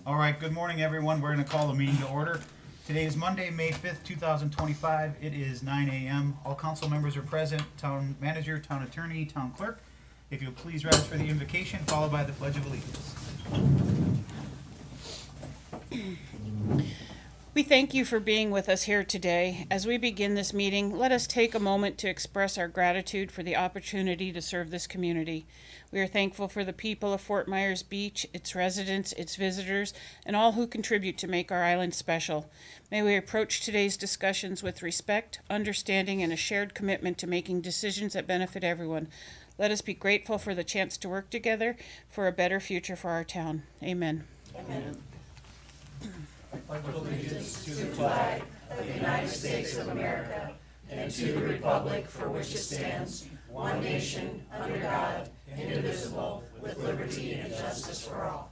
All right, good morning, everyone. We're going to call the meeting to order. Today is Monday, May 5th, 2025. It is 9 a.m. All council members are present, town manager, town attorney, town clerk. If you'll please rise for the invocation, followed by the Pledge of Allegiance. We thank you for being with us here today. As we begin this meeting, let us take a moment to express our gratitude for the opportunity to serve this community. We are thankful for the people of Fort Myers Beach, its residents, its visitors, and all who contribute to make our island special. May we approach today's discussions with respect, understanding, and a shared commitment to making decisions that benefit everyone. Let us be grateful for the chance to work together for a better future for our town. Amen. Amen. I pledge allegiance to the flag of the United States of America and to the republic for which it stands, one nation, under God, indivisible, with liberty and justice for all.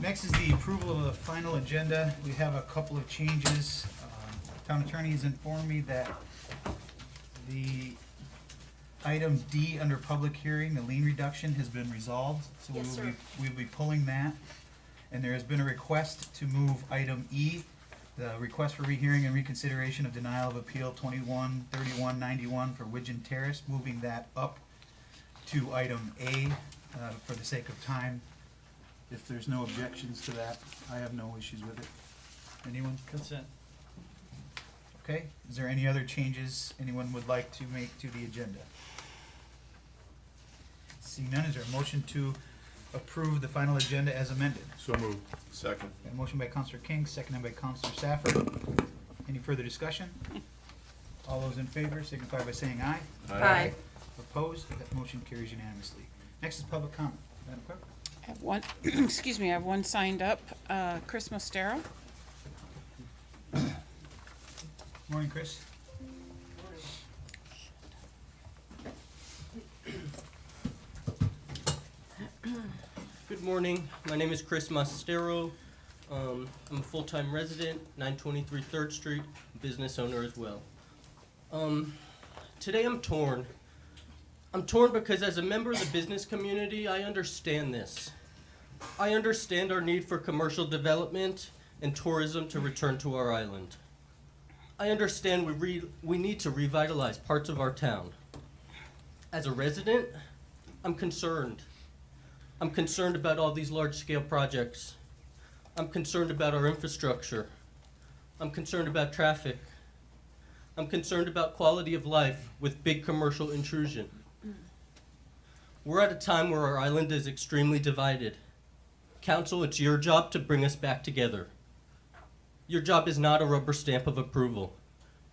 Next is the approval of the final agenda. We have a couple of changes. Town attorney has informed me that the item D under public hearing, the lien reduction, has been resolved. So Yes, we'll be pulling that. And there has been a request to move item E, the request for rehearing and reconsideration of denial of appeal 213191 for Widgeon Terrace, moving that up to item A for the sake of time. If there's no objections to that, I have no issues with it. Anyone? Consent. Okay, is there any other changes anyone would like to make to the agenda? Seeing none, is there a motion to approve the final agenda as amended? So moved. Second. A motion by Counselor King, seconded by Counselor Safford. Any further discussion? All those in favor signify by saying aye. Aye. Opposed? That motion carries unanimously. Next is public comment. Madam Clerk? I have one, excuse me, I have one signed up, Chris Mostero. Morning, Chris. Good morning. My name is Chris Mostero. I'm a full-time resident, 923 3rd Street, business owner as well. Today I'm torn. I'm torn because as a member of the business community, I understand this. I understand our need for commercial development and tourism to return to our island. I understand we need to revitalize parts of our town. As a resident, I'm concerned. I'm concerned about all these large-scale projects. I'm concerned about our infrastructure. I'm concerned about traffic. I'm concerned about quality of life with big commercial intrusion. We're at a time where our island is extremely divided. Council, it's your job to bring us back together. Your job is not a rubber stamp of approval.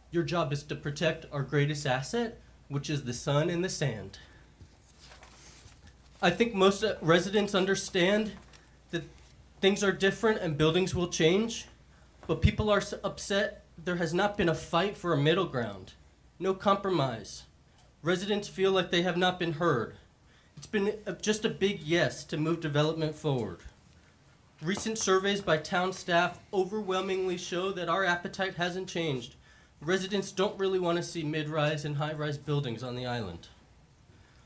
Your job is to protect our greatest asset, which is the sun and the sand. I think most residents understand that things are different and buildings will change, but people are upset there has not been a fight for a middle ground, no compromise. Residents feel like they have not been heard. It's been just a big yes to move development forward. Recent surveys by town staff overwhelmingly show that our appetite hasn't changed. Residents don't really want to see mid-rise and high-rise buildings on the island.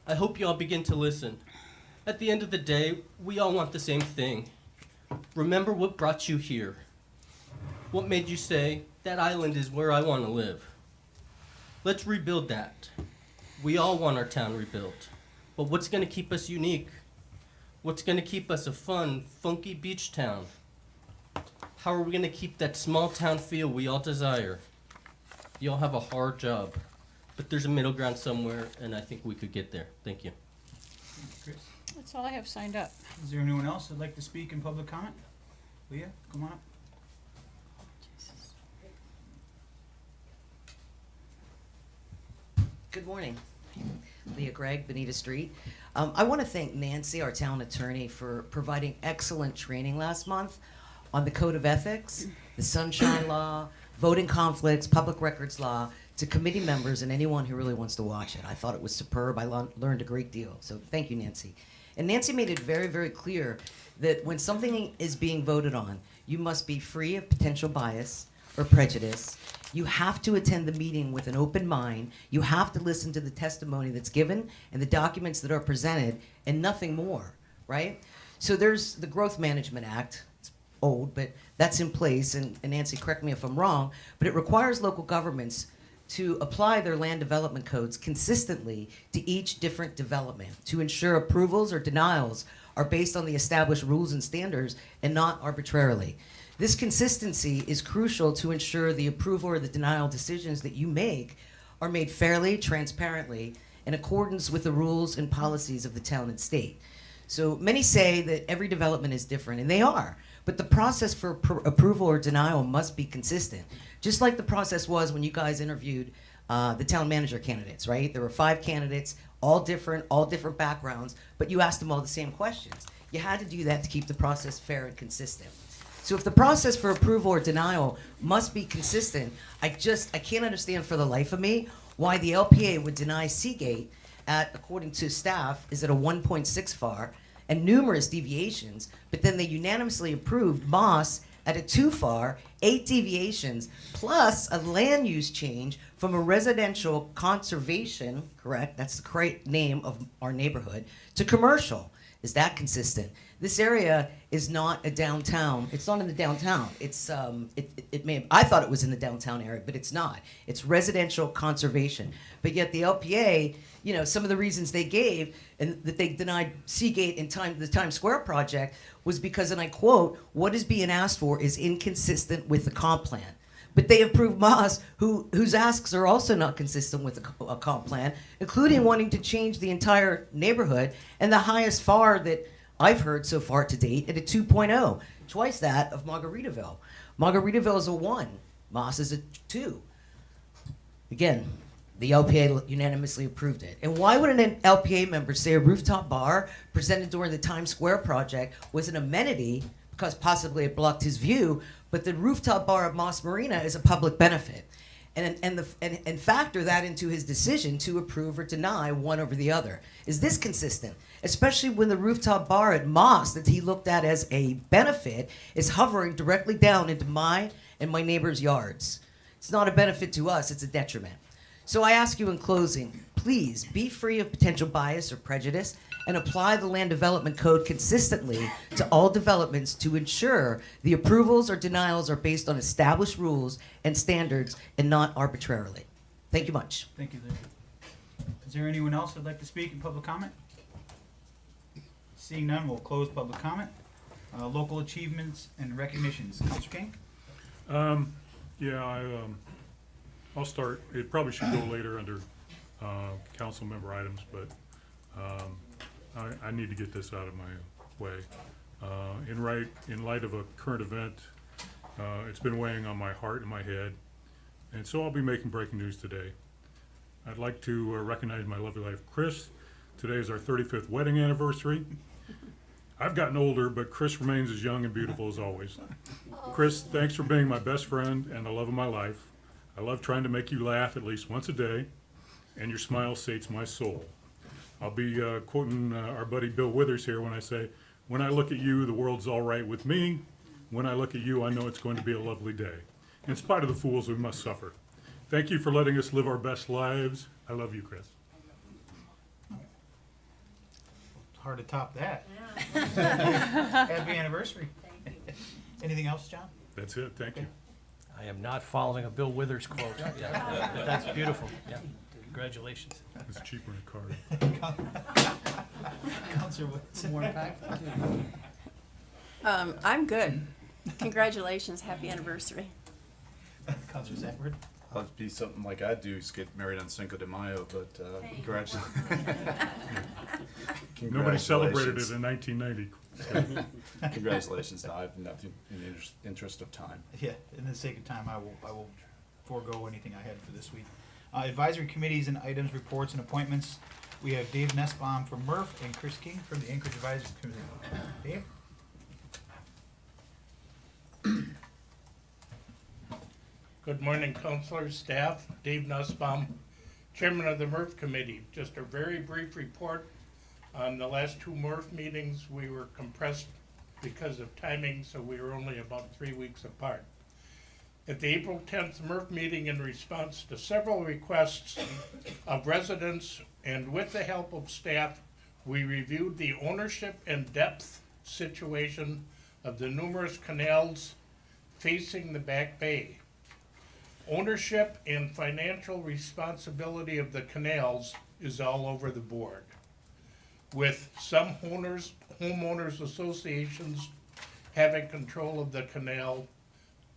I hope you all begin to listen. At the end of the day, we all want the same thing. Remember what brought you here. What made you say, that island is where I want to live. Let's rebuild that. We all want our town rebuilt. But what's going to keep us unique? What's going to keep us a fun, funky beach town? How are we going to keep that small town feel we all desire? You all have a hard job, but there's a middle ground somewhere, and I think we could get there. Thank you. Chris? That's all I have signed up. Is there anyone else that'd like to speak in public comment? Leah, come on up. Good morning. Leah Gregg, Bonita Street. I want to thank Nancy, our town attorney, for providing excellent training last month on the Code of Ethics, the Sunshine Law, voting conflicts, public records law, to committee members and anyone who really wants to watch it. I thought it was superb. I learned a great deal. So thank you, Nancy. And Nancy made it very, very clear that when something is being voted on, you must be free of potential bias, or prejudice. You have to attend the meeting with an open mind. You have to listen to the testimony that's given and the documents that are presented and nothing more, right? So there's the Growth Management Act. It's old, but that's in place. And Nancy, correct me if I'm wrong, but it requires local governments to apply their land development codes consistently to each different development to ensure approvals or denials are based on the established rules and standards and not arbitrarily. This consistency is crucial to ensure the approval or the denial decisions that you make are made fairly, transparently, in accordance with the rules and policies of the town and state. So many say that every development is different, and they are, but the process for approval or denial must be consistent. Just like the process was when you guys interviewed the town manager candidates, right? There were 5 candidates, all different backgrounds, but you asked them all the same questions. You had to do that to keep the process fair and consistent. So if the process for approval or denial must be consistent, I can't understand for the life of me why the LPA would deny Seagate at, according to staff, is at a 1.6 FAR and numerous deviations, but then they unanimously approved Moss at a 2 FAR, 8 deviations, plus a land use change from a residential conservation, correct, that's the correct name of our neighborhood, to commercial. Is that consistent? This area is not a downtown. It's not in the downtown. It's I thought it was in the downtown area, but it's not. It's residential conservation. But yet the LPA, you know, some of the reasons they gave and that they denied Seagate in the Times Square project was because, and I quote, "What is being asked for is inconsistent with the comp plan." But they approved Moss, whose asks are also not consistent with a comp plan, including wanting to change the entire neighborhood, and the highest FAR that I've heard so far to date at a 2.0, twice that of Margaritaville. Margaritaville is a 1, Moss is a 2. Again, the LPA unanimously approved it. And why would an LPA member say a rooftop bar presented during the Times Square project was an amenity because possibly it blocked his view, but the rooftop bar at Moss Marina is a public benefit? And factor that into his decision to approve or deny one over the other. Is this consistent? Especially when the rooftop bar at Moss that he looked at as a benefit is hovering directly down into my and my neighbors' yards. It's not a benefit to us, it's a detriment. So I ask you in closing, please be free of potential bias or prejudice and apply the land development code consistently to all developments to ensure the approvals or denials are based on established rules and standards and not arbitrarily. Thank you much. Thank you, Larry. Is there anyone else that'd like to speak in public comment? Seeing none, we'll close public comment. Local achievements and recognitions. Counselor King? I'll start. It probably should go later under council member items, but I need to get this out of my way. In light of a current event, it's been weighing on my heart and my head, and so I'll be making breaking news today. I'd like to recognize my lovely wife, Chris. Today is our 35th wedding anniversary. I've gotten older, but Chris remains as young and beautiful as always. Chris, thanks for being my best friend and the love of my life. I love trying to make you laugh at least once a day, and your smile sates my soul. I'll be quoting our buddy Bill Withers here when I say, "When I look at you, the world's all right with me. When I look at you, I know it's going to be a lovely day. In spite of the fools we must suffer. Thank you for letting us live our best lives. I love you, Chris." Hard to top that. Happy anniversary. Anything else, John? That's it. Thank you. I am not following a Bill Withers quote. Yeah, but that's beautiful. Yeah, congratulations. It's cheaper in a card. Counselor Woodson. I'm good. Congratulations, happy anniversary. Counselor Zephyr. That'd be something like I'd do, is get married on Cinco de Mayo, but congratulations. Nobody celebrated it in 1990. Congratulations. No, I have nothing in the interest of time. Yeah, in the sake of time, I will forego anything I had for this week. Advisory committees and items, reports, and appointments. We have Dave Nussbaum from MRF and Chris King from the Anchorage Advisory Committee. Dave? Good morning, councilors, staff. Dave Nussbaum, chairman of the MRF committee. Just a very brief report on the last 2 MRF meetings. We were compressed because of timing, so we were only about 3 weeks apart. At the April 10th MRF meeting, in response to several requests of residents and with the help of staff, we reviewed the ownership and depth situation of the numerous canals facing the Back Bay. Ownership and financial responsibility of the canals is all over the board, with some homeowners associations having control of the canal.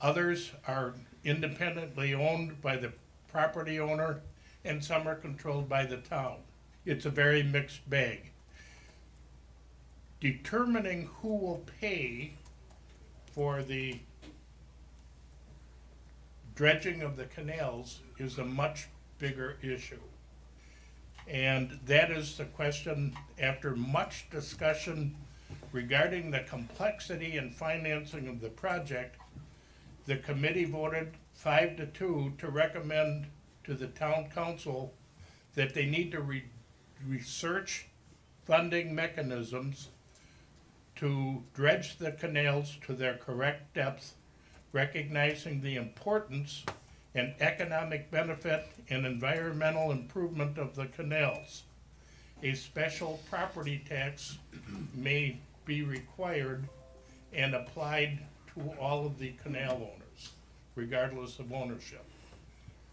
Others are independently owned by the property owner, and some are controlled by the town. It's a very mixed bag. Determining who will pay for the dredging of the canals is a much bigger issue. And that is the question, after much discussion regarding the complexity and financing of the project, the committee voted 5-2 to recommend to the town council that they need to research funding mechanisms to dredge the canals to their correct depth, recognizing the importance and economic benefit and environmental improvement of the canals. A special property tax may be required and applied to all of the canal owners, regardless of ownership.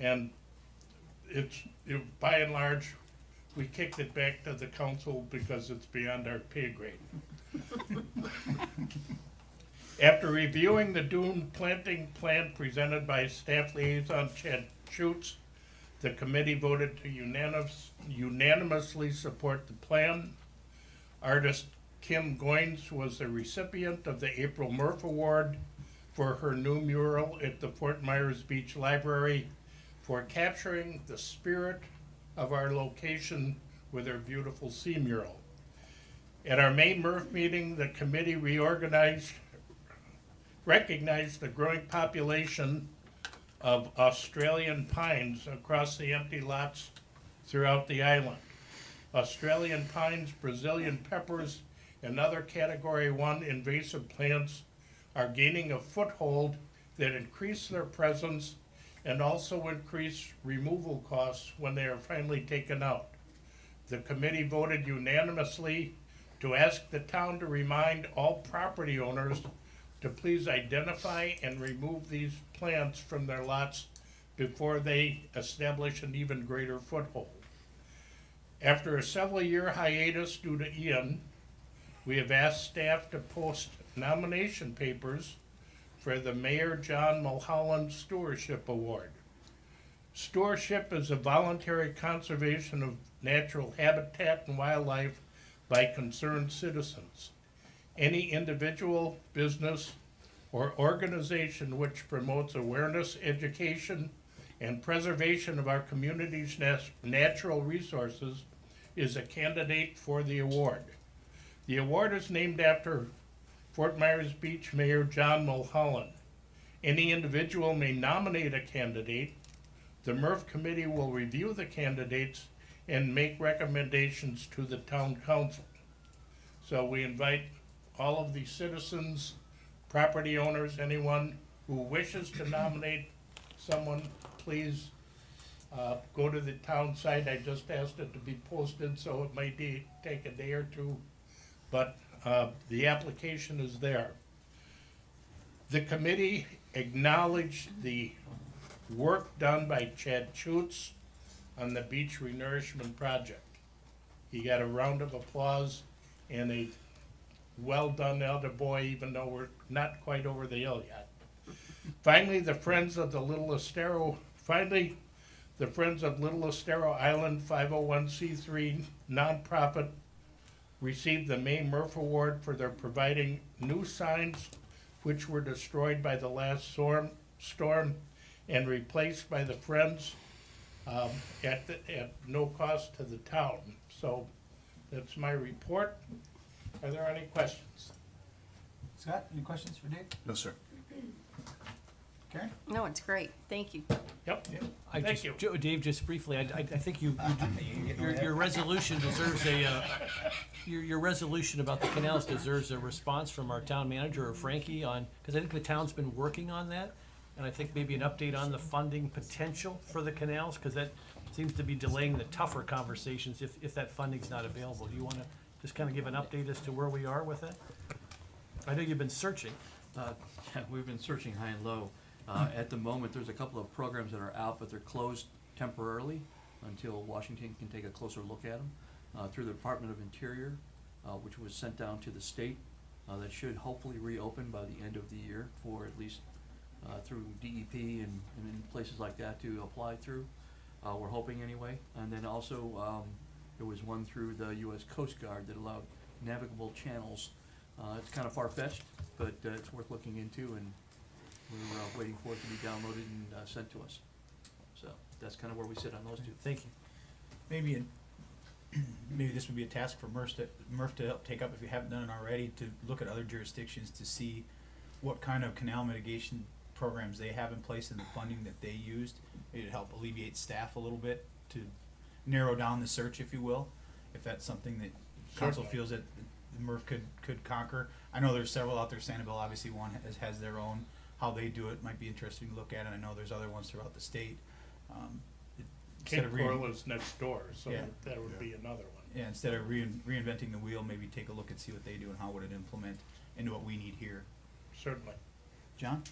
And by and large, we kicked it back to the council because it's beyond our pay grade. After reviewing the dune planting plan presented by staff liaison Chad Schutz, the committee voted to unanimously support the plan. Artist Kim Goins was the recipient of the April Murph Award for her new mural at the Fort Myers Beach Library for capturing the spirit of our location with her beautiful sea mural. At our May Murph meeting, the committee recognized the growing population of Australian pines across the empty lots throughout the island. Australian pines, Brazilian peppers, and other Category 1 invasive plants are gaining a foothold that increase their presence and also increase removal costs when they are finally taken out. The committee voted unanimously to ask the town to remind all property owners to please identify and remove these plants from their lots before they establish an even greater foothold. After a several-year hiatus due to Ian, we have asked staff to post nomination papers for the Mayor John Mulholland Stewardship Award. Stewardship is a voluntary conservation of natural habitat and wildlife by concerned citizens. Any individual, business, or organization which promotes awareness, education, and preservation of our community's natural resources is a candidate for the award. The award is named after Fort Myers Beach Mayor John Mulholland. Any individual may nominate a candidate. The Murph Committee will review the candidates and make recommendations to the town council. So we invite all of the citizens, property owners, anyone who wishes to nominate someone, please go to the town site. I just asked it to be posted, so it might take a day or two, but the application is there. The committee acknowledged the work done by Chad Schutz on the beach renourishment project. He got a round of applause and a well done, elder boy, even though we're not quite over the hill yet. Finally, the Friends of Little Estero Island 501c3 nonprofit received the May Murph Award for their providing new signs which were destroyed by the last storm and replaced by the Friends at no cost to the town. So that's my report. Are there any questions? Scott, any questions for Dave? No, sir. Karen? No, it's great. Thank you. Yep. Thank you. Dave, just briefly, I think your resolution deserves your resolution about the canals deserves a response from our town manager or Frankie on, because I think the town's been working on that. and I think maybe an update on the funding potential for the canals, because that seems to be delaying the tougher conversations if that funding's not available. Do you want to just kind of give an update as to where we are with that? I know you've been searching. Yeah, we've been searching high and low. At the moment, there's a couple of programs that are out, but they're closed temporarily until Washington can take a closer look at them. Through the Department of Interior, which was sent down to the state, that should hopefully reopen by the end of the year for at least through DEP and in places like that to apply through. We're hoping anyway. And then also there was one through the U.S. Coast Guard that allowed navigable channels. It's kind of far-fetched, but it's worth looking into, and we're waiting for it to be downloaded and sent to us. So that's kind of where we sit on those two. Thank you. Maybe maybe this would be a task for Murph to help take up if you haven't done it already, to look at other jurisdictions to see what kind of canal mitigation programs they have in place and the funding that they used. It'd help alleviate staff a little bit to narrow down the search, if you will, if that's something that council Certainly. feels that Murph could conquer. I know there's several out there. Sanibel obviously one has their own. How they do it might be interesting to look at, and I know there's other ones throughout the state. Instead Cape of Coral is next door, so Yeah. that would be another one. Yeah, instead of reinventing the wheel, maybe take a look and see what they do and how would it implement into what we need here. Certainly. John?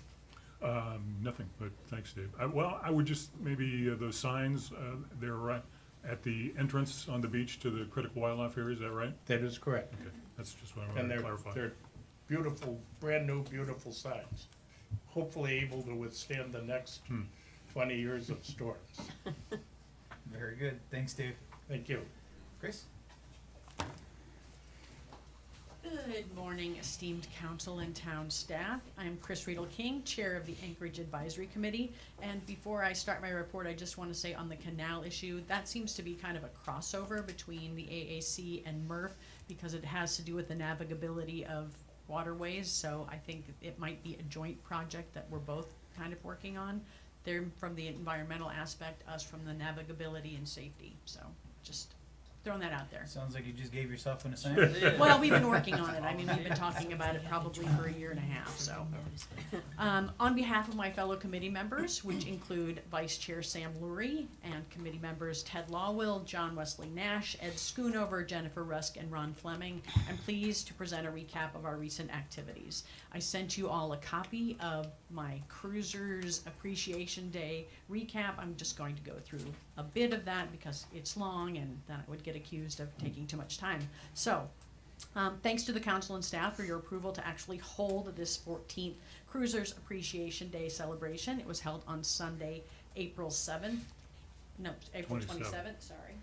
Nothing, but thanks, Dave. Well, I would just, maybe those signs, they're right at the entrance on the beach to the critical wildlife area, is that right? That is correct. Okay, that's just what I And wanted to they're, clarify. they're beautiful, brand-new, beautiful signs. Hopefully able to withstand the next 20 years of storms. Very good. Thanks, Dave. Thank you. Chris? Good morning, esteemed council and town staff. I'm Chris Riedel King, Chair of the Anchorage Advisory Committee. And before I start my report, I just want to say on the canal issue, that seems to be kind of a crossover between the AAC and MRF because it has to do with the navigability of waterways. So I think it might be a joint project that we're both kind of working on. They're from the environmental aspect, us from the navigability and safety. So just throwing that out there. Sounds like you just gave yourself an assignment. Well, we've been working on it. I mean, we've been talking about it probably for a year and a half, so. On behalf of my fellow committee members, which include Vice Chair Sam Lurie and committee members Ted Lawwill, John Wesley Nash, Ed Schoonover, Jennifer Rusk, and Ron Fleming, I'm pleased to present a recap of our recent activities. I sent you all a copy of my Cruisers Appreciation Day recap. I'm just going to go through a bit of that because it's long and then I would get accused of taking too much time. So, thanks to the council and staff for your approval to actually hold this 14th Cruisers Appreciation Day celebration. It was held on Sunday, April 7th. No, April 27th, sorry.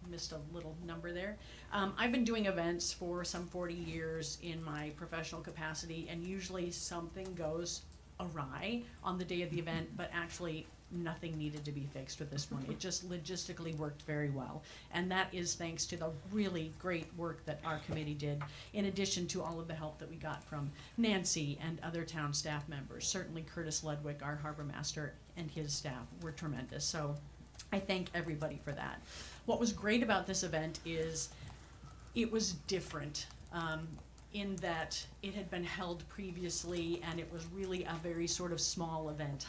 Missed a little number there. I've been doing events for some 40 years in my professional capacity, and usually something goes awry on the day of the event, but actually nothing needed to be fixed with this one. It just logistically worked very well. And that is thanks to the really great work that our committee did, in addition to all of the help that we got from Nancy and other town staff members. Certainly Curtis Ledwick, our harbor master, and his staff were tremendous. So I thank everybody for that. What was great about this event is it was different. In that it had been held previously and it was really a very sort of small event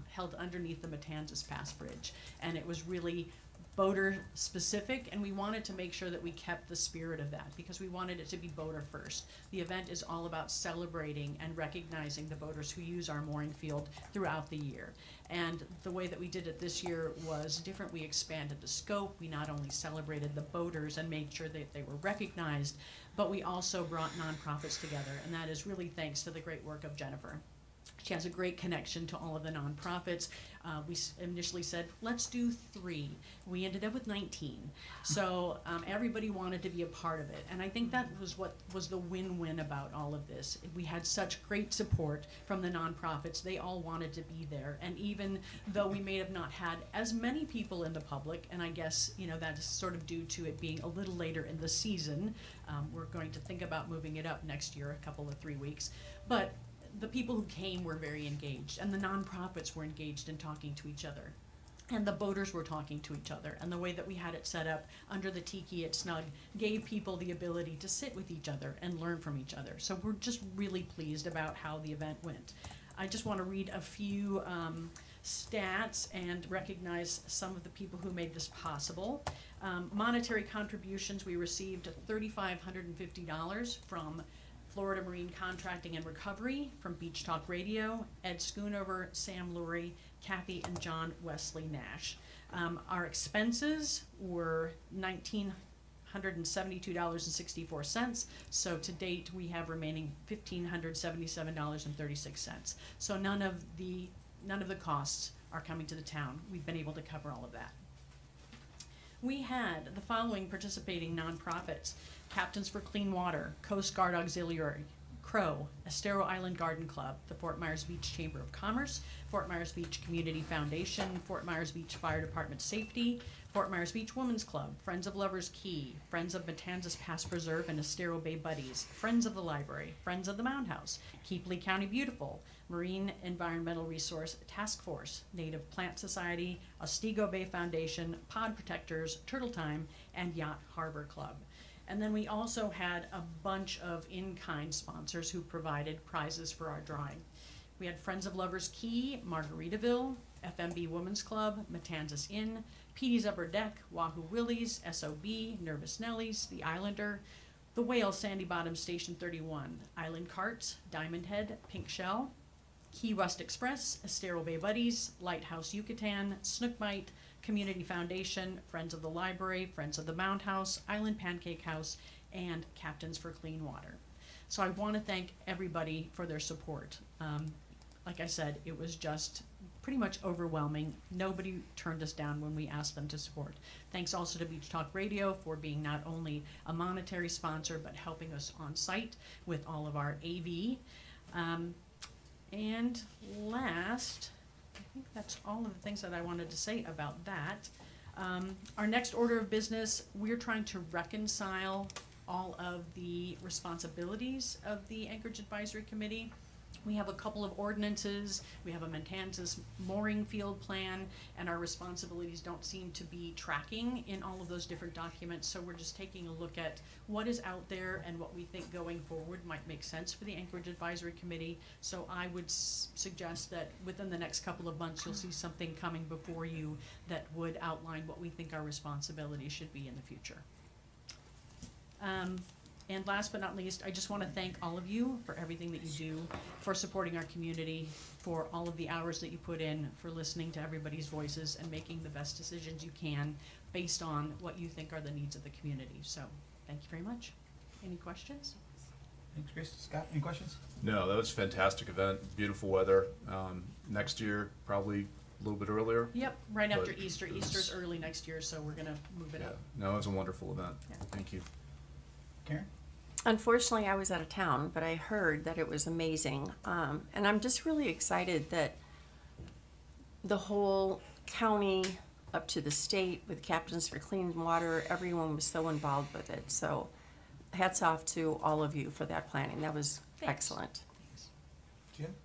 held underneath the Matanzas Pass Bridge, and it was really boater specific, and we wanted to make sure that we kept the spirit of that because we wanted it to be boater first. The event is all about celebrating and recognizing the boaters who use our mooring field throughout the year. And the way that we did it this year was different. We expanded the scope. We not only celebrated the boaters and made sure that they were recognized, but we also brought nonprofits together, and that is really thanks to the great work of Jennifer. She has a great connection to all of the nonprofits. We initially said, let's do 3. We ended up with 19. So everybody wanted to be a part of it. And I think that was what was the win-win about all of this. We had such great support from the nonprofits. They all wanted to be there. And even though we may have not had as many people in the public, and I guess, you know, that is sort of due to it being a little later in the season. We're going to think about moving it up next year, a couple of 3 weeks. But the people who came were very engaged, and the nonprofits were engaged in talking to each other. And the boaters were talking to each other, and the way that we had it set up under the tiki at Snug gave people the ability to sit with each other and learn from each other. So we're just really pleased about how the event went. I just want to read a few stats and recognize some of the people who made this possible. Monetary contributions, we received $3,550 from Florida Marine Contracting and Recovery, from Beach Talk Radio, Ed Schoonover, Sam Lurie, Kathy and John Wesley Nash. Our expenses were $1,972.64. So to date, we have remaining $1,577.36. So none of the costs are coming to the town. We've been able to cover all of that. We had the following participating nonprofits: Captains for Clean Water, Coast Guard Auxiliary, Crow, Estero Island Garden Club, the Fort Myers Beach Chamber of Commerce, Fort Myers Beach Community Foundation, Fort Myers Beach Fire Department Safety, Fort Myers Beach Women's Club, Friends of Lovers Key, Friends of Matanzas Past Preserve and Estero Bay Buddies, Friends of the Library, Friends of the Mound House, Keep Lee County Beautiful, Marine Environmental Resource Task Force, Native Plant Society, Otsego Bay Foundation, Pod Protectors, Turtle Time, and Yacht Harbor Club. And then we also had a bunch of in-kind sponsors who provided prizes for our drawing. We had Friends of Lovers Key, Margaritaville, FMB Women's Club, Matanzas Inn, Petey's Upper Deck, Wahoo Willie's, SOB, Nervous Nellies, The Islander, The Whale, Sandy Bottom Station 31, Island Carts, Diamond Head, Pink Shell, Key West Express, Estero Bay Buddies, Lighthouse Yucatan, Snookbite, Community Foundation, Friends of the Library, Friends of the Mound House, Island Pancake House, and Captains for Clean Water. So I want to thank everybody for their support. Like I said, it was just pretty much overwhelming. Nobody turned us down when we asked them to support. Thanks also to Beach Talk Radio for being not only a monetary sponsor, but helping us on site with all of our AV. And last, I think that's all of the things that I wanted to say about that. Our next order of business, we're trying to reconcile all of the responsibilities of the Anchorage Advisory Committee. We have a couple of ordinances, we have a Matanzas mooring field plan, and our responsibilities don't seem to be tracking in all of those different documents, so we're just taking a look at what is out there and what we think going forward might make sense for the Anchorage Advisory Committee. So I would suggest that within the next couple of months, you'll see something coming before you that would outline what we think our responsibilities should be in the future. And last but not least, I just want to thank all of you for everything that you do, for supporting our community, for all of the hours that you put in, for listening to everybody's voices and making the best decisions you can based on what you think are the needs of the community. So, thank you very much. Any questions? Thanks, Chris. Scott, any questions? No, that was a fantastic event, beautiful weather. Next year, probably a little bit earlier. Yep, right after But Easter. it was- Easter's early next year, so we're gonna move it Yeah, up. no, it was a wonderful event. Yeah. Thank you. Karen? Unfortunately, I was out of town, but I heard that it was amazing. And I'm just really excited that the whole county up to the state with Captains for Clean Water, everyone was so involved with it. So hats off to all of you for that planning. That was Thanks. excellent. Jim?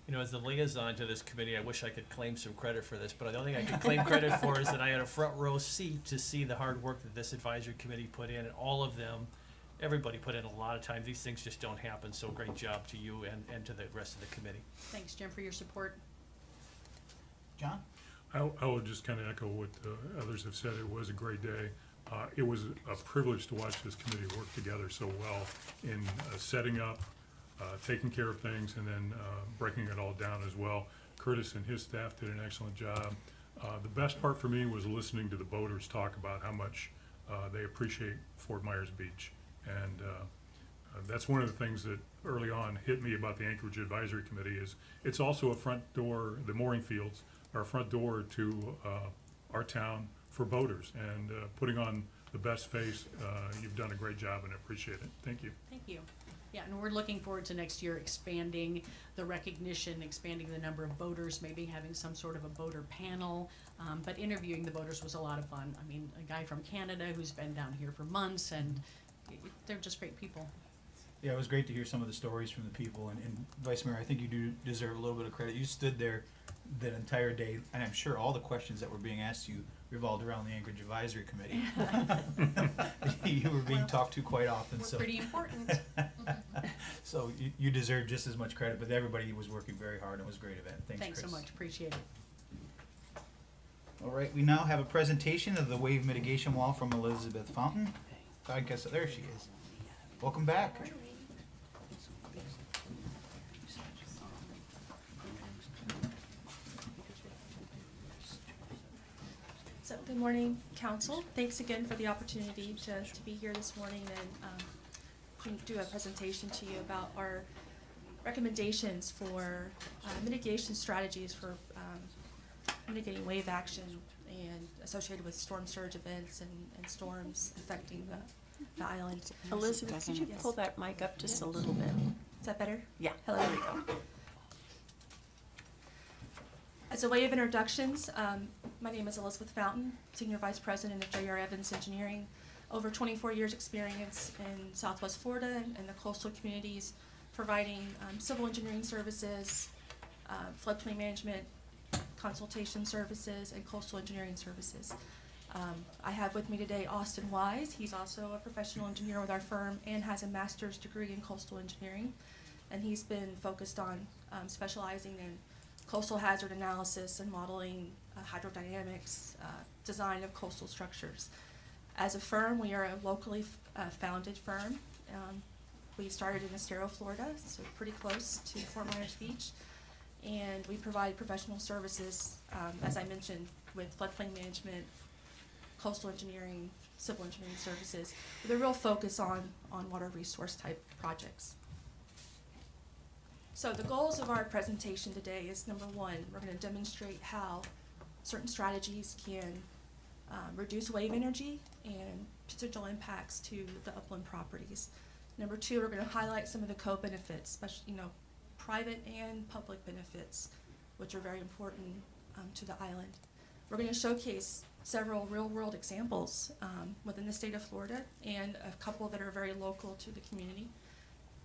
You know, as the liaison to this committee, I wish I could claim some credit for this, but the only thing I could claim credit for is that I had a front row seat to see the hard work that this advisory committee put in, and all of them, everybody put in a lot of time. These things just don't happen, so great job to you and to the rest of the committee. Thanks, Jim, for your support. John? I will just kind of echo what others have said. It was a great day. It was a privilege to watch this committee work together so well in setting up, taking care of things, and then breaking it all down as well. Curtis and his staff did an excellent job. The best part for me was listening to the boaters talk about how much they appreciate Fort Myers Beach. And that's one of the things that early on hit me about the Anchorage Advisory Committee is it's also a front door, the mooring fields are a front door to our town for boaters. And putting on the best face, you've done a great job and I appreciate it. Thank you. Thank you. Yeah, and we're looking forward to next year expanding the recognition, expanding the number of boaters, maybe having some sort of a boater panel. But interviewing the boaters was a lot of fun. I mean, a guy from Canada who's been down here for months, and they're just great people. Yeah, it was great to hear some of the stories from the people, and Vice Mayor, I think you do deserve a little bit of credit. You stood there that entire day, and I'm sure all the questions that were being asked you revolved around the Anchorage Advisory Committee. You were being talked to quite often, We're so. pretty important. So you deserve just as much credit, but everybody was working very hard, and it was a great event. Thanks, Thanks so Chris. much, appreciate it. All right, we now have a presentation of the wave mitigation wall from Elizabeth Fountain. I guess, there she is. Welcome back. So, good morning, council. Thanks again for the opportunity to be here this morning and do a presentation to you about our recommendations for mitigation strategies for mitigating wave action and associated with storm surge events and storms affecting the island. Elizabeth, could you pull that mic up just a little bit? Is that better? Yeah. Hello. There we go. As a way of introductions, my name is Elizabeth Fountain, Senior Vice President of J.R. Evans Engineering. Over 24 years experience in Southwest Florida and the coastal communities, providing civil engineering services, floodplain management, consultation services, and coastal engineering services. I have with me today Austin Wise. He's also a professional engineer with our firm and has a master's degree in coastal engineering. And he's been focused on specializing in coastal hazard analysis and modeling hydrodynamics, design of coastal structures. As a firm, we are a locally founded firm. We started in Estero, Florida, so pretty close to Fort Myers Beach. And we provide professional services, as I mentioned, with floodplain management, coastal engineering, civil engineering services, with a real focus on water resource type projects. So the goals of our presentation today is, number one, we're going to demonstrate how certain strategies can reduce wave energy and potential impacts to the upland properties. Number two, we're going to highlight some of the co-benefits, especially, private and public benefits, which are very important to the island. We're going to showcase several real-world examples within the state of Florida and a couple that are very local to the community.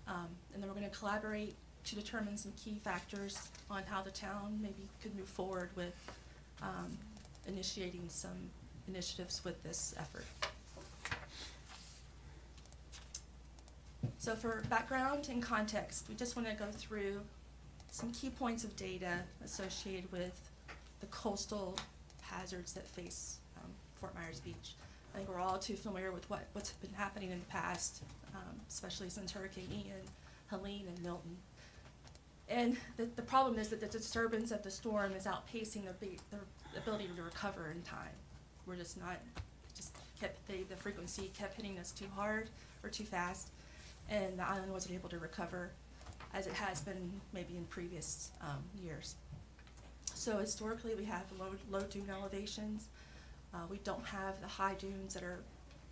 And then we're going to collaborate to determine some key factors on how the town maybe could move forward with initiating some initiatives with this effort. So for background and context, we just want to go through some key points of data associated with the coastal hazards that face Fort Myers Beach. I think we're all too familiar with what's been happening in the past, especially since Hurricane Ian, Helene, and Milton. And the problem is that the disturbance of the storm is outpacing their ability to recover in time. We're just not, the frequency kept hitting us too hard or too fast, and the island wasn't able to recover as it has been maybe in previous years. So historically, we have low dune elevations. We don't have the high dunes that are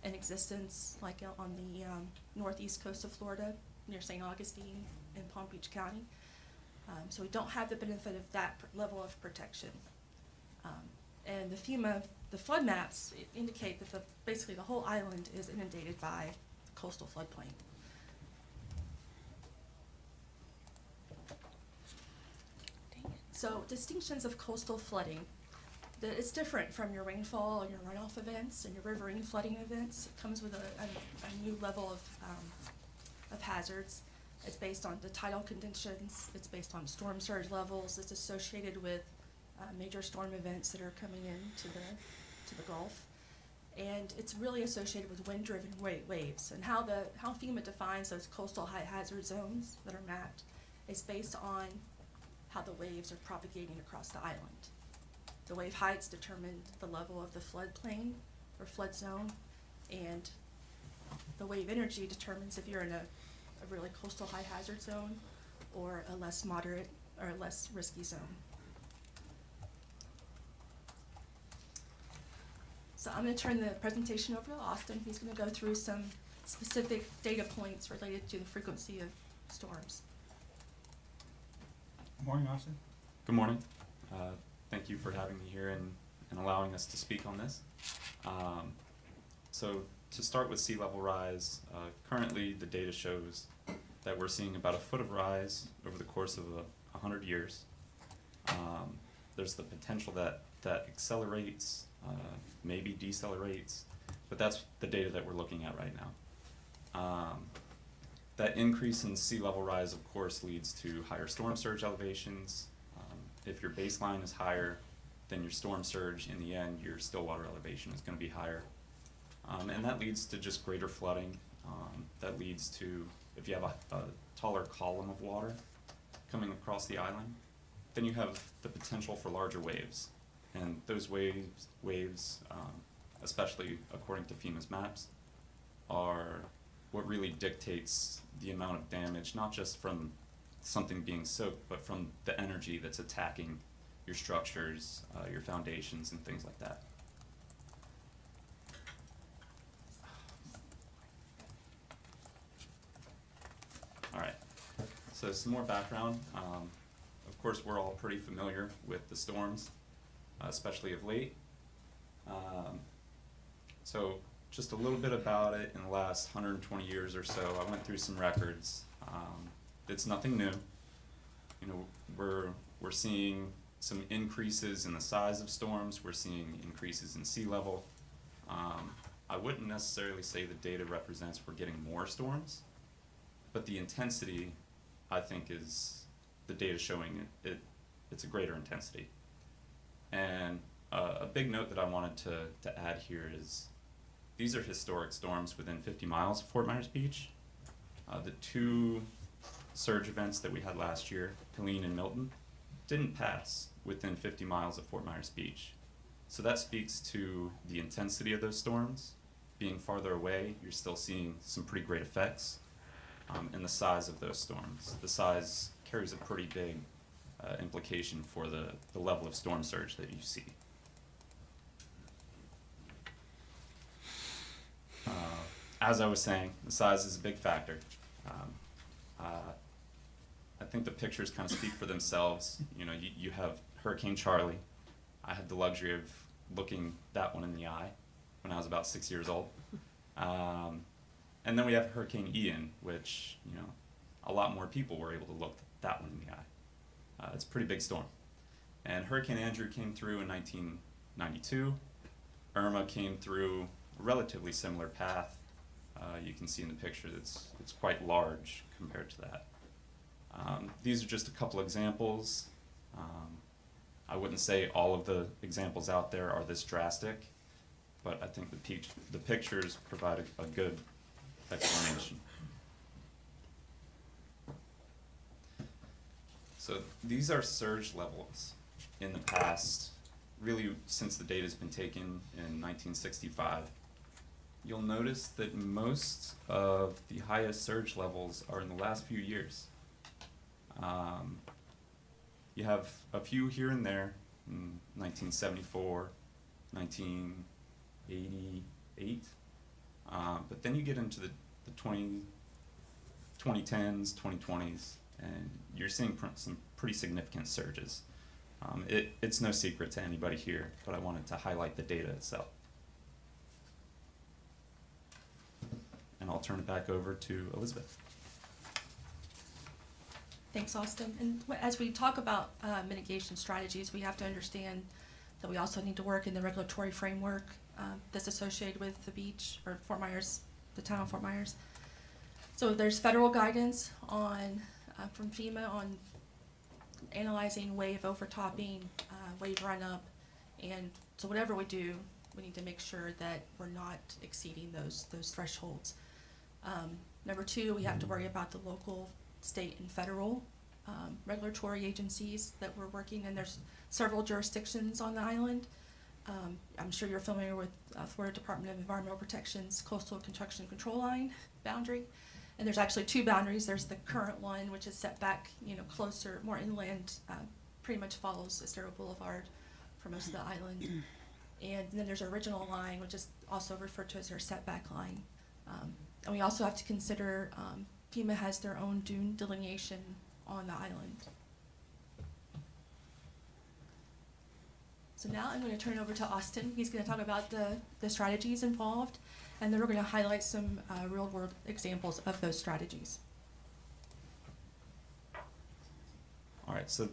in existence, like on the northeast coast of Florida, near St. Augustine in Palm Beach County. So we don't have the benefit of that level of protection. And the flood maps indicate that basically the whole island is inundated by coastal floodplain. So distinctions of coastal flooding. It's different from your rainfall and your runoff events and your riverine flooding events. It comes with a new level of hazards. It's based on the tidal conditions. It's based on storm surge levels. It's associated with major storm events that are coming into the Gulf. And it's really associated with wind-driven waves. And how FEMA defines those coastal high hazard zones that are mapped is based on how the waves are propagating across the island. The wave heights determine the level of the floodplain or flood zone, and the wave energy determines if you're in a really coastal high hazard zone or a less moderate or a less risky zone. So I'm going to turn the presentation over to Austin. He's going to go through some specific data points related to the frequency of storms. Morning, Austin. Good morning. Thank you for having me here and allowing us to speak on this. So to start with sea level rise, currently the data shows that we're seeing about a foot of rise over the course of 100 years. there's the potential that accelerates, maybe decelerates, but that's the data that we're looking at right now. That increase in sea level rise, of course, leads to higher storm surge elevations. If your baseline is higher than your storm surge, in the end, your still water elevation is going to be higher. And that leads to just greater flooding. That leads to, if you have a taller column of water coming across the island, then you have the potential for larger waves. And those waves, especially according to FEMA's maps, are what really dictates the amount of damage, not just from something being soaked, but from the energy that's attacking your structures, your foundations, and things like that. All right, so some more background. Of course, we're all pretty familiar with the storms, especially of late. So just a little bit about it in the last 120 years or so. I went through some records. It's nothing new. You know, we're seeing some increases in the size of storms. We're seeing increases in sea level. I wouldn't necessarily say the data represents we're getting more storms, but the intensity, I think, is the data showing it's a greater intensity. And a big note that I wanted to add here is these are historic storms within 50 miles of Fort Myers Beach. The two surge events that we had last year, Helene and Milton, didn't pass within 50 miles of Fort Myers Beach. So that speaks to the intensity of those storms. Being farther away, you're still seeing some pretty great effects. And the size of those storms. The size carries a pretty big implication for the level of storm surge that you see. As I was saying, the size is a big factor. I think the pictures kind of speak for themselves. You know, you have Hurricane Charlie. I had the luxury of looking that one in the eye when I was about 6 years old. And then we have Hurricane Ian, which, you know, a lot more people were able to look that one in the eye. It's a pretty big storm. And Hurricane Andrew came through in 1992. Irma came through a relatively similar path. You can see in the picture that it's quite large compared to that. These are just a couple examples. I wouldn't say all of the examples out there are this drastic, but I think the pictures provide a good explanation. So these are surge levels in the past, really since the data's been taken in 1965. You'll notice that most of the highest surge levels are in the last few years. You have a few here and there in 1974, 1988, but then you get into the 2010s, 2020s, and you're seeing some pretty significant surges. It's no secret to anybody here, but I wanted to highlight the data itself. And I'll turn it back over to Elizabeth. Thanks, Austin. And as we talk about mitigation strategies, we have to understand that we also need to work in the regulatory framework that's associated with the beach, or Fort Myers, the town of Fort Myers. So there's federal guidance on from FEMA on analyzing wave overtopping, wave run-up, and so whatever we do, we need to make sure that we're not exceeding those thresholds. Number two, we have to worry about the local, state, and federal regulatory agencies that we're working in. There's several jurisdictions on the island. I'm sure you're familiar with Florida Department of Environmental Protection's Coastal Construction Control Line boundary. And there's actually two boundaries. There's the current one, which is set back, you know, closer, more inland, pretty much follows Estero Boulevard for most of the island. And then there's our original line, which is also referred to as our setback line. And we also have to consider FEMA has their own dune delineation on the island. So now I'm going to turn it over to Austin. He's going to talk about the strategies involved, and then we're going to highlight some real-world examples of those strategies. All right, so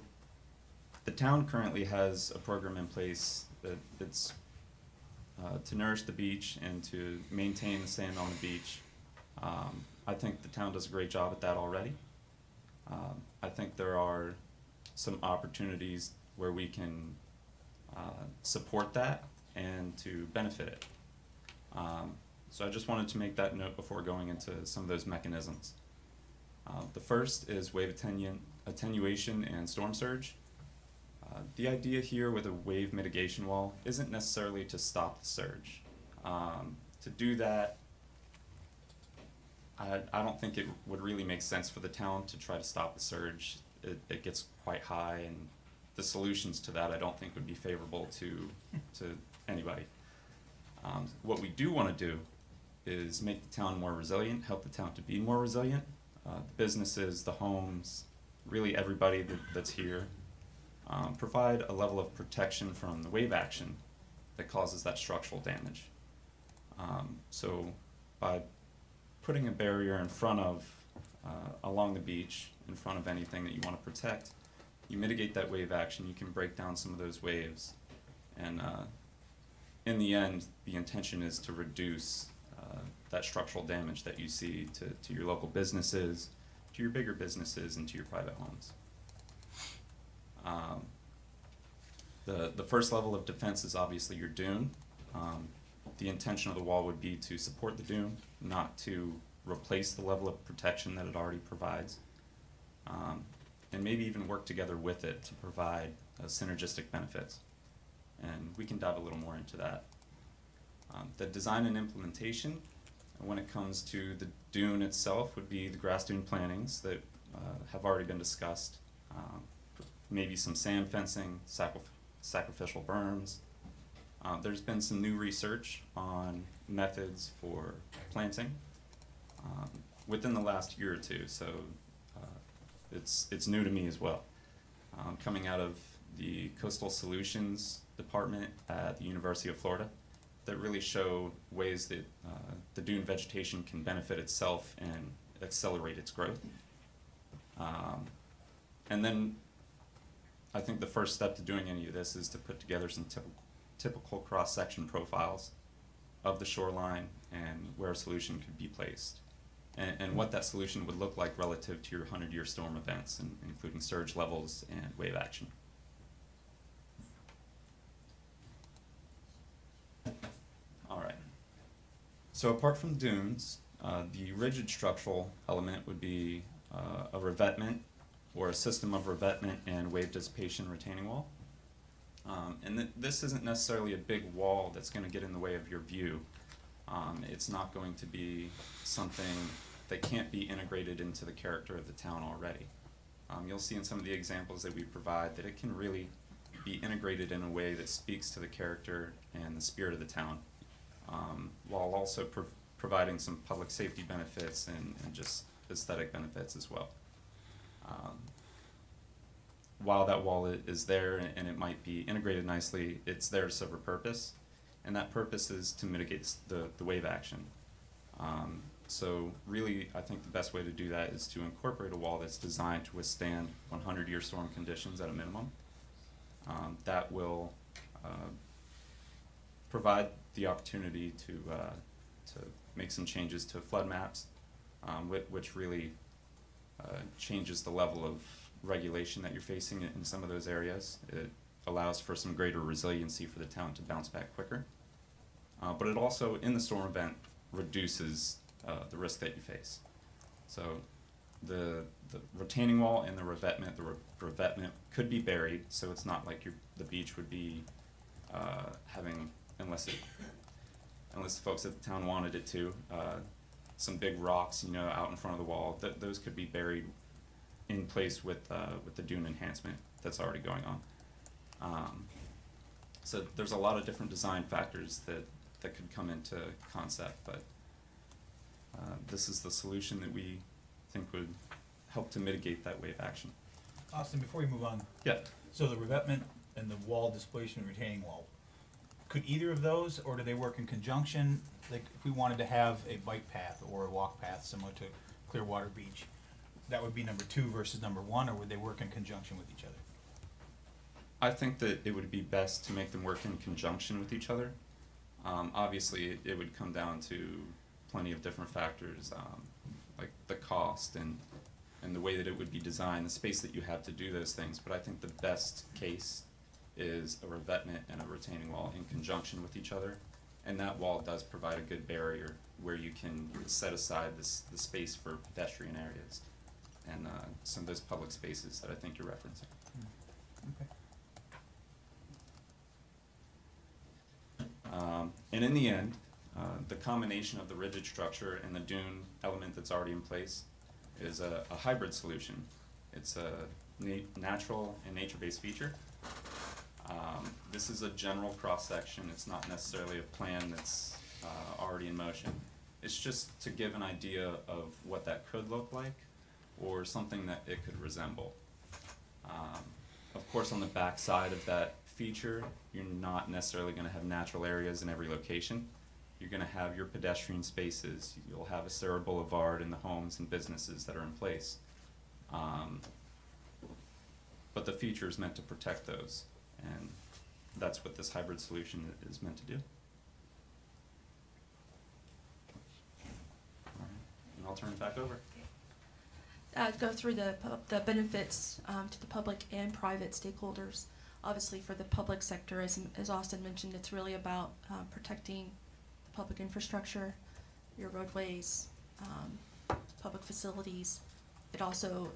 the town currently has a program in place that it's to nourish the beach and to maintain the sand on the beach. I think the town does a great job at that already. I think there are some opportunities where we can support that and to benefit it. So I just wanted to make that note before going into some of those mechanisms. The first is wave attenuation and storm surge. The idea here with a wave mitigation wall isn't necessarily to stop the surge. To do that, I don't think it would really make sense for the town to try to stop the surge. It gets quite high, and the solutions to that I don't think would be favorable to anybody. What we do want to do is make the town more resilient, help the town to be more resilient. The businesses, the homes, really everybody that's here, provide a level of protection from the wave action that causes that structural damage. So by putting a barrier in front of, along the beach, in front of anything that you want to protect, you mitigate that wave action, you can break down some of those waves, and in the end, the intention is to reduce that structural damage that you see to your local businesses, to your bigger businesses, and to your private homes. The first level of defense is obviously your dune. The intention of the wall would be to support the dune, not to replace the level of protection that it already provides, and maybe even work together with it to provide synergistic benefits. And we can dive a little more into that. The design and implementation, when it comes to the dune itself, would be the grass dune plantings that have already been discussed. Maybe some sand fencing, sacrificial berms. There's been some new research on methods for planting within the last year or two, so it's new to me as well. Coming out of the Coastal Solutions Department at the University of Florida, that really show ways that the dune vegetation can benefit itself and accelerate its growth. And then I think the first step to doing any of this is to put together some typical cross-section profiles of the shoreline and where a solution could be placed, and what that solution would look like relative to your 100-year storm events, including surge levels and wave action. All right. So apart from dunes, the rigid structural element would be a revetment or a system of revetment and wave dissipation retaining wall. And this isn't necessarily a big wall that's going to get in the way of your view. It's not going to be something that can't be integrated into the character of the town already. You'll see in some of the examples that we provide that it can really be integrated in a way that speaks to the character and the spirit of the town, while also providing some public safety benefits and just aesthetic benefits as well. While that wall is there and it might be integrated nicely, it's there to serve a purpose, and that purpose is to mitigate the wave action. So really, I think the best way to do that is to incorporate a wall that's designed to withstand 100-year storm conditions at a minimum. That will provide the opportunity to make some changes to flood maps, which really changes the level of regulation that you're facing in some of those areas. It allows for some greater resiliency for the town to bounce back quicker. But it also, in the storm event, reduces the risk that you face. So the retaining wall and the revetment could be buried, so it's not like the beach would be having, unless the folks at the town wanted it to, some big rocks, out in front of the wall. Those could be buried in place with the dune enhancement that's already going on. So there's a lot of different design factors that could come into concept, but this is the solution that we think would help to mitigate that wave action. Austin, before we move on. Yeah. So the revetment and the wall displacement retaining wall, could either of those, or do they work in conjunction? Like if we wanted to have a bike path or a walk path similar to Clearwater Beach, that would be number 2 versus number 1, or would they work in conjunction with each other? I think that it would be best to make them work in conjunction with each other. Obviously, it would come down to plenty of different factors, like the cost and the way that it would be designed, the space that you have to do those things. But I think the best case is a revetment and a retaining wall in conjunction with each other. And that wall does provide a good barrier where you can set aside the space for pedestrian areas and some of those public spaces that I think you're referencing. Okay. And in the end, the combination of the rigid structure and the dune element that's already in place is a hybrid solution. It's a natural and nature-based feature. This is a general cross-section. It's not necessarily a plan that's already in motion. It's just to give an idea of what that could look like or something that it could resemble. Of course, on the back side of that feature, you're not necessarily going to have natural areas in every location. You're going to have your pedestrian spaces. You'll have a Sarah Boulevard and the homes and businesses that are in place. But the feature is meant to protect those, and that's what this hybrid solution is meant to do. All right, and I'll turn it back over. Go through the benefits to the public and private stakeholders. Obviously, for the public sector, as Austin mentioned, it's really about protecting the public infrastructure, your roadways, public facilities. It also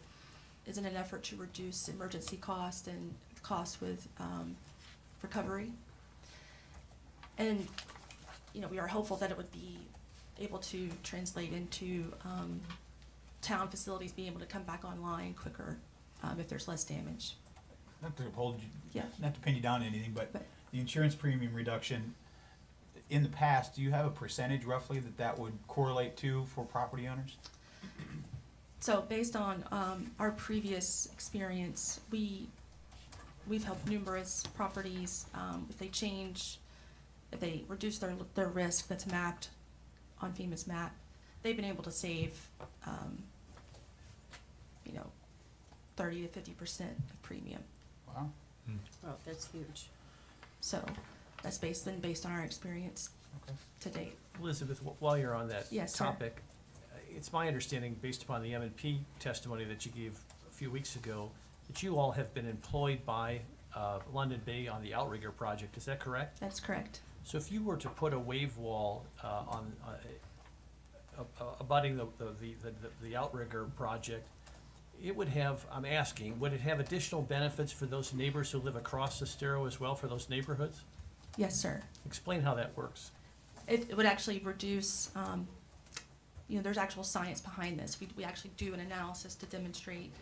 is in an effort to reduce emergency cost and cost with recovery. And, you know, we are hopeful that it would be able to translate into town facilities being able to come back online quicker if there's less damage. Not to hold you, Yeah. not to pin you down to anything, but Right. the insurance premium reduction, in the past, do you have a percentage roughly that would correlate to for property owners? So based on our previous experience, we've helped numerous properties, if they reduce their risk that's mapped on FEMA's map, they've been able to save, 30 to 50% of premium. Wow. Oh, that's huge. So that's been based on our experience Okay. to date. Elizabeth, while you're on that Yes, sir. topic, it's my understanding, based upon the M&P testimony that you gave a few weeks ago, that you all have been employed by London Bay on the Outrigger project. Is that correct? That's correct. So if you were to put a wave wall abutting the Outrigger project, it would have, I'm asking, would it have additional benefits for those neighbors who live across the Estero as well, for those neighborhoods? Yes, sir. Explain how that works. It would actually reduce, there's actual science behind this. We actually do an analysis to demonstrate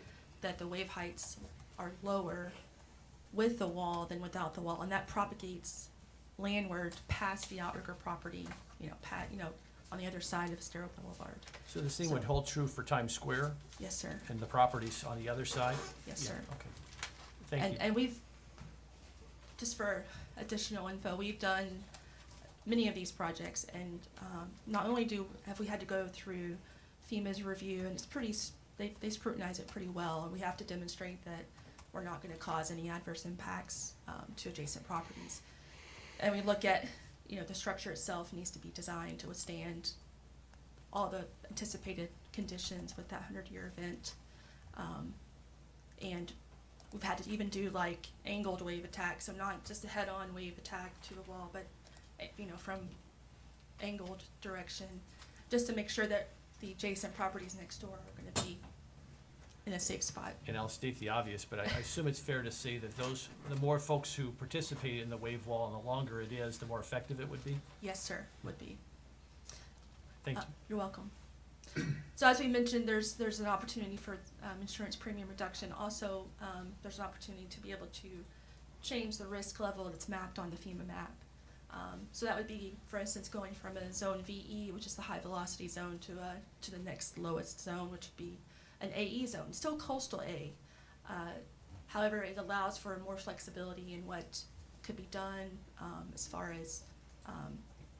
that the wave heights are lower with the wall than without the wall, and that propagates landward past the Outrigger property, on the other side of Estero Boulevard. So the same would hold true for Times Square Yes, sir. and the properties on the other side? Yes, Yeah, sir. okay. Thank you. And we've, just for additional info, we've done many of these projects, and not only have we had to go through FEMA's review, and it's they scrutinize it pretty well, and we have to demonstrate that we're not gonna cause any adverse impacts to adjacent properties. And we look at, the structure itself needs to be designed to withstand all the anticipated conditions with that 100-year event. And we've had to even do like angled wave attacks, so not just a head-on wave attack to the wall, but from angled direction, just to make sure that the adjacent properties next door are gonna be in a safe spot. And I'll state the obvious, but I assume it's fair to say that the more folks who participate in the wave wall and the longer it is, the more effective it would be? Yes, sir, would be. Thank you. You're welcome. So as we mentioned, there's an opportunity for insurance premium reduction. Also, there's an opportunity to be able to change the risk level that's mapped on the FEMA map. So that would be, for instance, going from a zone VE, which is the high velocity zone, to the next lowest zone, which would be an AE zone, still coastal A. However, it allows for more flexibility in what could be done as far as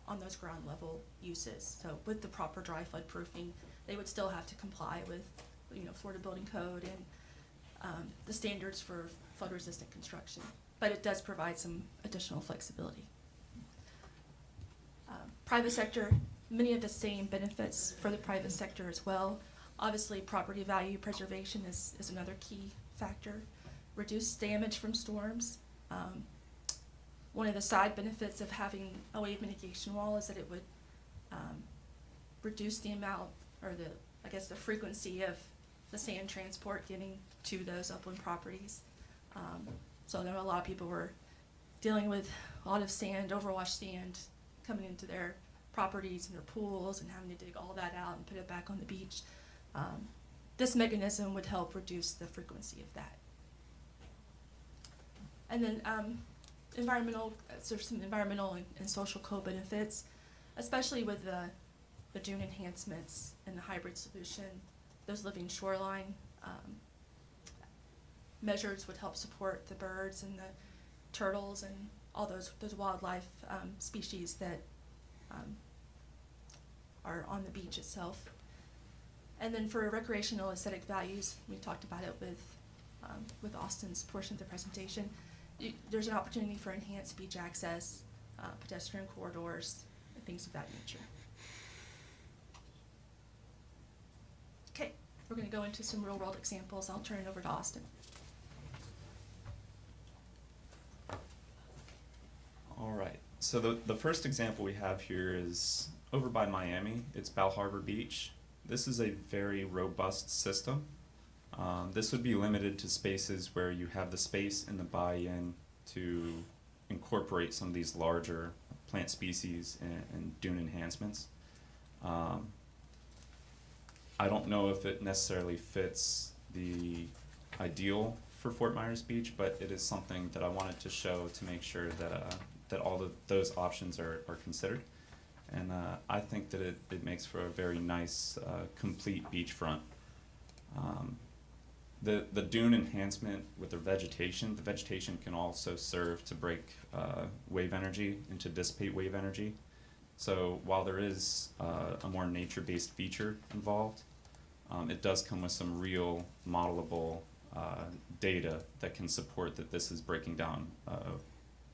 on those ground level uses. So with the proper dry flood proofing, they would still have to comply with, Florida Building Code and the standards for flood resistant construction. but it does provide some additional flexibility. Private sector, many of the same benefits for the private sector as well. Obviously, property value preservation is another key factor. Reduce damage from storms. One of the side benefits of having a wave mitigation wall is that it would reduce the amount, or the frequency of the sand transport getting to those upland properties. So I know a lot of people were dealing with a lot of sand, overwashed sand, coming into their properties and their pools and having to dig all that out and put it back on the beach. This mechanism would help reduce the frequency of that. And then there's some environmental and social co-benefits, especially with the dune enhancements and the hybrid solution. Those living shoreline measures would help support the birds and the turtles and all those wildlife species that are on the beach itself. And then for recreational aesthetic values, we talked about it with Austin's portion of the presentation. There's an opportunity for enhanced beach access, pedestrian corridors, and things of that nature. Okay, we're going to go into some real-world examples. I'll turn it over to Austin. All right, so the first example we have here is over by Miami. It's Bal Harbor Beach. This is a very robust system. This would be limited to spaces where you have the space and the buy-in to incorporate some of these larger plant species and dune enhancements. I don't know if it necessarily fits the ideal for Fort Myers Beach, but it is something that I wanted to show to make sure that that all of those options are considered. And I think that it makes for a very nice, complete beachfront. The dune enhancement with the vegetation can also serve to break wave energy and to dissipate wave energy. So while there is a more nature-based feature involved, it does come with some real modelable data that can support that this is breaking down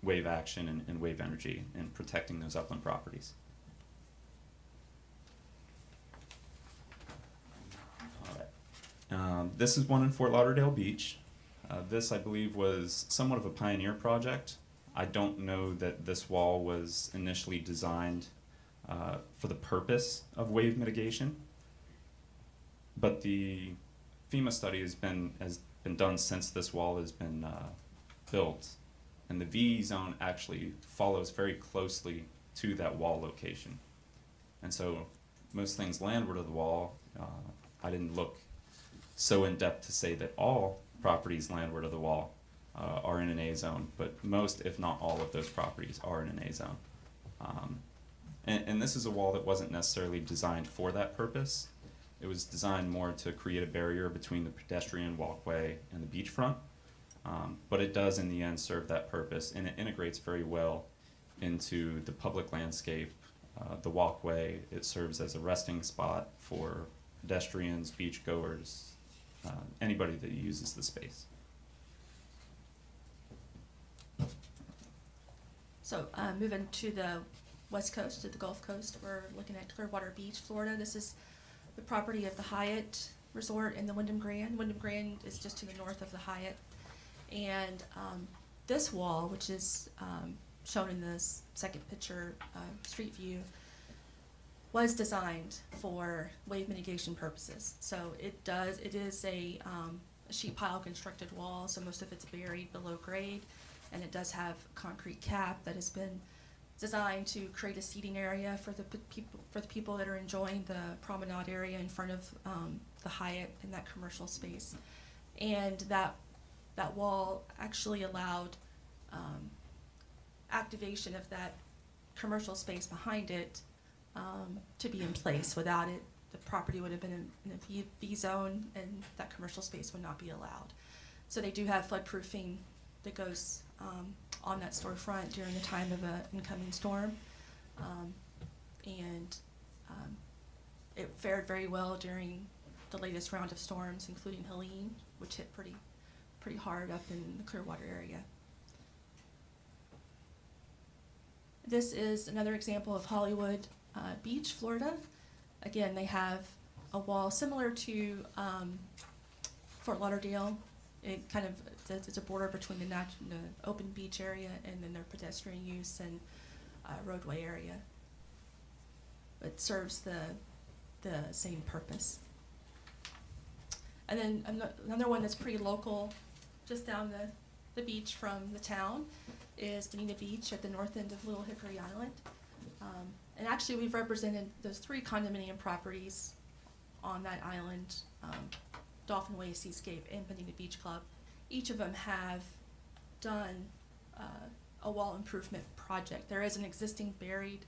wave action and wave energy and protecting those upland properties. This is one in Fort Lauderdale Beach. This, I believe, was somewhat of a pioneer project. I don't know that this wall was initially designed for the purpose of wave mitigation, but the FEMA study has been done since this wall has been built, and the VE zone actually follows very closely to that wall location. And so most things landward of the wall, I didn't look so in depth to say that all properties landward of the wall are in an A zone, but most, if not all, of those properties are in an A zone. And this is a wall that wasn't necessarily designed for that purpose. It was designed more to create a barrier between the pedestrian walkway and the beachfront, but it does in the end serve that purpose, and it integrates very well into the public landscape. The walkway, it serves as a resting spot for pedestrians, beachgoers, anybody that uses the space. So moving to the west coast, to the Gulf Coast, we're looking at Clearwater Beach, Florida. This is the property of the Hyatt Resort in the Wyndham Grand. Wyndham Grand is just to the north of the Hyatt. And this wall, which is shown in this second picture, street view, was designed for wave mitigation purposes. So it is a sheet pile constructed wall, so most of it's buried below grade, and it does have a concrete cap that has been designed to create a seating area for the people that are enjoying the promenade area in front of the Hyatt in that commercial space. And that wall actually allowed activation of that commercial space behind it to be in place. Without it, the property would have been in a V zone, and that commercial space would not be allowed. So they do have floodproofing that goes on that storefront during the time of an incoming storm, and it fared very well during the latest round of storms, including Helene, which hit pretty hard up in the Clearwater area. This is another example of Hollywood Beach, Florida. Again, they have a wall similar to Fort Lauderdale. It kind of, it's a border between the open beach area and then their pedestrian use and roadway area. It serves the same purpose. And then another one that's pretty local, just down the beach from the town, is Bonita Beach at the north end of Little Hickory Island. And actually, we've represented those 3 condominium properties on that island, Dolphin Way, Seascape, and Bonita Beach Club. Each of them have done a wall improvement project. There is an existing buried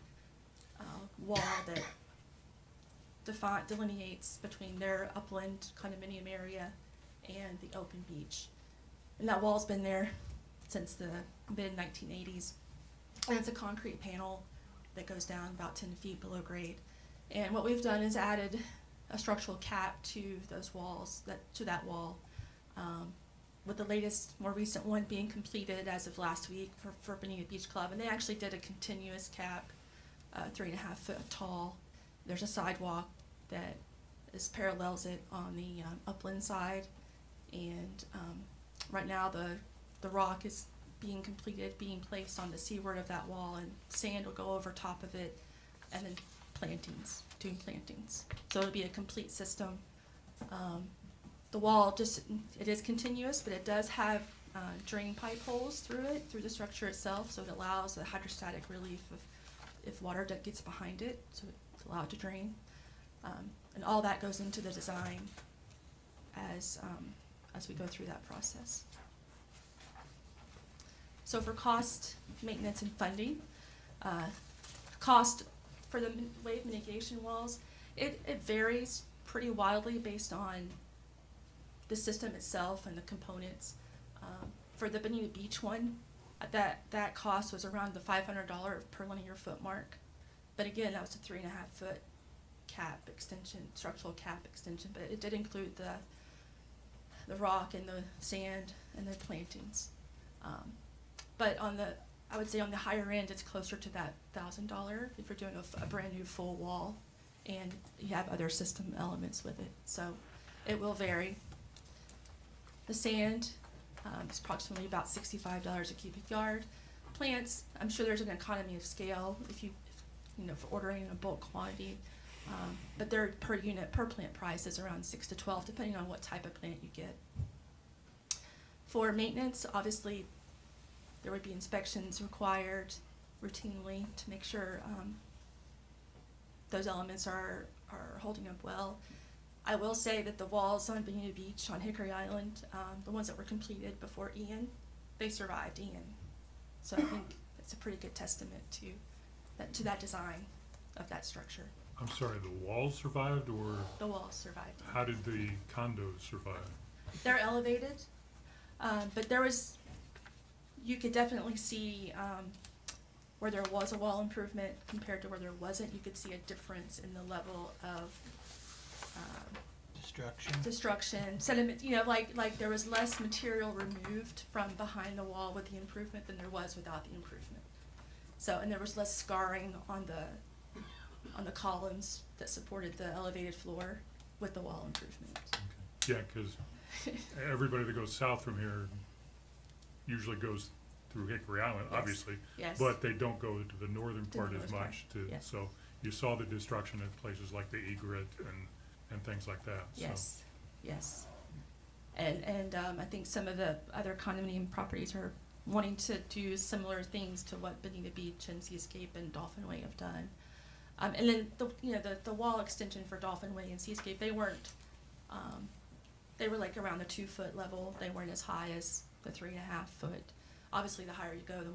wall that delineates between their upland condominium area and the open beach. And that wall's been there since the mid-1980s. And it's a concrete panel that goes down about 10 feet below grade. And what we've done is added a structural cap to those walls, to that wall, with the latest, more recent one being completed as of last week for Bonita Beach Club. And they actually did a continuous cap, 3.5 foot tall. There's a sidewalk that parallels it on the upland side. And right now the rock is being completed, being placed on the seaward of that wall, and sand will go over top of it, and then doing plantings. So it'll be a complete system. The wall it is continuous, but it does have drain pipe holes through it, through the structure itself, so it allows the hydrostatic relief if water gets behind it, so it's allowed to drain. And all that goes into the design as we go through that process. So for cost, maintenance, and funding, cost for the wave mitigation walls, it varies pretty wildly based on the system itself and the components. For the Bonita Beach one, that cost was around the $500 per linear foot mark. But again, that was a 3.5 foot cap extension, structural cap extension, but it did include the rock and the sand and the plantings. But I would say on the higher end, it's closer to that $1,000 if you're doing a brand new full wall, and you have other system elements with it. So it will vary. The sand is approximately about $65 a cubic yard. Plants, I'm sure there's an economy of scale if you for ordering in a bulk quantity. But their per plant price is around $6 to $12, depending on what type of plant you get. For maintenance, obviously, there would be inspections required routinely to make sure those elements are holding up well. I will say that the walls on Bonita Beach on Hickory Island, the ones that were completed before Ian, they survived Ian. So I think it's a pretty good testament to that design of that structure. I'm sorry, the walls survived, or The walls survived. how did the condos survive? They're elevated, but you could definitely see where there was a wall improvement compared to where there wasn't. You could see a difference in the level of destruction, sediment. Like there was less material removed from behind the wall with the improvement than there was without the improvement. So, and there was less scarring on the columns that supported the elevated floor with the wall improvement. Okay. Yeah, because everybody that goes south from here usually goes through Hickory Island, Yes. obviously, Yes. but they don't go to the northern To the part as north part, much. yeah. So you saw the destruction at places like the Egret and things like that. Yes, yes. And I think some of the other condominium properties are wanting to do similar things to what Bonita Beach and Seascape and Dolphin Way have done. And then the wall extension for Dolphin Way and Seascape, they weren't, they were like around the 2 foot level. They weren't as high as the 3.5 foot. Obviously, the higher you go, the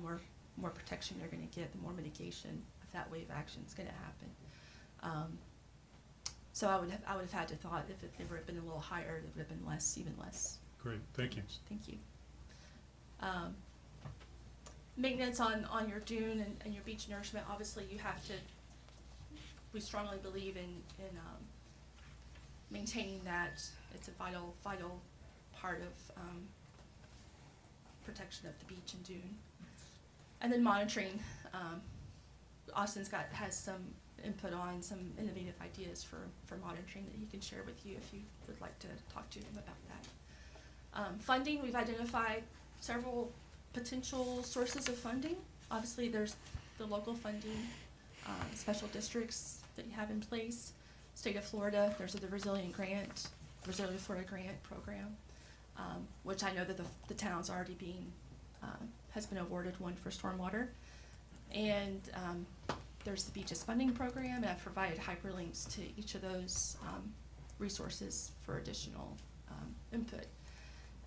more protection you're going to get, the more mitigation of that wave action is going to happen. So I would have had to thought if it would have been a little higher, it would have been less, even less. Great, thank you. Thank you. Maintenance on your dune and your beach nourishment, obviously you have to, we strongly believe in maintaining that. It's a vital part of protection of the beach and dune. And then monitoring has some input on some innovative ideas for monitoring that he can share with you if you would like to talk to him about that. Funding, we've identified several potential sources of funding. Obviously, there's the local funding, special districts that you have in place. State of Florida, there's the Resilient Florida Grant Program, which I know that the town's already has been awarded one for stormwater. And there's the Beaches Funding Program, and I've provided hyperlinks to each of those resources for additional input.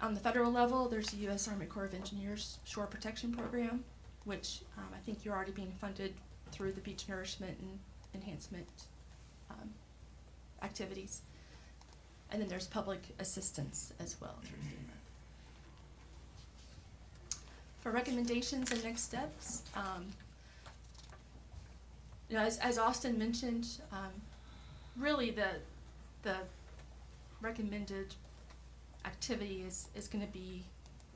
On the federal level, there's the U.S. Army Corps of Engineers Shore Protection Program, which I think you're already being funded through the beach nourishment and enhancement activities. And then there's public assistance as well through FEMA. For recommendations and next steps, as Austin mentioned, really the recommended activity is going to be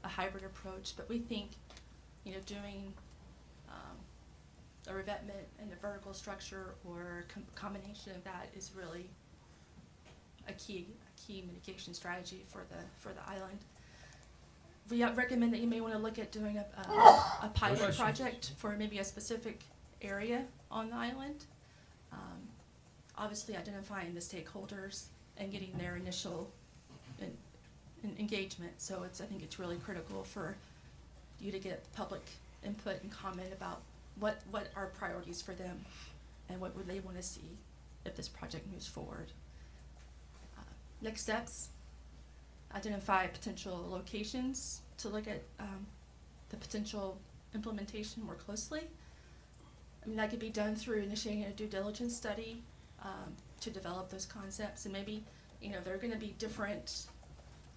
a hybrid approach, but we think, doing a revetment and a vertical structure or combination of that is really a key mitigation strategy for the island. We recommend that you may want to look at doing a pilot project for maybe a specific area on the island. Obviously identifying the stakeholders and getting their initial engagement. So I think it's really critical for you to get public input and comment about what are priorities for them and what would they want to see if this project moves forward. Next steps, identify potential locations to look at the potential implementation more closely. I mean, that could be done through initiating a due diligence study to develop those concepts, and maybe, there are going to be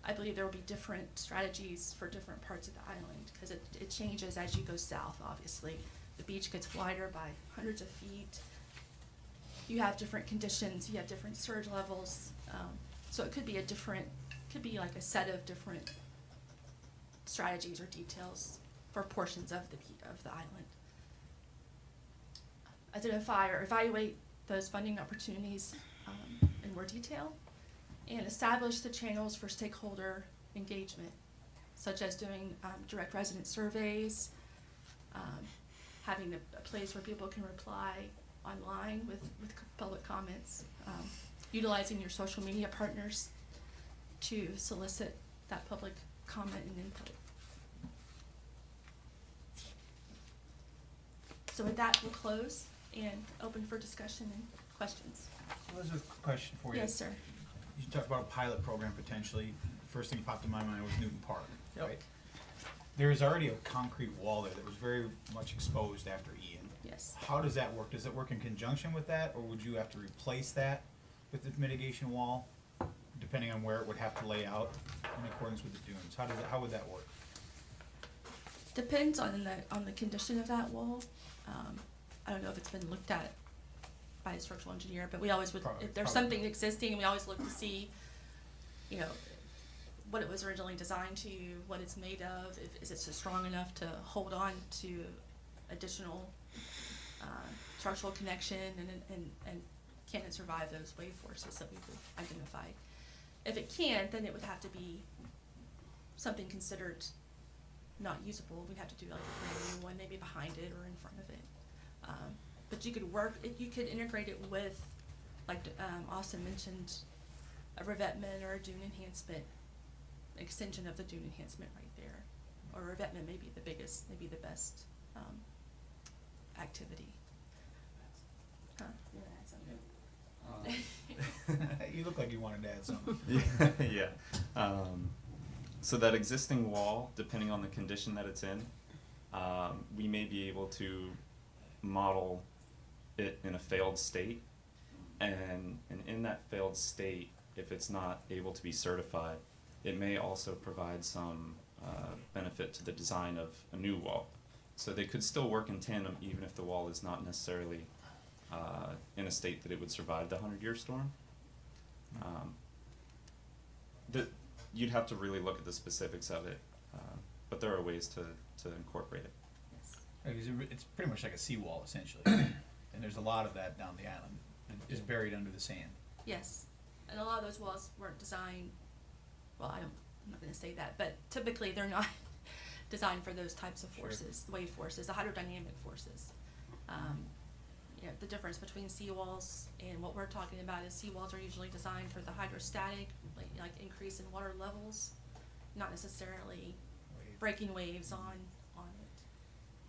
I believe there will be different strategies for different parts of the island, because it changes as you go south, obviously. The beach gets wider by hundreds of feet. You have different conditions, you have different surge levels, so it could be like a set of different strategies or details for portions of the island. Identify or evaluate those funding opportunities in more detail, and establish the channels for stakeholder engagement, such as doing direct resident surveys, having a place where people can reply online with public comments, utilizing your social media partners to solicit that public comment and input. So with that, we'll close and open for discussion and questions. Elizabeth, question for you. Yes, sir. You talked about a pilot program potentially. First thing that popped in my mind was Newton Park, right? There is already a concrete wall there that was very much exposed after Ian. Yes. How does that work? Does it work in conjunction with that, or would you have to replace that with the mitigation wall, depending on where it would have to lay out in accordance with the dunes? How would that work? Depends on the condition of that wall. I don't know if it's been looked at by a structural engineer, but we always would, if there's something existing, we always look to see, what it was originally designed to, what it's made of, is it strong enough to hold on to additional structural connection, and can it survive those wave forces that we've identified. If it can't, then it would have to be something considered not usable. We'd have to do like a brand new one, maybe behind it or in front of it. But you could integrate it with, like Austin mentioned, a revetment or a dune enhancement, extension of the dune enhancement right there. Or revetment may be the best activity. Huh? You wanna add something? You look like you wanted to add something. Yeah. So that existing wall, depending on the condition that it's in, we may be able to model it in a failed state, and in that failed state, if it's not able to be certified, it may also provide some benefit to the design of a new wall. So they could still work in tandem even if the wall is not necessarily in a state that it would survive the 100-year storm. You'd have to really look at the specifics of it, but there are ways to incorporate it. It's pretty much like a seawall essentially, and there's a lot of that down the island. It is buried under the sand. Yes, and a lot of those walls weren't designed, well, I'm not gonna say that, but typically they're not designed for those types of forces, the wave forces, the hydrodynamic forces. You know, the difference between seawalls and what we're talking about is seawalls are usually designed for the hydrostatic, like increase in water levels, not necessarily breaking waves on it,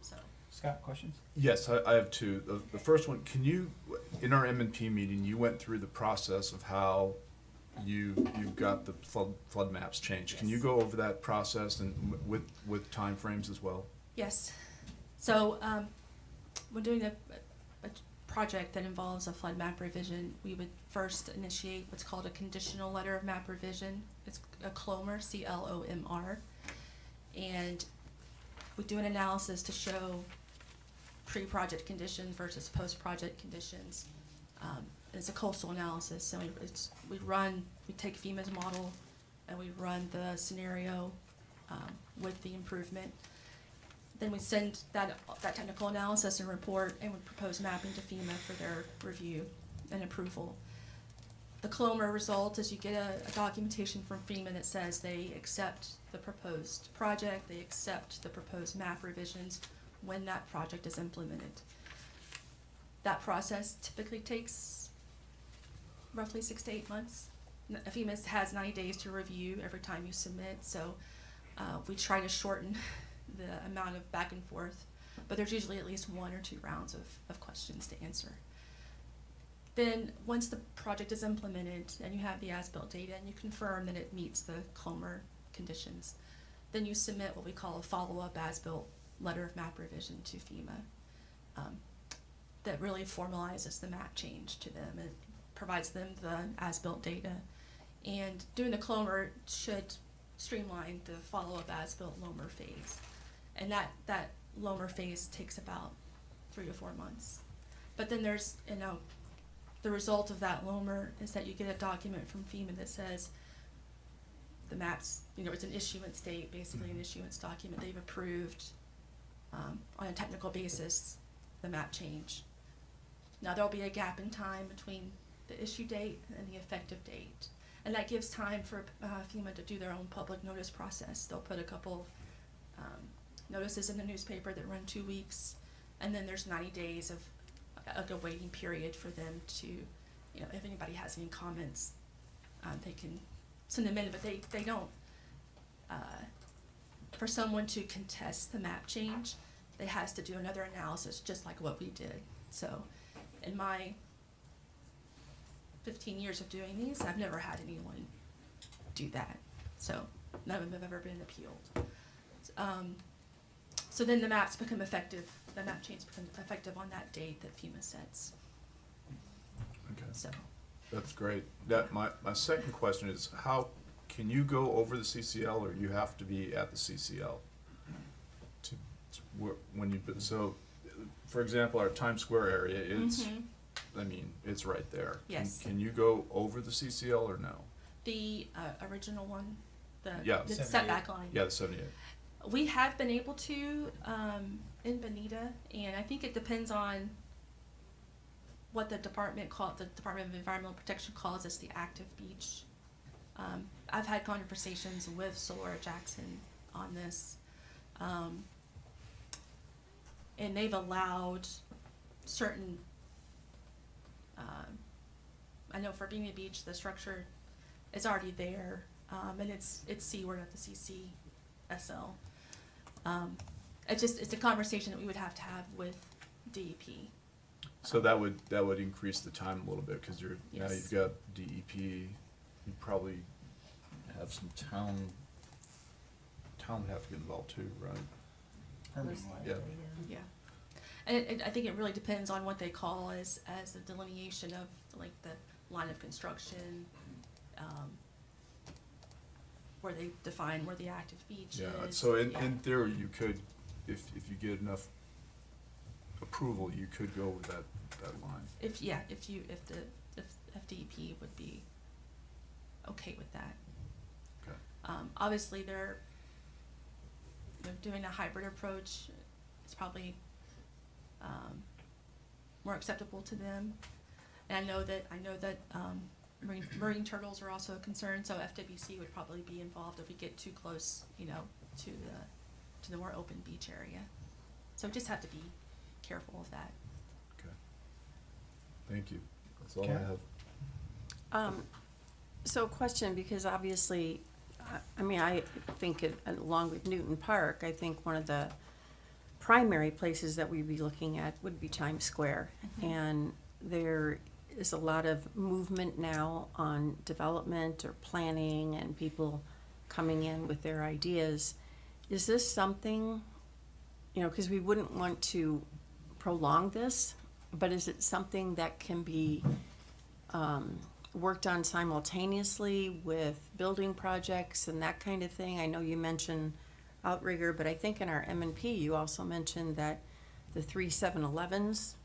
so. Scott, questions? Yes, I have two. The first one, can you, in our M&P meeting, you went through the process of how you got the flood maps changed. Can you Yes. go over that process and with timeframes as well? Yes. So, when doing a project that involves a flood map revision, we would first initiate what's called a conditional letter of map revision. It's a CLOMR, C-L-O-M-R. And we do an analysis to show pre-project conditions versus post-project conditions. It's a coastal analysis, so we take FEMA's model and we run the scenario with the improvement. Then we send that technical analysis and report and we propose mapping to FEMA for their review and approval. The CLOMR result is you get a documentation from FEMA that says they accept the proposed project, they accept the proposed map revisions when that project is implemented. That process typically takes roughly 6 to 8 months. FEMA has 90 days to review every time you submit, so we try to shorten the amount of back and forth, but there's usually at least 1 or 2 rounds of questions to answer. Then, once the project is implemented and you have the as-built data and you confirm that it meets the CLOMR conditions, then you submit what we call a follow-up as-built letter of map revision to FEMA. That really formalizes the map change to them. It provides them the as-built data. And doing the CLOMR should streamline the follow-up as-built LOMR phase. And that LOMR phase takes about 3 to 4 months. But then there's, the result of that LOMR is that you get a document from FEMA that says the maps, it's an issuance date, basically an issuance document. They've approved on a technical basis the map change. Now there'll be a gap in time between the issue date and the effective date. And that gives time for FEMA to do their own public notice process. They'll put a couple notices in the newspaper that run 2 weeks, and then there's 90 days of a waiting period for them to, if anybody has any comments, they can send them in, but they don't. For someone to contest the map change, they has to do another analysis just like what we did. So in my 15 years of doing these, I've never had anyone do that. So none of them have ever been appealed. So then the maps become effective, the map change becomes effective on that date that FEMA sets. Okay. So, That's great. My second question is, how can you go over the CCL, or you have to be at the CCL? So, for example, our Times Square area, it's right there. Yes. Can you go over the CCL or no? the original one, the Yeah. setback line. Yeah, the 78. We have been able to in Bonita, and I think it depends on what the Department of Environmental Protection calls as the active beach. I've had conversations with Solora Jackson on this, and they've allowed certain. I know for Bonita Beach, the structure is already there, and it's seaward of the CCSL. It's a conversation that we would have to have with DEP. So that would increase the time a little bit, because now Yes. you've got DEP, you probably have some town would have to get involved too, right? Yeah. Yeah, and I think it really depends on what they call as a delineation of like the line of construction, where they define where the active beach Yeah, is. so in theory, you could, if you get enough approval, you could go with that line. If DEP would be okay with that. Okay. Obviously they're doing a hybrid approach. It's probably more acceptable to them. And I know that marine turtles are also a concern, so FWC would probably be involved if we get too close, to the more open beach area. So just have to be careful of that. Okay. Thank you. That's all I Karen? have. So a question, because obviously, I think along with Newton Park, I think one of the primary places that we'd be looking at would be Times Square. And there is a lot of movement now on development or planning and people coming in with their ideas. Is this something, because we wouldn't want to prolong this, but is it something that can be worked on simultaneously with building projects and that kind of thing? I know you mentioned Outrigger, but I think in our M&P you also mentioned that the 3 7-Elevens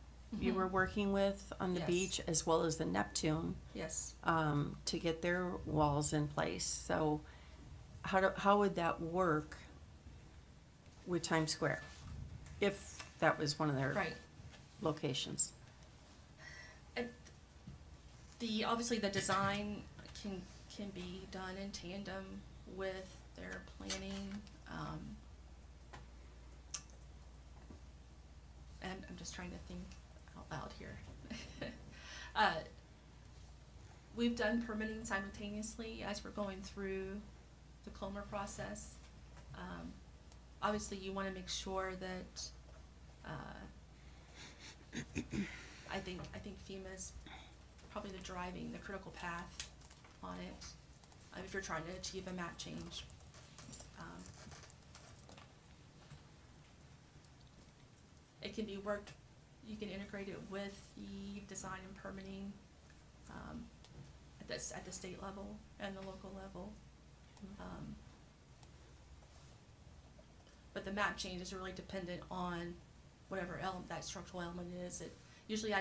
you were working with on the Yes. beach, as well as the Neptune, Yes. to get their walls in place. So how would that work with Times Square, if that was one of their Right. locations? Obviously the design can be done in tandem with their planning. And I'm just trying to think out loud here. We've done permitting simultaneously as we're going through the Clomer process. Obviously you wanna make sure that, I think FEMA's probably the critical path on it, if you're trying to achieve a map change. It can be worked, you can integrate it with the design and permitting, at the state level and the local level. But the map change is really dependent on whatever that structural element is. Usually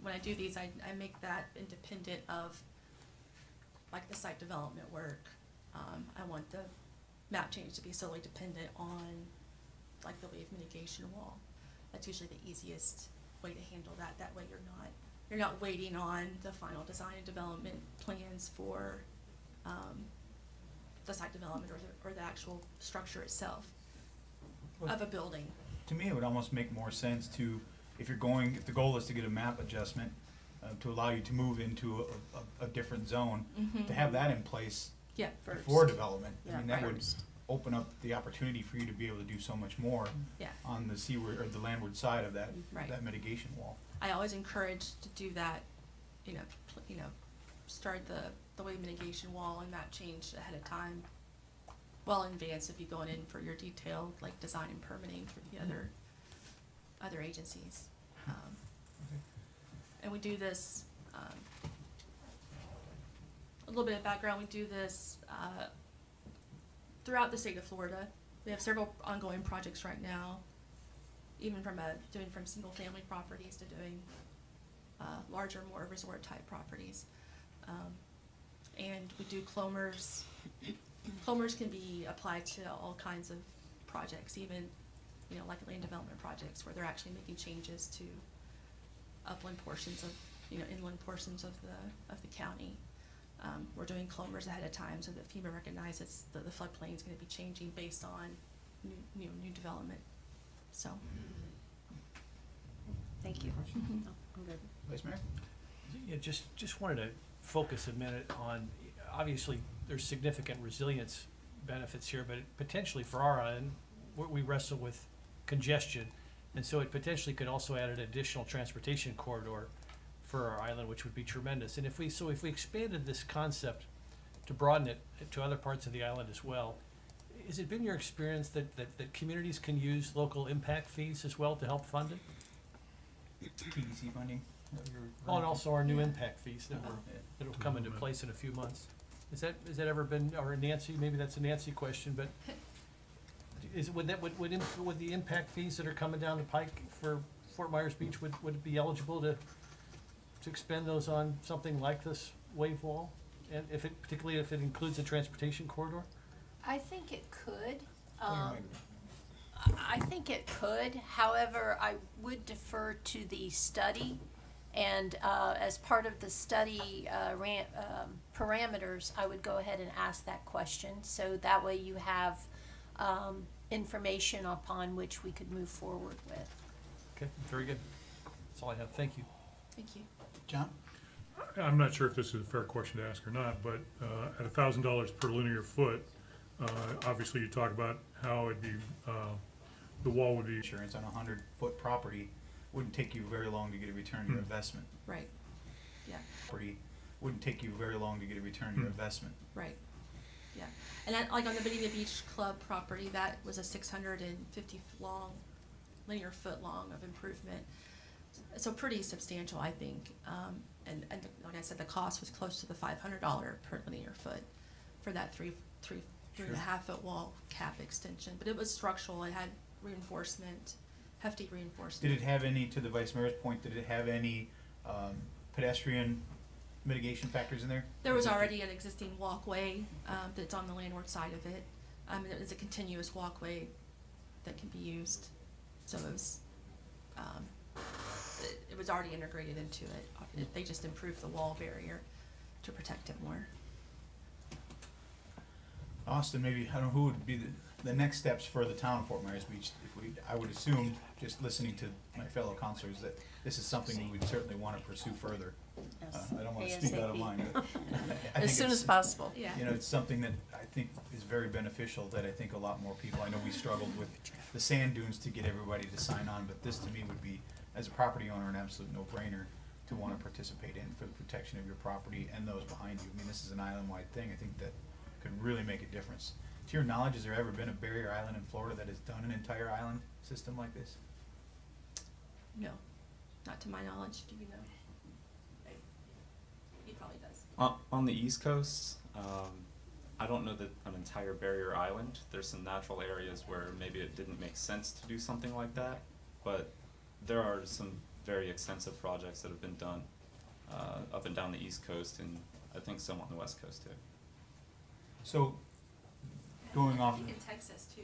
when I do these, I make that independent of like the site development work. I want the map change to be solely dependent on like the wave mitigation wall. That's usually the easiest way to handle that. That way you're not waiting on the final design and development plans for the site development or the actual structure itself of a building. To me, it would almost make more sense to, if the goal is to get a map adjustment, to allow you to move into a different zone, to have that in place Yeah, first. before development. I Yeah, mean, that would first. open up the opportunity for you to be able to do so much more Yeah. on the seaward, or the landward side of that, Right. that mitigation wall. I always encourage to do that, start the wave mitigation wall and map change ahead of time, well in advance if you're going in for your detailed, like, design and permitting for the other agencies. And we do this, a little bit of background, we do this, throughout the state of Florida. We have several ongoing projects right now, even from single family properties to doing larger, more resort type properties. And we do Clomers. Clomers can be applied to all kinds of projects, even, like land development projects where they're actually making changes to upland portions of, inland portions of the county. We're doing Clomers ahead of time so that FEMA recognizes that the floodplain is gonna be changing based on new development, so. Thank you. Mhm. No, I'm good. Vice Mayor? Yeah, just wanted to focus a minute on, obviously, there's significant resilience benefits here, but potentially for our island, we wrestle with congestion, and so it potentially could also add an additional transportation corridor for our island, which would be tremendous. And if we expanded this concept to broaden it to other parts of the island as well, has it been your experience that communities can use local impact fees as well to help fund it? TDC funding? Oh, and also our new Yeah. impact fees that'll come into place in a few months. Has that ever been, or Nancy, maybe that's a Nancy question, but would the impact fees that are coming down the pike for Fort Myers Beach, would it be eligible to expend those on something like this wave wall? And particularly if it includes a transportation corridor? I think it could. Wait a minute. I think it could. However, I would defer to the study. And as part of the study parameters, I would go ahead and ask that question. So that way you have information upon which we could move forward with. Okay, very good. That's all I have. Thank you. Thank you. John? I'm not sure if this is a fair question to ask or not, but at $1,000 per linear foot, obviously you talk about how it'd be, the wall would be. Insurance on a 100-foot property wouldn't take you very long to get a return on your investment. Right. Yeah. Property wouldn't take you very long to get a return on your investment. Right. Yeah. And that, like on the Bonita Beach Club property, that was a 650 long, linear foot long of improvement. So pretty substantial, I think. And like I said, the cost was close to the $500 per linear foot for that three and a half foot wall cap extension. But it was structural. It had reinforcement, hefty reinforcement. Did it have any, to the vice mayor's point, did it have any pedestrian mitigation factors in there? There was already an existing walkway that's on the landward side of it. It was a continuous walkway that can be used. So it was already integrated into it. They just improved the wall barrier to protect it more. Austin, maybe, I don't know, who would be the next steps for the town of Fort Myers Beach? I would assume, just listening to my fellow counselors, that this is something we would certainly want to pursue further. I don't want to speak out of line, but I think As soon it's- as possible. Yeah. You know, it's something that I think is very beneficial, that I think a lot more people, I know we struggled with the sand dunes to get everybody to sign on, but this to me would be, as a property owner, an absolute no-brainer to want to participate in for the protection of your property and those behind you. I mean, this is an island-wide thing, I think that could really make a difference. To your knowledge, has there ever been a barrier island in Florida that has done an entire island system like this? No, not to my knowledge. Do you know? He probably does. On the East Coast, I don't know that an entire barrier island. There's some natural areas where maybe it didn't make sense to do something like that, but there are some very extensive projects that have been done up and down the East Coast, and I think some on the West Coast too. So, going off, I think in Texas too.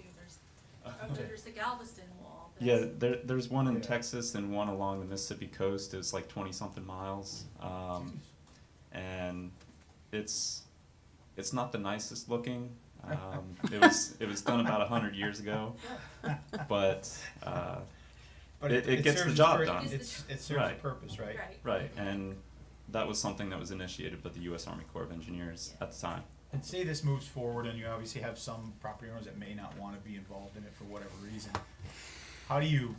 There's the Galveston Wall. Yeah, there's one in Texas and one along the Mississippi coast. It's like 20-something miles, and it's not the nicest looking. It was done about 100 years ago, but it gets the job done. It serves a Right. purpose, right? Right, and that was something that was initiated by the U.S. Army Corps of Engineers at the time. And say this moves forward and you obviously have some property owners that may not wanna be involved in it for whatever reason. How do you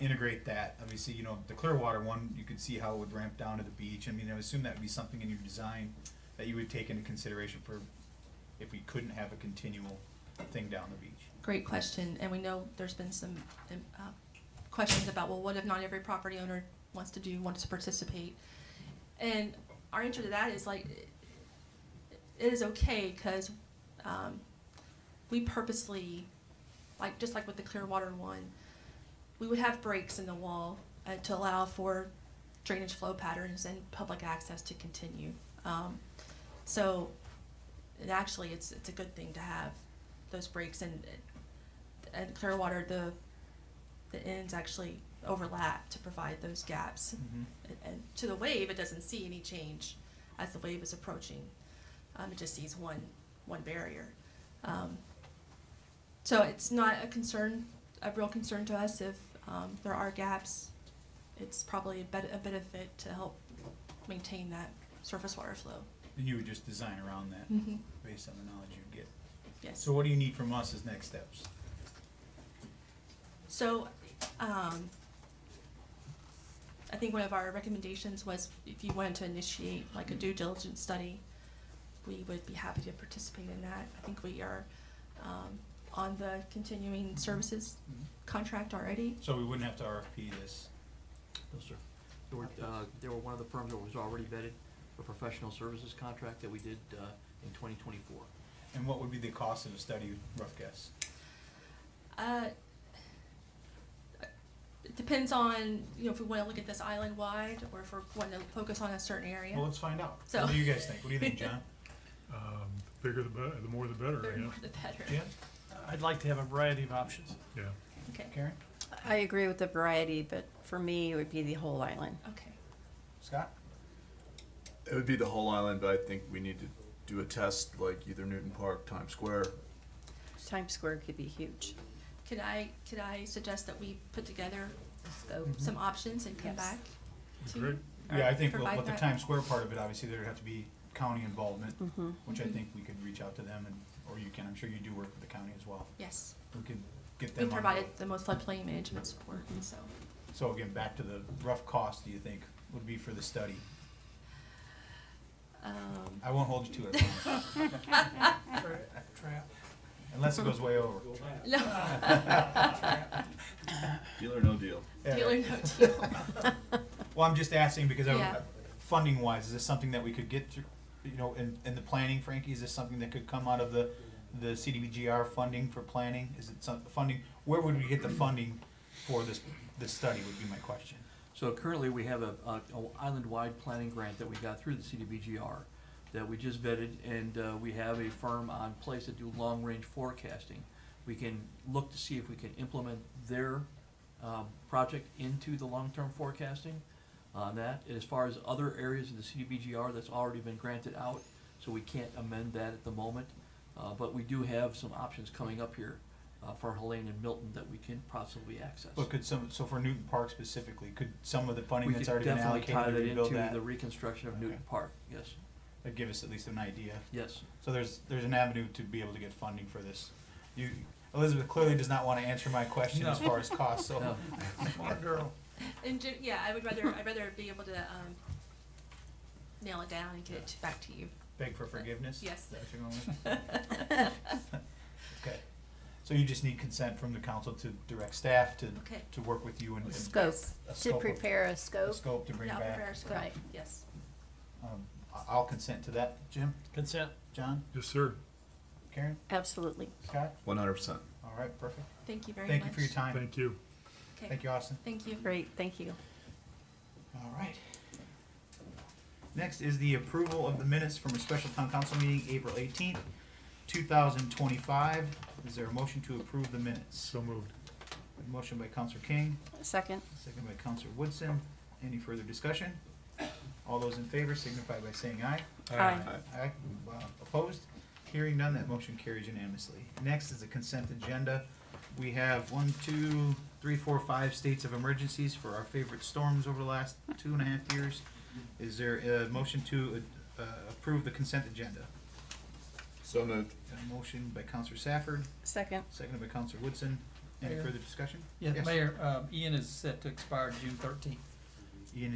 integrate that? Obviously, you know, the Clearwater one, you could see how it would ramp down to the beach. I mean, I would assume that would be something in your design that you would take into consideration for if we couldn't have a continual thing down the beach. Great question, and we know there's been some questions about, well, what if not every property owner wants to participate? And our answer to that is like, it is okay, because we purposely, just like with the Clearwater one, we would have breaks in the wall to allow for drainage flow patterns and public access to continue. So it actually, it's a good thing to have those breaks, and Clearwater, the ends actually overlap to provide those gaps. And to the wave, it doesn't see any change as the wave is approaching. It just sees one barrier. So it's not a real concern to us if there are gaps. It's probably a benefit to help maintain that surface water flow. And you would just design around that based on the knowledge you get. Yes. So what do you need from us as next steps? So, I think one of our recommendations was if you wanted to initiate like a due diligence study, we would be happy to participate in that. I think we are on the continuing services contract already. So we wouldn't have to RFP this? No, sir. They were one of the firms that was already vetted for professional services contract that we did in 2024. And what would be the cost of the study, rough guess? It depends on, if we want to look at this island-wide or if we want to focus on a certain area. Well, let's find out. So- What do you guys think? What do you think, John? The bigger the better, the more the better, The yeah. more the better. Jim? I'd like to have a variety of options. Yeah. Okay, Karen? I agree with the variety, but for me, it would be the whole island. okay. Scott? It would be the whole island, but I think we need to do a test like either Newton Park, Times Square. Times Square could be huge. Could I suggest that we put together Scope. some options and come Yes. back to? Great. or Yeah, I think provide with the that? Times Square part of it, obviously there'd have to be county involvement, Mm-hmm. which I think we could reach out to them and, or you can, I'm sure you do work with the county as well. Yes, We could get we them on provided board. the most floodplain management support, so. So again, back to the rough cost, do you think would be for the study? I won't hold you to it, I promise. Unless it goes way over. No. Deal or no deal? Deal or no deal. Well, I'm just asking because Yeah. funding wise, is this something that we could get through, you know, in the planning, Frankie, is this something that could come out of the CDBGR funding for planning? Is it some funding, where would we get the funding for this study would be my question. So currently, we have a island-wide planning grant that we got through the CDBGR that we just vetted, and we have a firm on place that do long-range forecasting. We can look to see if we can implement their project into the long-term forecasting on that. As far as other areas of the CDBGR, that's already been granted out, so we can't amend that at the moment. But we do have some options coming up here for Helene and Milton that we can possibly access. But could so for Newton Park specifically, could some of the funding We that's could already been definitely tie allocated that to rebuild into that? the reconstruction of Newton Okay. Park, yes, That'd give us at least an idea. yes. So there's an avenue to be able to get funding for this. Elizabeth clearly does not want to answer my question as far as cost, so. No. Smart girl. And yeah, I'd rather be able to nail it down and get it back to you. Beg for forgiveness? Yes. Is that what you're going with? Okay. So you just need consent from the council to direct staff Okay. to work with you and. Scope, a to scope of- prepare a A scope. scope to bring Yeah, back. prepare a scope. Right. Yes. I'll consent to that. Jim? Consent. John? Yes, sir. Karen? Absolutely. Scott? 100%. All right, perfect. Thank you very much. Thank you for your time. Thank you. Okay. Thank you, Austin. Thank you. Great, thank you. All right. Next is the approval of the minutes from a special town council meeting, April 18th, 2025. Is there a motion to approve the minutes? So moved. A motion by Counselor King, Second? second by Counselor Woodson. Any further discussion? All those in favor signify by saying aye. Aye. Aye. Opposed? Hearing none, that motion carries unanimously. Next is the consent agenda. We have 1, 2, 3, 4, 5 states of emergencies for our favorite storms over the last 2.5 years. Is there a motion to approve the consent agenda? So moved. A motion by Counselor Safford, Second? seconded by Counselor Woodson. Any Mayor? further discussion? Yeah, Yes. Mayor, Ian is set to expire June 13th, Ian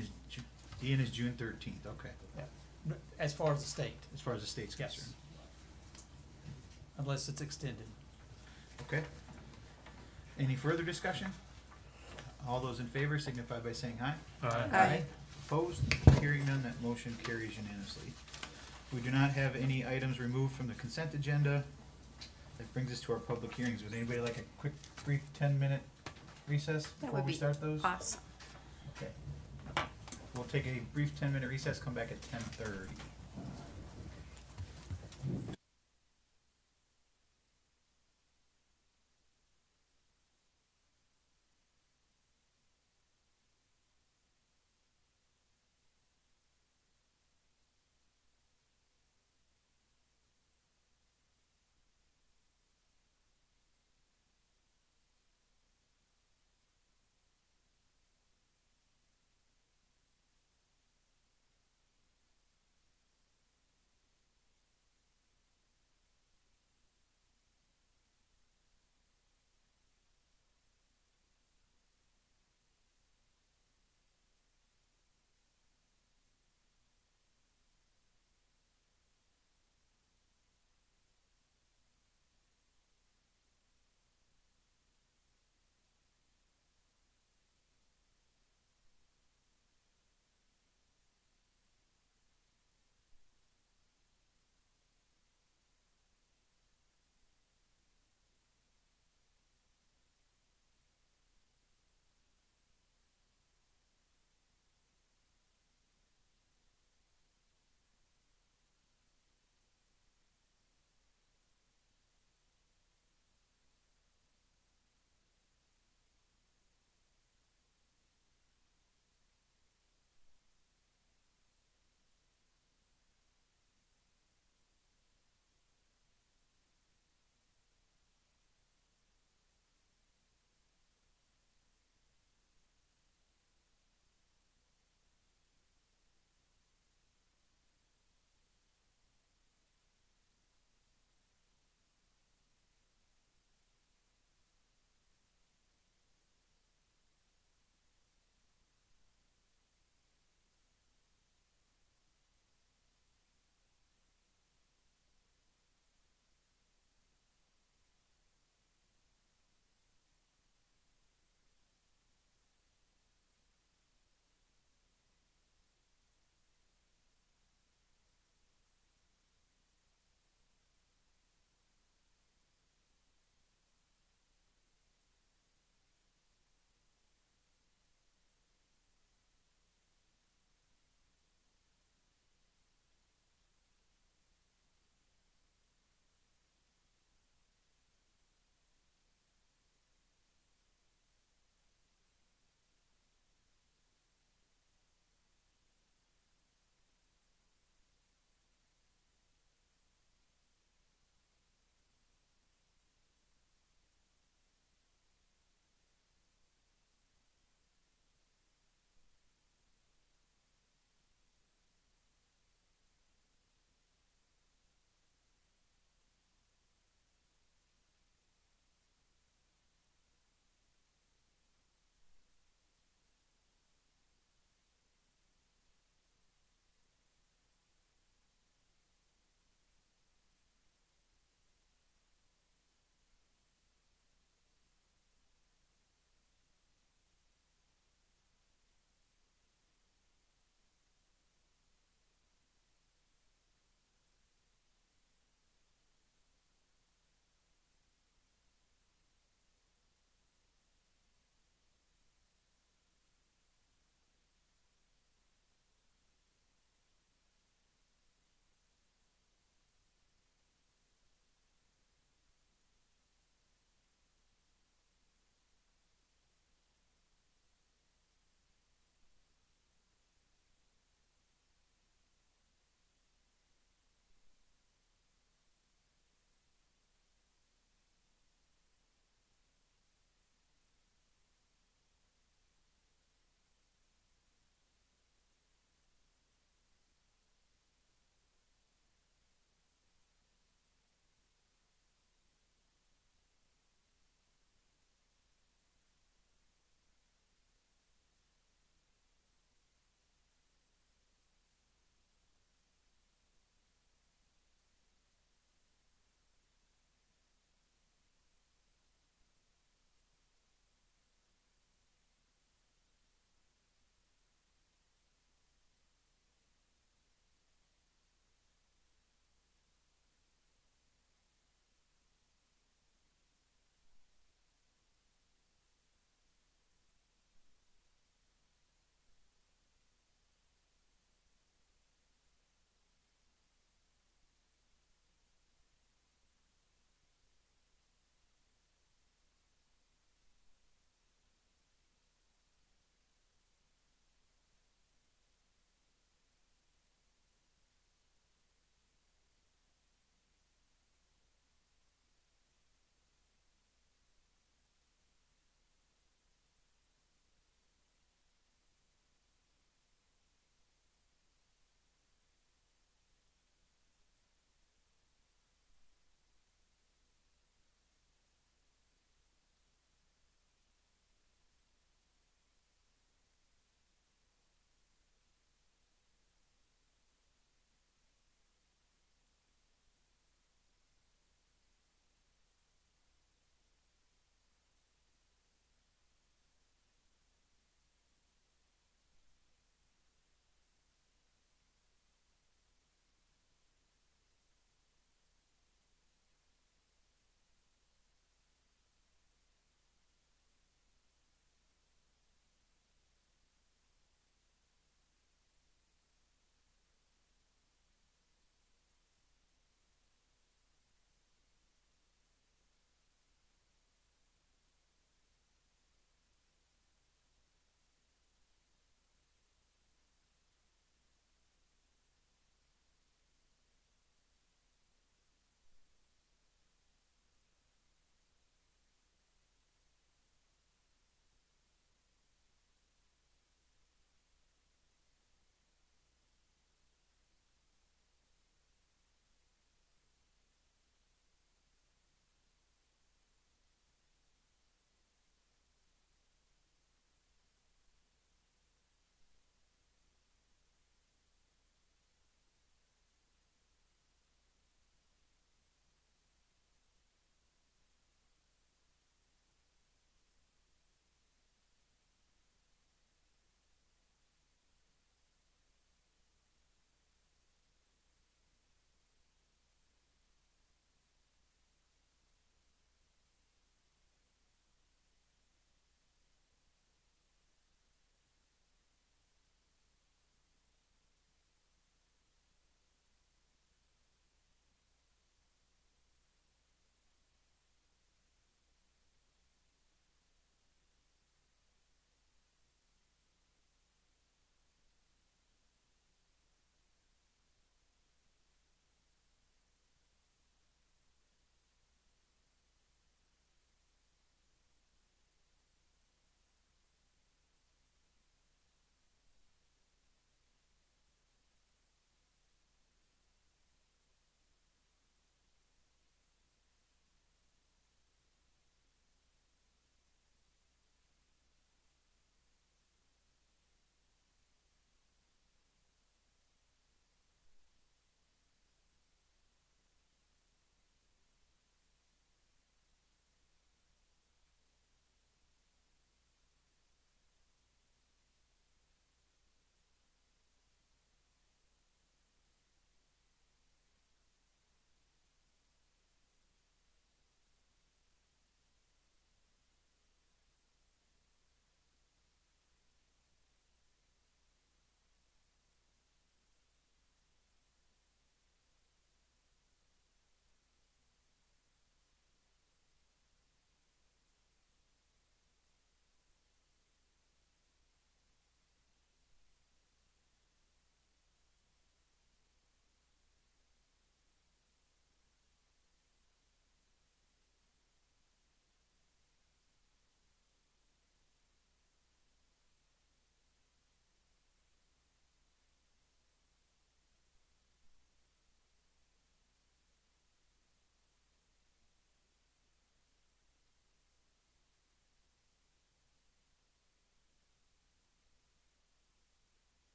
is June 13th, okay, as far as the state, as far as the state's Yes. concerned. unless it's extended. Okay. Any further discussion? All those in favor signify by saying aye. Aye. Opposed? Hearing none, that motion carries unanimously. We do not have any items removed from the consent agenda. That brings us to our public hearings. Would anybody like a quick, brief 10-minute recess That before would we be start those? awesome. Okay. We'll take a brief 10-minute recess, come back at 10:30.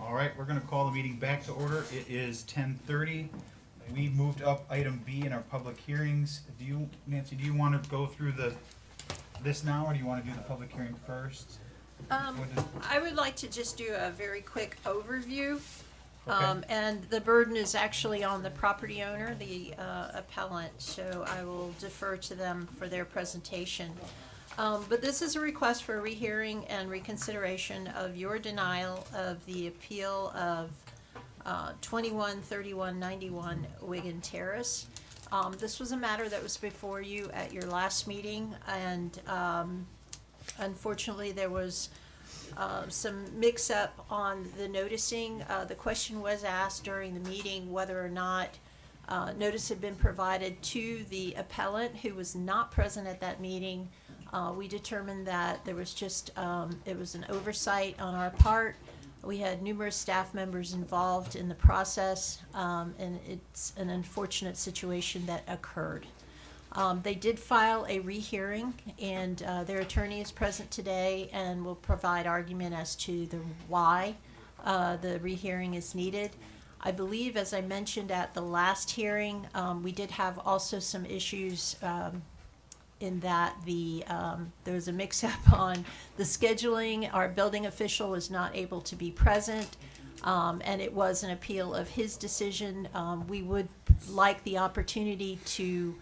All right, we're gonna call the meeting back to order. It is 10:30. We moved up item B in our public hearings. Do you, Nancy, do you wanna go through this now, or do you wanna do the public hearing first? What does- I would like to just do a very quick overview. Okay. And the burden is actually on the property owner, the appellant, so I will defer to them for their presentation. But this is a request for a rehearing and reconsideration of your denial of the appeal of 213191 Wigan Terrace. This was a matter that was before you at your last meeting, and unfortunately, there was some mix-up on the noticing. The question was asked during the meeting whether or not notice had been provided to the appellant, who was not present at that meeting. We determined that there was just, it was an oversight on our part. We had numerous staff members involved in the process, and it's an unfortunate situation that occurred. They did file a rehearing, and their attorney is present today and will provide argument as to the why the rehearing is needed. I believe, as I mentioned at the last hearing, we did have also some issues in that there was a mix-up on the scheduling. Our building official was not able to be present, and it was an appeal of his decision. We would like the opportunity to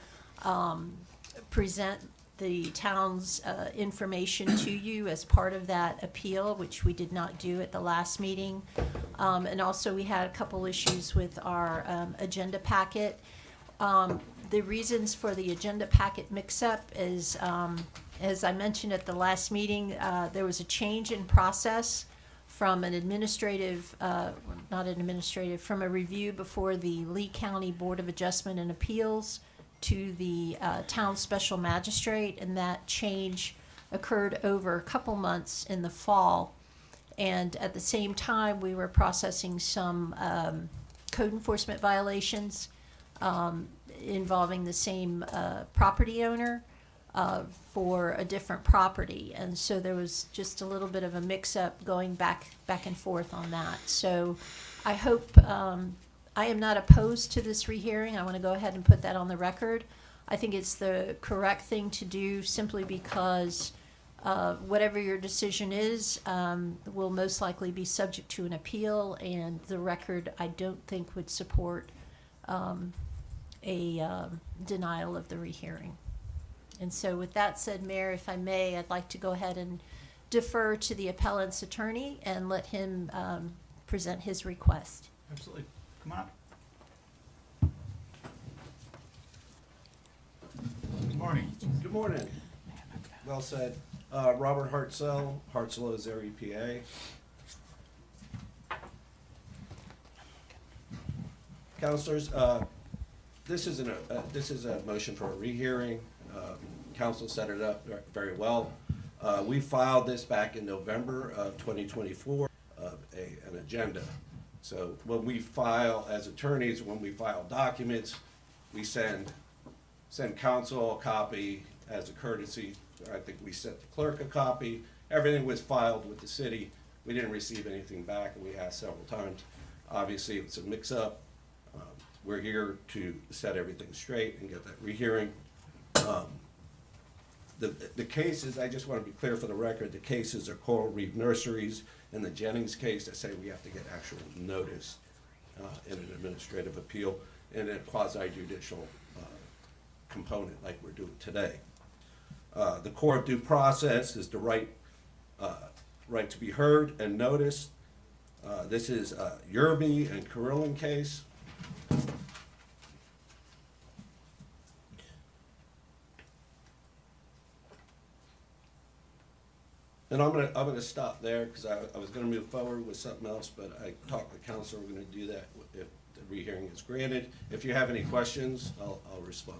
present the town's information to you as part of that appeal, which we did not do at the last meeting. And also, we had a couple issues with our agenda packet. The reasons for the agenda packet mix-up is, as I mentioned at the last meeting, there was a change in process from an administrative, from a review before the Lee County Board of Adjustment and Appeals to the town special magistrate, and that change occurred over a couple months in the fall. And at the same time, we were processing some code enforcement violations involving the same property owner for a different property. And so there was just a little bit of a mix-up going back and forth on that. So I hope, I am not opposed to this rehearing. I want to go ahead and put that on the record. I think it's the correct thing to do, simply because whatever your decision is will most likely be subject to an appeal, and the record, I don't think, would support a denial of the rehearing. And so with that said, Mayor, if I may, I'd like to go ahead and defer to the appellant's attorney and let him present his request. Absolutely. Come on up. Good morning. Good morning. Well said. Robert Hartzell, Hartzell is their EPA. Councilors, this is a motion for a rehearing. Council set it up very well. We filed this back in November of 2024 of an agenda. So when we file, as attorneys, when we file documents, we send council a copy as a courtesy. I think we sent the clerk a copy. Everything was filed with the city. We didn't receive anything back, and we asked several times. Obviously, it's a mix-up. We're here to set everything straight and get that rehearing. The cases, I just want to be clear for the record, the cases are Coral Reef Nurseries and the Jennings case that say we have to get actual notice in an administrative appeal and a quasi-judicial component like we're doing today. The core of due process is the right to be heard and noticed. This is Yerby and Carillon case. And I'm gonna stop there because I was gonna move forward with something else, but I talked to council. We're gonna do that if the rehearing is granted. If you have any questions, I'll respond.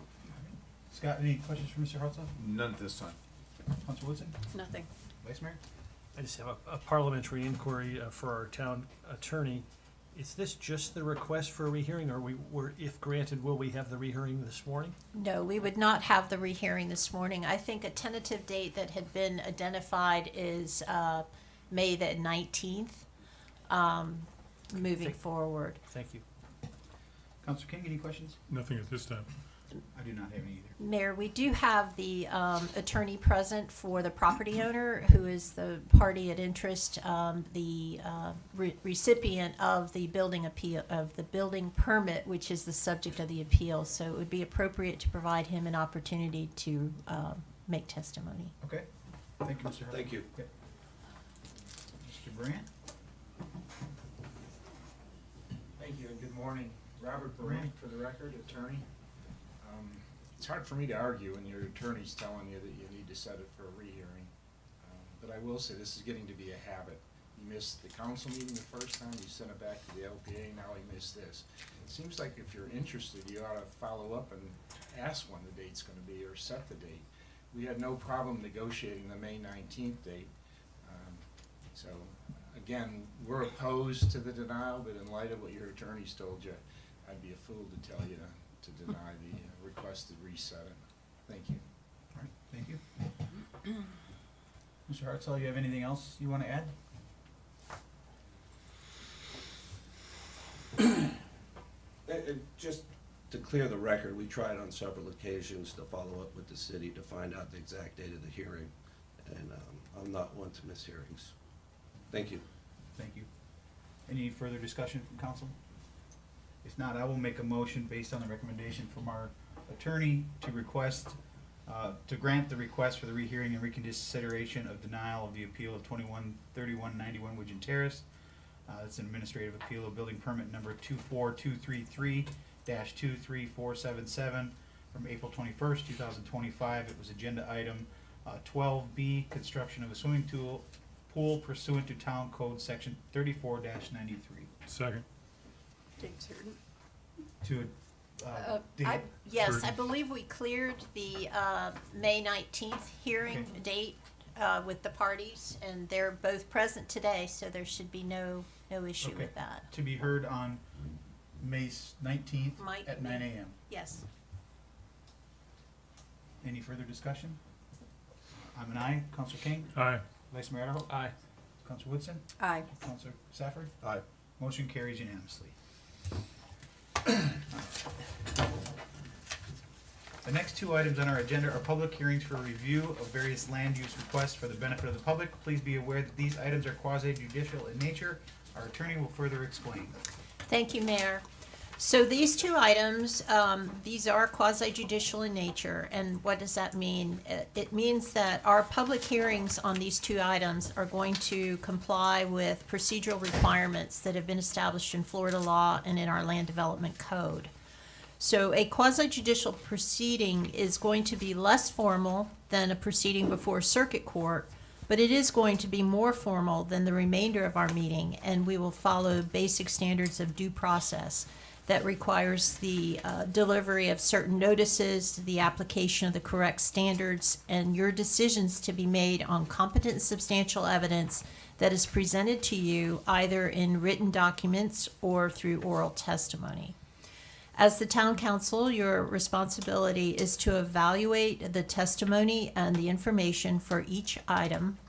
Scott, any questions for Mr. Hartzell? None at this time. Councilor Woodson? Nothing. Vice Mayor? I just have a parliamentary inquiry for our town attorney. Is this just the request for a rehearing, or if granted, will we have the rehearing this morning? No, we would not have the rehearing this morning. I think a tentative date that had been identified is May the 19th. moving Thank- forward. Thank you. Counselor King, any questions? Nothing at this time. I do not have any either. Mayor, we do have the attorney present for the property owner, who is the party at interest, the recipient of the building appeal, of the building permit, which is the subject of the appeal. So it would be appropriate to provide him an opportunity to make testimony. Okay, thank you, Mr. Hart. Thank you. Okay. Mr. Brandt? Thank you and good morning. Robert Brandt, for the record, attorney. It's hard for me to argue when your attorney's telling you that you need to set it for a rehearing. But I will say this is getting to be a habit. You missed the council meeting the first time, you sent it back to the LPA, now you missed this. It seems like if you're interested, you ought to follow up and ask when the date's gonna be or set the date. We had no problem negotiating the May 19th date. So, again, we're opposed to the denial, but in light of what your attorney's told you, I'd be a fool to tell you to deny the request to reset it. Thank you. All right, thank you. Mr. Hartzell, you have anything else you want to add? Just to clear the record, we tried on several occasions to follow up with the city to find out the exact date of the hearing, and I'm not one to miss hearings. Thank you. Thank you. Any further discussion from council? If not, I will make a motion based on the recommendation from our attorney to request, to grant the request for the rehearing and reconsideration of denial of the appeal of 213191 Widgeon Terrace. It's an administrative appeal of building permit number 24233-23477 from April 21st, 2025. It was agenda item 12B, construction of a swimming pool pursuant to Town Code Section 34-93. Second. To, date? Yes, I believe we cleared the May 19th hearing Okay. date with the parties, and they're both present today, so there should be no issue Okay. with that. To be heard on May 19th Might at be. 9 a.m. Yes. Any further discussion? I'm an aye. Counselor King? Aye. Vice Mayor Adderhope? Aye. Counselor Woodson? Aye. Counselor Safford? Aye. Motion carries unanimously. The next two items on our agenda are public hearings for review of various land use requests for the benefit of the public. Please be aware that these items are quasi-judicial in nature. Our attorney will further explain. Thank you, Mayor. So these two items, these are quasi-judicial in nature, and what does that mean? It means that our public hearings on these two items are going to comply with procedural requirements that have been established in Florida law and in our land development code. So a quasi-judicial proceeding is going to be less formal than a proceeding before circuit court, but it is going to be more formal than the remainder of our meeting, and we will follow basic standards of due process that requires the delivery of certain notices, the application of the correct standards, and your decisions to be made on competent and substantial evidence that is presented to you either in written documents or through oral testimony. As the town council, your responsibility is to evaluate the testimony and the information for each item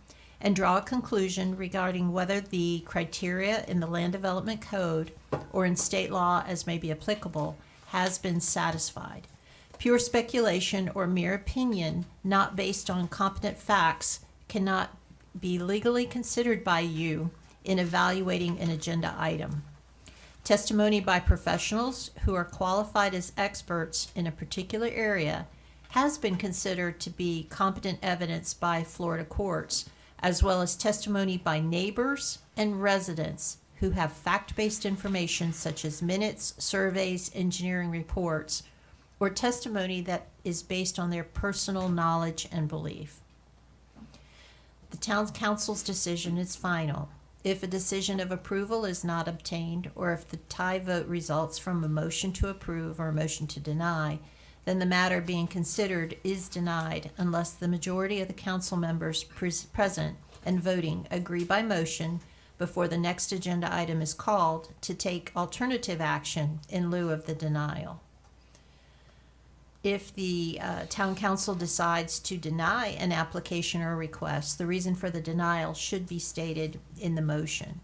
and draw a conclusion regarding whether the criteria in the land development code or in state law as may be applicable has been satisfied. Pure speculation or mere opinion not based on competent facts cannot be legally considered by you in evaluating an agenda item. Testimony by professionals who are qualified as experts in a particular area has been considered to be competent evidence by Florida courts, as well as testimony by neighbors and residents who have fact-based information such as minutes, surveys, engineering reports, or testimony that is based on their personal knowledge and belief. The town council's decision is final. If a decision of approval is not obtained, or if the tie vote results from a motion to approve or a motion to deny, then the matter being considered is denied unless the majority of the council members present and voting agree by motion before the next agenda item is called to take alternative action in lieu of the denial. If the town council decides to deny an application or request, the reason for the denial should be stated in the motion.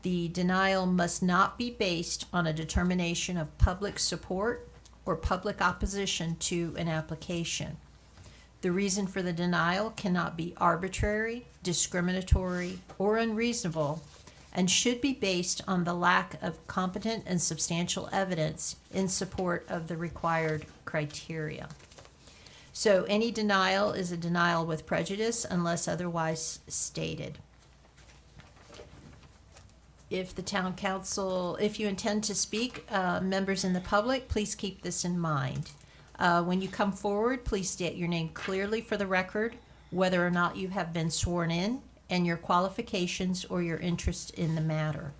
The denial must not be based on a determination of public support or public opposition to an application. The reason for the denial cannot be arbitrary, discriminatory, or unreasonable, and should be based on the lack of competent and substantial evidence in support of the required criteria. So any denial is a denial with prejudice unless otherwise stated. If the town council, if you intend to speak, members in the public, please keep this in mind. When you come forward, please state your name clearly for the record, whether or not you have been sworn in, and your qualifications or your interest in the matter.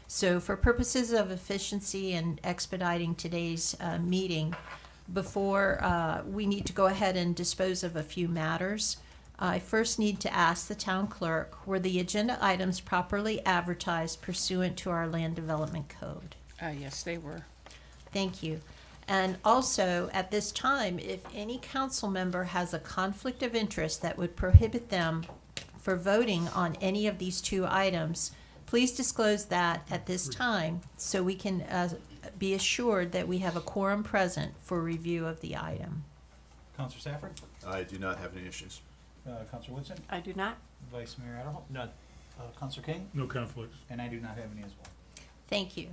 So for purposes of efficiency and expediting today's meeting, before we need to go ahead and dispose of a few matters, I first need to ask the town clerk, were the agenda items properly advertised pursuant to our land development code? Yes, they were. Thank you. And also, at this time, if any council member has a conflict of interest that would prohibit them for voting on any of these two items, please disclose that at this time so we can be assured that we have a quorum present for review of the item. Counselor Safford? I do not have any issues. Counselor Woodson? I do not. Vice Mayor Adderholt? None. Counselor King? No conflicts. And I do not have any as well. Thank you.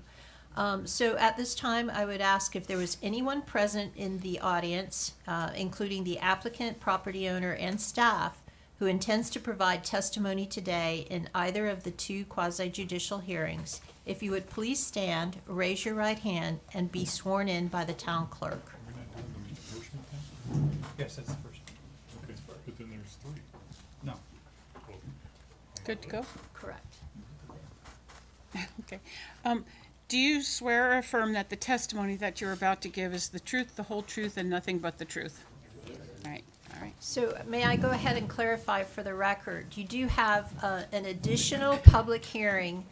So at this time, I would ask if there was anyone present in the audience, including the applicant, property owner, and staff, who intends to provide testimony today in either of the two quasi-judicial hearings. If you would please stand, raise your right hand, and be sworn in by the town clerk. We're not doing the meat portion of Yes, that's the first one. that? Okay, but then there's three. No. Well, Good to go? Correct. Okay. Do you swear or affirm that the testimony that you're about to give is the truth, the whole truth, and nothing but the truth? All right, all right. So may I go ahead and clarify for the record? You do have an additional public hearing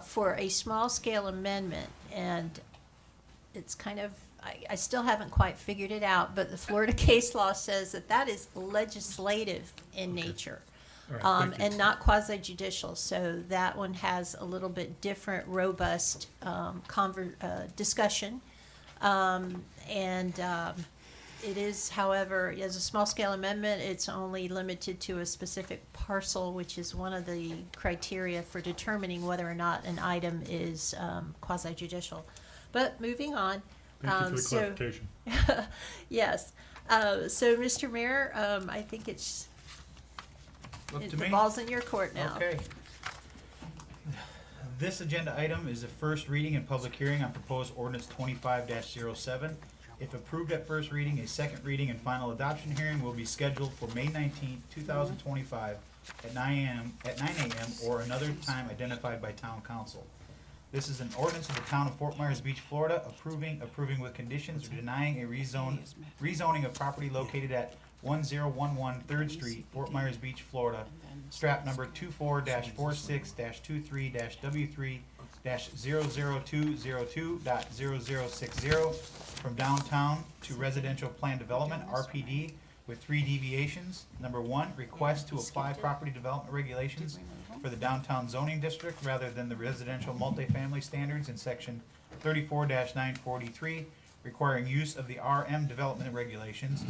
for a small-scale amendment, and it's kind of, I still haven't quite figured it out, but the Florida case law says that that is legislative in nature. All right, thank you. And not quasi-judicial, so that one has a little bit different, robust discussion. It is, however, as a small-scale amendment, it's only limited to a specific parcel, which is one of the criteria for determining whether or not an item is quasi-judicial. But moving on. Thank you for the clarification. Yes. So, Mr. Mayor, I think it's Up to the me? ball's in your court now. Okay. This agenda item is a first reading and public hearing on proposed ordinance 25-07. If approved at first reading, a second reading and final adoption hearing will be scheduled for May 19th, 2025 at 9 a.m. or another time identified by town council. This is an ordinance of the town of Fort Myers Beach, Florida, approving with conditions or denying a rezoning of property located at 1011 3rd Street, Fort Myers Beach, Florida, strap number 24-46-23-W3-00202.0060 from downtown to residential plan development, RPD, with 3 deviations. Number 1, request to apply property development regulations for the downtown zoning district rather than the residential multifamily standards in section 34-943, requiring use of the RM development regulations.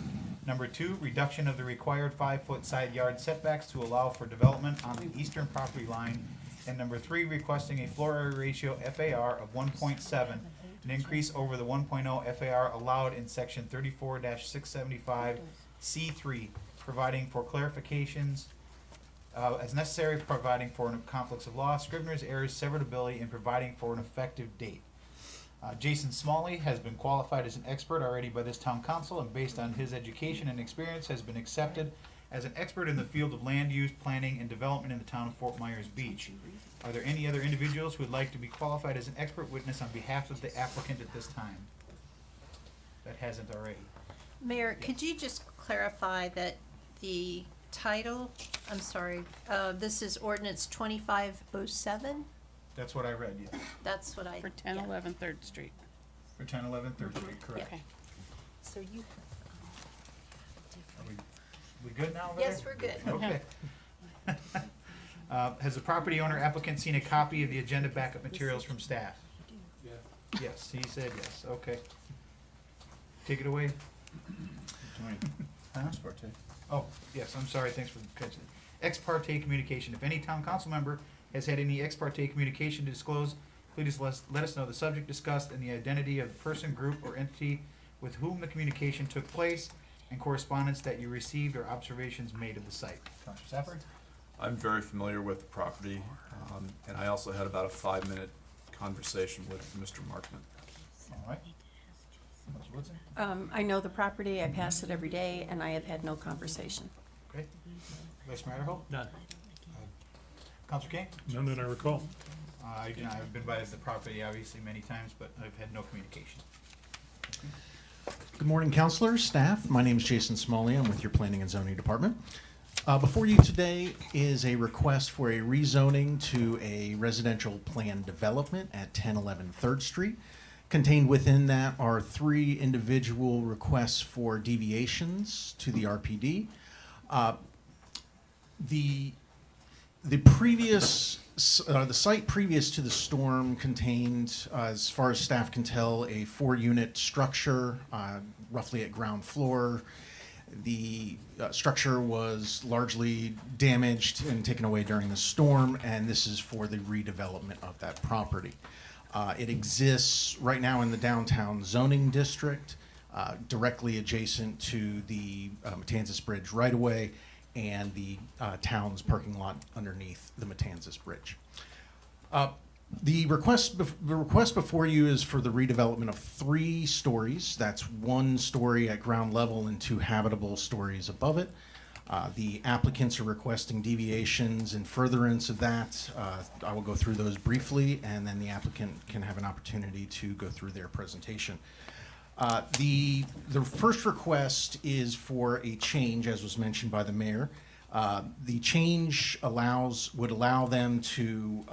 Number 2, reduction of the required 5-foot side yard setbacks to allow for development on the eastern property line. And number 3, requesting a floor area ratio FAR of 1.7, an increase over the 1.0 FAR allowed in section 34-675 C3, providing for clarifications as necessary, providing for conflicts of law, scrivener's errors, severability, and providing for an effective date. Jason Smalley has been qualified as an expert already by this town council, and based on his education and experience has been accepted as an expert in the field of land use, planning, and development in the town of Fort Myers Beach. Are there any other individuals who would like to be qualified as an expert witness on behalf of the applicant at this time? That hasn't already. Mayor, could you just clarify that the title, I'm sorry, this is ordinance 2507? That's what I read, yeah. That's what I. For 1011 3rd Street. For 1011 3rd Street, correct. Okay. So you. Are we good now over there? Yes, we're good. Okay. Has the property owner applicant seen a copy of the agenda backup materials from staff? Yes, he said yes, okay. Take it away. Huh? Oh, yes, I'm sorry, thanks for catching it. Ex parte communication. If any town council member has had any ex parte communication to disclose, please let us know the subject discussed and the identity of the person, group, or entity with whom the communication took place, and correspondence that you received or observations made of the site. Counselor Safford? I'm very familiar with the property, and I also had about a 5-minute conversation with Mr. Markman. All right. Counselor Woodson? I know the property, I pass it every day, and I have had no conversation. Okay. Vice Mayor Hope? None. Counselor King? None that I recall. I've been by the property obviously many times, but I've had no communication. Good morning, counselors, staff. My name is Jason Smalley. I'm with your Planning and Zoning Department. Before you today is a request for a rezoning to a residential plan development at 1011 3rd Street. Contained within that are 3 individual requests for deviations to the RPD. The previous, the site previous to the storm contained, as far as staff can tell, a 4-unit structure, roughly at ground floor. The structure was largely damaged and taken away during the storm, and this is for the redevelopment of that property. It exists right now in the downtown zoning district, directly adjacent to the Matanzas Bridge right-of-way and the town's parking lot underneath the Matanzas Bridge. The request before you is for the redevelopment of 3 stories. That's 1 story at ground level and 2 habitable stories above it. The applicants are requesting deviations in furtherance of that. I will go through those briefly, and then the applicant can have an opportunity to go through their presentation. The first request is for a change, as was mentioned by the mayor. The change would allow them to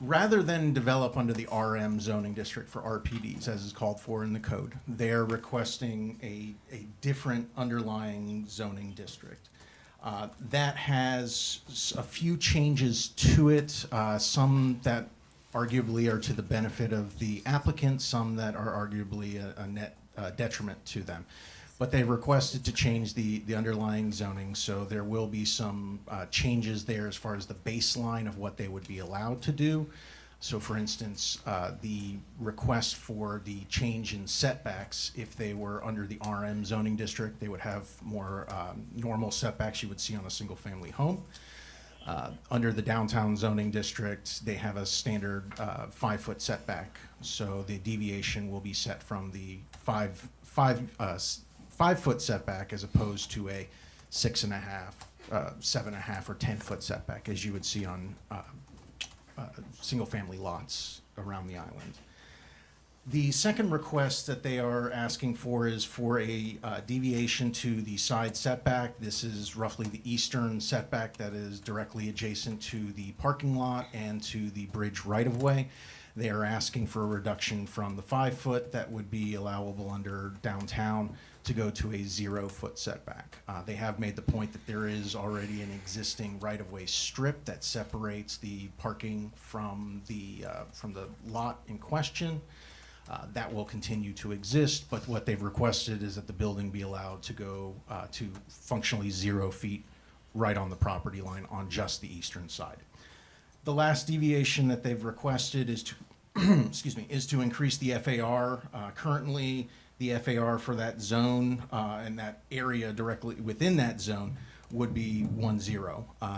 rather than develop under the RM zoning district for RPDs, as is called for in the code, they're requesting a different underlying zoning district. That has a few changes to it, some that arguably are to the benefit of the applicant, some that are arguably a net detriment to them. But they've requested to change the underlying zoning, so there will be some changes there as far as the baseline of what they would be allowed to do. So for instance, the request for the change in setbacks, if they were under the RM zoning district, they would have more normal setbacks you would see on a single family home. Under the downtown zoning district, they have a standard 5-foot setback. So the deviation will be set from the 5-foot setback as opposed to a 6.5, 7.5, or 10-foot setback, as you would see on single-family lots around the island. The second request that they are asking for is for a deviation to the side setback. This is roughly the eastern setback that is directly adjacent to the parking lot and to the bridge right-of-way. They are asking for a reduction from the 5-foot that would be allowable under downtown to go to a 0-foot setback. They have made the point that there is already an existing right-of-way strip that separates the parking from the lot in question. That will continue to exist, but what they've requested is that the building be allowed to go to functionally 0 feet right on the property line on just the eastern side. The last deviation that they've requested is to is to increase the FAR. Currently, the FAR for that zone and that area directly within that zone would be 10.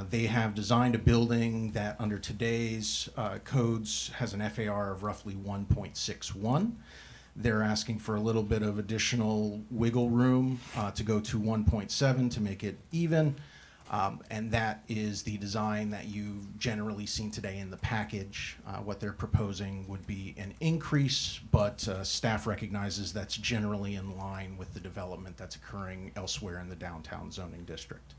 They have designed a building that under today's codes has an FAR of roughly 1.61. They're asking for a little bit of additional wiggle room to go to 1.7 to make it even. And that is the design that you've generally seen today in the package. What they're proposing would be an increase, but staff recognizes that's generally in line with the development that's occurring elsewhere in the downtown zoning district.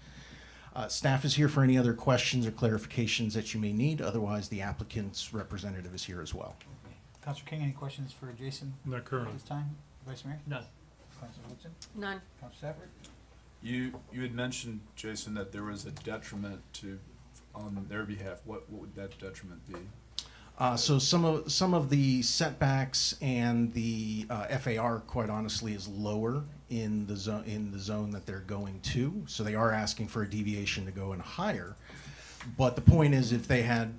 Staff is here for any other questions or clarifications that you may need. Otherwise, the applicant's representative is here as well. Councilor King, any questions for Jason? Not currently. At this time? Vice Mayor? None. Councilor Woodson? None. Councilor Safford? You had mentioned, Jason, that there was a detriment to, on their behalf. What would that detriment be? So some of the setbacks and the FAR, quite honestly, is lower in the zone that they're going to. So they are asking for a deviation to go in higher. But the point is, if they had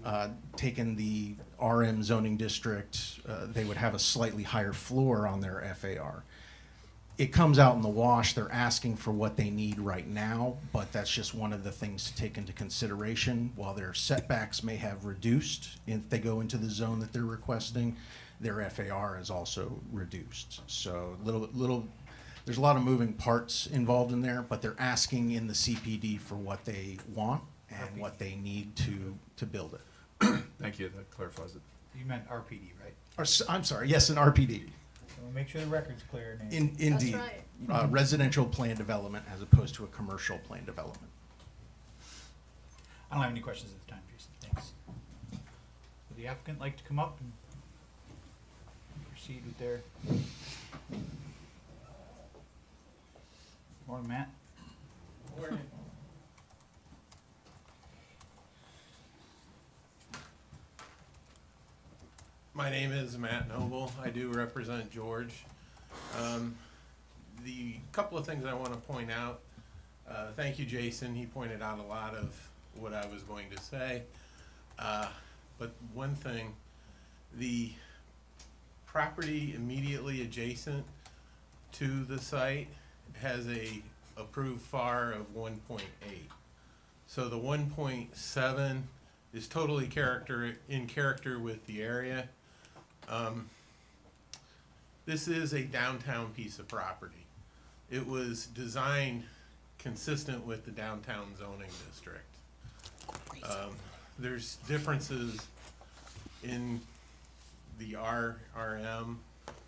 taken the RM zoning district, they would have a slightly higher floor on their FAR. It comes out in the wash. They're asking for what they need right now, but that's just one of the things to take into consideration. While their setbacks may have reduced if they go into the zone that they're requesting, their FAR is also reduced. So there's a lot of moving parts involved in there, but they're asking in the CPD for what they want and what they need to build it. Thank you, that clarifies it. You meant RPD, right? I'm sorry, yes, an RPD. So we'll make sure the record's clear. Indeed. right. Residential plan development as opposed to a commercial plan development. I don't have any questions at the time, Jason. Thanks. Would the applicant like to come up and proceed with their... Morning, Matt. My name is Matt Noble. I do represent George. The couple of things I want to point out. Thank you, Jason. He pointed out a lot of what I was going to say. But one thing, the property immediately adjacent to the site has a approved FAR of 1.8. So the 1.7 is totally in character with the area. This is a downtown piece of property. It was designed consistent with the downtown zoning district. There's differences in the RM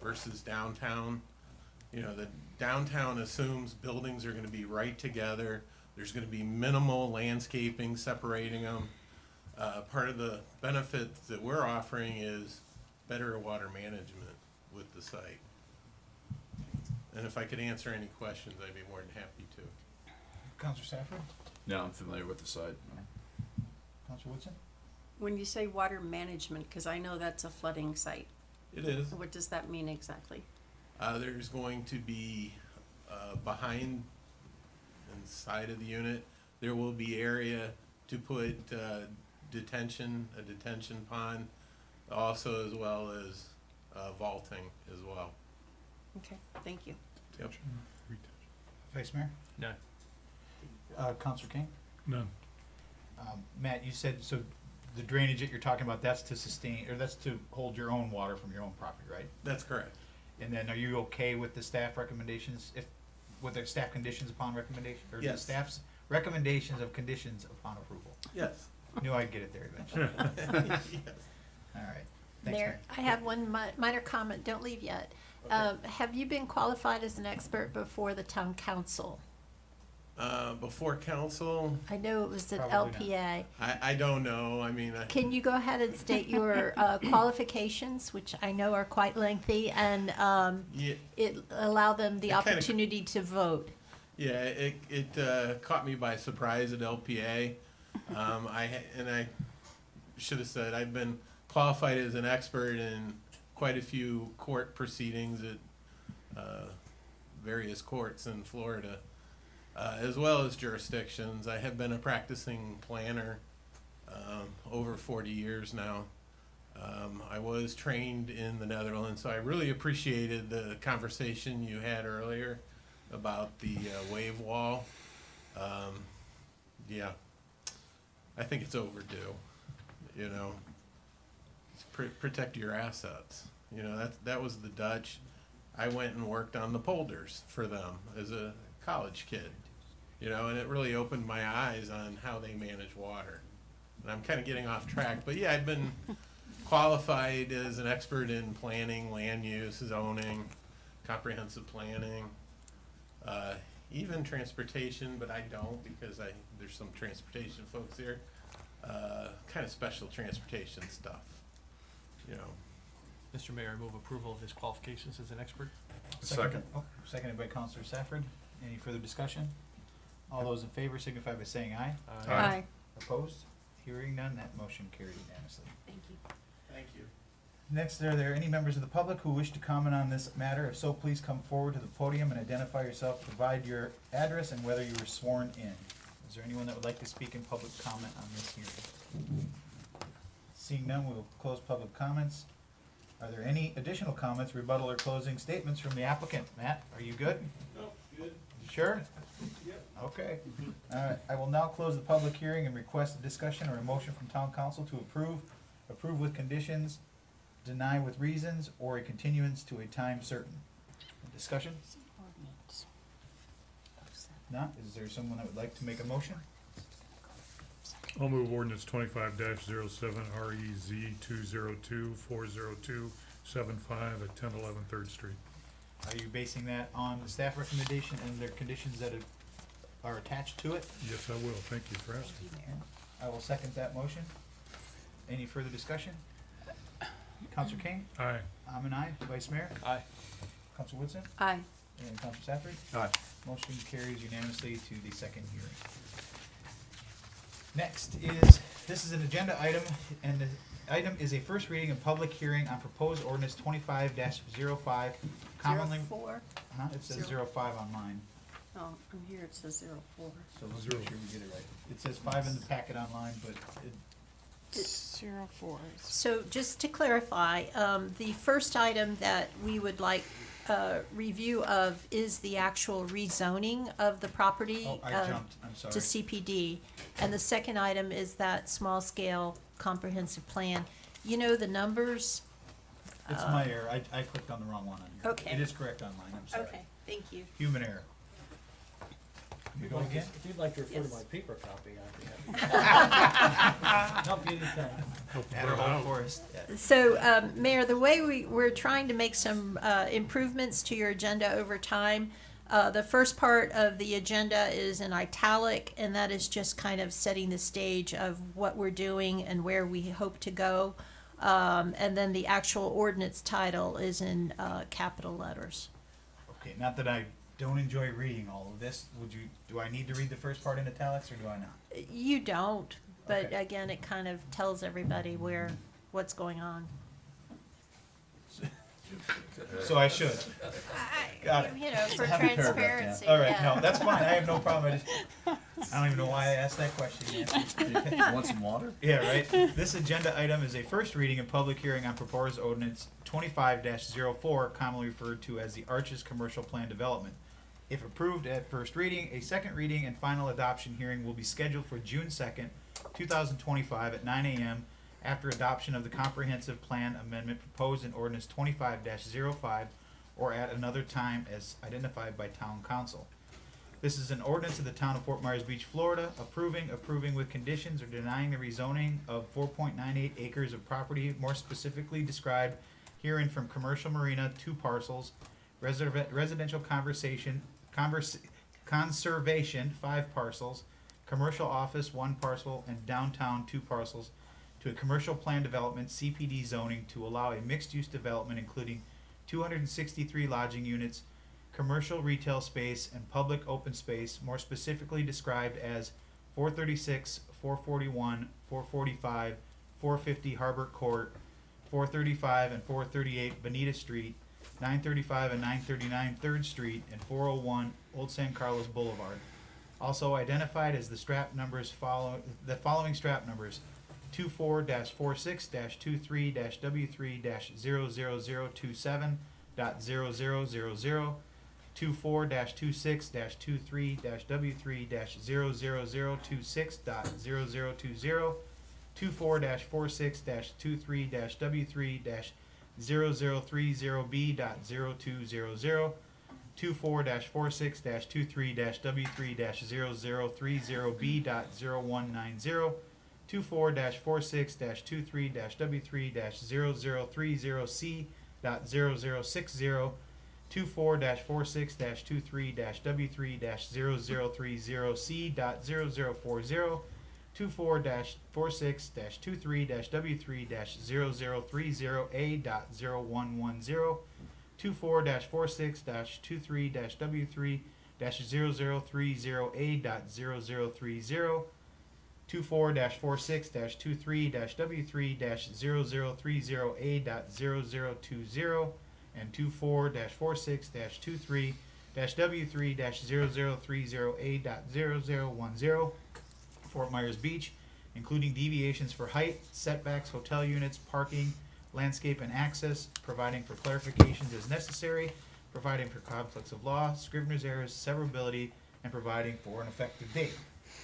versus downtown. You know, the downtown assumes buildings are going to be right together. There's going to be minimal landscaping separating them. Part of the benefits that we're offering is better water management with the site. And if I could answer any questions, I'd be more than happy to. Counselor Safford? No, I'm familiar with the site. Counselor Woodson? When you say water management, because I know that's a flooding site, It is. what does that mean exactly? There's going to be behind inside of the unit, there will be area to put a detention pond, also as well as vaulting as well. Okay, thank you. Yep. Vice Mayor? No. Counselor King? None. Matt, you said, so the drainage that you're talking about, that's to sustain, or that's to hold your own water from your own property, right? That's correct. And then are you okay with the staff recommendations, with the staff conditions upon recommendation? Or the Yes. staff's recommendations of conditions upon approval? Yes. Knew I'd get it there eventually. All right. Thanks, Mayor, I have one minor comment, don't leave yet. Have you been qualified as an expert before the town council? Before council, I know it was at Probably LPA. I don't know. I mean, Can you go ahead and state your qualifications, which I know are quite lengthy, and yeah, it allow them the It kinda- opportunity to vote? yeah, it caught me by surprise at LPA. I should have said I've been qualified as an expert in quite a few court proceedings at various courts in Florida, as well as jurisdictions. I have been a practicing planner over 40 years now. I was trained in the Netherlands, so I really appreciated the conversation you had earlier about the wave wall. Yeah, I think it's overdue. You know, protect your assets. You know, that was the Dutch. I went and worked on the polders for them as a college kid. You know, and it really opened my eyes on how they manage water. And I'm kind of getting off track, but yeah, I've been qualified as an expert in planning, land use, zoning, comprehensive planning, even transportation, but I don't because there's some transportation folks here. Kind of special transportation stuff, you know. Mr. Mayor, I move approval of his qualifications as an expert. Second. Seconded by Counselor Safford. Any further discussion? All those in favor signify by saying aye. Aye. Opposed? Hearing none, that motion carried unanimously. Thank you. Thank you. Next, are there any members of the public who wish to comment on this matter? If so, please come forward to the podium and identify yourself, provide your address and whether you were sworn in. Is there anyone that would like to speak in public comment on this hearing? Seeing none, we will close public comments. Are there any additional comments, rebuttal, or closing statements from the applicant? Matt, are you good? No, good. You sure? Yep. Okay. All right, I will now close the public hearing and request a discussion or a motion from town council to approve with conditions, deny with reasons, or a continuance to a time certain. Discussion? Not? Is there someone that would like to make a motion? I'll move ordinance 25-07 REZ 202-40275 at 1011 3rd Street. Are you basing that on the staff recommendation and their conditions that are attached to it? Yes, I will. Thank you for asking. I will second that motion. Any further discussion? Counselor King? Aye. I'm an aye. Vice Mayor? Aye. Counselor Woodson? Aye. And Counselor Safford? Aye. Motion carries unanimously to the second hearing. Next is, this is an agenda item, and the item is a first reading and public hearing on proposed ordinance 25-05, commonly. 04? It says 05 on mine, Oh, on here it says 04. so let's make sure we get it right. It says 5 in the packet online, but it, 04. So just to clarify, the first item that we would like review of is the actual rezoning of the property oh, I jumped, I'm sorry. to CPD. And the second item is that small-scale comprehensive plan. You know, the numbers. It's my error, I clicked on the wrong one on here. Okay. It is correct online, I'm sorry. Okay, thank you. Human error. You go again? If you'd like to refer Yes. to my paper copy, I'd be happy. Help you anytime. Adderall Forest, yeah. So, Mayor, the way we're trying to make some improvements to your agenda over time. The first part of the agenda is in italic, and that is just kind of setting the stage of what we're doing and where we hope to go. And then the actual ordinance title is in capital letters. Okay, not that I don't enjoy reading all of this, do I need to read the first part in italics, or do I not? You don't, but Okay. again, it kind of tells everybody what's going on. So I should. Got it. You know, for happy paragraph, transparency. All right, yeah. no, that's fine, I have no problem, I don't even know why I asked that question yet. Want some water? Yeah, right. This agenda item is a first reading and public hearing on proposed ordinance 25-04, commonly referred to as the Arches Commercial Plan Development. If approved at first reading, a second reading and final adoption hearing will be scheduled for June 2nd, 2025 at 9 a.m. after adoption of the comprehensive plan amendment proposed in ordinance 25-05 or at another time as identified by town council. This is an ordinance of the town of Fort Myers Beach, Florida, approving with conditions or denying the rezoning of 4.98 acres of property, more specifically described herein from commercial marina, 2 parcels, residential conservation, 5 parcels, commercial office, 1 parcel, and downtown, 2 parcels, to a commercial plan development, CPD zoning, to allow a mixed-use development including 263 lodging units, commercial retail space, and public open space, more specifically described as 436, 441, 445, 450 Harbor Court, 435 and 438 Bonita Street, 935 and 939 3rd Street, and 401 Old San Carlos Boulevard. Also identified as the following strap numbers: 24-46-23-W3-00027.0000, 24-26-23-W3-00026.0020, 24-46-23-W3-0030B.0200, 24-46-23-W3-0030B.0190, 24-46-23-W3-0030C.0060, 24-46-23-W3-0030C.0040, 24-46-23-W3-0030A.0110, 24-46-23-W3 -0030A.0030, 24-46-23-W3-0030A.0020, and 24-46-23-W3-0030A.0010, Fort Myers Beach, including deviations for height, setbacks, hotel units, parking, landscape, and access, providing for clarifications as necessary, providing for conflicts of law, scrivener's errors, severability, and providing for an effective date.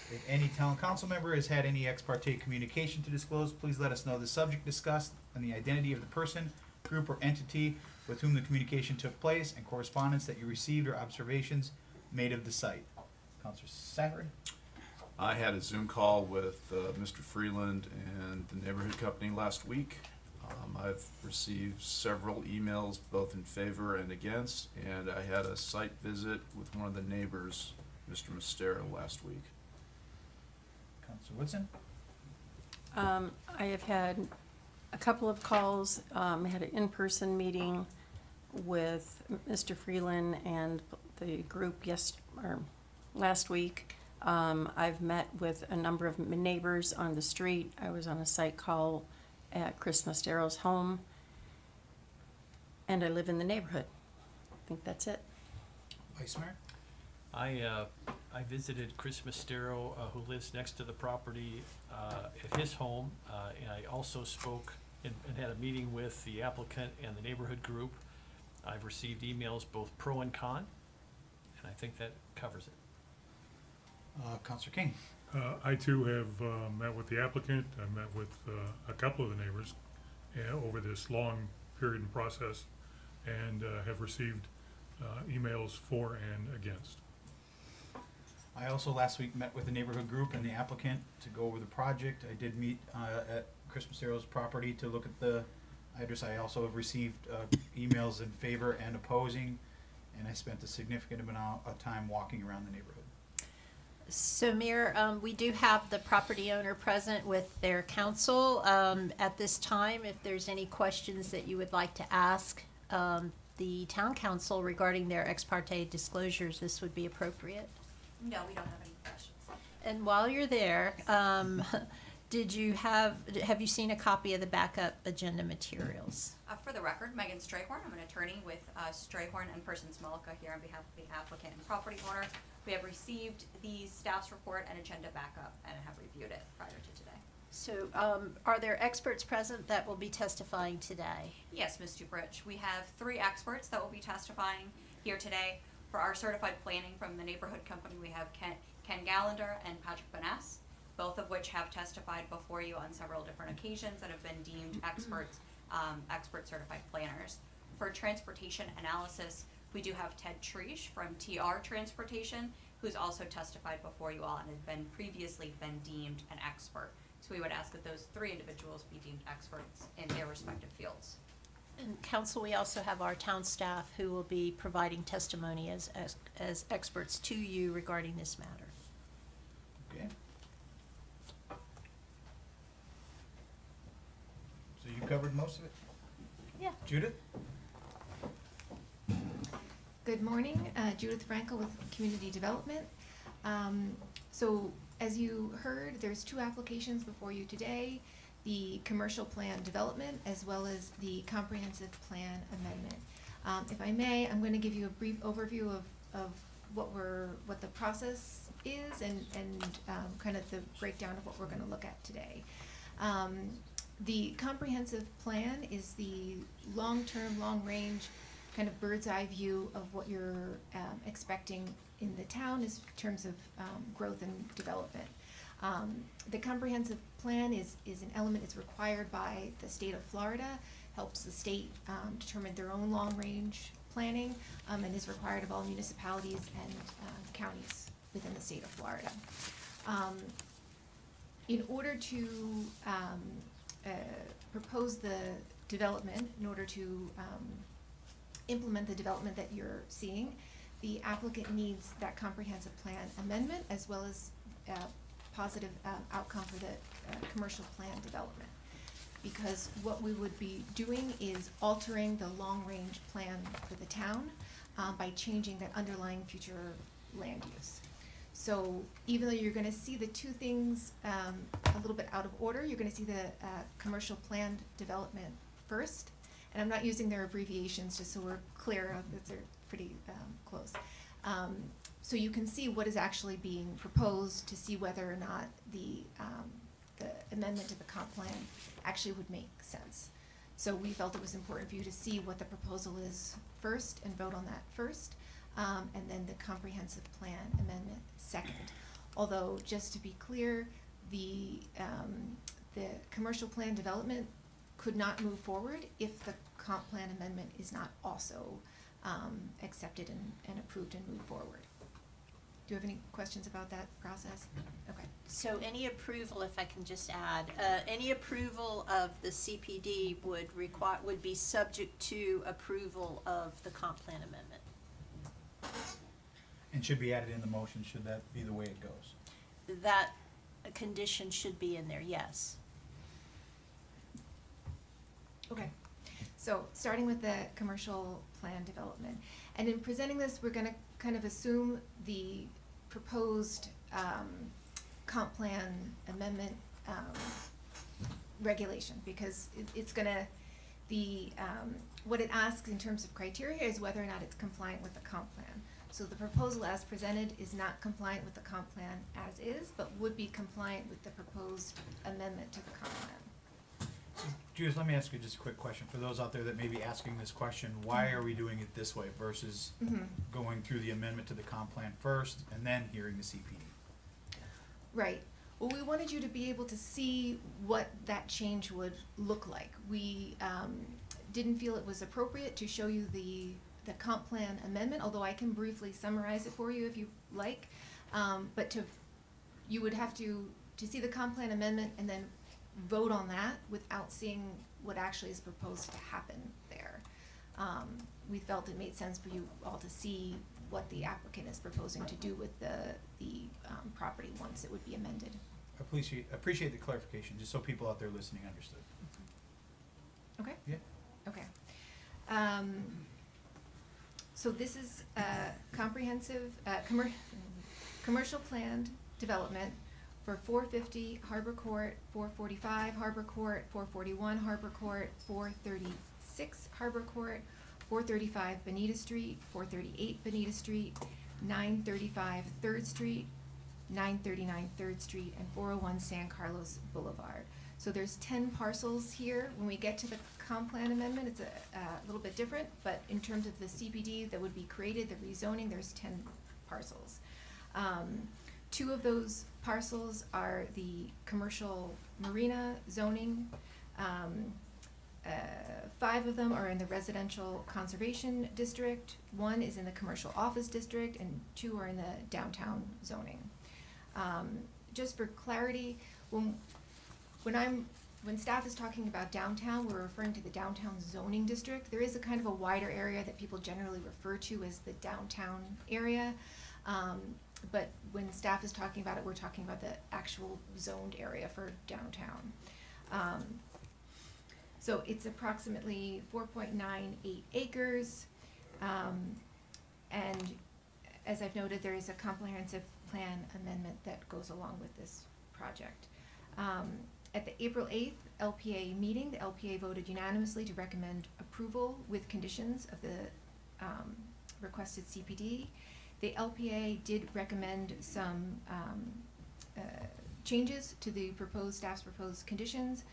If any town council member has had any ex parte communication to disclose, please let us know the subject discussed and the identity of the person, group, or entity with whom the communication took place, and correspondence that you received or observations made of the site. Counselor Safford? I had a Zoom call with Mr. Freeland and the neighborhood company last week. I've received several emails, both in favor and against, and I had a site visit with one of the neighbors, Mr. Mostero, last week. Counselor Woodson? I have had a couple of calls. I had an in-person meeting with Mr. Freeland and the group last week. I've met with a number of neighbors on the street. I was on a site call at Chris Mostero's home, and I live in the neighborhood. I think that's it. Vice Mayor? I visited Chris Mostero, who lives next to the property, at his home, and I also spoke and had a meeting with the applicant and the neighborhood group. I've received emails both pro and con, and I think that covers it. Counselor King? I too have met with the applicant. I met with a couple of the neighbors over this long period and process, and have received emails for and against. I also last week met with the neighborhood group and the applicant to go over the project. I did meet at Chris Mostero's property to look at the address. I also have received emails in favor and opposing, and I spent a significant amount of time walking around the neighborhood. So, Mayor, we do have the property owner present with their counsel. At this time, if there's any questions that you would like to ask the town council regarding their ex parte disclosures, this would be appropriate. No, we don't have any questions. And while you're there, have you seen a copy of the backup agenda materials? For the record, Megan Strayhorn, I'm an attorney with Strayhorn and Persons Mullica here on behalf of the applicant and property owner. We have received the staff's report and agenda backup and have reviewed it prior to today. So, are there experts present that will be testifying today? Yes, Ms. Duprich, we have 3 experts that will be testifying here today. For our certified planning from the neighborhood company, we have Ken Gallender and Patrick Baness, both of which have testified before you on several different occasions and have been deemed experts, expert certified planners. For transportation analysis, we do have Ted Treesh from TR Transportation, who's also testified before you all and has previously been deemed an expert. So we would ask that those 3 individuals be deemed experts in their respective fields. And council, we also have our town staff who will be providing testimony as experts to you regarding this matter. Okay. So you covered most of it? Yeah. Judith? Good morning, Judith Frankel with Community Development. So as you heard, there's 2 applications before you today, the commercial plan development as well as the comprehensive plan amendment. If I may, I'm going to give you a brief overview of what the process is and kind of the breakdown of what we're going to look at today. The comprehensive plan is the long-term, long-range kind of bird's eye view of what you're expecting in the town in terms of growth and development. The comprehensive plan is an element that's required by the state of Florida, helps the state determine their own long-range planning, and is required of all municipalities and counties within the state of Florida. In order to propose the development, in order to implement the development that you're seeing, the applicant needs that comprehensive plan amendment as well as positive outcome for the commercial plan development. Because what we would be doing is altering the long-range plan for the town by changing that underlying future land use. So even though you're gonna see the two things a little bit out of order, you're gonna see the commercial planned development first. And I'm not using their abbreviations, just so we're clear that they're pretty close. So you can see what is actually being proposed to see whether or not the amendment to the comp plan actually would make sense. So we felt it was important for you to see what the proposal is first and vote on that first, and then the comprehensive plan amendment second. Although, just to be clear, the commercial plan development could not move forward if the comp plan amendment is not also accepted and approved and moved forward. Do you have any questions about that process? Okay. So any approval, if I can just add, any approval of the CPD would be subject to approval of the comp plan amendment. And should be added in the motion, should that be the way it goes? That condition should be in there, yes. Okay, so starting with the commercial plan development. And in presenting this, we're gonna kind of assume the proposed comp plan amendment regulation, because it's gonna, what it asks in terms of criteria is whether or not it's compliant with the comp plan. So the proposal as presented is not compliant with the comp plan as is, but would be compliant with the proposed amendment to the comp plan. Judith, let me ask you just a quick question. For those out there that may be asking this question, why are we doing it this way versus going through the amendment to the comp plan first and then hearing the CPD? Right. Well, we wanted you to be able to see what that change would look like. We didn't feel it was appropriate to show you the comp plan amendment, although I can briefly summarize it for you if you like. But you would have to see the comp plan amendment and then vote on that without seeing what actually is proposed to happen there. We felt it made sense for you all to see what the applicant is proposing to do with the property once it would be amended. Appreciate the clarification, just so people out there listening understood. Okay? Yeah. Okay. So this is comprehensive, commercial planned development for 450 Harbor Court, 445 Harbor Court, 441 Harbor Court, 436 Harbor Court, 435 Bonita Street, 438 Bonita Street, 935 3rd Street, 939 3rd Street, and 401 San Carlos Boulevard. So there's 10 parcels here. When we get to the comp plan amendment, it's a little bit different, but in terms of the CPD that would be created, the rezoning, there's 10 parcels. 2 of those parcels are the commercial marina zoning. 5 of them are in the residential conservation district. 1 is in the commercial office district, and 2 are in the downtown zoning. Just for clarity, when staff is talking about downtown, we're referring to the downtown zoning district. There is a kind of a wider area that people generally refer to as the downtown area. But when staff is talking about it, we're talking about the actual zoned area for downtown. So it's approximately 4.98 acres. And as I've noted, there is a comprehensive plan amendment that goes along with this project. At the April 8th LPA meeting, the LPA voted unanimously to recommend approval with conditions of the requested CPD. The LPA did recommend some changes to the staff's proposed conditions,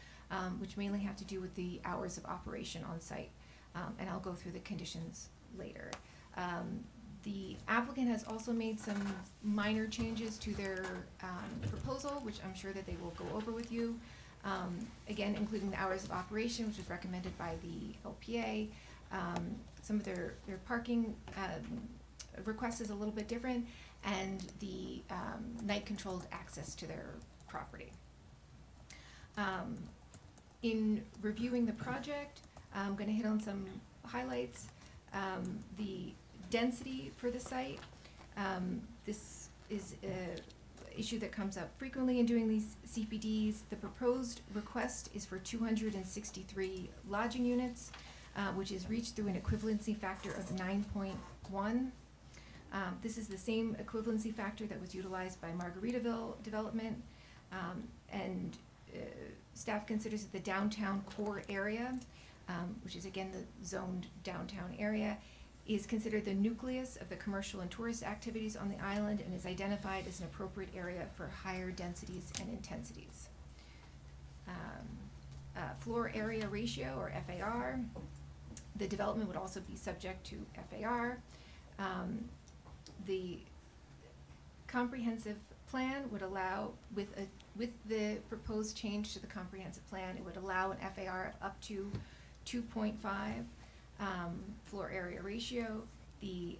which mainly have to do with the hours of operation on site. And I'll go through the conditions later. The applicant has also made some minor changes to their proposal, which I'm sure that they will go over with you. Again, including the hours of operation, which was recommended by the LPA. Some of their parking request is a little bit different, and the night-controlled access to their property. In reviewing the project, I'm going to hit on some highlights. The density for the site. This is an issue that comes up frequently in doing these CPDs. The proposed request is for 263 lodging units, which is reached through an equivalency factor of 9.1. This is the same equivalency factor that was utilized by Margaritaville development, and staff considers that the downtown core area, which is again the zoned downtown area, is considered the nucleus of the commercial and tourist activities on the island and is identified as an appropriate area for higher densities and intensities. Floor area ratio, or FAR. The development would also be subject to FAR. The comprehensive plan would allow, with the proposed change to the comprehensive plan, it would allow an FAR of up to 2.5 floor area ratio. The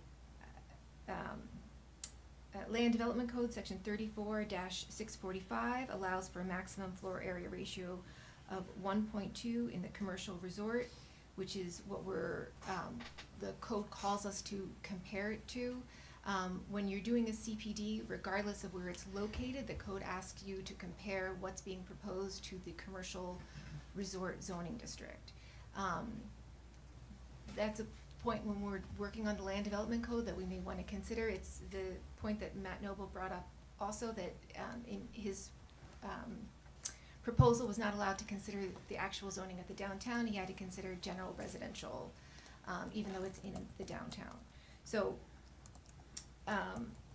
Land Development Code, section 34-645, allows for a maximum floor area ratio of 1.2 in the commercial resort, which is what the code calls us to compare it to. When you're doing a CPD, regardless of where it's located, the code asks you to compare what's being proposed to the commercial resort zoning district. That's a point when we're working on the land development code that we may want to consider. It's the point that Matt Noble brought up also, that in his proposal was not allowed to consider the actual zoning at the downtown. He had to consider general residential, even though it's in the downtown. So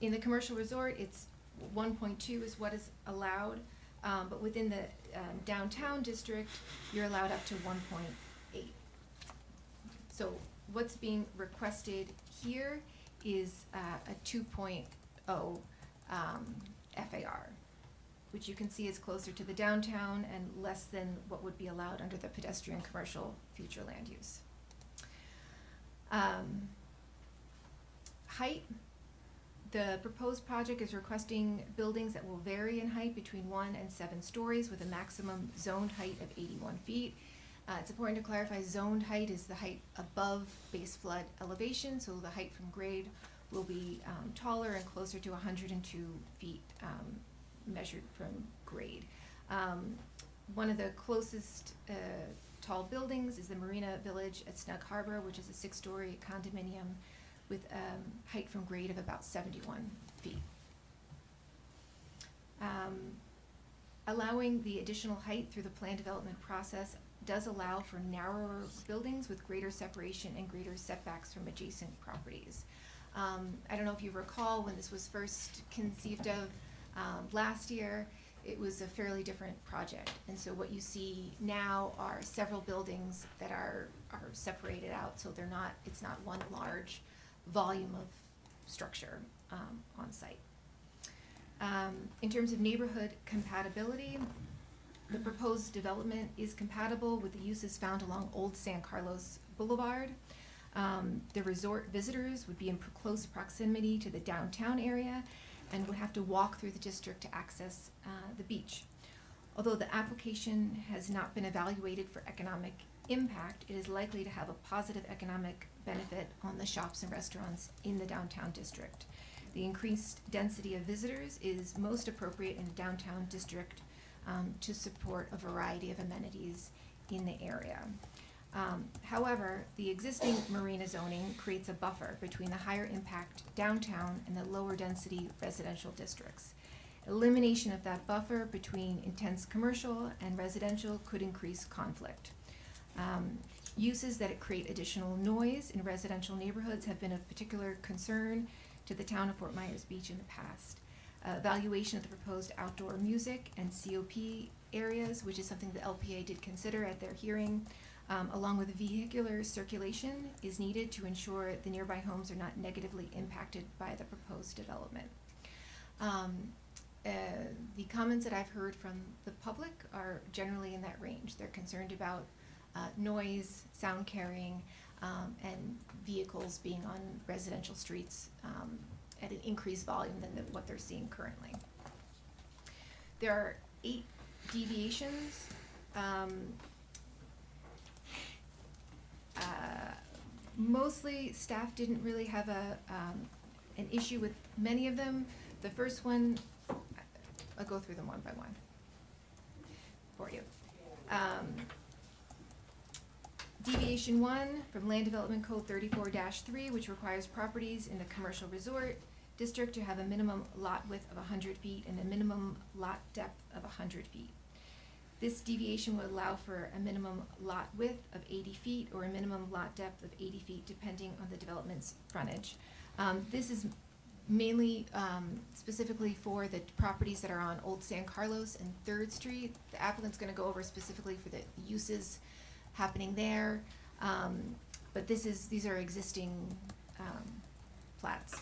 in the commercial resort, it's 1.2 is what is allowed, but within the downtown district, you're allowed up to 1.8. So what's being requested here is a 2.0 FAR, which you can see is closer to the downtown and less than what would be allowed under the pedestrian commercial future land use. Height. The proposed project is requesting buildings that will vary in height between 1 and 7 stories with a maximum zoned height of 81 feet. It's important to clarify zoned height is the height above base flood elevation, so the height from grade will be taller and closer to 102 feet measured from grade. One of the closest tall buildings is the Marina Village at Snug Harbor, which is a 6-story condominium with height from grade of about 71 feet. Allowing the additional height through the plan development process does allow for narrower buildings with greater separation and greater setbacks from adjacent properties. I don't know if you recall when this was first conceived of last year, it was a fairly different project. And so what you see now are several buildings that are separated out, so it's not one large volume of structure on site. In terms of neighborhood compatibility, the proposed development is compatible with the uses found along Old San Carlos Boulevard. The resort visitors would be in close proximity to the downtown area and would have to walk through the district to access the beach. Although the application has not been evaluated for economic impact, it is likely to have a positive economic benefit on the shops and restaurants in the downtown district. The increased density of visitors is most appropriate in the downtown district to support a variety of amenities in the area. However, the existing marina zoning creates a buffer between the higher impact downtown and the lower density residential districts. Elimination of that buffer between intense commercial and residential could increase conflict. Uses that create additional noise in residential neighborhoods have been of particular concern to the town of Fort Myers Beach in the past. Evaluation of the proposed outdoor music and COP areas, which is something the LPA did consider at their hearing, along with vehicular circulation, is needed to ensure the nearby homes are not negatively impacted by the proposed development. The comments that I've heard from the public are generally in that range. They're concerned about noise, sound carrying, and vehicles being on residential streets at an increased volume than what they're seeing currently. There are 8 deviations. Mostly staff didn't really have an issue with many of them. The first one, I'll go through them one by one for you. Deviation 1 from Land Development Code 34-3, which requires properties in the commercial resort district to have a minimum lot width of 100 feet and a minimum lot depth of 100 feet. This deviation would allow for a minimum lot width of 80 feet or a minimum lot depth of 80 feet, depending on the development's frontage. This is mainly specifically for the properties that are on Old San Carlos and 3rd Street. The applicant's gonna go over specifically for the uses happening there. But these are existing plats.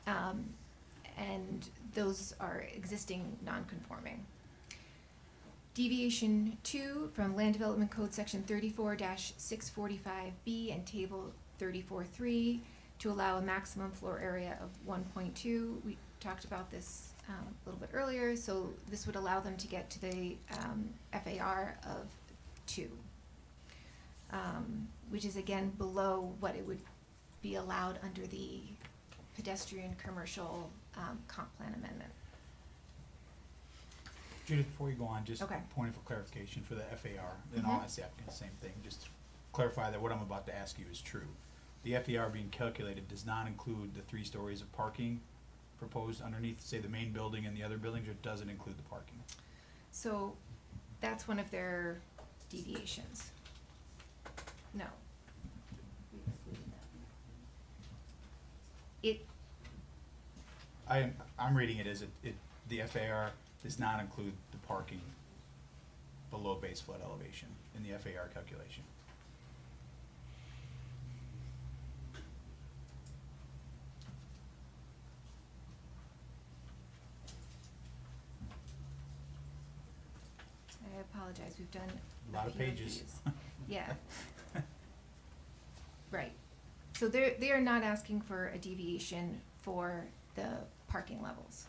And those are existing non-conforming. Deviation 2 from Land Development Code Section 34-645B and Table 34-3 to allow a maximum floor area of 1.2. We talked about this a little bit earlier, so this would allow them to get to the FAR of 2, which is again below what it would be allowed under the pedestrian commercial comp plan amendment. Judith, before you go on, just Okay. point for clarification for the FAR, then I'll ask the applicant the same thing, just to clarify that what I'm about to ask you is true. The FAR being calculated does not include the 3 stories of parking proposed underneath, say, the main building and the other buildings, or it doesn't include the parking? So that's one of their deviations. No. It, I'm reading it as the FAR does not include the parking below base flood elevation in the FAR calculation. I apologize, we've done A lot of few pages. these. Yeah. Right. So they are not asking for a deviation for the parking levels.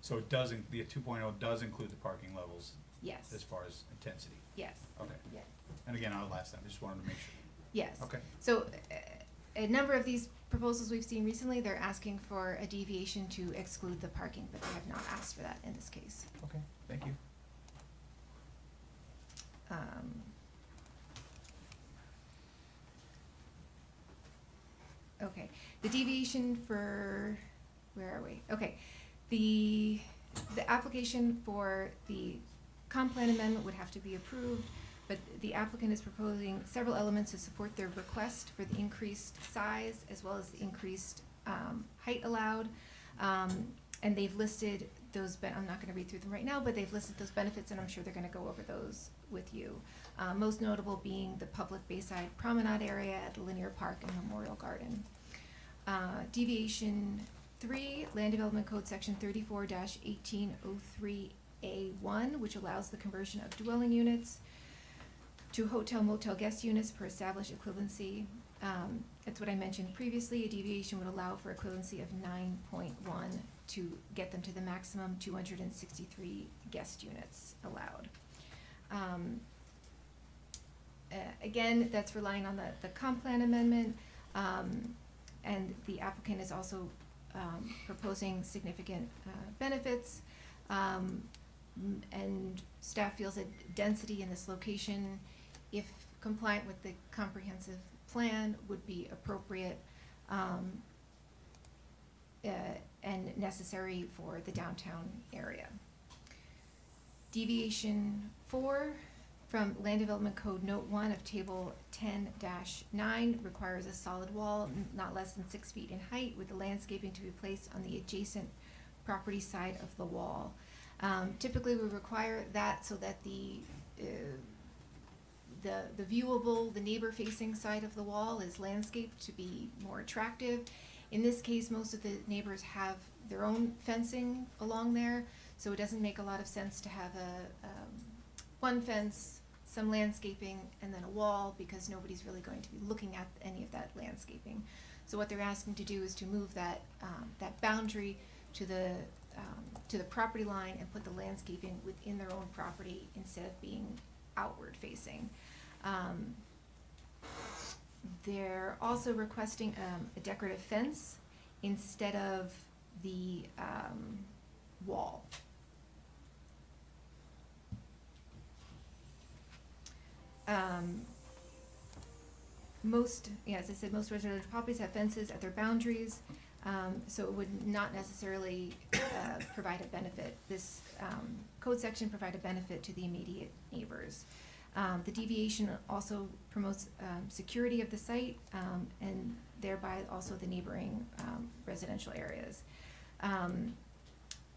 So it doesn't, the 2.0 does include the parking levels Yes. as far as intensity? Yes. Okay. Yeah. And again, last time, I just wanted to make sure. Yes. Okay. So a number of these proposals we've seen recently, they're asking for a deviation to exclude the parking, but they have not asked for that in this case. Okay, thank you. Okay, the deviation for, where are we? Okay, the application for the comp plan amendment would have to be approved, but the applicant is proposing several elements to support their request for the increased size as well as the increased height allowed. And they've listed those, I'm not gonna read through them right now, but they've listed those benefits, and I'm sure they're gonna go over those with you. Most notable being the public Bayside Promenade area at the Linear Park and Memorial Garden. Deviation 3, Land Development Code Section 34-1803A1, which allows the conversion of dwelling units to hotel motel guest units per established equivalency. That's what I mentioned previously. A deviation would allow for equivalency of 9.1 to get them to the maximum 263 guest units allowed. Again, that's relying on the comp plan amendment, and the applicant is also proposing significant benefits, and staff feels that density in this location, if compliant with the comprehensive plan, would be appropriate and necessary for the downtown area. Deviation 4 from Land Development Code Note 1 of Table 10-9 requires a solid wall not less than 6 feet in height with the landscaping to be placed on the adjacent property side of the wall. Typically, we require that so that the viewable, the neighbor-facing side of the wall is landscaped to be more attractive. In this case, most of the neighbors have their own fencing along there, so it doesn't make a lot of sense to have one fence, some landscaping, and then a wall, because nobody's really going to be looking at any of that landscaping. So what they're asking to do is to move that boundary to the property line and put the landscaping within their own property instead of being outward facing. They're also requesting a decorative fence instead of the wall. as I said, most residential properties have fences at their boundaries, so it would not necessarily provide a benefit. This code section provide a benefit to the immediate neighbors. The deviation also promotes security of the site and thereby also the neighboring residential areas.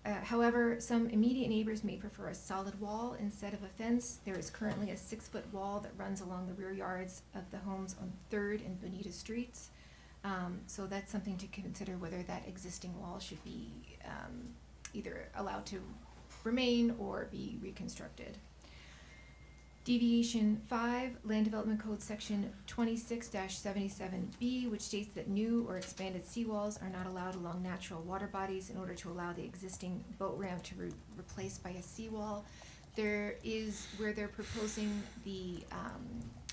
However, some immediate neighbors may prefer a solid wall instead of a fence. There is currently a 6-foot wall that runs along the rear yards of the homes on 3rd and Bonita Streets. So that's something to consider, whether that existing wall should be either allowed to remain or be reconstructed. Deviation 5, Land Development Code Section 26-77B, which states that new or expanded seawalls are not allowed along natural water bodies in order to allow the existing boat ramp to be replaced by a seawall. There is where they're proposing the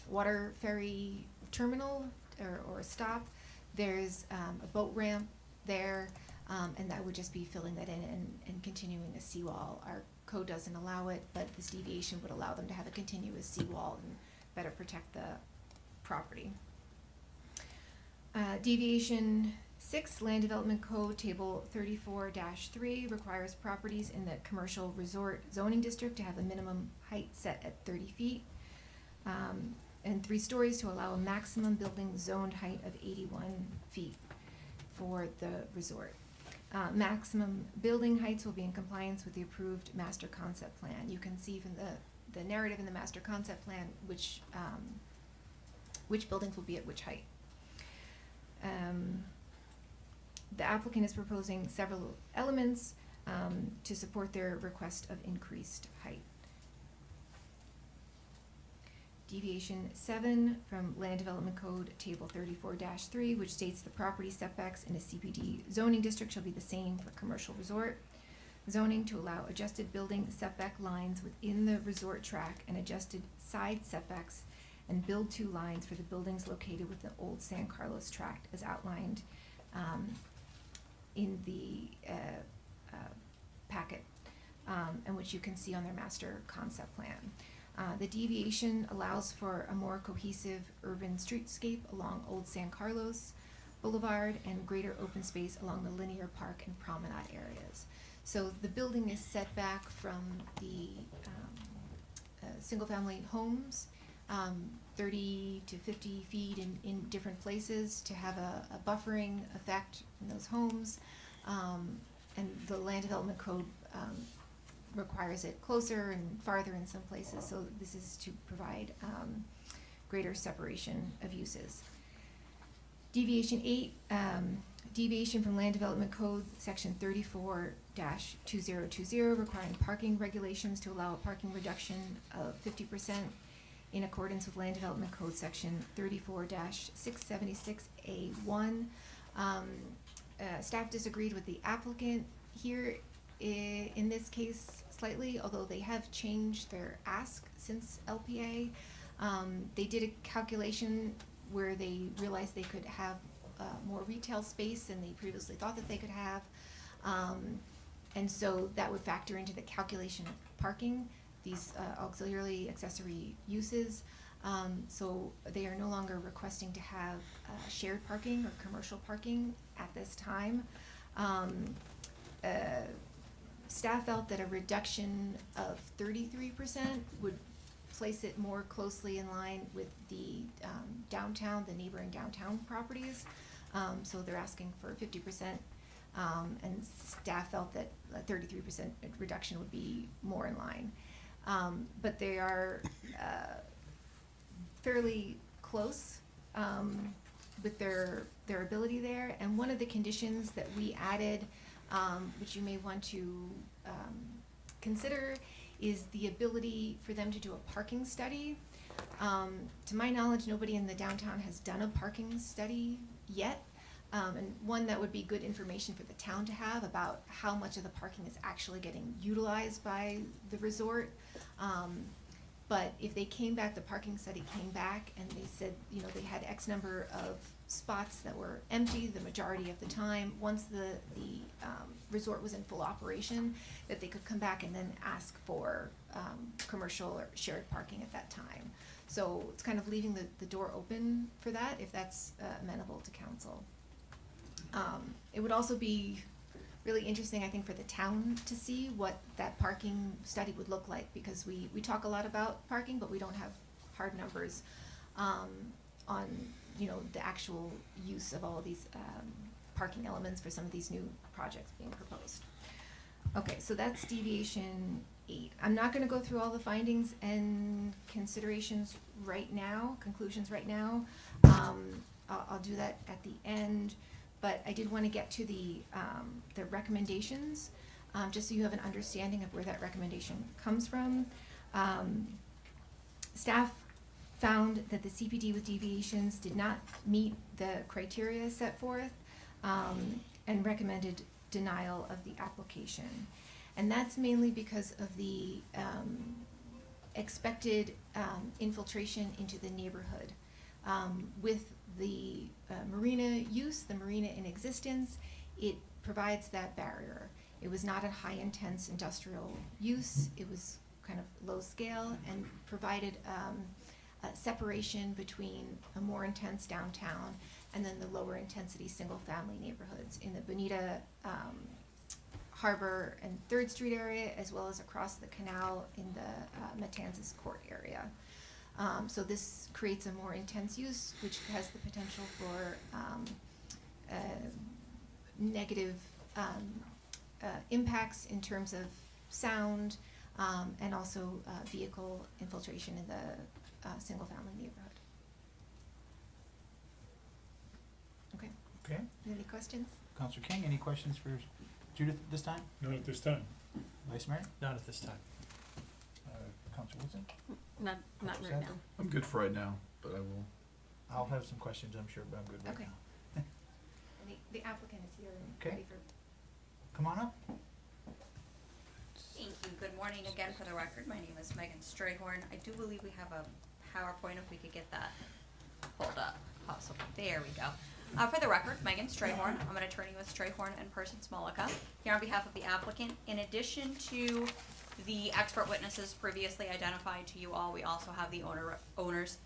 water ferry terminal or stop. There's a boat ramp there, and that would just be filling that in and continuing a seawall. Our code doesn't allow it, but this deviation would allow them to have a continuous seawall and better protect the property. Deviation 6, Land Development Code Table 34-3 requires properties in the commercial resort zoning district to have a minimum height set at 30 feet and 3 stories to allow a maximum building zoned height of 81 feet for the resort. Maximum building heights will be in compliance with the approved master concept plan. You can see from the narrative in the master concept plan which buildings will be at which height. The applicant is proposing several elements to support their request of increased height. Deviation 7 from Land Development Code Table 34-3, which states the property setbacks in a CPD zoning district shall be the same for commercial resort zoning to allow adjusted building setback lines within the resort track and adjusted side setbacks and build-to lines for the buildings located with the old San Carlos tract as outlined in the packet, and which you can see on their master concept plan. The deviation allows for a more cohesive urban streetscape along Old San Carlos Boulevard and greater open space along the linear park and promenade areas. So the building is set back from the single-family homes, 30 to 50 feet in different places to have a buffering effect in those homes. And the Land Development Code requires it closer and farther in some places, so this is to provide greater separation of uses. Deviation 8, deviation from Land Development Code Section 34-2020 requiring parking regulations to allow a parking reduction of 50% in accordance with Land Development Code Section 34-676A1. Staff disagreed with the applicant here in this case slightly, although they have changed their ask since LPA. They did a calculation where they realized they could have more retail space than they previously thought that they could have. And so that would factor into the calculation of parking, these auxiliary accessory uses. So they are no longer requesting to have shared parking or commercial parking at this time. Staff felt that a reduction of 33% would place it more closely in line with the downtown, the neighboring downtown properties. So they're asking for 50%, and staff felt that a 33% reduction would be more in line. But they are fairly close with their ability there. And one of the conditions that we added, which you may want to consider, is the ability for them to do a parking study. To my knowledge, nobody in the downtown has done a parking study yet. And one that would be good information for the town to have about how much of the parking is actually getting utilized by the resort. But if they came back, the parking study came back and they said, you know, they had X number of spots that were empty the majority of the time, once the resort was in full operation, that they could come back and then ask for commercial or shared parking at that time. So it's kind of leaving the door open for that, if that's amenable to council. It would also be really interesting, I think, for the town to see what that parking study would look like, because we talk a lot about parking, but we don't have hard numbers on, you know, the actual use of all of these parking elements for some of these new projects being proposed. Okay, so that's deviation 8. I'm not gonna go through all the findings and considerations right now, conclusions right now. I'll do that at the end, but I did wanna get to the recommendations, just so you have an understanding of where that recommendation comes from. Staff found that the CPD with deviations did not meet the criteria set forth, and recommended denial of the application. And that's mainly because of the expected infiltration into the neighborhood. With the marina use, the marina in existence, it provides that barrier. It was not a high intense industrial use, it was kind of low scale and provided a separation between a more intense downtown and then the lower intensity single family neighborhoods in the Bonita Harbor and 3rd Street area, as well as across the canal in the Matanzas Court area. So this creates a more intense use, which has the potential for negative impacts in terms of sound, and also vehicle infiltration in the single family neighborhood. Okay. Okay. Any questions? Counselor King, any questions for Judith at this time? Not at this time. Vice Mayor? Not at this time. Counselor Woodson? Not Counselor right Santos? now. I'm good for right now, but I will. I'll have some questions, I'm sure, but I'm good right Okay. now. And the applicant is here and Okay. ready for. Come on up. Thank you. Good morning again for the record. My name is Megan Strayhorn. I do believe we have a PowerPoint, if we could get that pulled up, possibly. There we go. For the record, Megan Strayhorn. I'm an attorney with Strayhorn and Persons Mullica. Here on behalf of the applicant, in addition to the expert witnesses previously identified to you all, we also have the owners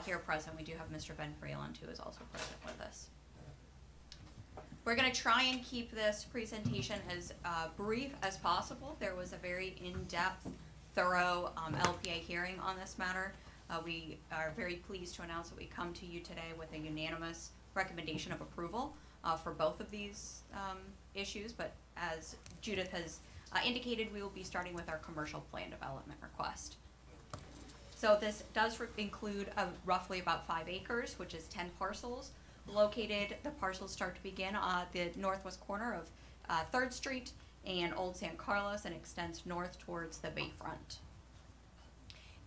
here present. We do have Mr. Ben Freeland, who is also present with us. We're going to try and keep this presentation as brief as possible. There was a very in-depth, thorough LPA hearing on this matter. We are very pleased to announce that we come to you today with a unanimous recommendation of approval for both of these issues, but as Judith has indicated, we will be starting with our commercial plan development request. So this does include roughly about 5 acres, which is 10 parcels. Located, the parcels start to begin at the northwest corner of 3rd Street and Old San Carlos and extends north towards the bayfront.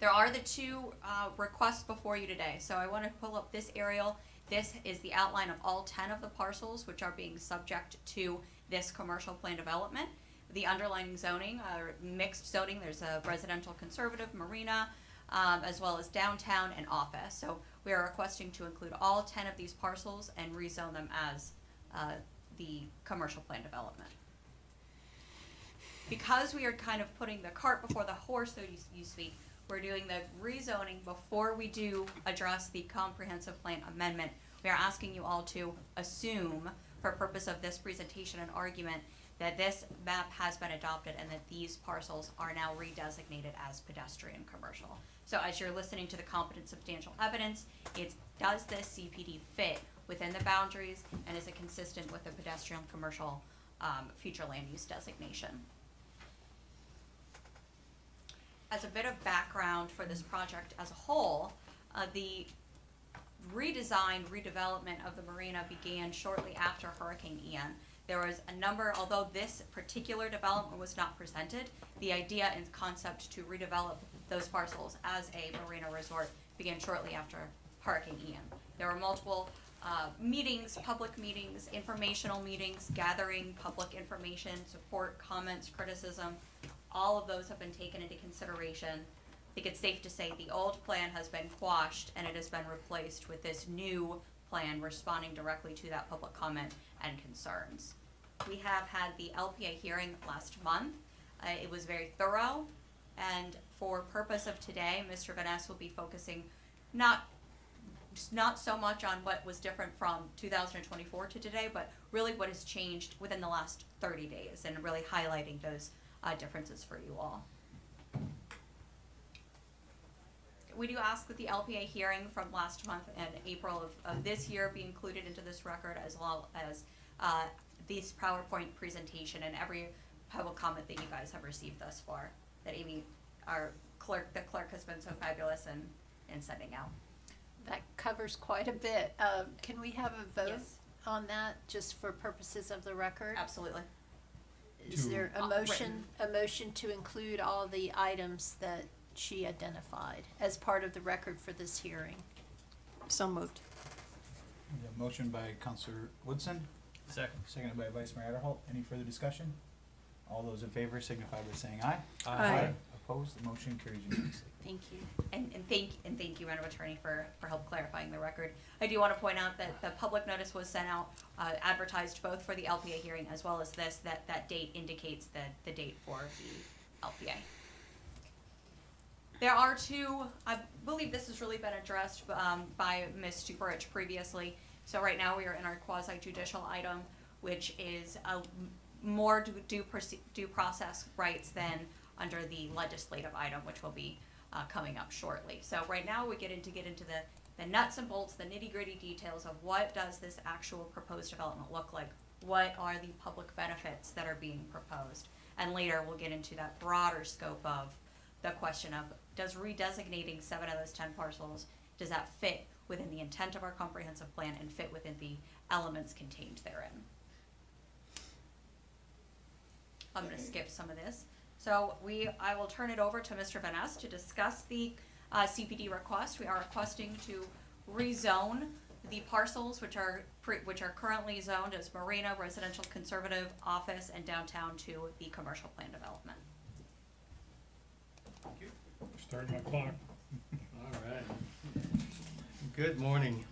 There are the 2 requests before you today. So I want to pull up this aerial. This is the outline of all 10 of the parcels which are being subject to this commercial plan development. The underlying zoning, mixed zoning, there's a residential conservative marina, as well as downtown and office. So we are requesting to include all 10 of these parcels and rezone them as the commercial plan development. Because we are kind of putting the cart before the horse, so you speak, we're doing the rezoning before we do address the comprehensive plan amendment. We are asking you all to assume, for purpose of this presentation and argument, that this map has been adopted and that these parcels are now redesignated as pedestrian commercial. So as you're listening to the competent substantial evidence, does this CPD fit within the boundaries and is it consistent with the pedestrian commercial future land use designation? As a bit of background for this project as a whole, the redesign, redevelopment of the marina began shortly after Hurricane Ian. There was a number, although this particular development was not presented, the idea and concept to redevelop those parcels as a marina resort began shortly after Hurricane Ian. There were multiple meetings, public meetings, informational meetings, gathering public information, support, comments, criticism. All of those have been taken into consideration. I think it's safe to say the old plan has been quashed and it has been replaced with this new plan responding directly to that public comment and concerns. We have had the LPA hearing last month. It was very thorough, and for purpose of today, Mr. Van Ness will be focusing not so much on what was different from 2024 to today, but really what has changed within the last 30 days and really highlighting those differences for you all. We do ask that the LPA hearing from last month and April of this year be included into this record, as well as this PowerPoint presentation and every public comment that you guys have received thus far, that Amy, the clerk has been so fabulous in sending out. That covers quite a bit. Can we have a vote Yes. on that, just for purposes of the record? Absolutely. Is there a written. motion to include all the items that she identified as part of the record for this hearing? So moved. We have a motion by Counselor Woodson, Second. seconded by Vice Mayor Adderholt. Any further discussion? All those in favor signify by saying aye. Aye. Opposed, the motion carries unanimously. Thank you. And thank you, Madam Attorney, for help clarifying the record. I do want to point out that the public notice was sent out, advertised both for the LPA hearing as well as this, that date indicates the date for the LPA. There are two, I believe this has really been addressed by Ms. Stuparich previously. So right now we are in our quasi judicial item, which is more due process rights than under the legislative item, which will be coming up shortly. So right now we get into the nuts and bolts, the nitty gritty details of what does this actual proposed development look like? What are the public benefits that are being proposed? And later we'll get into that broader scope of the question of, does redesignating 7 of those 10 parcels, does that fit within the intent of our comprehensive plan and fit within the elements contained therein? I'm gonna skip some of this. So I will turn it over to Mr. Van Ness to discuss the CPD request. We are requesting to rezone the parcels which are currently zoned as Marina, Residential Conservative Office, and downtown to the commercial plan development. Starting my clock. All right. Good morning.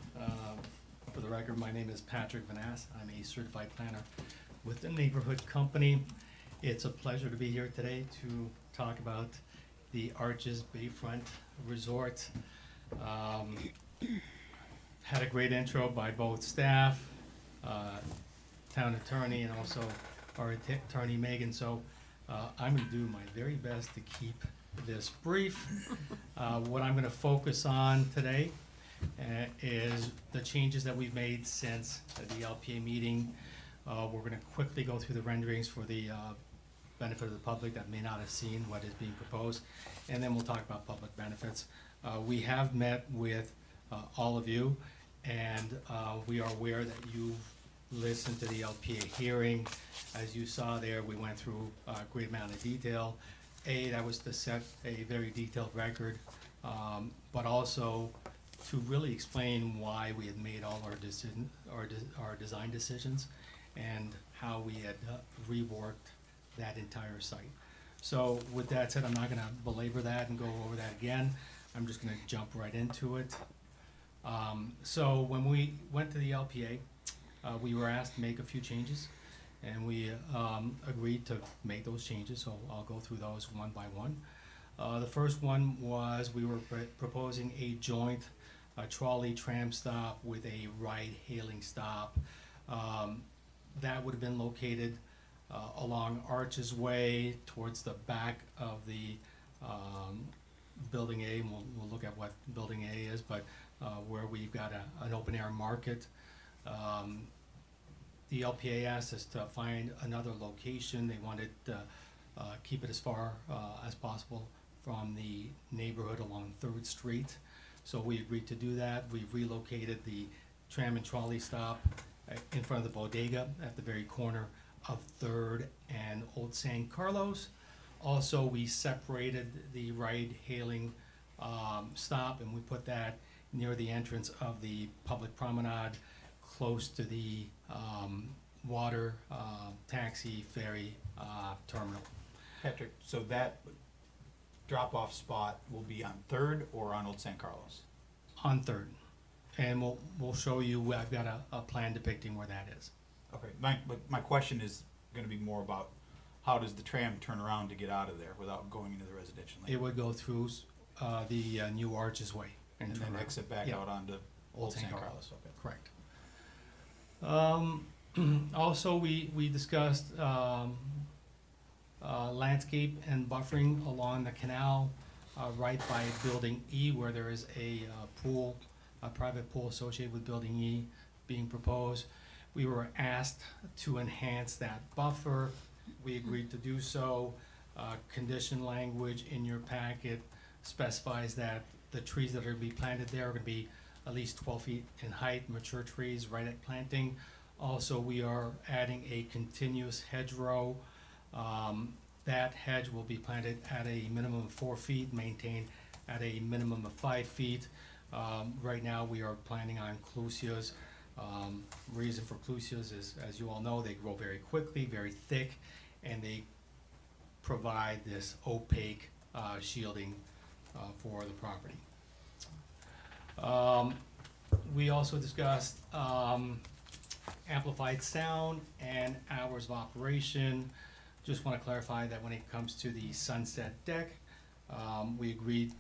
For the record, my name is Patrick Van Ness. I'm a certified planner with the Neighborhood Company. It's a pleasure to be here today to talk about the Arches Bayfront Resort. Had a great intro by both staff, town attorney, and also our attorney Megan. So I'm going to do my very best to keep this brief. What I'm going to focus on today is the changes that we've made since the LPA meeting. We're going to quickly go through the renderings for the benefit of the public that may not have seen what is being proposed, and then we'll talk about public benefits. We have met with all of you, and we are aware that you've listened to the LPA hearing. As you saw there, we went through a great amount of detail. That was to set a very detailed record, but also to really explain why we had made all our design decisions and how we had reworked that entire site. So with that said, I'm not gonna belabor that and go over that again. I'm just gonna jump right into it. So when we went to the LPA, we were asked to make a few changes, and we agreed to make those changes, so I'll go through those one by one. The first one was we were proposing a joint trolley tram stop with a ride-hailing stop. That would have been located along Arches Way towards the back of the Building A, and we'll look at what Building A is, but where we've got an open-air market. The LPA asked us to find another location. They wanted to keep it as far as possible from the neighborhood along 3rd Street. So we agreed to do that. We've relocated the tram and trolley stop in front of the bodega at the very corner of 3rd and Old San Carlos. Also, we separated the ride-hailing stop, and we put that near the entrance of the public promenade, close to the water taxi ferry terminal. Patrick, so that drop-off spot will be on 3rd or on Old San Carlos? On 3rd, and we'll show you. I've got a plan depicting where that is. Okay, but my question is gonna be more about how does the tram turn around to get out of there without going into the residential lane? It would go through the new Arches Way. And turn then around. exit back Yeah. out onto Old San Carlos, okay. correct. Also, we discussed landscape and buffering along the canal right by Building E, where there is a pool, a private pool associated with Building E being proposed. We were asked to enhance that buffer. We agreed to do so. Condition language in your packet specifies that the trees that are to be planted there are gonna be at least 12 feet in height, mature trees right at planting. Also, we are adding a continuous hedgerow. That hedge will be planted at a minimum of 4 feet, maintained at a minimum of 5 feet. Right now, we are planting on clusias. Reason for clusias is, as you all know, they grow very quickly, very thick, and they provide this opaque shielding for the property. We also discussed amplified sound and hours of operation. Just want to clarify that when it comes to the sunset deck, we agreed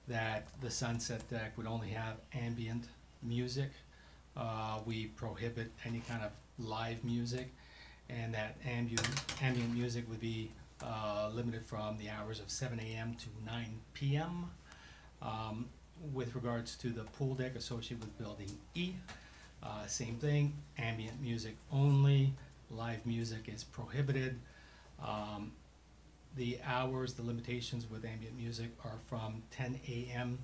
that the sunset deck would only have ambient music. We prohibit any kind of live music, and that ambient music would be limited from the hours of 7 a.m. to 9 p.m. With regards to the pool deck associated with Building E, same thing, ambient music only, live music is prohibited. The hours, the limitations with ambient music are from 10 a.m.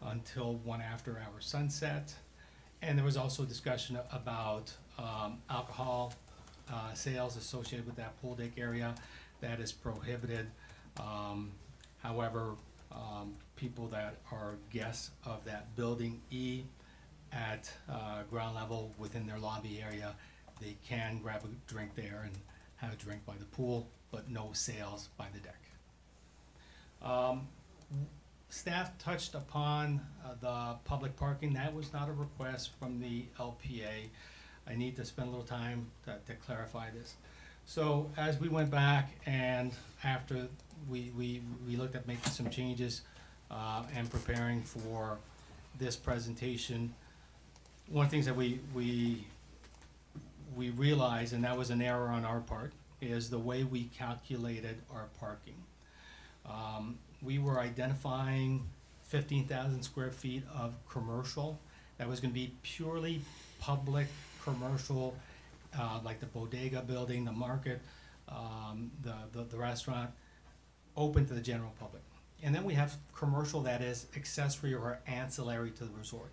until 1 after hour sunset. And there was also discussion about alcohol sales associated with that pool deck area. That is prohibited. However, people that are guests of that Building E at ground level within their lobby area, they can grab a drink there and have a drink by the pool, but no sales by the deck. Staff touched upon the public parking. That was not a request from the LPA. I need to spend a little time to clarify this. So as we went back and after we looked at making some changes and preparing for this presentation, one of the things that we realized, and that was an error on our part, is the way we calculated our parking. We were identifying 15,000 square feet of commercial. That was gonna be purely public commercial, like the bodega building, the market, the restaurant, open to the general public. And then we have commercial that is accessory or ancillary to the resort.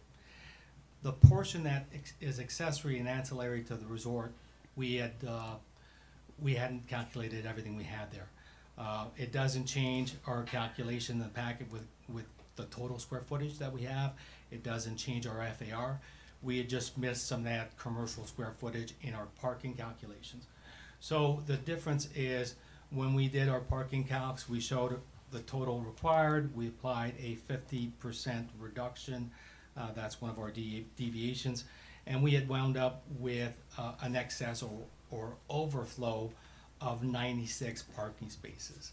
The portion that is accessory and ancillary to the resort, we hadn't calculated everything we had there. It doesn't change our calculation in the packet with the total square footage that we have. It doesn't change our FAR. We had just missed some of that commercial square footage in our parking calculations. So the difference is when we did our parking calcs, we showed the total required. We applied a 50% reduction. That's one of our deviations. And we had wound up with an excess or overflow of 96 parking spaces.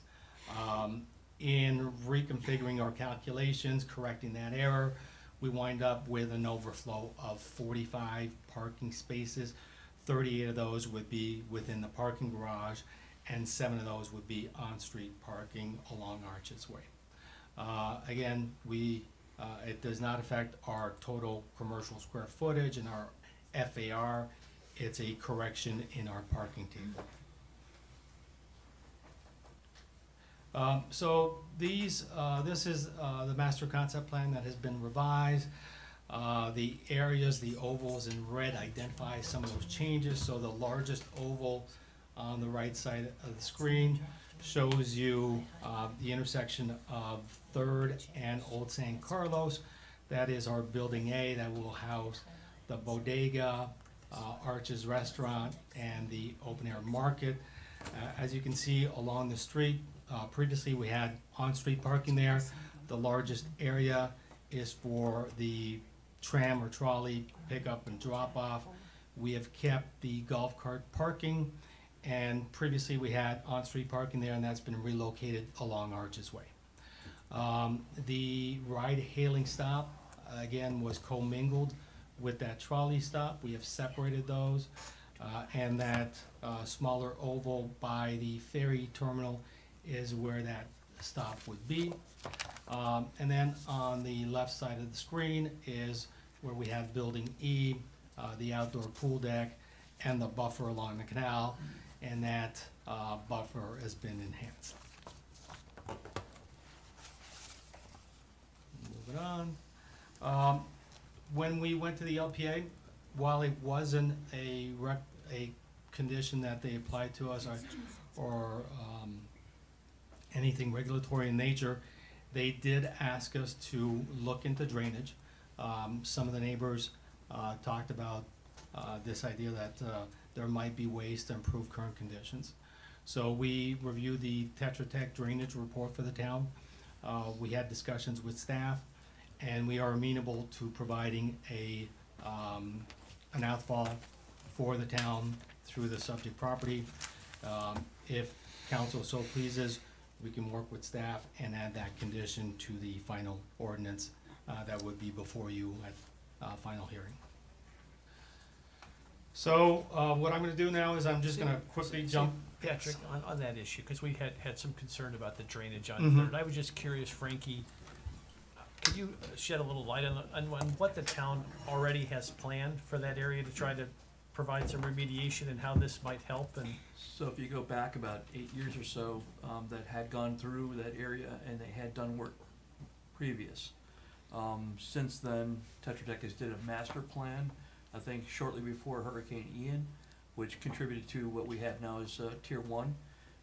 In reconfiguring our calculations, correcting that error, we wind up with an overflow of 45 parking spaces. 38 of those would be within the parking garage, and 7 of those would be on-street parking along Arches Way. Again, it does not affect our total commercial square footage and our FAR. It's a correction in our parking table. So this is the master concept plan that has been revised. The areas, the ovals in red identify some of those changes. So the largest oval on the right side of the screen shows you the intersection of 3rd and Old San Carlos. That is our Building A that will house the bodega, Arches Restaurant, and the open air market. As you can see along the street, previously we had on-street parking there. The largest area is for the tram or trolley pickup and drop off. We have kept the golf cart parking, and previously we had on-street parking there, and that's been relocated along Arches Way. The ride hailing stop again, was commingled with that trolley stop. We have separated those. And that smaller oval by the ferry terminal is where that stop would be. And then on the left side of the screen is where we have Building E, the outdoor pool deck, and the buffer along the canal, and that buffer has been enhanced. Moving on. When we went to the LPA, while it wasn't a condition that they applied to us or anything regulatory in nature, they did ask us to look into drainage. Some of the neighbors talked about this idea that there might be ways to improve current conditions. So we reviewed the Tetra Tech drainage report for the town. We had discussions with staff, and we are amenable to providing an outfall for the town through the subject property. If council so pleases, we can work with staff and add that condition to the final ordinance that would be before you at final hearing. So what I'm gonna do now is I'm just gonna quickly jump. Patrick, on that issue, because we had some concern about the drainage on Mhm. Third. I was just curious, Frankie, could you shed a little light on what the town already has planned for that area to try to provide some remediation and how this might help? And So if you go back about 8 years or so, that had gone through that area and they had done work previous. Since then, Tetra Tech has did a master plan, I think shortly before Hurricane Ian, which contributed to what we have now as Tier 1.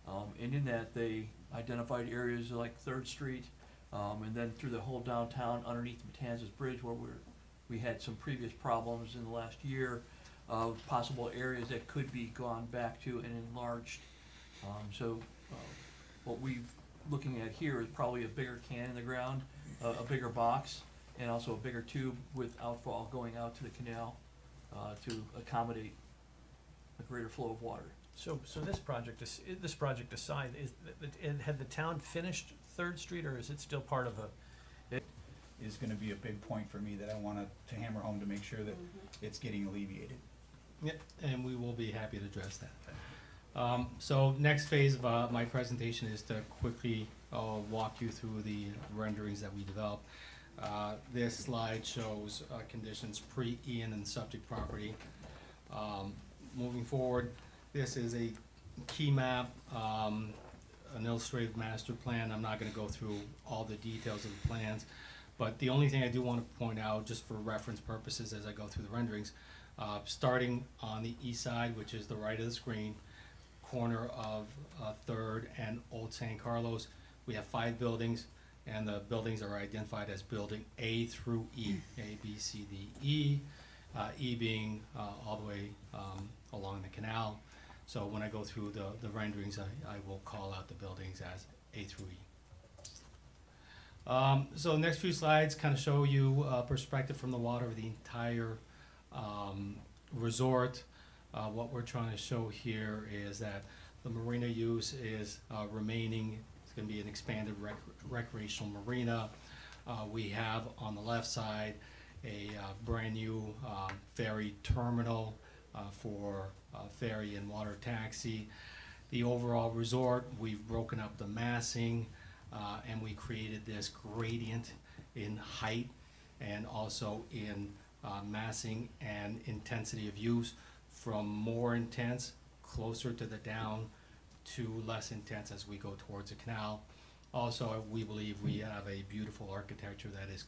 And in that, they identified areas like 3rd Street, and then through the whole downtown underneath Matanzas Bridge where we had some previous problems in the last year of possible areas that could be gone back to and enlarged. What we've looking at here is probably a bigger can in the ground, a bigger box, and also a bigger tube with outfall going out to the canal to accommodate a greater flow of water. so this project aside, had the town finished 3rd Street, or is it still part of a? Is gonna be a big point for me that I wanna to hammer home to make sure that it's getting alleviated. Yep, and we will be happy to address that. So next phase of my presentation is to quickly walk you through the renderings that we developed. This slide shows conditions pre-Ian and subject property. Moving forward, this is a key map, an illustrative master plan. I'm not gonna go through all the details of the plans, but the only thing I do wanna point out, just for reference purposes as I go through the renderings, starting on the east side, which is the right of the screen, corner of 3rd and Old San Carlos, we have 5 buildings, and the buildings are identified as building A through E, A, B, C, D, E, E being all the way along the canal. So when I go through the renderings, I will call out the buildings as A through E. So the next few slides kind of show you a perspective from the water of the entire resort. What we're trying to show here is that the marina use is remaining. It's going to be an expanded recreational marina. We have on the left side a brand new ferry terminal for ferry and water taxi. The overall resort, we've broken up the massing and we created this gradient in height and also in massing and intensity of use, from more intense closer to the down to less intense as we go towards the canal. Also, we believe we have a beautiful architecture that is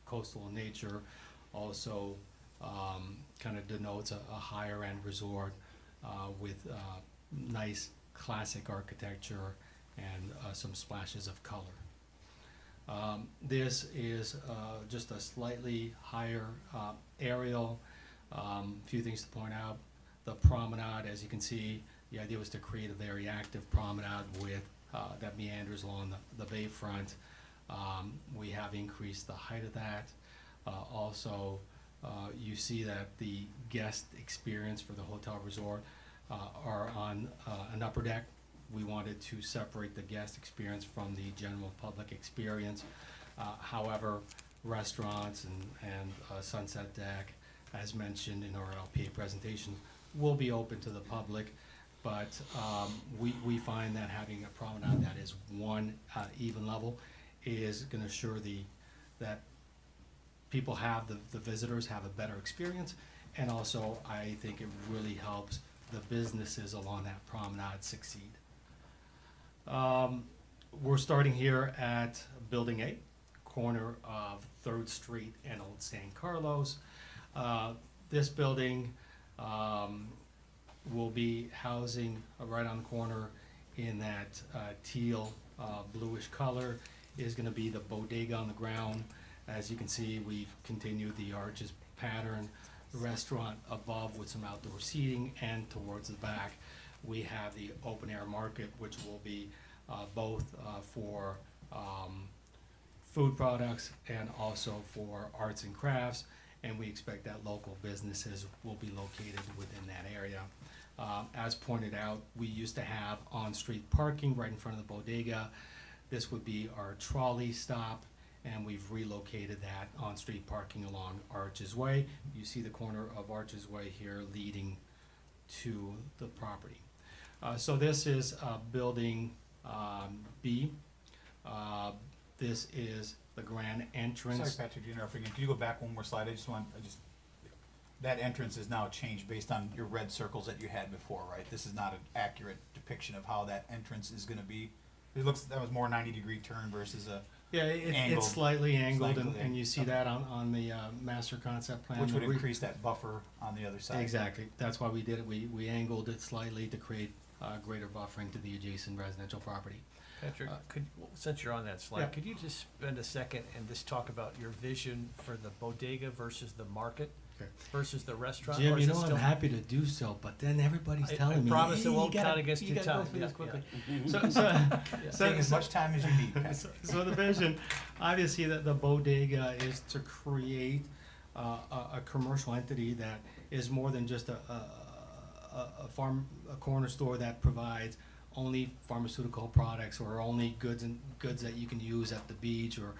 coastal in nature. Also kind of denotes a higher end resort with nice classic architecture and some splashes of color. This is just a slightly higher aerial. Few things to point out. The promenade, as you can see, the idea was to create a very active promenade with that meanders along the bayfront. We have increased the height of that. Also, you see that the guest experience for the hotel resort are on an upper deck. We wanted to separate the guest experience from the general public experience. However, restaurants and Sunset Deck, as mentioned in our LPA presentation, will be open to the public. But we find that having a promenade that is one even level is going to assure that people have, the visitors have a better experience, and also I think it really helps the businesses along that promenade succeed. We're starting here at Building 8, corner of 3rd Street and Old San Carlos. This building will be housing right on the corner in that teal bluish color is going to be the bodega on the ground. As you can see, we've continued the arches pattern, the restaurant above with some outdoor seating, and towards the back we have the open air market, which will be both for food products and also for arts and crafts, and we expect that local businesses will be located within that area. As pointed out, we used to have on-street parking right in front of the bodega. This would be our trolley stop, and we've relocated that on-street parking along Arches Way. You see the corner of Arches Way here leading to the property. So this is building B. This is the grand entrance. Sorry, Patrick, to interrupt again. Can you go back one more slide? That entrance is now changed based on your red circles that you had before, right? This is not an accurate depiction of how that entrance is gonna be. It looks, that was more 90-degree turn versus a Yeah, angled, it's slightly angled, slightly and you see okay. that on the master concept plan. Which would The re- increase that buffer on the other side. Exactly, that's why we did it, we angled it slightly to create greater buffering to the adjacent residential property. Patrick, since you're on that slide, Yeah. could you just spend a second and just talk about your vision for the bodega versus the market Okay. versus the restaurant? Jim, or you is it know I'm still- happy to do so, but then everybody's telling me, I promise "Hey, it won't you gotta- count against you your gotta go time." through this Yeah, quickly." yeah. Take as much time as you need, Patrick. So the vision, obviously, the bodega is to create a commercial entity that is more than just a corner store that provides only pharmaceutical products or only goods that you can use at the beach or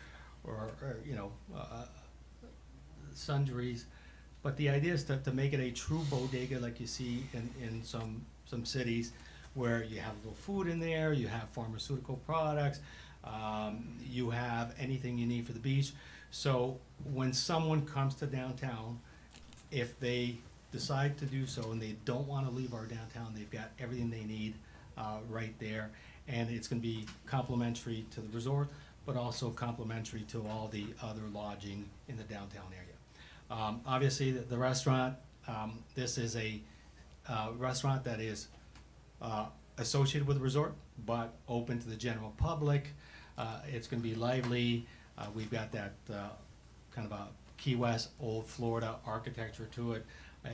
sundries. But the idea is to make it a true bodega like you see in some cities, where you have a little food in there, you have pharmaceutical products, you have anything you need for the beach. So when someone comes to downtown, if they decide to do so and they don't want to leave our downtown, they've got everything they need right there. And it's going to be complimentary to the resort, but also complimentary to all the other lodging in the downtown area. Obviously, the restaurant, this is a restaurant that is associated with the resort, but open to the general public. It's going to be lively. We've got that kind of a Key West, old Florida architecture to it,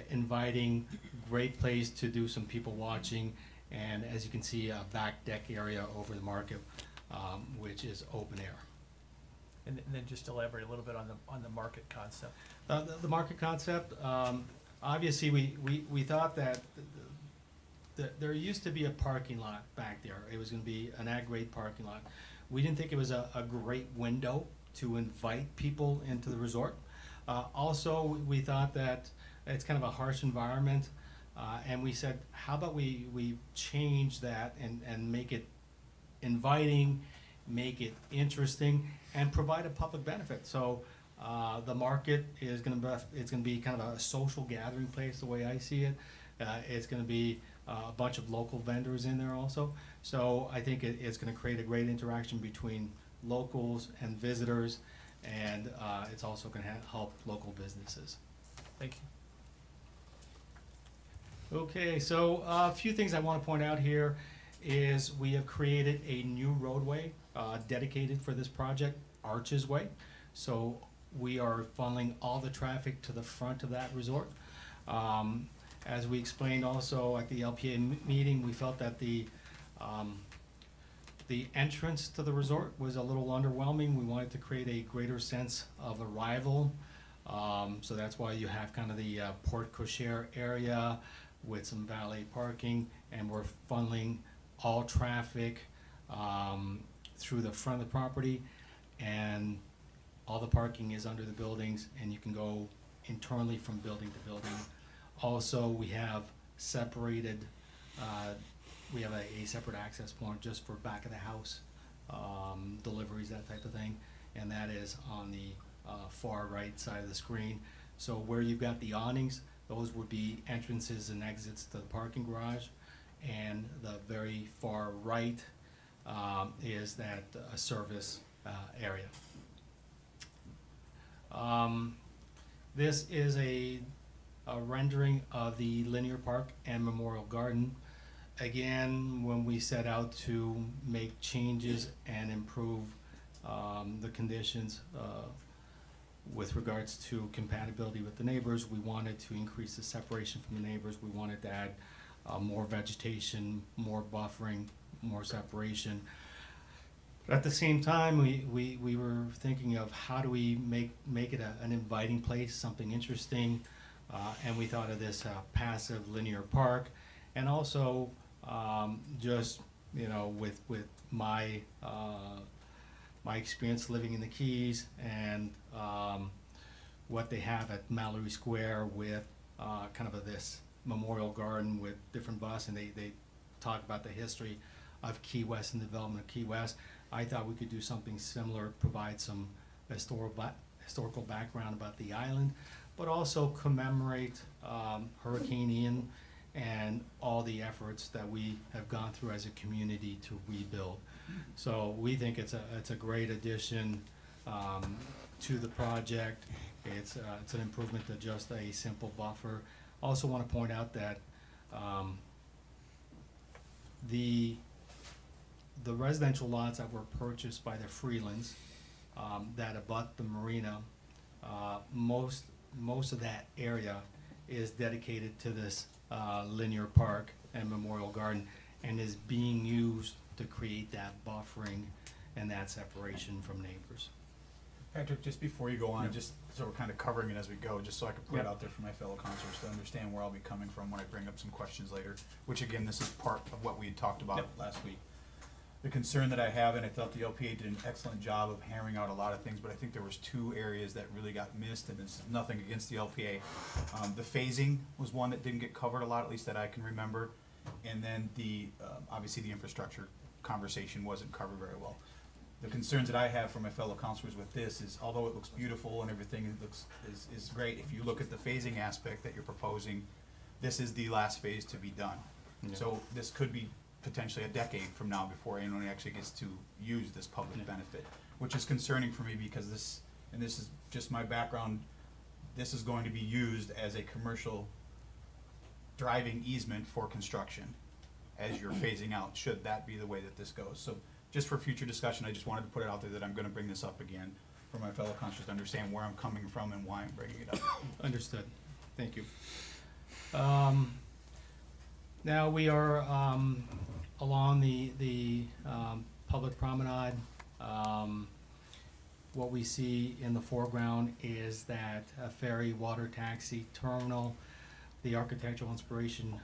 inviting, great place to do some people watching, and as you can see, a back deck area over the market, which is open air. And then just elaborate a little bit on the market concept. The market concept, obviously, we thought that there used to be a parking lot back there. It was gonna be an ag-grade parking lot. We didn't think it was a great window to invite people into the resort. Also, we thought that it's kind of a harsh environment, and we said, how about we change that and make it inviting, make it interesting, and provide a public benefit. So the market is gonna be kind of a social gathering place, the way I see it. It's gonna be a bunch of local vendors in there also. So I think it's gonna create a great interaction between locals and visitors, and it's also gonna help local businesses. Thank you. Okay, so a few things I want to point out here is we have created a new roadway dedicated for this project, Arches Way. So we are funneling all the traffic to the front of that resort. As we explained also at the LPA meeting, we felt that the entrance to the resort was a little underwhelming. We wanted to create a greater sense of arrival. So that's why you have kind of the porte cochere area with some valet parking, and we're funneling all traffic through the front of the property. And all the parking is under the buildings, and you can go internally from building to building. Also, we have separated, we have a separate access point just for back of the house, deliveries, that type of thing, and that is on the far right side of the screen. So where you've got the awnings, those would be entrances and exits to the parking garage, and the very far right is that service area. This is a rendering of the linear park and memorial garden. Again, when we set out to make changes and improve the conditions with regards to compatibility with the neighbors, we wanted to increase the separation from the neighbors. We wanted to add more vegetation, more buffering, more separation. But at the same time, we were thinking of how do we make it an inviting place, something interesting, and we thought of this passive linear park, and also just, you know, with my my experience living in the Keys and what they have at Mallory Square with kind of this memorial garden with different buses, and they talk about the history of Key West and the development of Key West. I thought we could do something similar, provide some historical background about the island, but also commemorate Hurricane Ian and all the efforts that we have gone through as a community to rebuild. So we think it's a great addition to the project. It's an improvement to just a simple buffer. Also want to point out that the residential lots that were purchased by the Freelands that abut the marina, most of that area is dedicated to this linear park and memorial garden, and is being used to create that buffering and that separation from neighbors. Patrick, just before you go on, just so we're kind of covering it as we go, just so I can put it out there for my fellow counselors to understand where I'll be coming from when I bring up some questions later, which again, this is part of what we had talked about last week. The concern that I have, and I thought the LPA did an excellent job of hammering out a lot of things, but I think there was two areas that really got missed, and this is nothing against the LPA. The phasing was one that didn't get covered a lot, at least that I can remember, and then the obviously the infrastructure conversation wasn't covered very well. The concerns that I have for my fellow counselors with this is, although it looks beautiful and everything is great, if you look at the phasing aspect that you're proposing, this is the last phase to be done. Yeah. So this could be potentially a decade from now before anyone actually gets to use this public benefit, which is concerning for me because this, and this is just my background, this is going to be used as a commercial driving easement for construction as you're phasing out, should that be the way that this goes. So just for future discussion, I just wanted to put it out there that I'm gonna bring this up again for my fellow councilors to understand where I'm coming from and why I'm bringing it up. Understood. Thank you. Now we are along the public promenade. What we see in the foreground is that a ferry water taxi terminal. The architectural inspiration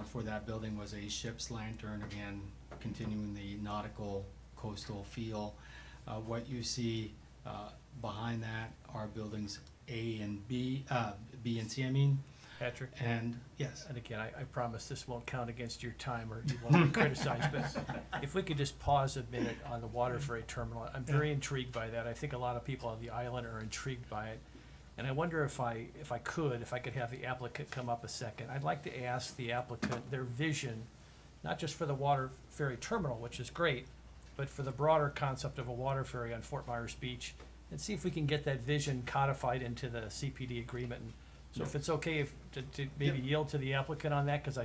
for that building was a ship's lantern, again, continuing the nautical coastal feel. What you see behind that are buildings A and B, B and C, I mean. Patrick? And, yes. And again, I promise this won't count against your time or you won't be criticized, but if we could just pause a minute on the water ferry terminal. I'm very intrigued by that. I think a lot of people on the island are intrigued by it. And I wonder if I could have the applicant come up a second. I'd like to ask the applicant their vision, not just for the water ferry terminal, which is great, but for the broader concept of a water ferry on Fort Myers Beach, and see if we can get that vision codified into the CPD agreement. And so if it's okay to maybe yield to the applicant on that, because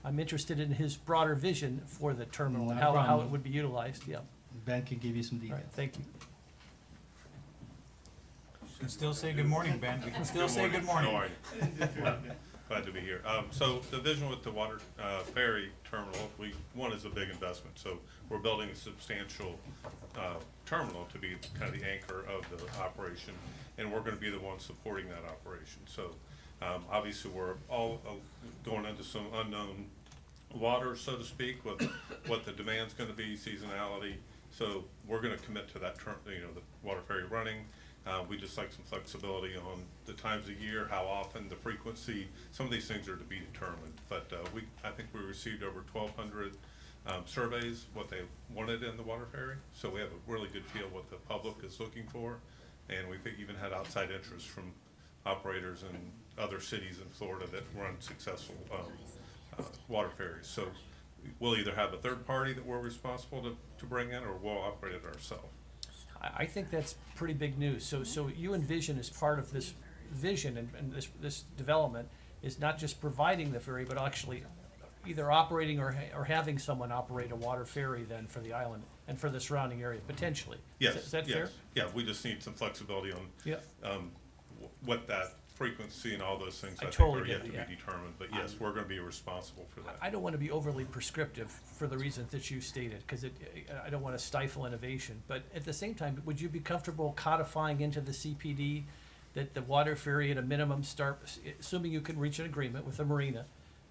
I'm interested in his broader vision for the terminal and Not a how problem. it would be utilized, yeah. Ben can give you some All details. right, thank you. You can still say good morning, Ben, we can still say good morning. How are you? Glad to be here. So the vision with the water ferry terminal, one is a big investment. So we're building a substantial terminal to be kind of the anchor of the operation, and we're going to be the ones supporting that operation. So obviously we're all going into some unknown water, so to speak, with what the demand's going to be, seasonality. So we're going to commit to that, the water ferry running. We just like some flexibility on the times of year, how often, the frequency. Some of these things are to be determined, but I think we received over 1,200 surveys, what they wanted in the water ferry. So we have a really good feel what the public is looking for, and we've even had outside interest from operators in other cities in Florida that run successful water ferries. So we'll either have a third party that we're responsible to bring in, or we'll operate it ourselves. I think that's pretty big news. So you envision as part of this vision and this development is not just providing the ferry, but actually either operating or having someone operate a water ferry then for the island and for the surrounding area, potentially. Yes, Is that yes. fair? Yeah, we just need some flexibility on Yeah. what that frequency and all those things I think totally are get yet it, to yeah. be determined. But yes, we're going to be responsible for that. I don't want to be overly prescriptive for the reasons that you stated, because I don't want to stifle innovation. But at the same time, would you be comfortable codifying into the CPD that the water ferry at a minimum assuming you can reach an agreement with the marina,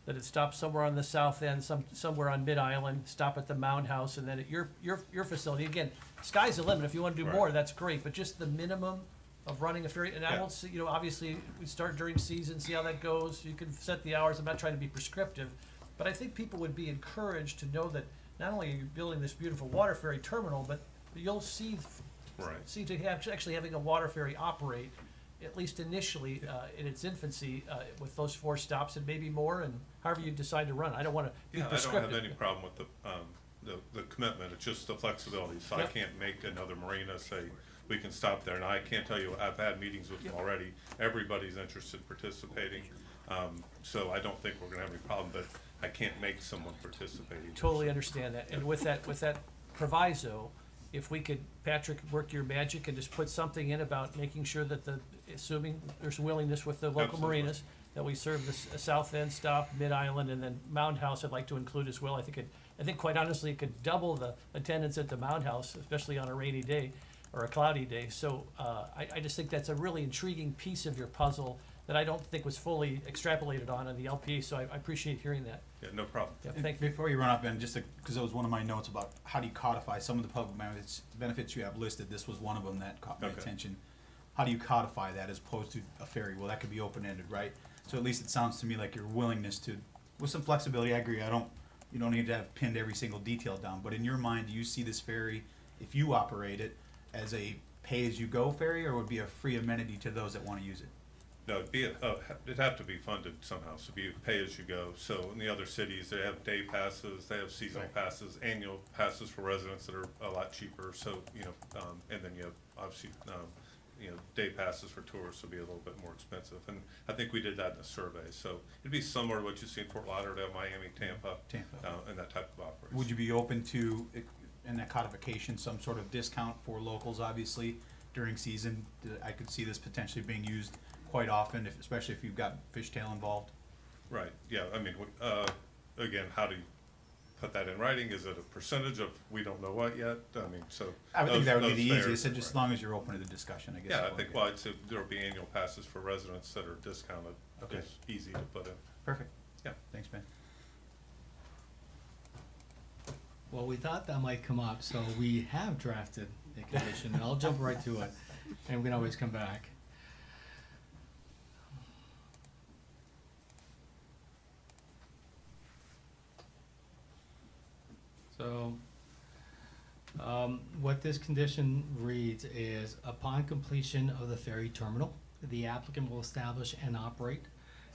that it stops somewhere on the south end, somewhere on Mid-Island, stop at the Mound House, and then at your facility. Again, sky's the limit. If you want to do more, that's great, but just the minimum of running a ferry. And I won't see, obviously, we start during season, see how that goes. You can set the hours. I'm not trying to be prescriptive, but I think people would be encouraged to know that not only are you building this beautiful water ferry terminal, but you'll see to actually having a water ferry operate, at least initially, in its infancy, with those 4 stops and maybe more, and however you decide to run. I don't want to be prescriptive. I don't have any problem with the commitment. It's just the flexibility. So I can't make another marina say we can stop there. And I can't tell you, I've had meetings with them already. Everybody's interested in participating. So I don't think we're going to have any problem, but I can't make someone participate. Totally understand that. And with that proviso, if we could, Patrick, work your magic and just put something in about making sure that assuming there's willingness with the local Absolutely. marinas, that we serve the south end stop, Mid-Island, and then Mound House I'd like to include as well. I think quite honestly, it could double the attendance at the Mound House, especially on a rainy day or a cloudy day. So I just think that's a really intriguing piece of your puzzle that I don't think was fully extrapolated on in the LPA, so I appreciate hearing that. Yeah, no problem. Yeah, And thank you. before you run off, Ben, just because that was one of my notes about how do you codify some of the public benefits you have listed. This was one of them that caught my attention. How do you codify that as opposed to a ferry? Well, that could be open-ended, right? So at least it sounds to me like your willingness to, with some flexibility. I agree. You don't need to have pinned every single detail down. But in your mind, do you see this ferry, if you operate it, as a pay-as-you-go ferry, or would it be a free amenity to those that want to use it? No, it'd have to be funded somehow, so be pay-as-you-go. So in the other cities, they have day passes, they have seasonal passes, annual passes for residents that are a lot cheaper. So, and then you have, obviously, day passes for tourists will be a little bit more expensive. And I think we did that in the survey. So it'd be similar to what you see in Fort Lauderdale, Miami, Tampa, and that type of operation. Would you be open to, in that codification, some sort of discount for locals, obviously, during season? I could see this potentially being used quite often, especially if you've got fishtail involved. Right, yeah, I mean, again, how do you put that in writing? Is it a percentage of, we don't know what yet? I mean, so. I would think that would be the those easiest, fares, just as long as you're open to the discussion, I guess. Yeah, I is what think, I'm well, I'd say there'll be annual passes for residents that are discounted. Okay. It's easy to put in. Perfect. Yeah. Thanks, Ben. Well, we thought that might come up, so we have drafted a condition, and I'll jump right to it, and we can always come back. So, what this condition reads is, upon completion of the ferry terminal, the applicant will establish and operate,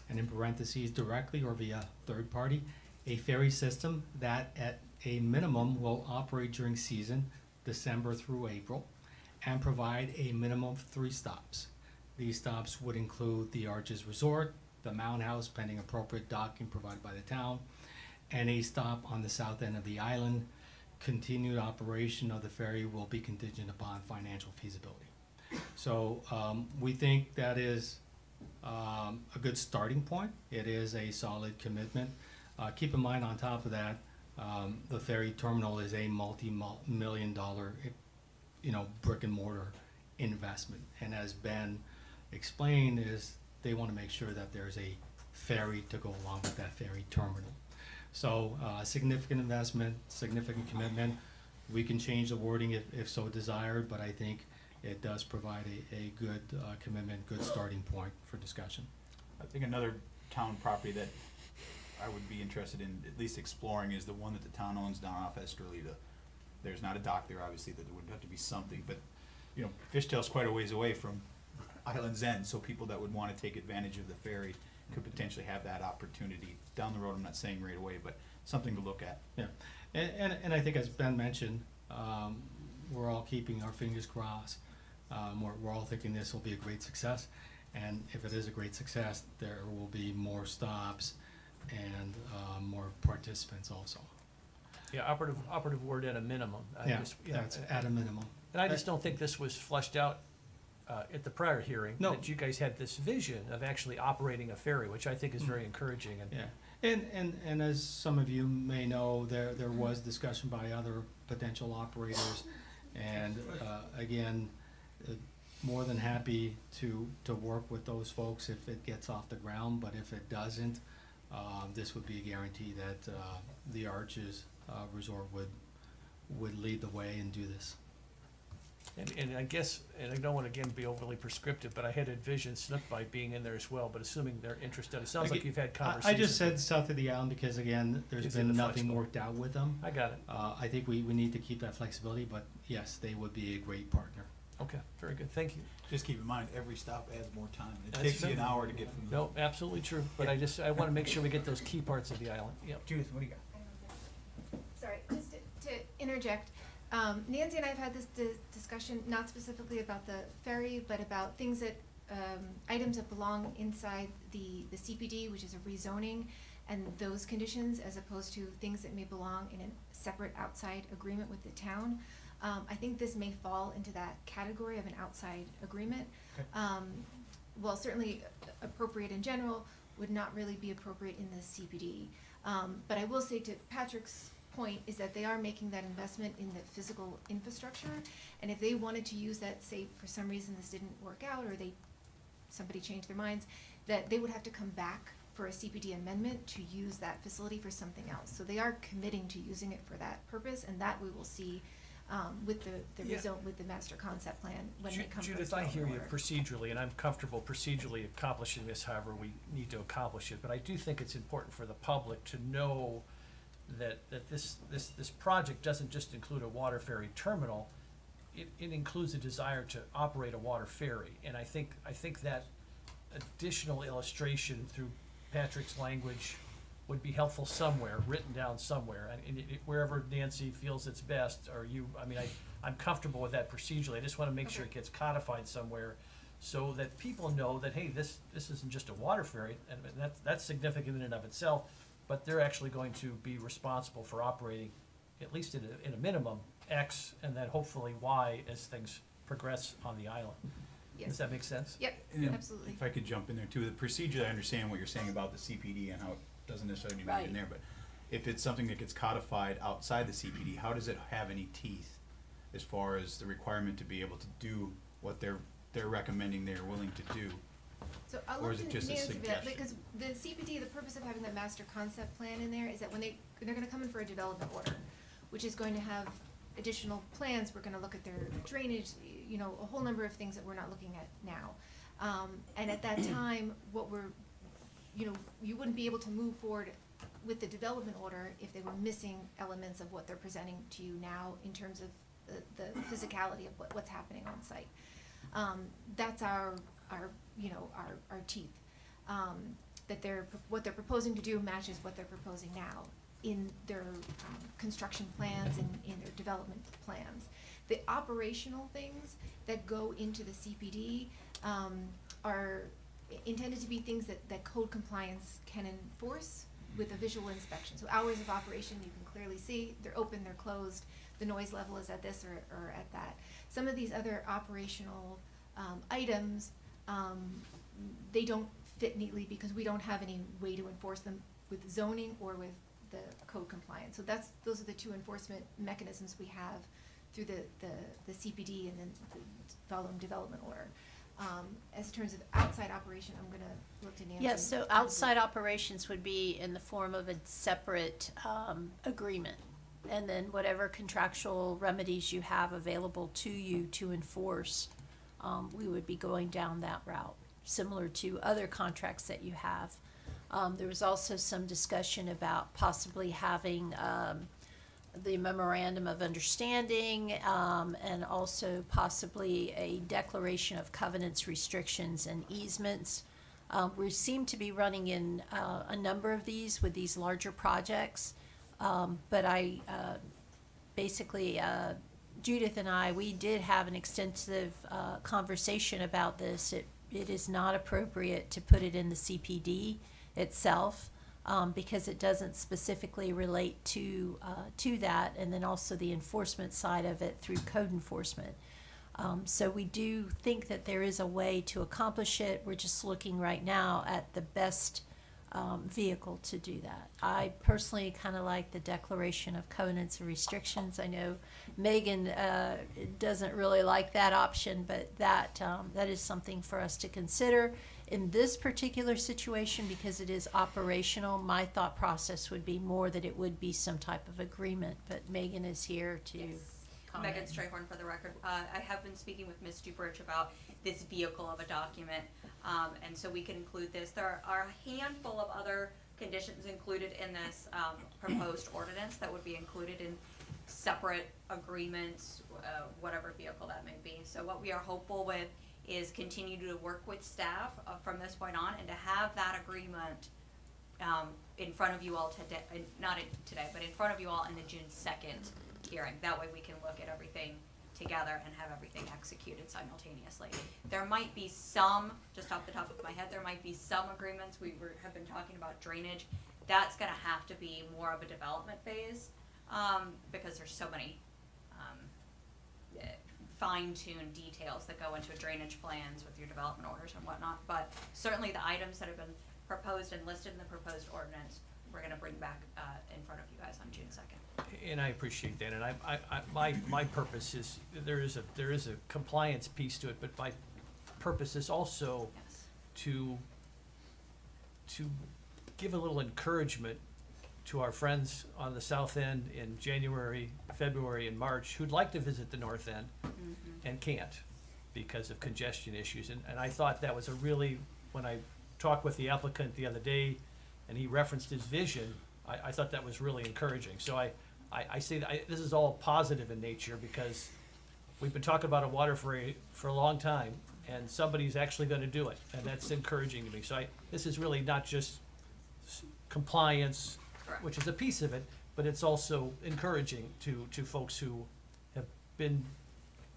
and in parentheses, directly or via third party, a ferry system that at a minimum will operate during season, December through April, and provide a minimum of 3 stops. These stops would include the Arches Resort, the Mound House pending appropriate docking provided by the town, and a stop on the south end of the island. Continued operation of the ferry will be contingent upon financial feasibility. So we think that is a good starting point. It is a solid commitment. Keep in mind, on top of that, the ferry terminal is a multi-million-dollar, brick and mortar investment. And as Ben explained, is they want to make sure that there's a ferry to go along with that ferry terminal. So significant investment, significant commitment. We can change the wording if so desired, but I think it does provide a good commitment, good starting point for discussion. I think another town property that I would be interested in at least exploring is the one that the town owns down off Estrelita. There's not a dock there, obviously, that there would have to be something, but, you know, Fishtail's quite a ways away from Island's End, so people that would wanna take advantage of the ferry could potentially have that opportunity down the road. I'm not saying right away, but something to look at. Yeah, and I think as Ben mentioned, we're all keeping our fingers crossed. We're all thinking this will be a great success, and if it is a great success, there will be more stops and more participants also. Yeah, operative word at a minimum. That's at a minimum. And I just don't think this was fleshed out at the prior hearing. No. That you guys had this vision of actually operating a ferry, which I think is very encouraging. And Yeah, and as some of you may know, there was discussion by other potential operators, and again, more than happy to work with those folks if it gets off the ground, but if it doesn't, this would be a guarantee that the Arches Resort would lead the way and do this. And I guess, and I don't want to again be overly prescriptive, but I had envisioned Snook by being in there as well, but assuming they're interested, it sounds like you've had conversations. I just said south of the island because again, there's Gives been you the nothing flexible. worked out with them. I got it. I think we need to keep that flexibility, but yes, they would be a great partner. Okay, very good, thank you. Just keep in mind, every stop adds more time. It That's takes you true. an hour to get from the. No, absolutely true, but I want to make sure we get those key parts of the island, yep. Judith, what do you got? Sorry, just to interject, Nancy and I have had this discussion, not specifically about the ferry, but about things that, items that belong inside the CPD, which is a rezoning, and those conditions, as opposed to things that may belong in a separate outside agreement with the town. I think this may fall into that category of an outside agreement. Okay. Well, certainly appropriate in general, would not really be appropriate in the CPD. But I will say to Patrick's point is that they are making that investment in the physical infrastructure, and if they wanted to use that, say for some reason this didn't work out, or somebody changed their minds, that they would have to come back for a CPD amendment to use that facility for something else. So they are committing to using it for that purpose, and that we will see with the Yeah. with the master concept plan when they come for Judith, its I hear you development order. procedurally, and I'm comfortable procedurally accomplishing this however we need to accomplish it, but I do think it's important for the public to know that this project doesn't just include a water ferry terminal, it includes a desire to operate a water ferry, and I think that additional illustration through Patrick's language would be helpful somewhere, written down somewhere, and wherever Nancy feels it's best, or you, I'm comfortable with that procedurally, I just wanna make sure it gets codified somewhere, so that people know that, hey, this isn't just a water ferry, and that's significant in and of itself, but they're actually going to be responsible for operating, at least in a minimum, X, and then hopefully Y as things progress on the island. Yes. Does that make sense? Yep, And absolutely. If I could jump in there too, the procedure, I understand what you're saying about the CPD and how it doesn't necessarily need to be in Right. there, but if it's something that gets codified outside the CPD, how does it have any teeth as far as the requirement to be able to do what they're recommending they're willing to do? So I'll Or look is it to just a Nancy for that, suggestion? because the CPD, the purpose of having that master concept plan in there is that when they're gonna come in for a development order, which is going to have additional plans, we're gonna look at their drainage, a whole number of things that we're not looking at now. And at that time, you wouldn't be able to move forward with the development order if they were missing elements of what they're presenting to you now in terms of the physicality of what's happening on site. That's our teeth. That what they're proposing to do matches what they're proposing now in their construction plans and in their development plans. The operational things that go into the CPD are intended to be things that code compliance can enforce with a visual inspection. So hours of operation, you can clearly see, they're open, they're closed, the noise level is at this or at that. Some of these other operational items, they don't fit neatly because we don't have any way to enforce them with zoning or with the code compliance. So those are the two enforcement mechanisms we have through the CPD and then the following development order. As terms of outside operation, I'm gonna look to Nancy. Yes, so outside operations would be in the form of a separate agreement. and then whatever contractual remedies you have available to you to enforce, we would be going down that route, similar to other contracts that you have. There was also some discussion about possibly having the memorandum of understanding, and also possibly a declaration of covenants, restrictions, and easements. We seem to be running in a number of these with these larger projects, but I basically, Judith and I, we did have an extensive conversation about this. It is not appropriate to put it in the CPD itself, because it doesn't specifically relate to that, and then also the enforcement side of it through code enforcement. So we do think that there is a way to accomplish it. We're just looking right now at the best vehicle to do that. I personally kind of like the declaration of covenants and restrictions. I know Megan doesn't really like that option, but that is something for us to consider. In this particular situation, because it is operational, my thought process would be more that it would be some type of agreement, but Megan is here to comment. Megan Strayhorn for the record. I have been speaking with Ms. Dubrich about this vehicle of a document, and so we can include this. There are a handful of other conditions included in this proposed ordinance that would be included in separate agreements, whatever vehicle that may be. So what we are hopeful with is continue to work with staff from this point on, and to have that agreement in front of you all today, not today, but in front of you all in the June 2nd hearing. That way we can look at everything together and have everything executed simultaneously. There might be some, just off the top of my head, there might be some agreements. Have been talking about drainage. That's gonna have to be more of a development phase, because there's so many fine-tuned details that go into drainage plans with your development orders and whatnot. But certainly the items that have been proposed and listed in the proposed ordinance, we're gonna bring back in front of you guys on June 2nd. And I appreciate that, and my purpose is, there is a compliance piece to it, but my purpose is also Yes. to give a little encouragement to our friends on the south end in January, February, and March who'd like to visit the north end and can't because of congestion issues. And I thought that was when I talked with the applicant the other day and he referenced his vision, I thought that was really encouraging. So I say that this is all positive in nature, because we've been talking about a water for a long time, and somebody's actually gonna do it, and that's encouraging to me. So this is really not just compliance, Correct. which is a piece of it, but it's also encouraging to folks who have been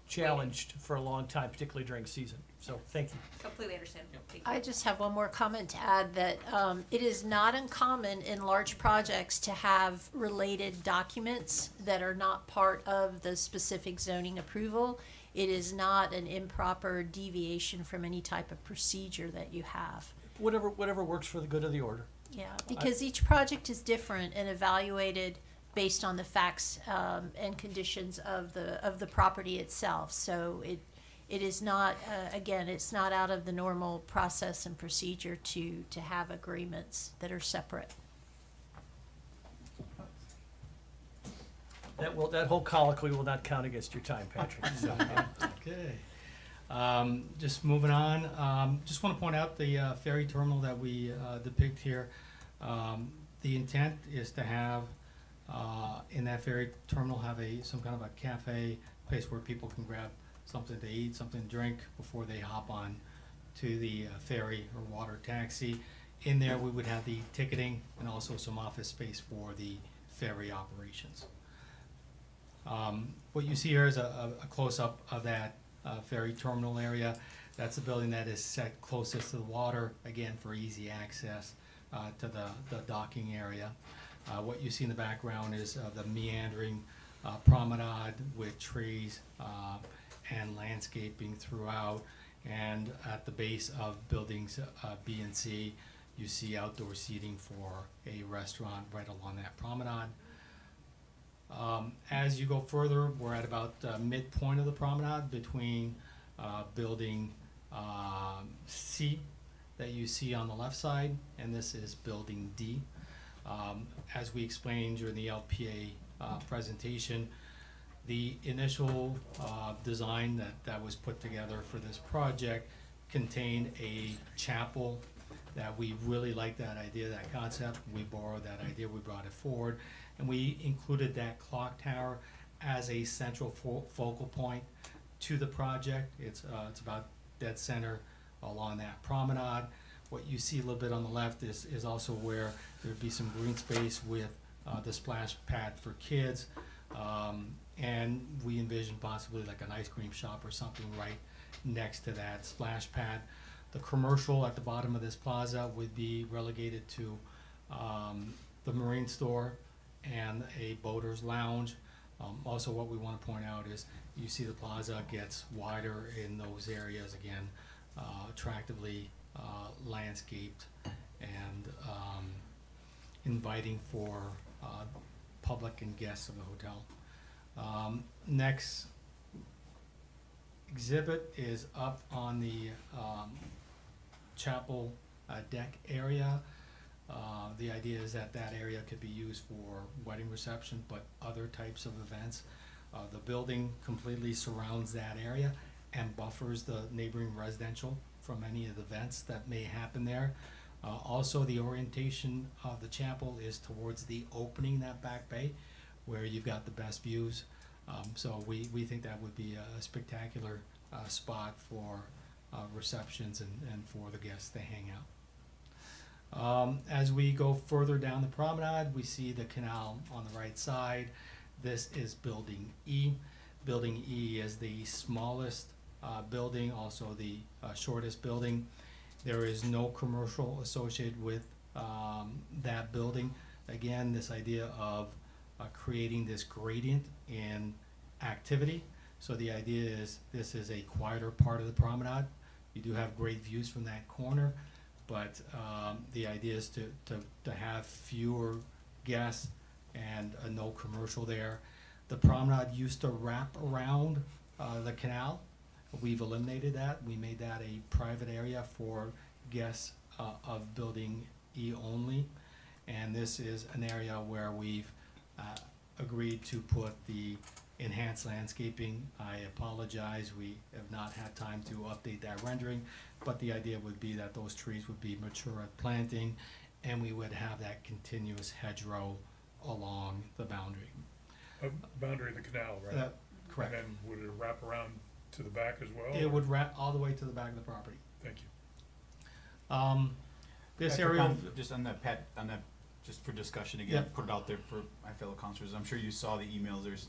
challenged for a long time, particularly during season. So thank you. Completely understand. Thank you. I just have one more comment to add, that it is not uncommon in large projects to have related documents that are not part of the specific zoning approval. It is not an improper deviation from any type of procedure that you have. Whatever works for the good of the order. Yeah, because each project is different and evaluated based on the facts and conditions of the property itself. So it is not, again, it's not out of the normal process and procedure to have agreements that are separate. That whole colloquy will not count against your time, Patrick. So, Okay. Just moving on, just want to point out the ferry terminal that we depict here. The intent is to have, in that ferry terminal, have some kind of a cafe, place where people can grab something to eat, something to drink before they hop on to the ferry or water taxi. In there, we would have the ticketing and also some office space for the ferry operations. What you see here is a close-up of that ferry terminal area. That's the building that is set closest to the water, again, for easy access to the docking area. What you see in the background is the meandering promenade with trees and landscaping throughout. And at the base of buildings B and C, you see outdoor seating for a restaurant right along that promenade. As you go further, we're at about midpoint of the promenade between building C that you see on the left side, and this is building D. As we explained during the LPA presentation. The initial design that was put together for this project contained a chapel that we really liked that idea, that concept. We borrowed that idea, we brought it forward, and we included that clock tower as a central focal point to the project. It's about dead center along that promenade. What you see a little bit on the left is also where there'd be some green space with the splash pad for kids. And we envision possibly like an ice cream shop or something right next to that splash pad. The commercial at the bottom of this plaza would be relegated to the marine store and a boater's lounge. Also, what we want to point out is you see the plaza gets wider in those areas again, attractively landscaped and inviting for public and guests of the hotel. Next exhibit is up on the chapel deck area. The idea is that that area could be used for wedding reception, but other types of events. The building completely surrounds that area and buffers the neighboring residential from any of the events that may happen there. Also, the orientation of the chapel is towards the opening, that back bay, where you've got the best views. So we think that would be a spectacular spot for receptions and for the guests to hang out. As we go further down the promenade, we see the canal on the right side. This is Building E. Building E is the smallest building, also the shortest building. There is no commercial associated with that building. Again, this idea of creating this gradient in activity. So the idea is this is a quieter part of the promenade. You do have great views from that corner, but the idea is to have fewer guests and no commercial there. The promenade used to wrap around the canal. We've eliminated that. We made that a private area for guests of Building E only. And this is an area where we've agreed to put the enhanced landscaping. I apologize, we have not had time to update that rendering, but the idea would be that those trees would be mature at planting, and we would have that continuous hedgerow along the boundary. Boundary of the canal, right? Correct. And then would it wrap around to the back as well? It would wrap all the way to the back of the property. Thank you. This Patrick, area, just on that, Pat, on that, just for discussion again, Yep. put it out there for my fellow councilors. I'm sure you saw the emails. There's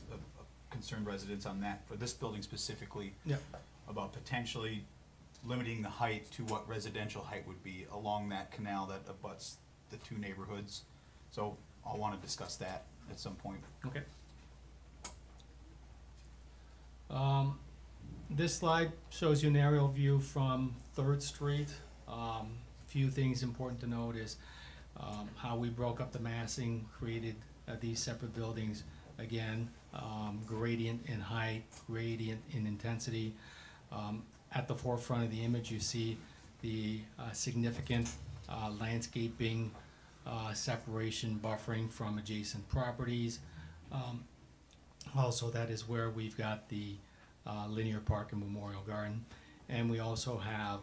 concerned residents on that, for this building specifically, Yep. about potentially limiting the height to what residential height would be along that canal that abuts the two neighborhoods. So I'll want to discuss that at some point. okay. This slide shows you an aerial view from 3rd Street. Few things important to note is how we broke up the massing, created these separate buildings. Again, gradient in height, gradient in intensity. At the forefront of the image, you see the significant landscaping, separation, buffering from adjacent properties. Also, that is where we've got the linear park and memorial garden. And we also have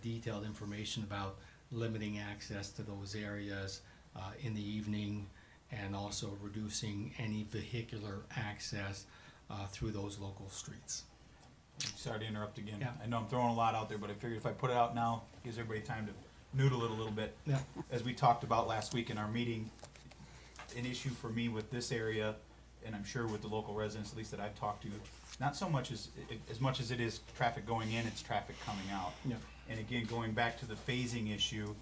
detailed information about limiting access to those areas in the evening, and also reducing any vehicular access through those local streets. Sorry to interrupt again. Yeah. I know I'm throwing a lot out there, but I figured if I put it out now, gives everybody time to noodle it a little bit. Yeah. As we talked about last week in our meeting, an issue for me with this area, and I'm sure with the local residents, at least that I've talked to, not so much as much as it is traffic going in, it's traffic coming out. Yeah. And again, going back to the phasing issue,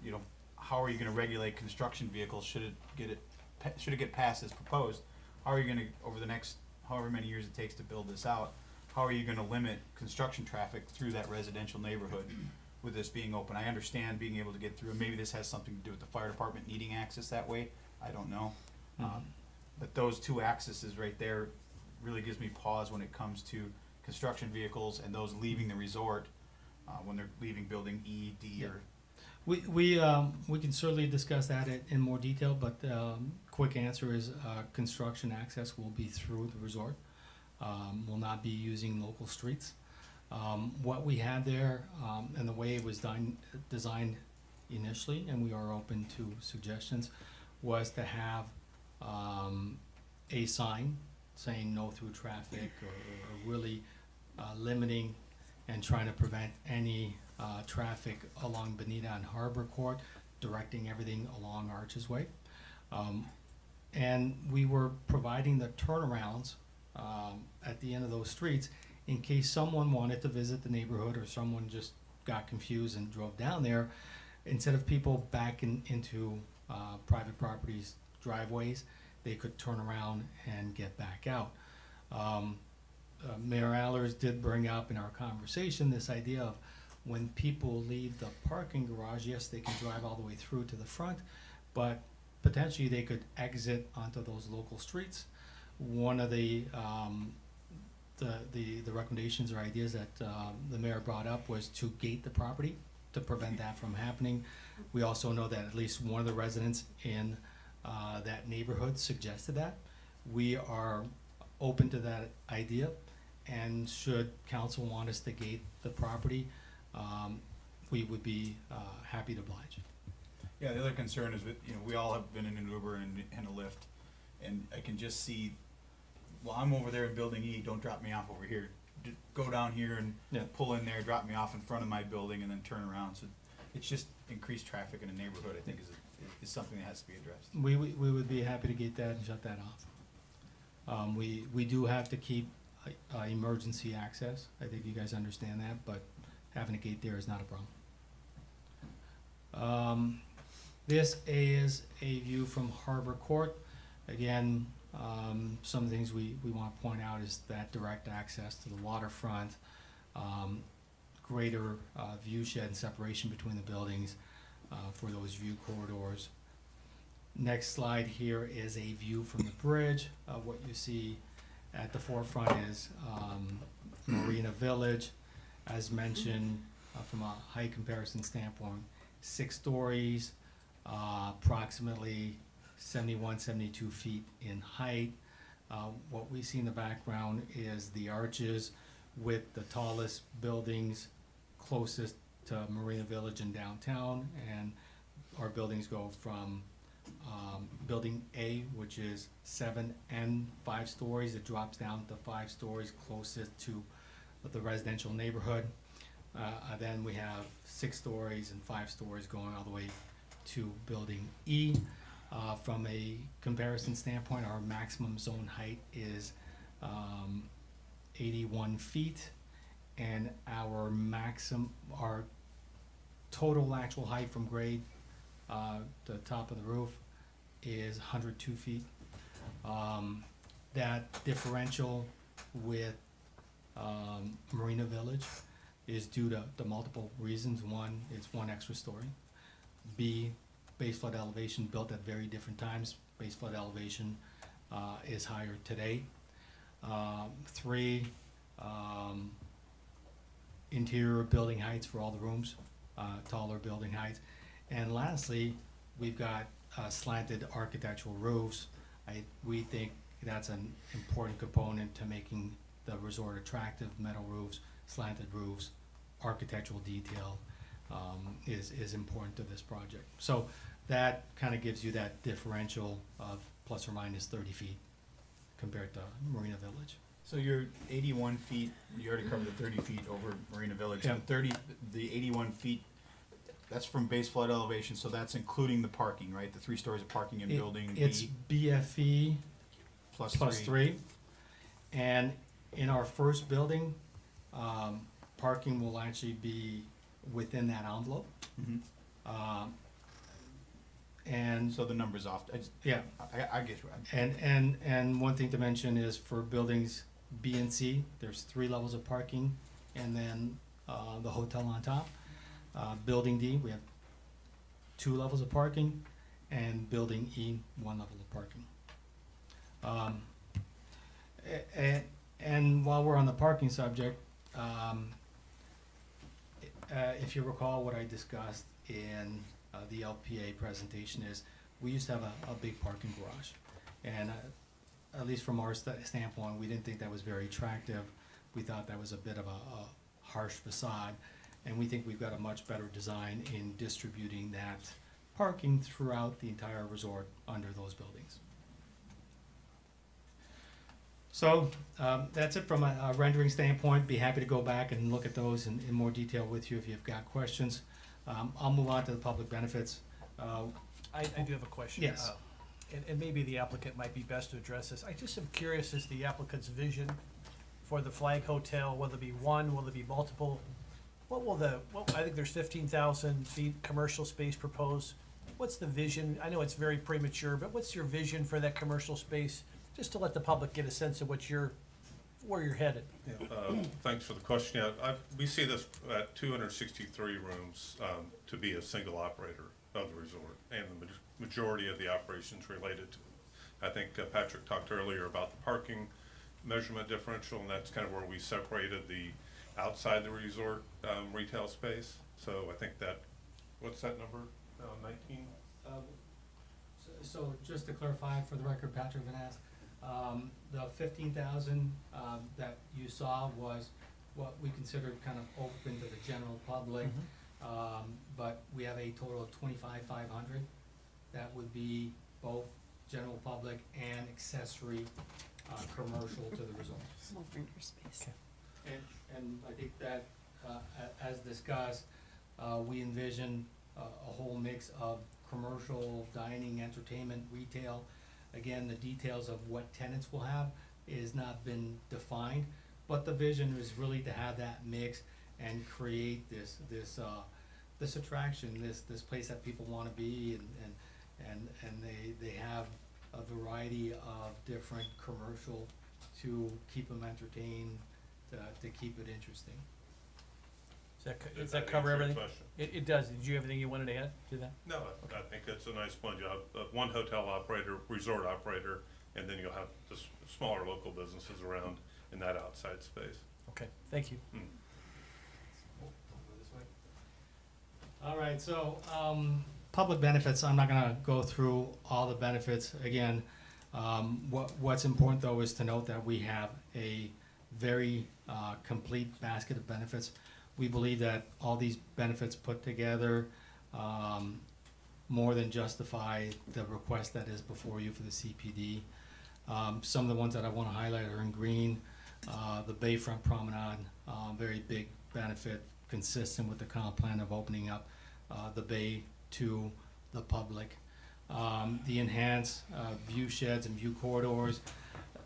you know, how are you gonna regulate construction vehicles? Should it get passed as proposed? How are you gonna, over the next however many years it takes to build this out, how are you gonna limit construction traffic through that residential neighborhood with this being open? I understand being able to get through, and maybe this has something to do with the fire department needing access that way, I don't know. But those two accesses right there really gives me pause when it comes to construction vehicles and those leaving the resort, when they're leaving building E, D, Yeah. or. We can certainly discuss that in more detail, but quick answer is construction access will be through the resort. Will not be using local streets. What we had there, and the way it was designed initially, and we are open to suggestions, was to have a sign saying no through traffic, or really limiting and trying to prevent any traffic along Bonita and Harbor Court, directing everything along Arches Way. And we were providing the turnarounds at the end of those streets in case someone wanted to visit the neighborhood or someone just got confused and drove down there. Instead of people backing into private properties, driveways, they could turn around and get back out. Mayor Allers did bring up in our conversation this idea of when people leave the parking garage, yes, they can drive all the way through to the front, but potentially they could exit onto those local streets. One of the recommendations or ideas that the mayor brought up was to gate the property to prevent that from happening. We also know that at least one of the residents in that neighborhood suggested that. We are open to that idea, and should council want us to gate the property, we would be happy to oblige. Yeah, the other concern is that, you know, we all have been in an Uber and a Lyft, and I can just see, well, I'm over there in building E, don't drop me off over here. Go down here and pull in there, drop me off in front of my building, and then turn around. So it's just increased traffic in a neighborhood, I think, is something that has to be addressed. We would be happy to gate that and shut that off. We do have to keep emergency access. I think you guys understand that, but having a gate there is not a problem. This is a view from Harbor Court. Again, some things we want to point out is that direct access to the waterfront, greater view shed and separation between the buildings for those view corridors. Next slide here is a view from the bridge. What you see at the forefront is Marina Village. As mentioned, from a height comparison standpoint, 6 stories, approximately 71, 72 feet in height. What we see in the background is the arches with the tallest buildings closest to Marina Village and downtown, and our buildings go from building A, which is 7 and 5 stories. It drops down to 5 stories closest to the residential neighborhood. Then we have 6 stories and 5 stories going all the way to building E. From a comparison standpoint, our maximum zone height is 81 feet, and our total actual height from grade to the top of the roof is 102 feet. That differential with Marina Village is due to multiple reasons. One, it's 1 extra story. B, base flood elevation built at very different times. Base flood elevation is higher today. 3, interior building heights for all the rooms, taller building heights. And lastly, we've got slanted architectural roofs. We think that's an important component to making the resort attractive. Metal roofs, slanted roofs, architectural detail is important to this project. So that kind of gives you that differential of plus or minus 30 feet compared to Marina Village. So you're 81 feet, you already covered the 30 feet over Marina Village. Yeah. The 81 feet, that's from base flood elevation, so that's including the parking, right? The 3 stories of parking in building B? It's BFE plus plus 3. And in our first building, parking will actually be within that envelope. Mhm. And So the number's off. yeah, I get you. and one thing to mention is for buildings B and C, there's 3 levels of parking, and then the hotel on top. Building D, we have 2 levels of parking, and building E, 1 level of parking. And while we're on the parking subject, if you recall what I discussed in the LPA presentation is, we used to have a big parking garage. And at least from our standpoint, we didn't think that was very attractive. We thought that was a bit of a harsh facade. And we think we've got a much better design in distributing that parking throughout the entire resort under those buildings. So, that's it from a rendering standpoint. Be happy to go back and look at those in more detail with you if you've got questions. I'll move on to the public benefits. I do have a question. Yes. And maybe the applicant might be best to address this. I just am curious as the applicant's vision for the Flag Hotel, will it be one, will it be multiple? I think there's 15,000 feet commercial space proposed. What's the vision? I know it's very premature, but what's your vision for that commercial space? Just to let the public get a sense of where you're headed. Thanks for the question. Yeah, we see this at 263 rooms to be a single operator of the resort, and the majority of the operations related to it. I think Patrick talked earlier about the parking measurement differential, and that's kind of where we separated the outside the resort retail space. So I think that, what's that number, 19? So just to clarify for the record, Patrick Van Ass, the 15,000 that you saw was what we considered kind of open to the general public. But we have a total of 25,500 that would be both general public and accessory commercial to the resort. Small vendor space. And I think that, as discussed, we envision a whole mix of commercial, dining, entertainment, retail. Again, the details of what tenants will have is not been defined, but the vision is really to have that mix and create this attraction, this place that people wanna be, and they have a variety of different commercial to keep them entertained, to keep it interesting. Does that cover everything? It does. Did you have anything you wanted to add to that? No, I think it's a nice blend. You have one hotel operator, resort operator, and then you'll have the smaller local businesses around in that outside space. Okay, thank you. All right, so, public benefits, I'm not gonna go through all the benefits again. What's important though is to note that we have a very, complete basket of benefits. We believe that all these benefits put together, more than justify the request that is before you for the CPD. Some of the ones that I wanna highlight are in green. The Bayfront Promenade, very big benefit, consistent with the comp plan of opening up the bay to the public. The enhanced view sheds and view corridors,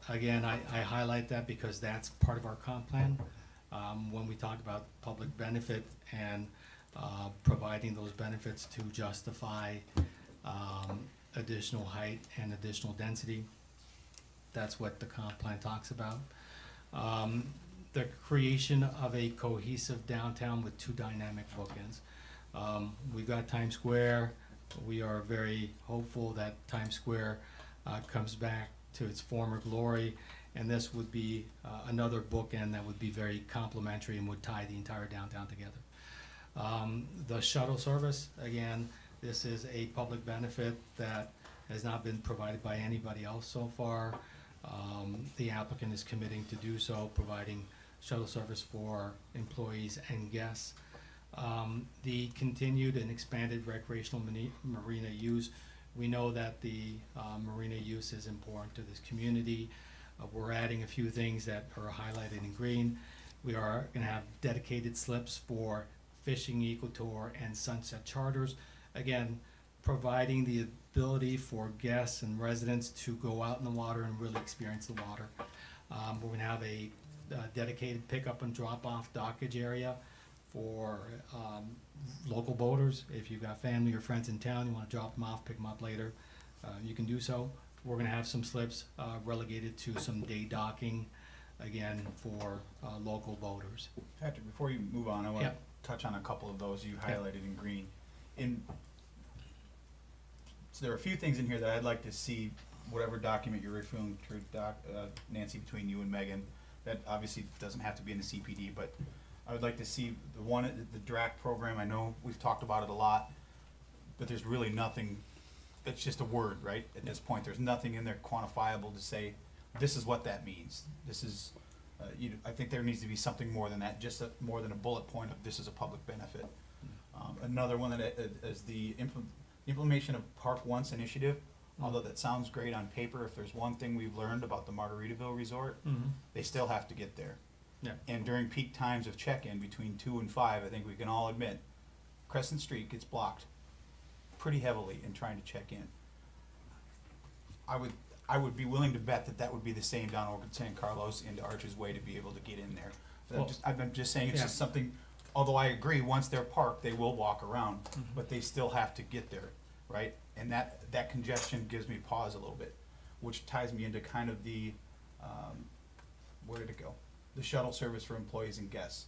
again, I highlight that because that's part of our comp plan. When we talk about public benefit and providing those benefits to justify additional height and additional density, that's what the comp plan talks about. The creation of a cohesive downtown with two dynamic bookends. We've got Times Square. We are very hopeful that Times Square comes back to its former glory, and this would be another bookend that would be very complementary and would tie the entire downtown together. The shuttle service, again, this is a public benefit that has not been provided by anybody else so far. The applicant is committing to do so, providing shuttle service for employees and guests. The continued and expanded recreational marina use. We know that the marina use is important to this community. We're adding a few things that are highlighted in green. We are gonna have dedicated slips for fishing, ecotour, and sunset charters. Again, providing the ability for guests and residents to go out in the water and really experience the water. We're gonna have a dedicated pickup and drop-off dockage area for local boaters. If you've got family or friends in town, you wanna drop them off, pick them up later, you can do so. We're gonna have some slips relegated to some day docking, again, for local boaters. Patrick, before you move on, I wanna Yep. touch on a couple of those you Yep. highlighted in green. So there are a few things in here that I'd like to see, whatever document you're referring to, Nancy, between you and Megan, that obviously doesn't have to be in the CPD, but I would like to see the DRAC program. I know we've talked about it a lot, but there's really nothing, it's just a word, right? At this point, there's nothing in there quantifiable to say, this is what that means. This is, I think there needs to be something more than that, just more than a bullet point of this is a public benefit. Another one that is the implementation of Park Once initiative. Although that sounds great on paper, if there's one thing we've learned about the Margaritaville Resort, they still have to get there. Yeah. And during peak times of check-in between 2 and 5, I think we can all admit, Crescent Street gets blocked pretty heavily in trying to check in. I would be willing to bet that would be the same down over San Carlos into Arches Way to be able to get in there. But I'm just saying it's just something, although I agree, once they're parked, they will walk around, but they still have to get there, right? And that congestion gives me pause a little bit, which ties me into kind of the, where did it go? The shuttle service for employees and guests.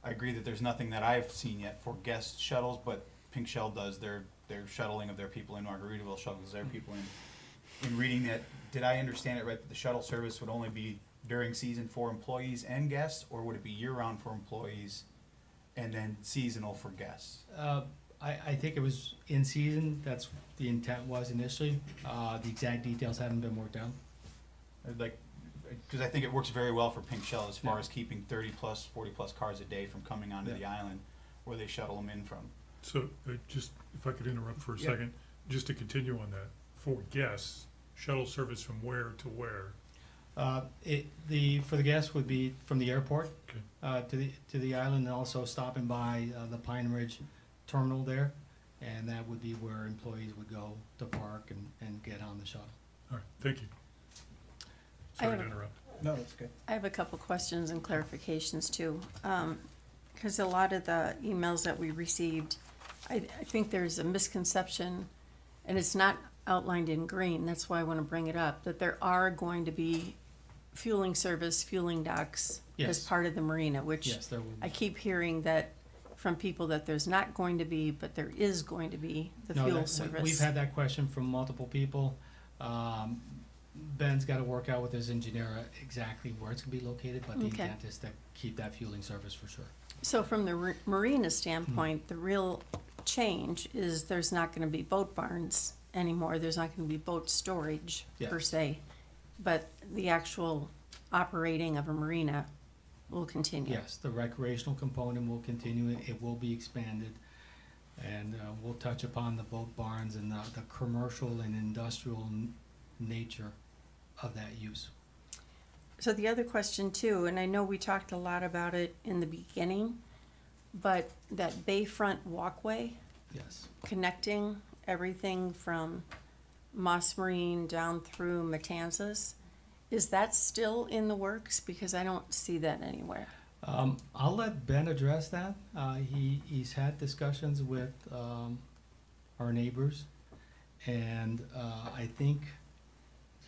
I agree that there's nothing that I've seen yet for guest shuttles, but Pink Shell does their shuttling of their people in, Margaritaville shuttles their people in. In reading that, did I understand it right, that the shuttle service would only be during season for employees and guests, or would it be year-round for employees and then seasonal for guests? I think it was in season, that's the intent was initially. The exact details haven't been worked out. I'd like, because I think it works very well for Pink Shell as far as keeping 30-plus, 40-plus cars a day from coming onto the island where they shuttle them in from. So, just, if I could interrupt for a second, just to continue on that, for guests, shuttle service from where to where? For the guests would be from the airport Okay. to the island, and also stopping by the Pine Ridge terminal there, and that would be where employees would go to park and get on the shuttle. All right, thank you. Sorry to interrupt. No, that's good. I have a couple questions and clarifications too. Because a lot of the emails that we received, I think there's a misconception, and it's not outlined in green, that's why I want to bring it up, that there are going to be fueling service, fueling docks as part of the marina, which Yes, there will be. I keep hearing that from people that there's not going to be, but there is going to be the No, fuel that- service. We've had that question from multiple people. Ben's got to work out with his engineer exactly where it's going to be located, but the Okay. intent is to keep that fueling service for sure. So from the marina standpoint, the real change is there's not gonna be boat barns anymore, there's not gonna be boat storage per Yes. se, but the actual operating of a marina will continue. Yes, the recreational component will continue, it will be expanded, and we'll touch upon the boat barns and the commercial and industrial nature of that use. So the other question too, and I know we talked a lot about it in the beginning, but that bayfront walkway Yes. connecting everything from Moss Marine down through Matanzas, is that still in the works? Because I don't see that anywhere. I'll let Ben address that. He's had discussions with our neighbors, and I think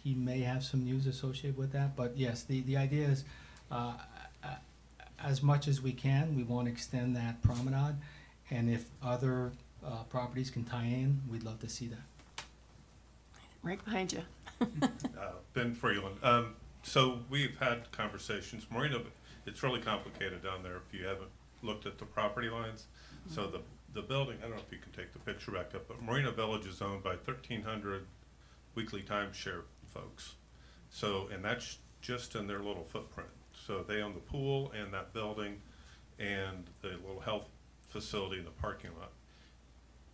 he may have some news associated with that. But yes, the idea is, as much as we can, we want to extend that promenade, and if other properties can tie in, we'd love to see that. Right behind you. Ben Freeland. So we've had conversations. Marina, it's really complicated down there if you haven't looked at the property lines. So the building, I don't know if you can take the picture back up, but Marina Village is owned by 1,300 weekly timeshare folks. So, and that's just in their little footprint. So they own the pool and that building and the little health facility in the parking lot.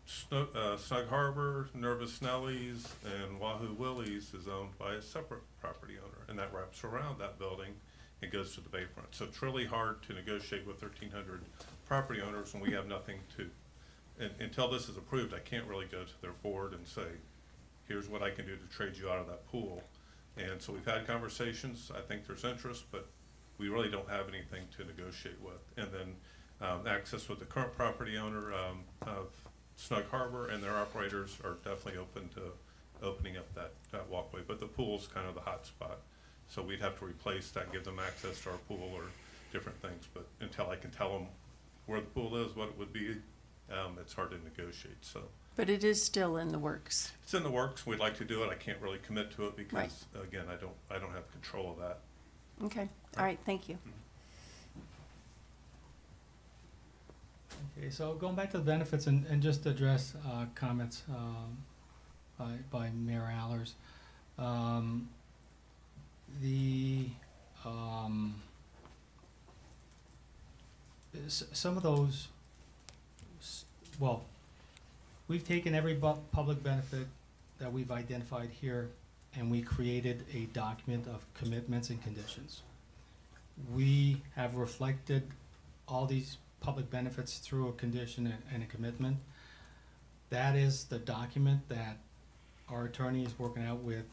Snug Harbor, Nervous Nellies, and Wahoo Willie's is owned by a separate property owner, and that wraps around that building and goes to the bayfront. So it's really hard to negotiate with 1,300 property owners when we have nothing to, and until this is approved, I can't really go to their board and say, here's what I can do to trade you out of that pool. And so we've had conversations, I think there's interest, but we really don't have anything to negotiate with. And then access with the current property owner of Snug Harbor, and their operators are definitely open to opening up that walkway, but the pool's kind of the hot spot. So we'd have to replace that, give them access to our pool or different things, but until I can tell them where the pool is, what it would be, it's hard to negotiate, so. But it is still in the works. It's in the works, we'd like to do it, I can't really commit to it because, again, I don't have control of that. Okay, all right, thank you. Okay, so going back to the benefits and just to address comments by Mayor Allers. The some of those, well, we've taken every public benefit that we've identified here and we created a document of commitments and conditions. We have reflected all these public benefits through a condition and a commitment. That is the document that our attorney is working out with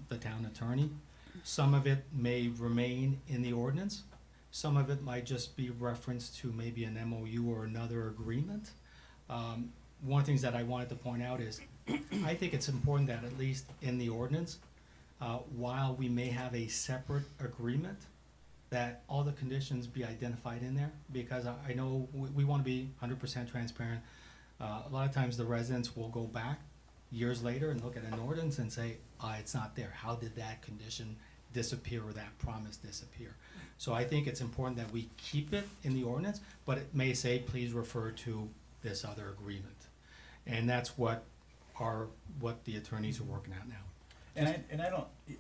the town attorney. Some of it may remain in the ordinance. Some of it might just be referenced to maybe an MOU or another agreement. One of the things that I wanted to point out is I think it's important that at least in the ordinance, while we may have a separate agreement, that all the conditions be identified in there, because I know we want to be 100% transparent. A lot of times the residents will go back years later and look at an ordinance and say, it's not there. How did that condition disappear or that promise disappear? So I think it's important that we keep it in the ordinance, but it may say, please refer to this other agreement. And that's what the attorneys are working at now. And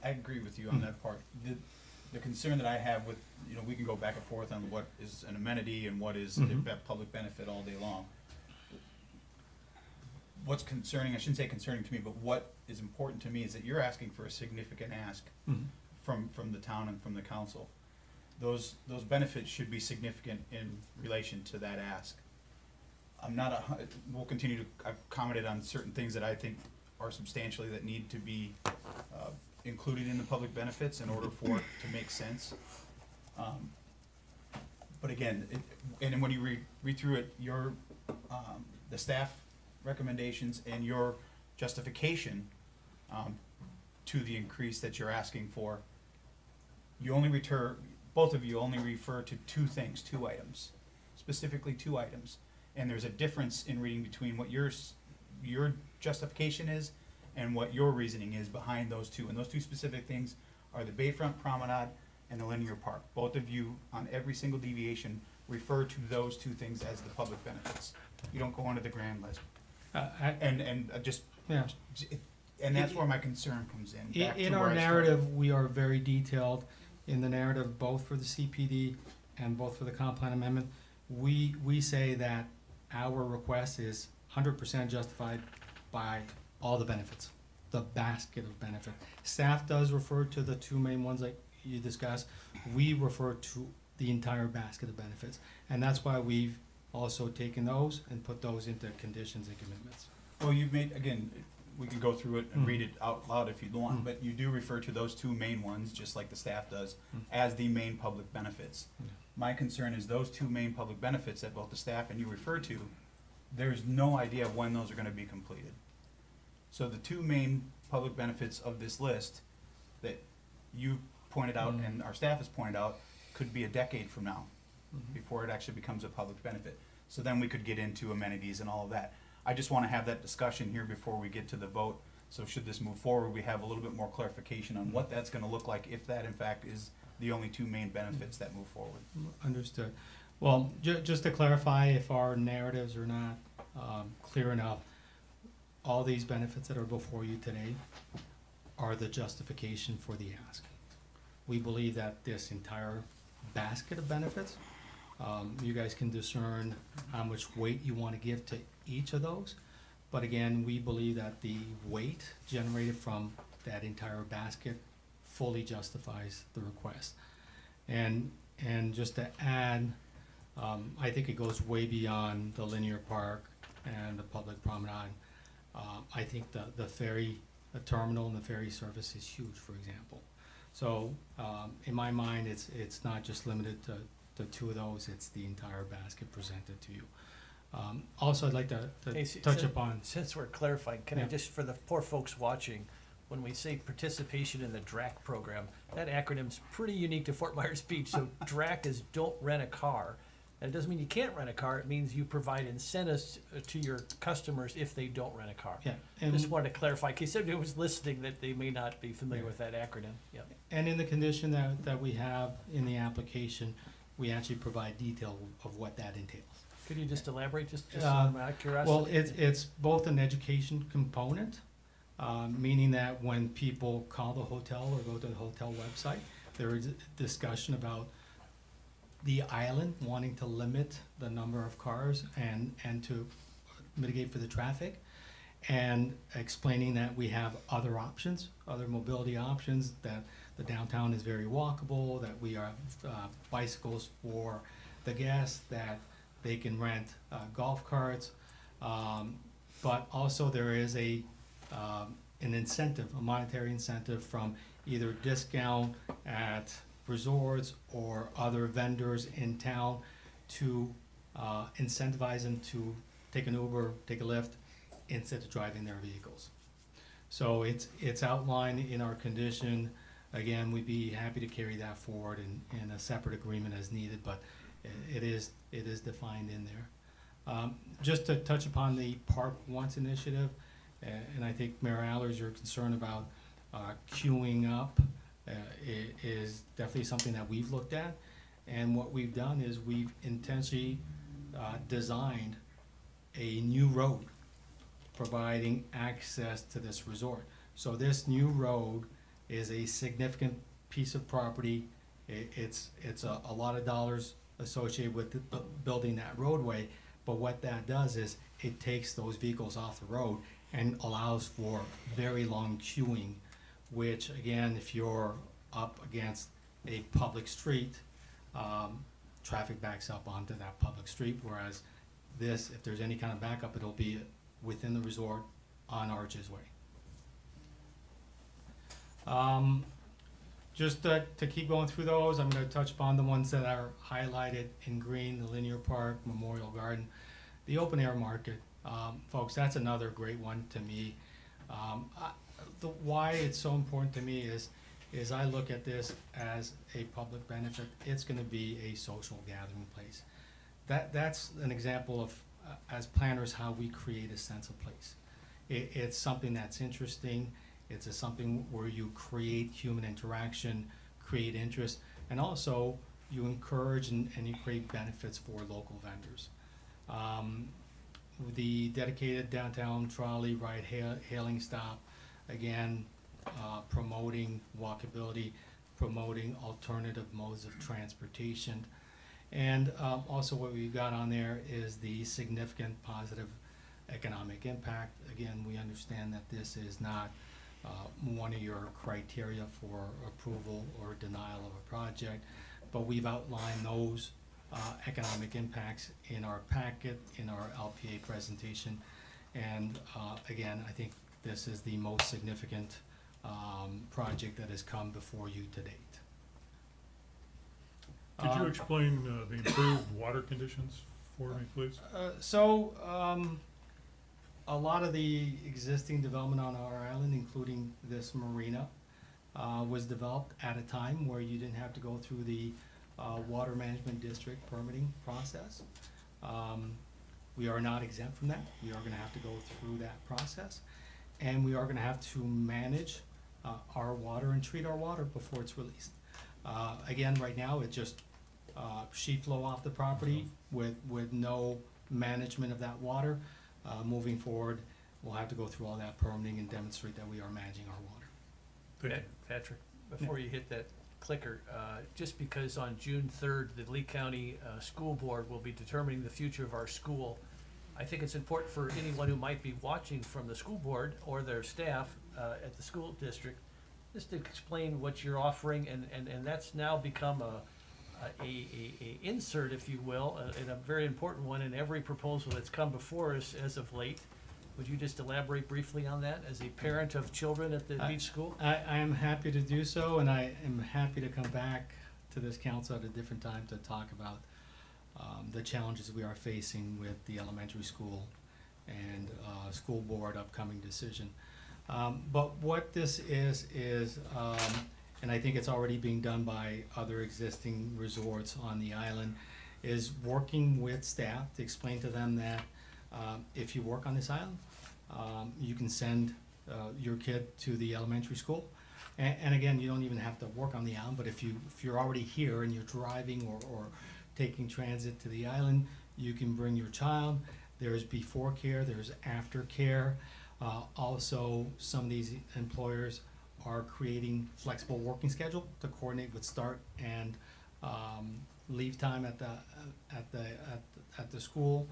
I agree with you on that part. The concern that I have with, we can go back and forth on what is an amenity and what is a public benefit all day long. What's concerning, I shouldn't say concerning to me, but what is important to me is that you're asking for a significant ask from the town and from the council. Those benefits should be significant in relation to that ask. We'll continue to, I've commented on certain things that I think are substantially that need to be included in the public benefits in order for it to make sense. But again, and when you read through it, the staff recommendations and your justification to the increase that you're asking for, both of you only refer to two things, 2 items, specifically 2 items. And there's a difference in reading between what your justification is and what your reasoning is behind those 2. And those 2 specific things are the Bayfront Promenade and the linear park. Both of you, on every single deviation, refer to those 2 things as the public benefits. You don't go onto the grand list. And that's where my concern comes in. In our narrative, we are very detailed. In the narrative, both for the CPD and both for the comp plan amendment, we say that our request is 100% justified by all the benefits, the basket of benefit. Staff does refer to the 2 main ones like you discussed. We refer to the entire basket of benefits, and that's why we've also taken those and put those into conditions and commitments. Well, you've made, again, we can go through it and read it out loud if you want, but you do refer to those 2 main ones, just like the staff does, as the main public benefits. My concern is those 2 main public benefits that both the staff and you refer to, there's no idea of when those are gonna be completed. So the 2 main public benefits of this list that you pointed out and our staff has pointed out could be a decade from now before it actually becomes a public benefit. So then we could get into amenities and all of that. I just wanna have that discussion here before we get to the vote. So should this move forward, we have a little bit more clarification on what that's gonna look like if that in fact is the only 2 main benefits that move forward. Understood. Well, just to clarify, if our narratives are not clear enough, all these benefits that are before you today are the justification for the ask. We believe that this entire basket of benefits, you guys can discern how much weight you want to give to each of those. But again, we believe that the weight generated from that entire basket fully justifies the request. And just to add, I think it goes way beyond the linear park and the public promenade. I think the ferry, the terminal and the ferry service is huge, for example. So in my mind, it's not just limited to 2 of those, it's the entire basket presented to you. Also, I'd like to touch upon. Since we're clarifying, can I just, for the poor folks watching, when we say participation in the DRAC program, that acronym's pretty unique to Fort Myers Beach. So DRAC is don't rent a car. And it doesn't mean you can't rent a car, it means you provide incentives to your customers if they don't rent a car. Yeah. Just wanted to clarify, in case anybody was listening, that they may not be familiar with that acronym. Yeah. And in the condition that we have in the application, we actually provide detail of what that entails. Could you just elaborate, just Uh, out of curiosity? Well, it's both an education component, meaning that when people call the hotel or go to the hotel website, there is a discussion about the island wanting to limit the number of cars and to mitigate for the traffic, and explaining that we have other options, other mobility options, that the downtown is very walkable, that we have bicycles for the guests, that they can rent golf carts, but also there is an incentive, a monetary incentive from either discount at resorts or other vendors in town to incentivize them to take an Uber, take a Lyft, instead of driving their vehicles. So it's outlined in our condition. Again, we'd be happy to carry that forward in a separate agreement as needed, but it is defined in there. Just to touch upon the Park Once initiative, and I think Mayor Allers, your concern about queuing up is definitely something that we've looked at. And what we've done is we've intentionally designed a new road providing access to this resort. So this new road is a significant piece of property. It's a lot of dollars associated with building that roadway, but what that does is it takes those vehicles off the road and allows for very long queuing, which again, if you're up against a public street, traffic backs up onto that public street, whereas this, if there's any kind of backup, it'll be within the resort on Arches Way. Just to keep going through those, I'm gonna touch upon the ones that are highlighted in green, the linear park, Memorial Garden, the open air market. Folks, that's another great one to me. Why it's so important to me is I look at this as a public benefit. It's gonna be a social gathering place. That's an example of, as planners, how we create a sense of place. It's something that's interesting. It's something where you create human interaction, create interest, and also you encourage and you create benefits for local vendors. The dedicated downtown trolley ride hailing stop, again, promoting walkability, promoting alternative modes of transportation. And also what we've got on there is the significant positive economic impact. Again, we understand that this is not one of your criteria for approval or denial of a project, but we've outlined those economic impacts in our packet, in our LPA presentation. And again, I think this is the most significant project that has come before you to date. Could you explain the improved water conditions for me, please? A lot of the existing development on our island, including this marina, was developed at a time where you didn't have to go through the water management district permitting process. We are not exempt from that. We are gonna have to go through that process. And we are gonna have to manage our water and treat our water before it's released. Again, right now, it's just sheet flow off the property with no management of that water. Moving forward, we'll have to go through all that permitting and demonstrate that we are managing our water. Patrick, before you hit that clicker, just because on June 3rd, the Lee County School Board will be determining the future of our school, I think it's important for anyone who might be watching from the school board or their staff at the school district, just to explain what you're offering, and that's now become a insert, if you will, and a very important one in every proposal that's come before us as of late. Would you just elaborate briefly on that as a parent of children at the beach school? I am happy to do so, and I am happy to come back to this council at a different time to talk about the challenges we are facing with the elementary school and school board upcoming decision. But what this is, and I think it's already being done by other existing resorts on the island, is working with staff to explain to them that if you work on this island, you can send your kid to the elementary school. And again, you don't even have to work on the island, but if you're already here and you're driving or taking transit to the island, You can bring your child. There's before care, there's after care. Also, some of these employers are creating flexible working schedule to coordinate with start and leave time at the school.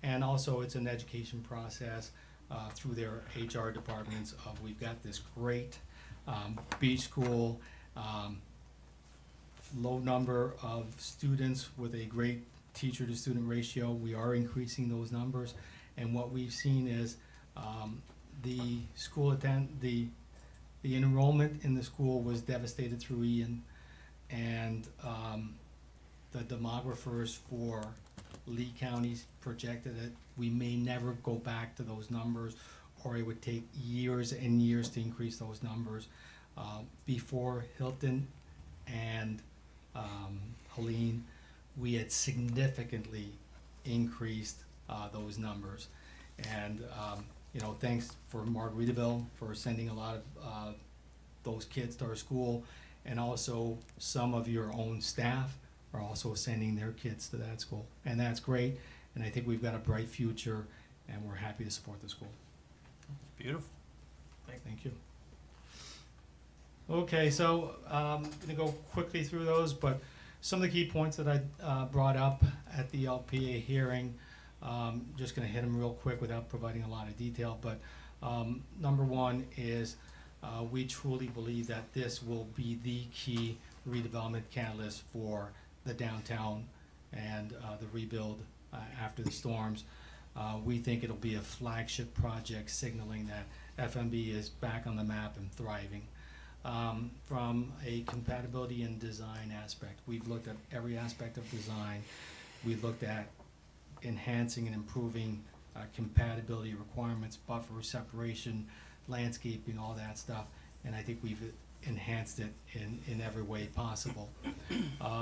And also, it's an education process through their HR departments. We've got this great beach school, low number of students with a great teacher to student ratio. We are increasing those numbers, and what we've seen is the enrollment in the school was devastated through Ian, and the demographers for Lee counties projected that we may never go back to those numbers, or it would take years and years to increase those numbers. Before Hilton and Helene, we had significantly increased those numbers. And thanks for Margaritaville for sending a lot of those kids to our school, and also some of your own staff are also sending their kids to that school, and that's great. And I think we've got a bright future, and we're happy to support the school. Beautiful. Thank you. Okay, so I'm gonna go quickly through those, but some of the key points that I brought up at the LPA hearing, just gonna hit them real quick without providing a lot of detail, but number one is we truly believe that this will be the key redevelopment catalyst for the downtown and the rebuild after the storms. We think it'll be a flagship project signaling that FMB is back on the map and thriving. From a compatibility and design aspect, we've looked at every aspect of design. We've looked at enhancing and improving compatibility requirements, buffer separation, landscaping, all that stuff, and I think we've enhanced it in every way possible.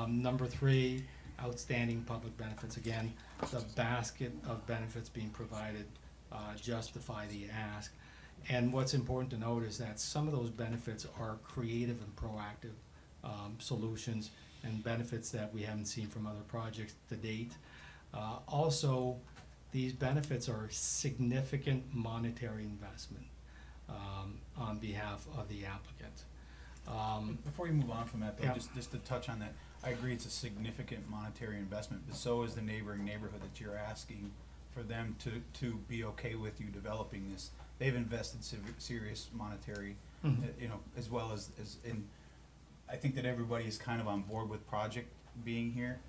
Number three, outstanding public benefits. Again, the basket of benefits being provided justify the ask. And what's important to note is that some of those benefits are creative and proactive solutions and benefits that we haven't seen from other projects to date. Also, these benefits are significant monetary investment on behalf of the applicant. Before you move on from that, though, Yeah. just to touch on that, I agree it's a significant monetary investment, but so is the neighboring neighborhood that you're asking for them to be okay with you developing this. They've invested serious monetary, as well as in, I think that everybody is kind of on board with project being here.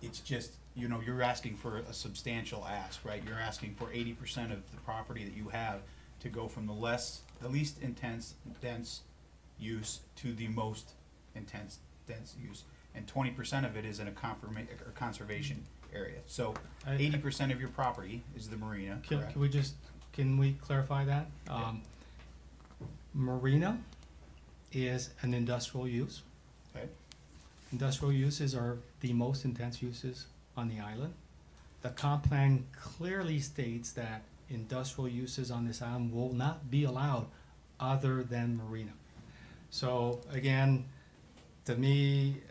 It's just, you're asking for a substantial ask, right? You're asking for 80% of the property that you have to go from the least intense, dense use to the most intense, dense use. And 20% of it is in a conservation area. So 80% of your property is the marina, correct? Can we clarify that? Marina is an industrial use. Okay. Industrial uses are the most intense uses on the island. The comp plan clearly states that industrial uses on this island will not be allowed other than marina. So again, to me,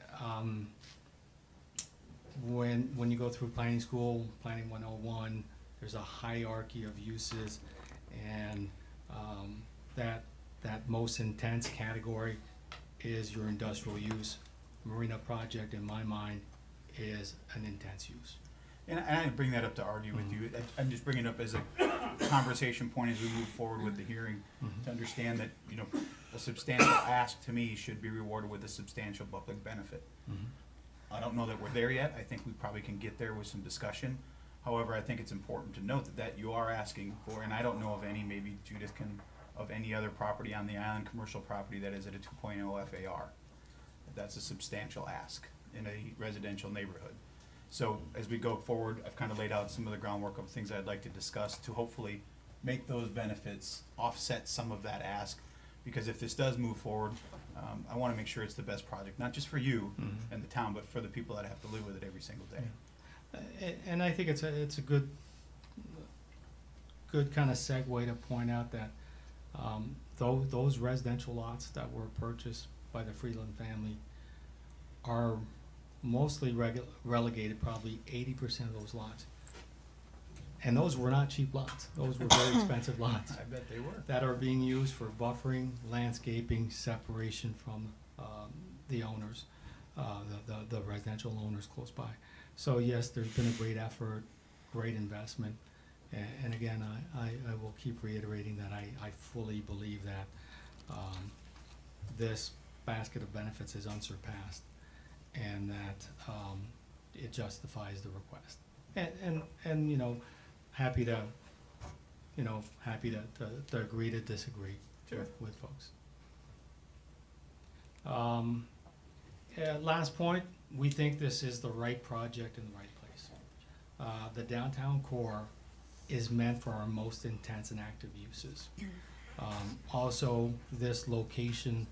when you go through planning school, planning 101, there's a hierarchy of uses, and that most intense category is your industrial use. Marina project, in my mind, is an intense use. And I didn't bring that up to argue with you. I'm just bringing it up as a conversation point as we move forward with the hearing, to understand that, a substantial ask to me should be rewarded with a substantial public benefit. I don't know that we're there yet. I think we probably can get there with some discussion. However, I think it's important to note that you are asking for, and I don't know of any, maybe Judith can, of any other property on the island, commercial property that is at a 2.0 FAR. That's a substantial ask in a residential neighborhood. So as we go forward, I've kind of laid out some of the groundwork of things I'd like to discuss to hopefully make those benefits offset some of that ask. Because if this does move forward, I want to make sure it's the best project, not just for you and the town, but for the people that have to live with it every single day. And I think it's a good kind of segue to point out that those residential lots that were purchased by the Freeland family are mostly relegated probably 80% of those lots. And those were not cheap lots. Those were very expensive lots I bet they were. that are being used for buffering, landscaping, separation from the owners, the residential owners close by. So yes, there's been a great effort, great investment. And again, I will keep reiterating that I fully believe that this basket of benefits is unsurpassed and that it justifies the request. And you know, happy to agree to disagree with folks. Last point, we think this is the right project in the right place. The downtown core is meant for our most intense and active uses. Also, this location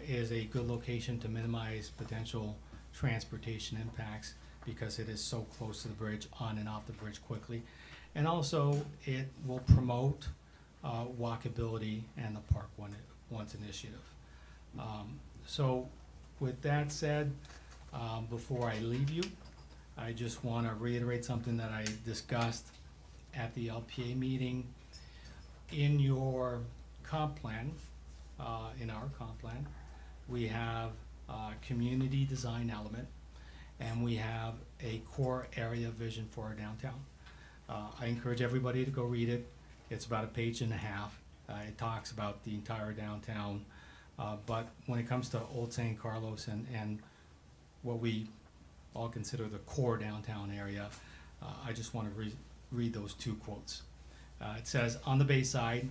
is a good location to minimize potential transportation impacts because it is so close to the bridge, on and off the bridge quickly. And also, it will promote walkability and the Park Once initiative. So with that said, before I leave you, I just want to reiterate something that I discussed at the LPA meeting. In your comp plan, in our comp plan, we have a community design element, and we have a core area vision for our downtown. I encourage everybody to go read it. It's about a page and a half. It talks about the entire downtown. But when it comes to Old San Carlos and what we all consider the core downtown area, I just want to read those two quotes. It says, on the Bayside,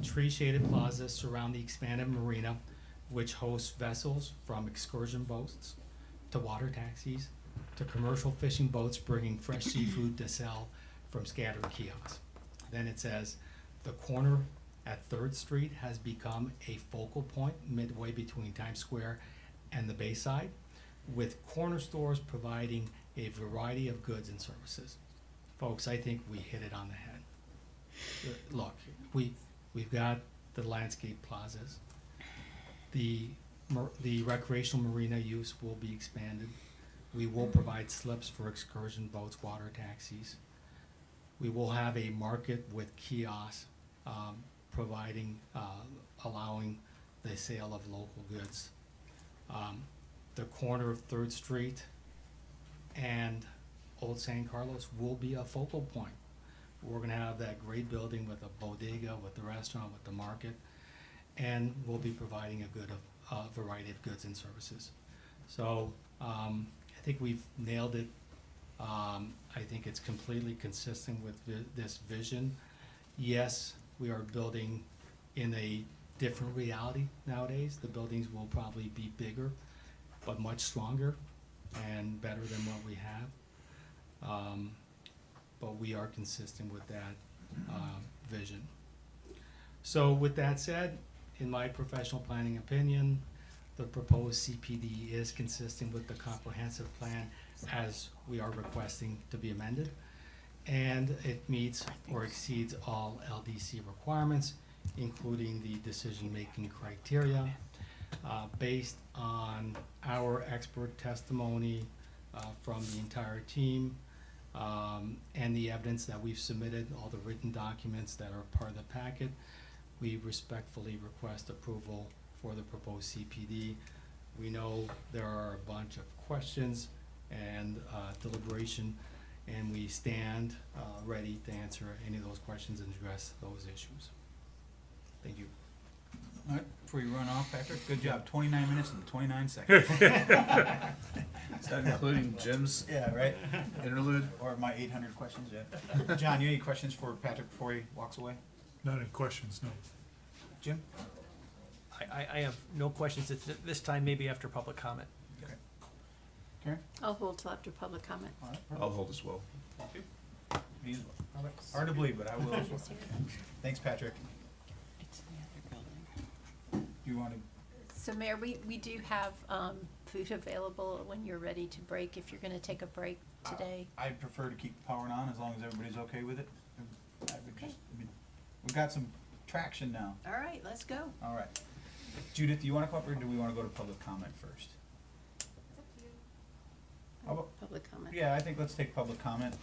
tree-shaded plazas surround the expanded marina, which hosts vessels from excursion boats to water taxis to commercial fishing boats bringing fresh seafood to sell from scattered kiosks. Then it says, the corner at 3rd Street has become a focal point midway between Times Square and the Bayside, with corner stores providing a variety of goods and services. Folks, I think we hit it on the head. Look, we've got the landscape plazas. The recreational marina use will be expanded. We will provide slips for excursion boats, water taxis. We will have a market with kiosks, providing, allowing the sale of local goods. The corner of 3rd Street and Old San Carlos will be a focal point. We're gonna have that great building with a bodega, with the restaurant, with the market, and we'll be providing a variety of goods and services. So, I think we've nailed it. I think it's completely consistent with this vision. Yes, we are building in a different reality nowadays. The buildings will probably be bigger, but much stronger and better than what we have. But we are consistent with that vision. So with that said, in my professional planning opinion, the proposed CPD is consistent with the comprehensive plan as we are requesting to be amended. And it meets or exceeds all LDC requirements, including the decision-making criteria, based on our expert testimony from the entire team, and the evidence that we've submitted, all the written documents that are part of the packet. We respectfully request approval for the proposed CPD. We know there are a bunch of questions and deliberation, and we stand ready to answer any of those questions and address those issues. Thank you. All right, before you run off, Patrick, good job, 29 minutes and 29 seconds. Is that including Jim's Yeah, right? interlude? Or my 800 questions, yeah. John, you have any questions for Patrick before he walks away? Not any questions, no. Jim? I have no questions at this time, maybe after public comment. Okay. Karen? I'll hold till after public comment. All right, I'll hold as well. thank you. He's hard to believe, but I will as well. Thanks, Patrick. It's the other building. You want to, So Mayor, we do have food available when you're ready to break, if you're gonna take a break today. I'd prefer to keep powering on as long as everybody's okay with it. I would Okay. just, I mean, we've got some traction now. All right, let's go. All right. Judith, do you want to come up or do we want to go to public comment first? public comment. Yeah, I think let's take public comment,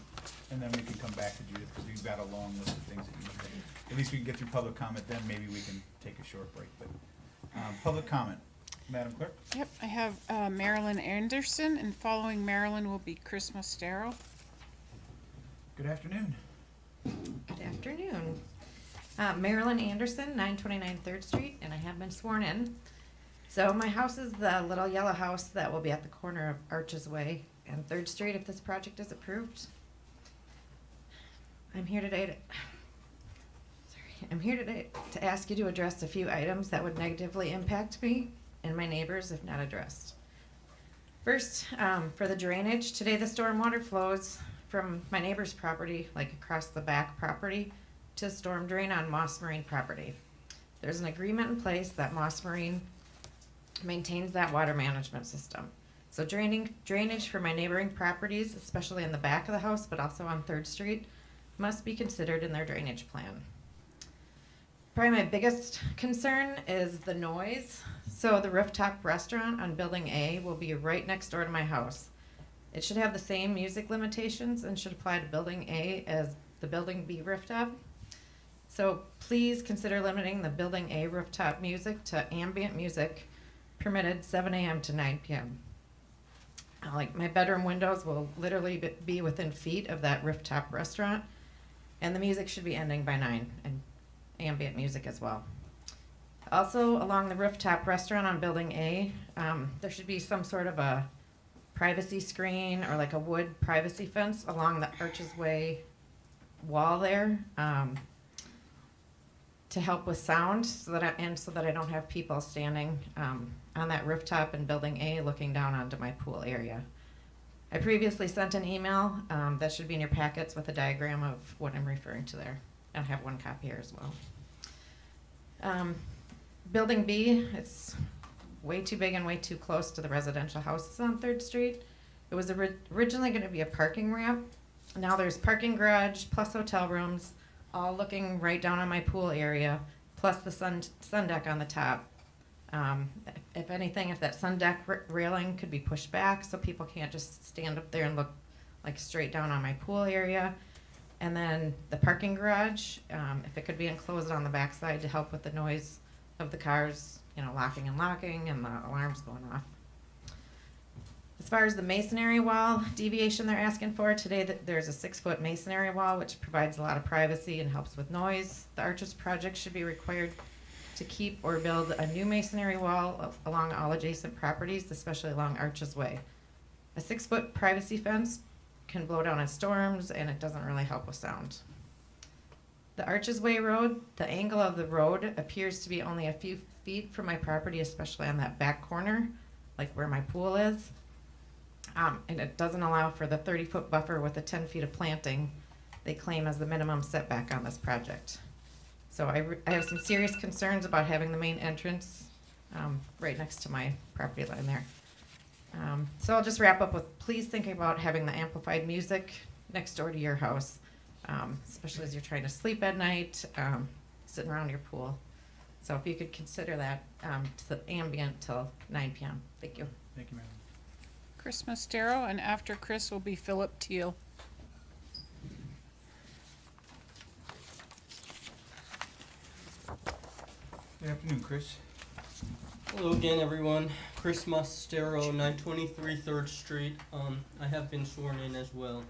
and then we can come back to Judith, because we've got a long list of things that you need to, at least we can get through public comment, then maybe we can take a short break, but, public comment, Madam Clerk? Yep, I have Marilyn Anderson, and following Marilyn will be Chris Mostero. Good afternoon. Good afternoon. Marilyn Anderson, 929 3rd Street, and I have been sworn in. So my house is the little yellow house that will be at the corner of Arches Way and 3rd Street if this project is approved. I'm here today to ask you to address a few items that would negatively impact me and my neighbors if not addressed. First, for the drainage, today the stormwater flows from my neighbor's property, like across the back property, to storm drain on Moss Marine property. There's an agreement in place that Moss Marine maintains that water management system. So drainage for my neighboring properties, especially in the back of the house, but also on 3rd Street, must be considered in their drainage plan. Probably my biggest concern is the noise. So the rooftop restaurant on Building A will be right next door to my house. It should have the same music limitations and should apply to Building A as the Building B rooftop. So please consider limiting the Building A rooftop music to ambient music permitted 7 a.m. to 9 p.m. Like my bedroom windows will literally be within feet of that rooftop restaurant, and the music should be ending by 9, and ambient music as well. Also, along the rooftop restaurant on Building A, there should be some sort of a privacy screen or like a wood privacy fence along the Arches Way wall there, to help with sound, so that I don't have people standing on that rooftop in Building A looking down onto my pool area. I previously sent an email that should be in your packets with a diagram of what I'm referring to there. I have one copy here as well. Building B, it's way too big and way too close to the residential houses on 3rd Street. It was originally going to be a parking ramp. Now there's parking garage plus hotel rooms, all looking right down on my pool area, plus the sun deck on the top. If anything, if that sun deck railing could be pushed back so people can't just stand up there and look like straight down on my pool area. And then the parking garage, if it could be enclosed on the backside to help with the noise of the cars, locking and locking and the alarms going off. As far as the masonry wall deviation they're asking for, today there's a 6-foot masonry wall which provides a lot of privacy and helps with noise. The Arches project should be required to keep or build a new masonry wall along all adjacent properties, especially along Arches Way. A 6-foot privacy fence can blow down in storms and it doesn't really help with sound. The Arches Way road, the angle of the road appears to be only a few feet from my property, especially on that back corner, like where my pool is. And it doesn't allow for the 30-foot buffer with the 10 feet of planting they claim as the minimum setback on this project. So I have some serious concerns about having the main entrance right next to my property line there. So I'll just wrap up with, please think about having the amplified music next door to your house, especially as you're trying to sleep at night, sitting around your pool. So if you could consider that to the ambient till 9 p.m. Thank you. Thank you, ma'am. Chris Mostero, and after Chris will be Philip Teal. Good afternoon, Chris. Hello again, everyone. Chris Mostero, 923 3rd Street. I have been sworn in as well.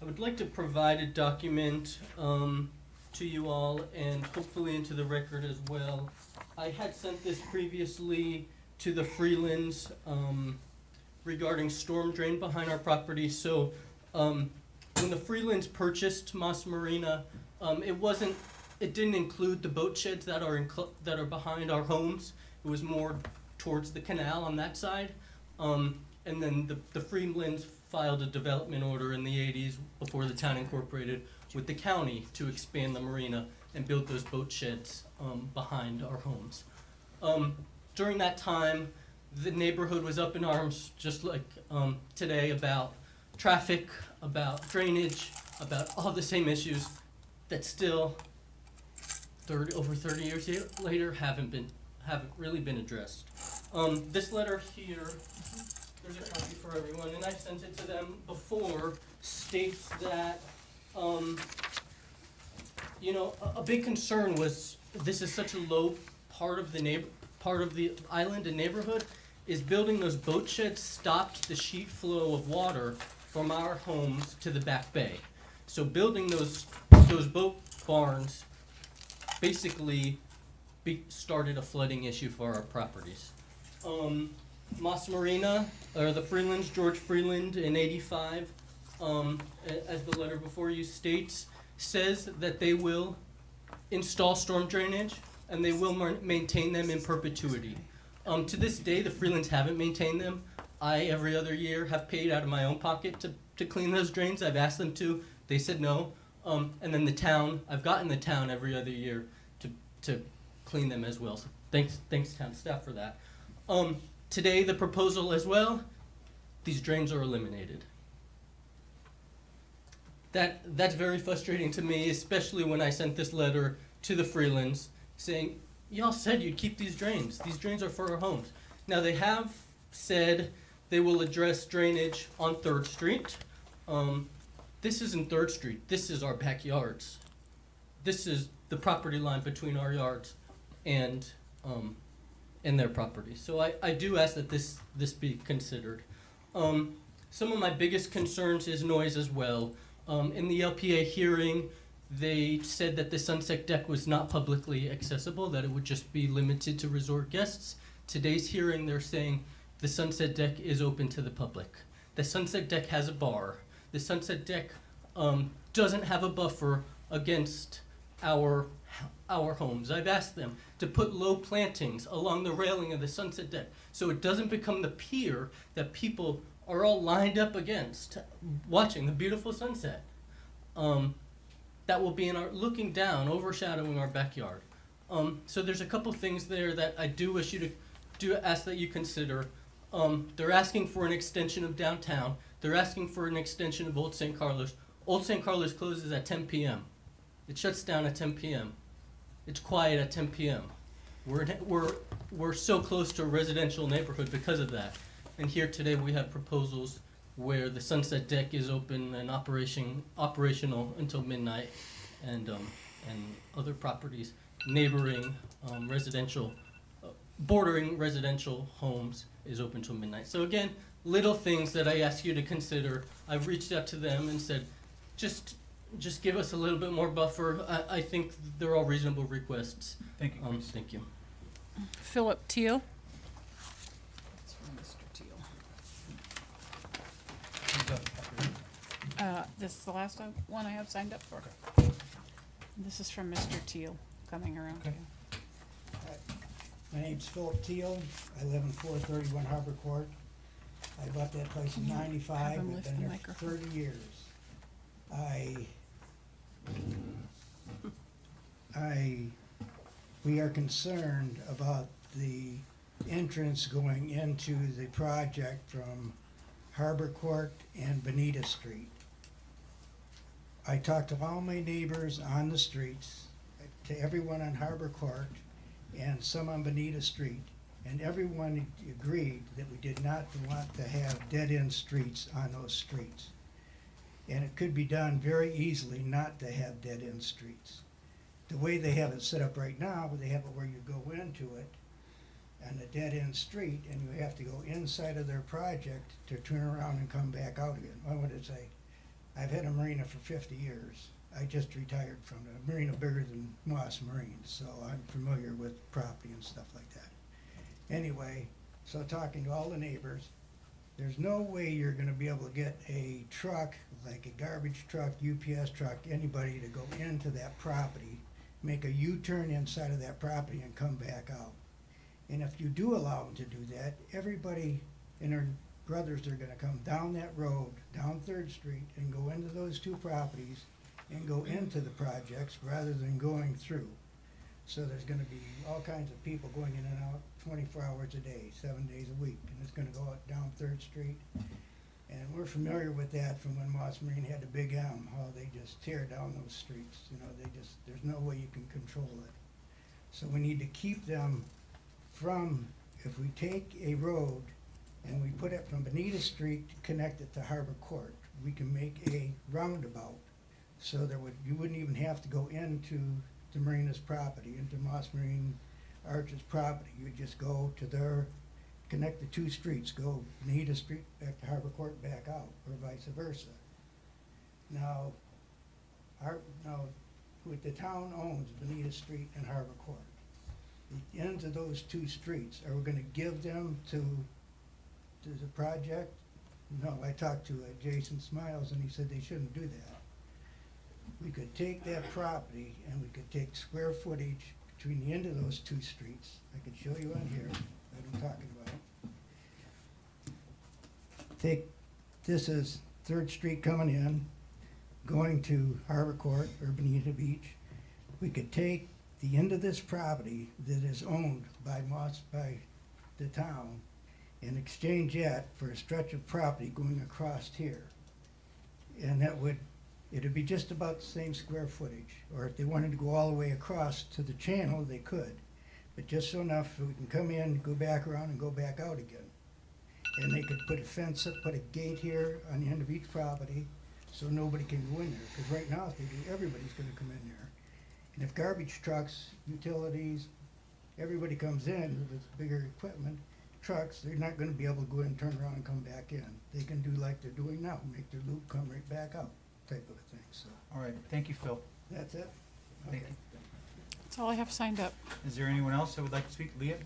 I would like to provide a document to you all and hopefully into the record as well. I had sent this previously to the Freelands regarding storm drain behind our property. So when the Freelands purchased Moss Marina, it didn't include the boat sheds that are behind our homes. It was more towards the canal on that side. And then the Freelands filed a development order in the 80s before the town incorporated with the county to expand the marina and build those boat sheds behind our homes. During that time, the neighborhood was up in arms, just like today, about traffic, about drainage, about all the same issues that still, over 30 years later, haven't really been addressed. This letter here there's a copy for everyone, and I sent it to them before, states that, you know, a big concern was, this is such a low part of the island and neighborhood, is building those boat sheds stopped the sheet flow of water from our homes to the back bay. So building those boat barns basically started a flooding issue for our properties. Mas Marina, or the Freelands, George Freeland in 85, as the letter before you states, says that they will install storm drainage and they will maintain them in perpetuity. To this day, the Freelands haven't maintained them. I, every other year, have paid out of my own pocket to clean those drains. I've asked them to. They said no. And then the town, I've gotten the town every other year to clean them as well. So thanks town staff for that. Today, the proposal as well, these drains are eliminated. That's very frustrating to me, especially when I sent this letter to the Freelands saying, y'all said you'd keep these drains. These drains are for our homes. Now, they have said they will address drainage on 3rd Street. This isn't 3rd Street. This is our backyards. This is the property line between our yards and their property. So I do ask that this be considered. Some of my biggest concerns is noise as well. In the LPA hearing, they said that the sunset deck was not publicly accessible, that it would just be limited to resort guests. Today's hearing, they're saying the sunset deck is open to the public. The sunset deck has a bar. The sunset deck doesn't have a buffer against our homes. I've asked them to put low plantings along the railing of the sunset deck so it doesn't become the pier that people are all lined up against watching the beautiful sunset. That will be looking down, overshadowing our backyard. So there's a couple things there that I do wish you to ask that you consider. They're asking for an extension of downtown. They're asking for an extension of Old St. Carlos. Old St. Carlos closes at 10 p.m. It shuts down at 10 p.m. It's quiet at 10 p.m. We're so close to a residential neighborhood because of that. And here today we have proposals where the sunset deck is open and operational until midnight, and other properties neighboring residential, bordering residential homes is open till midnight. So again, little things that I ask you to consider. I've reached out to them and said, just give us a little bit more buffer. I think they're all reasonable requests. Thank you, Chris. Thank you. Philip Teal. That's from Mr. Teal. This is the last one I have signed up for. Okay. This is from Mr. Teal, coming around to Okay. you. My name's Philip Teal. I live in 431 Harbor Court. I bought that place in Can you have '95. him I've lift been the there microphone? for 30 years. We are concerned about the entrance going into the project from Harbor Court and Bonita Street. I talked to all my neighbors on the streets, to everyone on Harbor Court and some on Bonita Street, and everyone agreed that we did not want to have dead-end streets on those streets. And it could be done very easily not to have dead-end streets. The way they have it set up right now, they have it where you go into it on a dead-end street, and you have to go inside of their project to turn around and come back out again. What would it say? I've had a marina for 50 years. I just retired from it. A marina bigger than Moss Marine, so I'm familiar with property and stuff like that. Anyway, so talking to all the neighbors, there's no way you're gonna be able to get a truck, like a garbage truck, UPS truck, anybody to go into that property, make a U-turn inside of that property and come back out. And if you do allow them to do that, everybody and their brothers are gonna come down that road, down 3rd Street, and go into those two properties and go into the projects rather than going through. So there's gonna be all kinds of people going in and out 24 hours a day, 7 days a week, and it's gonna go out down 3rd Street. And we're familiar with that from when Moss Marine had the Big M, how they just tear down those streets. You know, there's no way you can control it. So we need to keep them from, if we take a road and we put it from Bonita Street to connect it to Harbor Court. We can make a roundabout, so you wouldn't even have to go into the Marina's property, into Moss Marine Arch's property. You'd just go to their, connect the two streets, go Bonita Street back to Harbor Court, back out, or vice versa. Now, what the town owns, Bonita Street and Harbor Court. The ends of those two streets, are we gonna give them to the project? No, I talked to Jason Smiles, and he said they shouldn't do that. We could take that property, and we could take square footage between the end of those two streets. I could show you on here what I'm talking about. This is 3rd Street coming in, going to Harbor Court or Bonita Beach. We could take the end of this property that is owned by the town, and exchange that for a stretch of property going across here. And it'd be just about the same square footage. Or if they wanted to go all the way across to the channel, they could. But just so enough so we can come in, go back around, and go back out again. And they could put a fence up, put a gate here on the end of each property, so nobody can go in there. Because right now, if they do, everybody's gonna come in there. And if garbage trucks, utilities, everybody comes in with bigger equipment, trucks, they're not gonna be able to go in, turn around, and come back in. They can do like they're doing now, make their loop, come right back out, type of a thing, so. All right, thank you, Phil. That's it? Thank Okay. you. That's all I have signed up. Is there anyone else that would like to speak? Leah?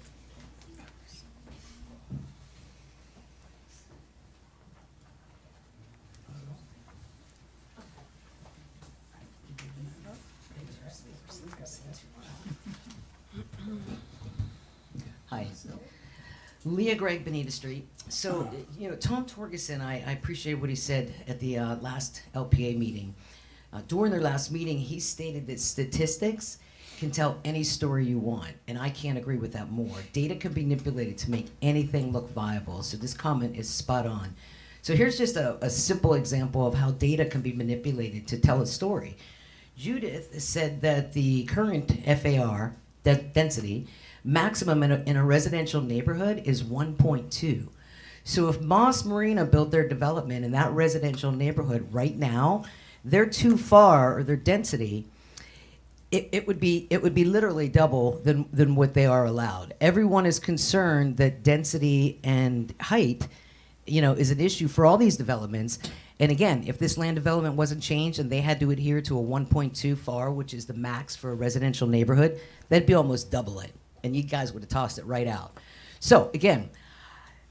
Hi. Leah Gregg, Bonita Street. So, Tom Torgerson, I appreciate what he said at the last LPA meeting. During their last meeting, he stated that statistics can tell any story you want, and I can't agree with that more. Data can be manipulated to make anything look viable, so this comment is spot on. So here's just a simple example of how data can be manipulated to tell a story. Judith said that the current FAR, density, maximum in a residential neighborhood is 1.2. So if Moss Marina built their development in that residential neighborhood right now, they're too far, or their density, it would be literally double than what they are allowed. Everyone is concerned that density and height, is an issue for all these developments. And again, if this land development wasn't changed and they had to adhere to a 1.2 FAR, which is the max for a residential neighborhood, that'd be almost double it. And you guys would have tossed it right out. So again,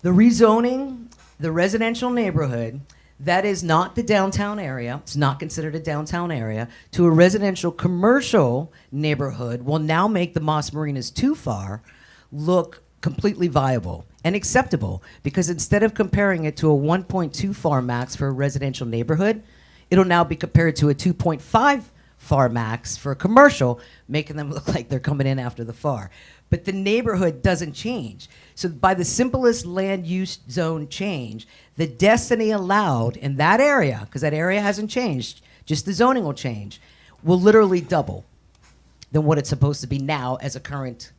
the rezoning, the residential neighborhood, that is not the downtown area, it's not considered a downtown area, to a residential commercial neighborhood will now make the Moss Marinas too far look completely viable and acceptable, because instead of comparing it to a 1.2 FAR max for a residential neighborhood, it'll now be compared to a 2.5 FAR max for a commercial, making them look like they're coming in after the FAR. But the neighborhood doesn't change. So by the simplest land use zone change, the density allowed in that area, because that area hasn't changed, just the zoning will change, will literally double than what it's supposed to be now as a current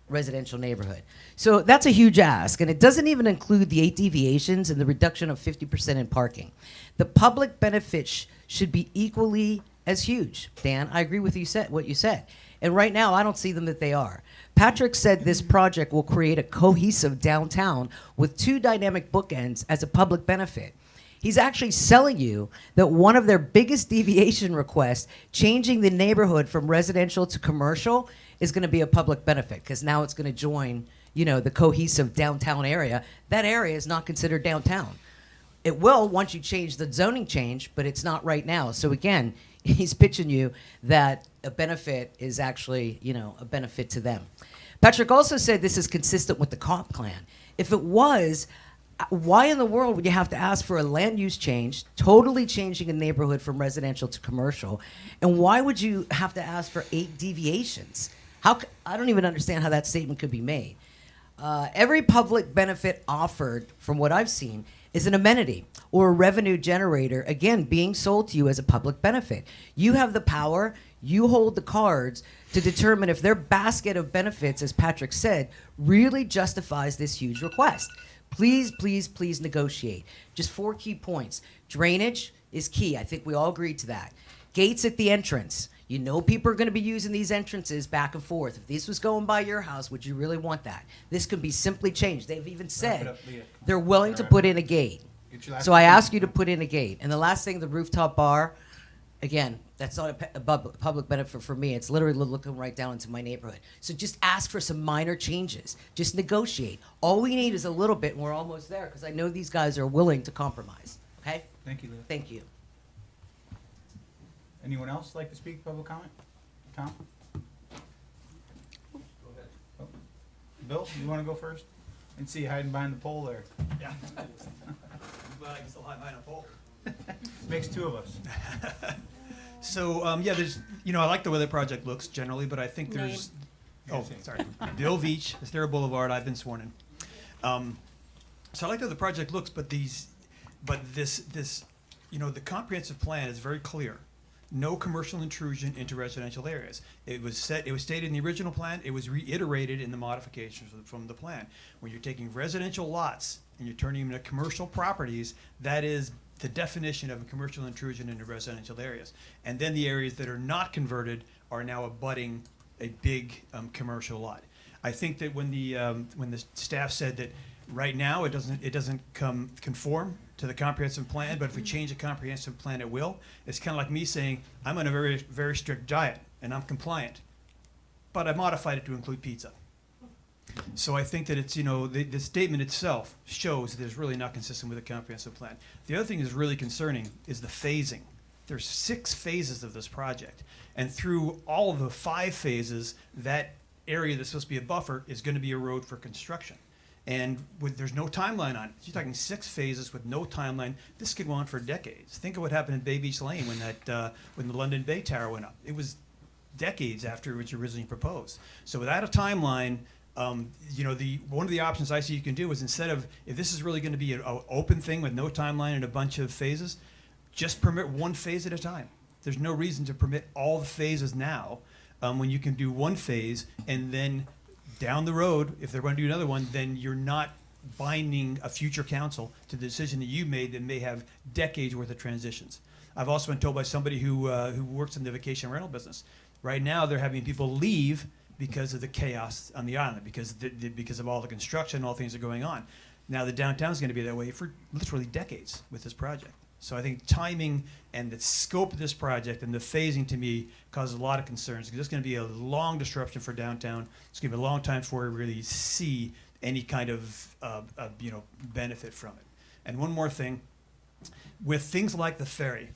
residential neighborhood. So that's a huge ask, and it doesn't even include the 8 deviations and the reduction of 50% in parking. The public benefits should be equally as huge. Dan, I agree with what you said. And right now, I don't see them that they are. Patrick said this project will create a cohesive downtown with 2 dynamic bookends as a public benefit. He's actually selling you that one of their biggest deviation requests, changing the neighborhood from residential to commercial, is going to be a public benefit, because now it's going to join, the cohesive downtown area. That area is not considered downtown. It will once you change the zoning change, but it's not right now. So again, he's pitching you that a benefit is actually, a benefit to them. Patrick also said this is consistent with the comp plan. If it was, why in the world would you have to ask for a land use change, totally changing a neighborhood from residential to commercial? And why would you have to ask for 8 deviations? I don't even understand how that statement could be made. Every public benefit offered, from what I've seen, is an amenity or a revenue generator, again, being sold to you as a public benefit. You have the power, you hold the cards to determine if their basket of benefits, as Patrick said, really justifies this huge request. Please, please, please negotiate. Just 4 key points. Drainage is key. I think we all agreed to that. Gates at the entrance. You know people are going to be using these entrances back and forth. If this was going by your house, would you really want that? This could be simply changed. They've even Wrap it said up, Leah. they're willing to put in a gate. Get your last So I point. ask you to put in a gate. And the last thing, the rooftop bar, again, that's not a public benefit for me. It's literally looking right down into my neighborhood. So just ask for some minor changes. Just negotiate. All we need is a little bit, and we're almost there, because I know these guys are willing to compromise. Okay? Thank you, Leah. Thank you. Anyone else like to speak, public comment? Tom? Oh. Bill, you wanna go first? And see you hiding behind the pole there. Yeah. Well, I can still hide behind a pole. Makes 2 of us. So, yeah, there's, I like the way the project looks generally, but I think there's, sorry. Bill Veach, Estero Boulevard, I've been sworn in. So I like the way the project looks, but this, the comprehensive plan is very clear. No commercial intrusion into residential areas. It was stated in the original plan, it was reiterated in the modifications from the plan. When you're taking residential lots and you're turning them into commercial properties, that is the definition of a commercial intrusion into residential areas. And then the areas that are not converted are now abutting a big commercial lot. I think that when the staff said that right now it doesn't conform to the comprehensive plan, but if we change the comprehensive plan, it will. It's kind of like me saying I'm on a very, very strict diet and I'm compliant, but I modified it to include pizza. So I think that it's, the statement itself shows that it's really not consistent with the comprehensive plan. The other thing that's really concerning is the phasing. There's 6 phases of this project, and through all of the 5 phases, that area that's supposed to be a buffer is going to be a road for construction. And there's no timeline on it. You're talking 6 phases with no timeline. This could go on for decades. Think of what happened in Bay Beach Lane when the London Bay Tower went up. It was decades after it was originally proposed. So without a timeline, one of the options I see you can do is, instead of, if this is really going to be an open thing with no timeline and a bunch of phases, just permit 1 phase at a time. There's no reason to permit all the phases now when you can do 1 phase, and then down the road, if they're going to do another one, then you're not binding a future council to the decision that you made that may have decades worth of transitions. I've also been told by somebody who works in the vacation rental business. Right now, they're having people leave because of the chaos on the island, because of all the construction, all things that are going on. Now the downtown's going to be that way for literally decades with this project. So I think timing and the scope of this project and the phasing, to me, causes a lot of concerns, because it's going to be a long disruption for downtown. It's going to be a long time before we really see any kind of benefit from it. And one more thing, with things like the ferry,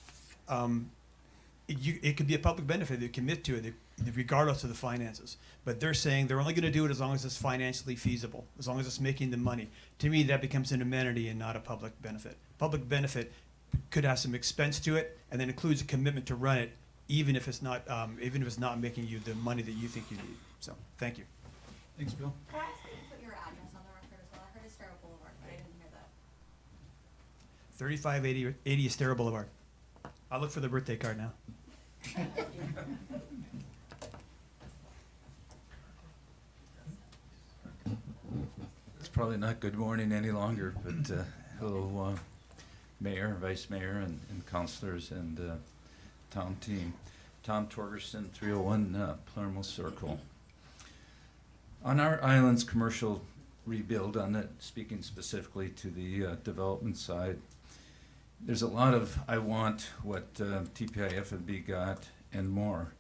it could be a public benefit. They commit to it, regardless of the finances. But they're saying they're only going to do it as long as it's financially feasible, as long as it's making the money. To me, that becomes an amenity and not a public benefit. Public benefit could have some expense to it, and then includes a commitment to run it, even if it's not making you the money that you think you need. So, thank you. Thanks, Bill. Can I ask you to put your address on the record as well? I heard Estero Boulevard, but I didn't hear that. 3580 Estero Boulevard. I'll look for the birthday card now. It's probably not good morning any longer, but hello, Mayor, Vice Mayor, and councilors, and town team. Tom Torgerson, 301 Palermo Circle. On our island's commercial rebuild, on it, speaking specifically to the development side, there's a lot of I want what TPIF&B got and more.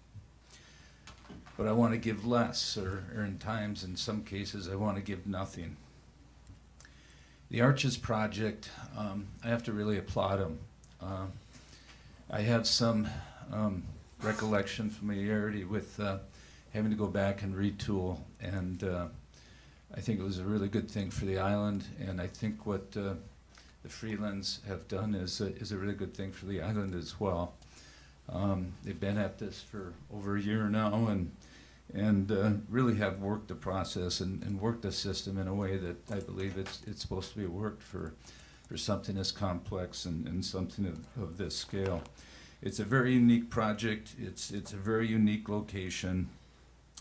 But I want to give less, or in times, in some cases, I want to give nothing. The Arches project, I have to really applaud them. I have some recollection, familiarity with having to go back and retool, and I think it was a really good thing for the island, and I think what the Freelands have done is a really good thing for the island as well. They've been at this for over a year now, and really have worked the process and worked the system in a way that I believe it's supposed to be worked for something as complex and something of this scale. It's a very unique project. It's a very unique location.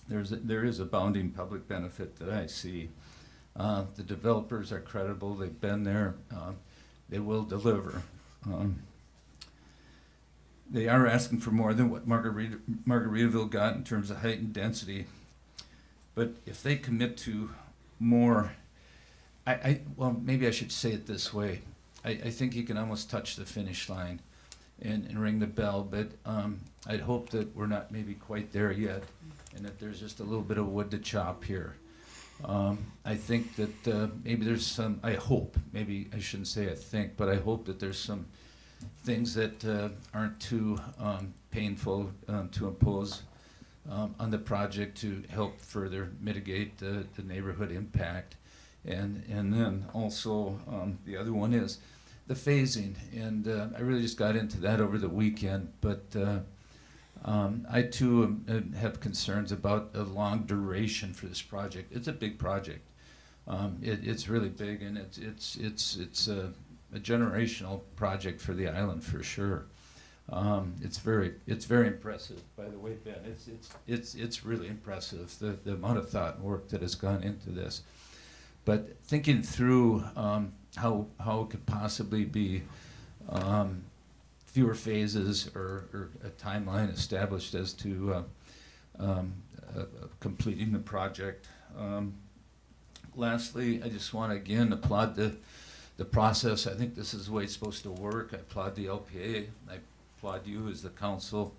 There is a bounding public benefit that I see. The developers are credible, they've been there, they will deliver. They are asking for more than what Margaritaville got in terms of height and density. But if they commit to more, well, maybe I should say it this way. I think you can almost touch the finish line and ring the bell, but I'd hope that we're not maybe quite there yet, and that there's just a little bit of wood to chop here. I think that maybe there's some, I hope, maybe I shouldn't say I think, but I hope that there's some things that aren't too painful to impose on the project to help further mitigate the neighborhood impact. And then also the other one is the phasing, and I really just got into that over the weekend, but I too have concerns about a long duration for this project. It's a big project. It's really big, and it's a generational project for the island for sure. It's very impressive, by the way, Ben. It's really impressive, the amount of thought and work that has gone into this. But thinking through how it could possibly be fewer phases or a timeline established as to completing the project. Lastly, I just want to again applaud the process. I think this is the way it's supposed to work. I applaud the LPA. I applaud you as the council.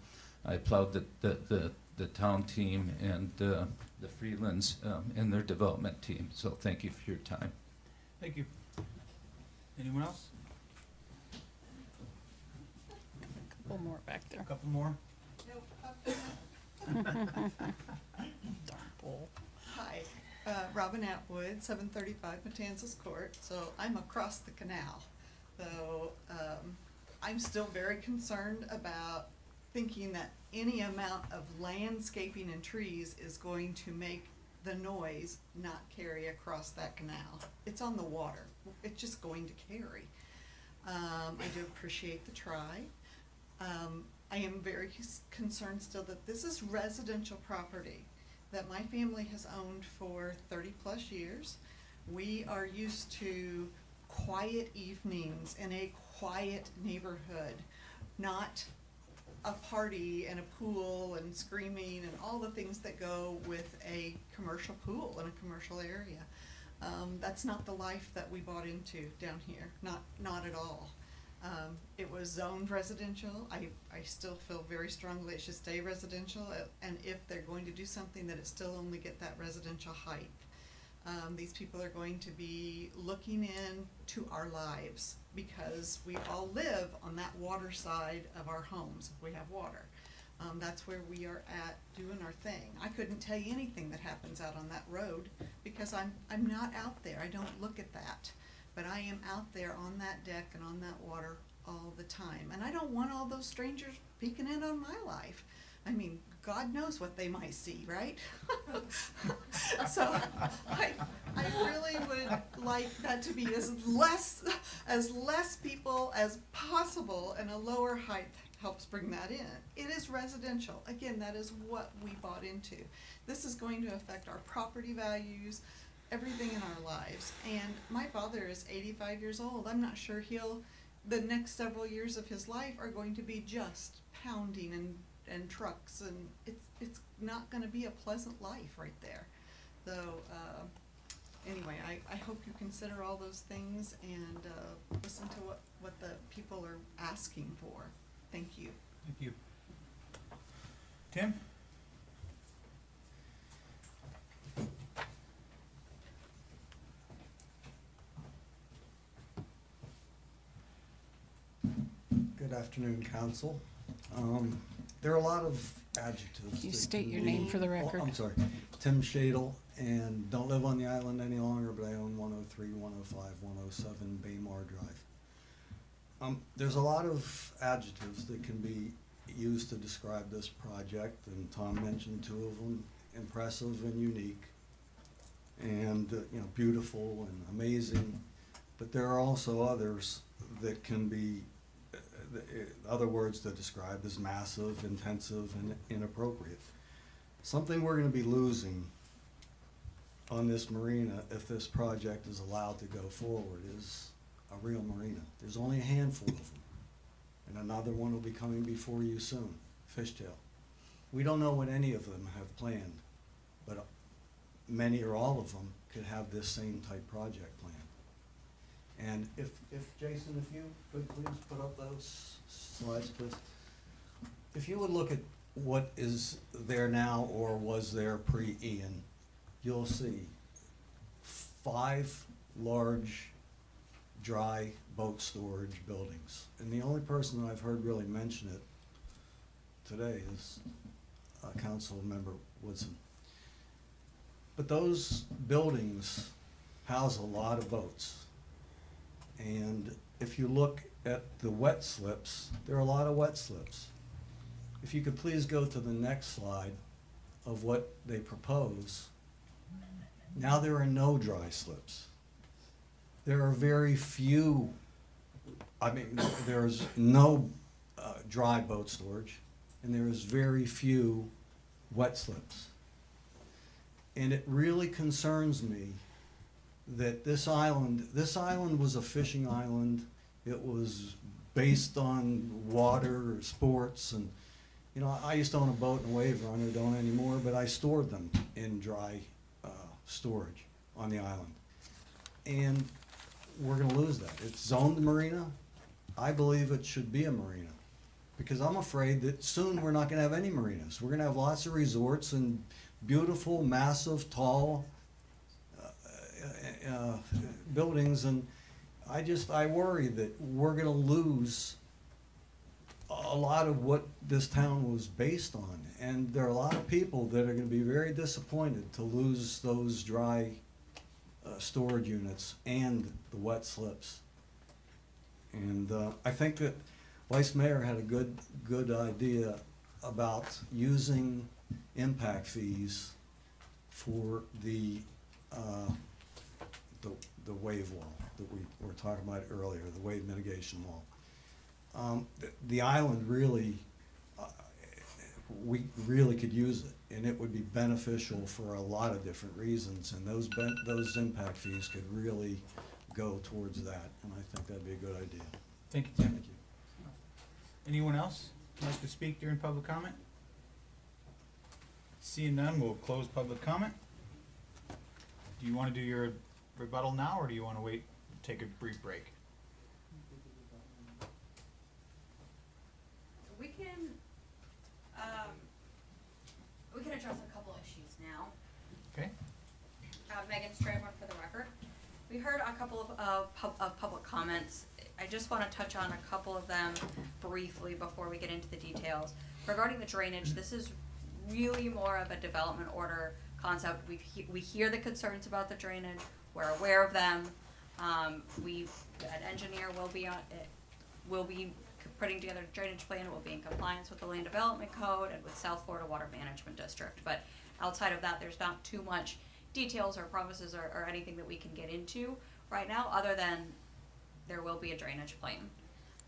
I applaud the town team and the Freelands and their development team. So thank you for your time. Thank you. Anyone else? A couple more back there. A couple more? Hi, Robin Atwood, 735 Matanzas Court. So I'm across the canal. So I'm still very concerned about thinking that any amount of landscaping and trees is going to make the noise not carry across that canal. It's on the water. It's just going to carry. I do appreciate the try. I am very concerned still that this is residential property that my family has owned for 30 plus years. We are used to quiet evenings in a quiet neighborhood, not a party and a pool and screaming and all the things that go with a commercial pool in a commercial area. That's not the life that we bought into down here, not at all. It was zoned residential. I still feel very strongly it should stay residential, and if they're going to do something, that it still only get that residential height. These people are going to be looking into our lives because we all live on that water side of our homes if we have water. That's where we are at doing our thing. I couldn't tell you anything that happens out on that road because I'm not out there. I don't look at that. But I am out there on that deck and on that water all the time. And I don't want all those strangers peeking in on my life. I mean, God knows what they might see, right? So I really would like that to be as less people as possible, and a lower height helps bring that in. It is residential. Again, that is what we bought into. This is going to affect our property values, everything in our lives. And my father is 85 years old. I'm not sure the next several years of his life are going to be just pounding and trucks, and it's not going to be a pleasant life right there. So anyway, I hope you consider all those things and listen to what the people are asking for. Thank you. Thank you. Tim? Good afternoon, council. There are a lot of adjectives. Can you that state your can name be- for the record? I'm sorry, Tim Shadle, and don't live on the island any longer, but I own 103, 105, 107 Baymar Drive. There's a lot of adjectives that can be used to describe this project, and Tom mentioned two of them: impressive and unique, and beautiful and amazing. But there are also others that can be other words to describe as massive, intensive, and inappropriate. Something we're going to be losing on this marina, if this project is allowed to go forward, is a real marina. There's only a handful of them. And another one will be coming before you soon, Fishtail. We don't know what any of them have planned, but many or all of them could have this same type project plan. And if Jason, if you could please put up those slides, please. If you would look at what is there now or was there pre-Ian, you'll see 5 large dry boat storage buildings. And the only person that I've heard really mention it today is Council Member Woodson. But those buildings house a lot of boats. And if you look at the wet slips, there are a lot of wet slips. If you could please go to the next slide of what they propose. Now there are no dry slips. There are very few, there's no dry boat storage, and there is very few wet slips. And it really concerns me that this island was a fishing island. It was based on water or sports, and you know, I used to own a boat and a wave runner, don't anymore, but I stored them in dry storage on the island. And we're gonna lose that. It's zoned marina. I believe it should be a marina, because I'm afraid that soon we're not gonna have any marinas. We're gonna have lots of resorts and beautiful, massive, tall buildings, and I worry that we're gonna lose a lot of what this town was based on. And there are a lot of people that are gonna be very disappointed to lose those dry storage units and the wet slips. And I think that Vice Mayor had a good idea about using impact fees for the wave wall that we were talking about earlier, the wave mitigation wall. The island really, we really could use it, and it would be beneficial for a lot of different reasons, and those impact fees could really go towards that, and I think that'd be a good idea. Thank you, Tim. Thank you. Anyone else like to speak during public comment? Seeing none, we'll close public comment. Do you want to do your rebuttal now, or do you want to wait, take a brief break? We can address a couple issues now. Okay. Megan Stradlin for the record. We heard a couple of public comments. I just want to touch on a couple of them briefly before we get into the details. Regarding the drainage, this is really more of a development order concept. We hear the concerns about the drainage. We're aware of them. An engineer will be putting together a drainage plan. It will be in compliance with the Land Development Code and with South Florida Water Management District. But outside of that, there's not too much details or promises or anything that we can get into right now, other than there will be a drainage plan.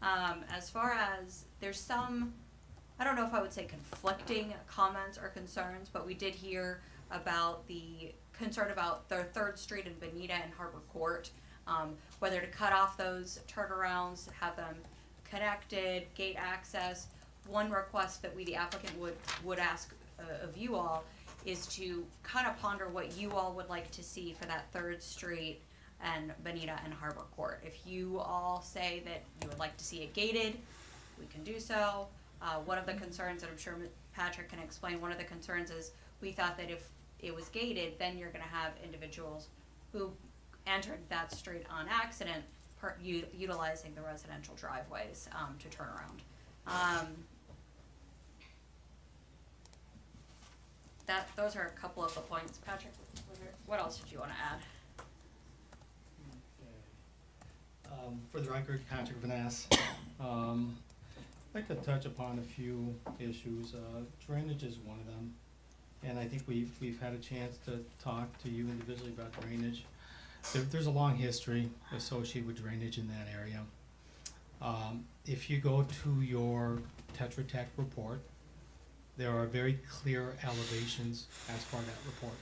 As far as there's some, I don't know if I would say conflicting comments or concerns, but we did hear about the concern about the 3rd Street and Bonita and Harbor Court, whether to cut off those turnarounds, have them connected, gate access. One request that we, the applicant, would ask of you all is to kind of ponder what you all would like to see for that 3rd Street and Bonita and Harbor Court. If you all say that you would like to see it gated, we can do so. One of the concerns, and I'm sure Patrick can explain, one of the concerns is we thought that if it was gated, then you're gonna have individuals who entered that street on accident utilizing the residential driveways to turn around. Those are a couple of the points. Patrick, what else did you want to add? For the record, Patrick Vanass. I'd like to touch upon a few issues. Drainage is one of them, and I think we've had a chance to talk to you individually about drainage. There's a long history associated with drainage in that area. If you go to your Tetra Tech report, there are very clear elevations as part of that report.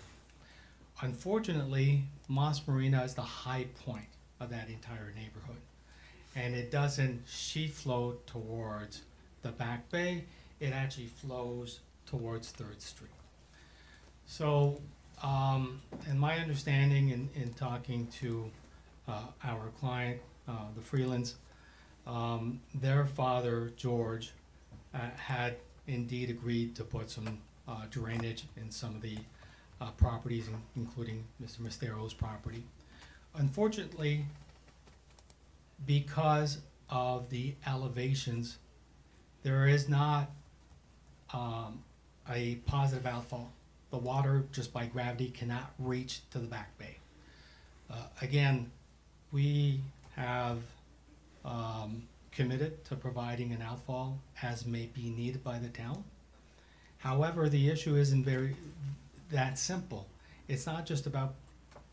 Unfortunately, Moss Marina is the high point of that entire neighborhood. And it doesn't sheet flow towards the Back Bay, it actually flows towards Third Street. So, and my understanding in talking to our client, the Freelands, their father, George, had indeed agreed to put some drainage in some of the properties, including Mr. Mistero's property. Unfortunately, because of the elevations, there is not a positive outfall. The water, just by gravity, cannot reach to the Back Bay. Again, we have committed to providing an outfall as may be needed by the town. However, the issue isn't very that simple. It's not just about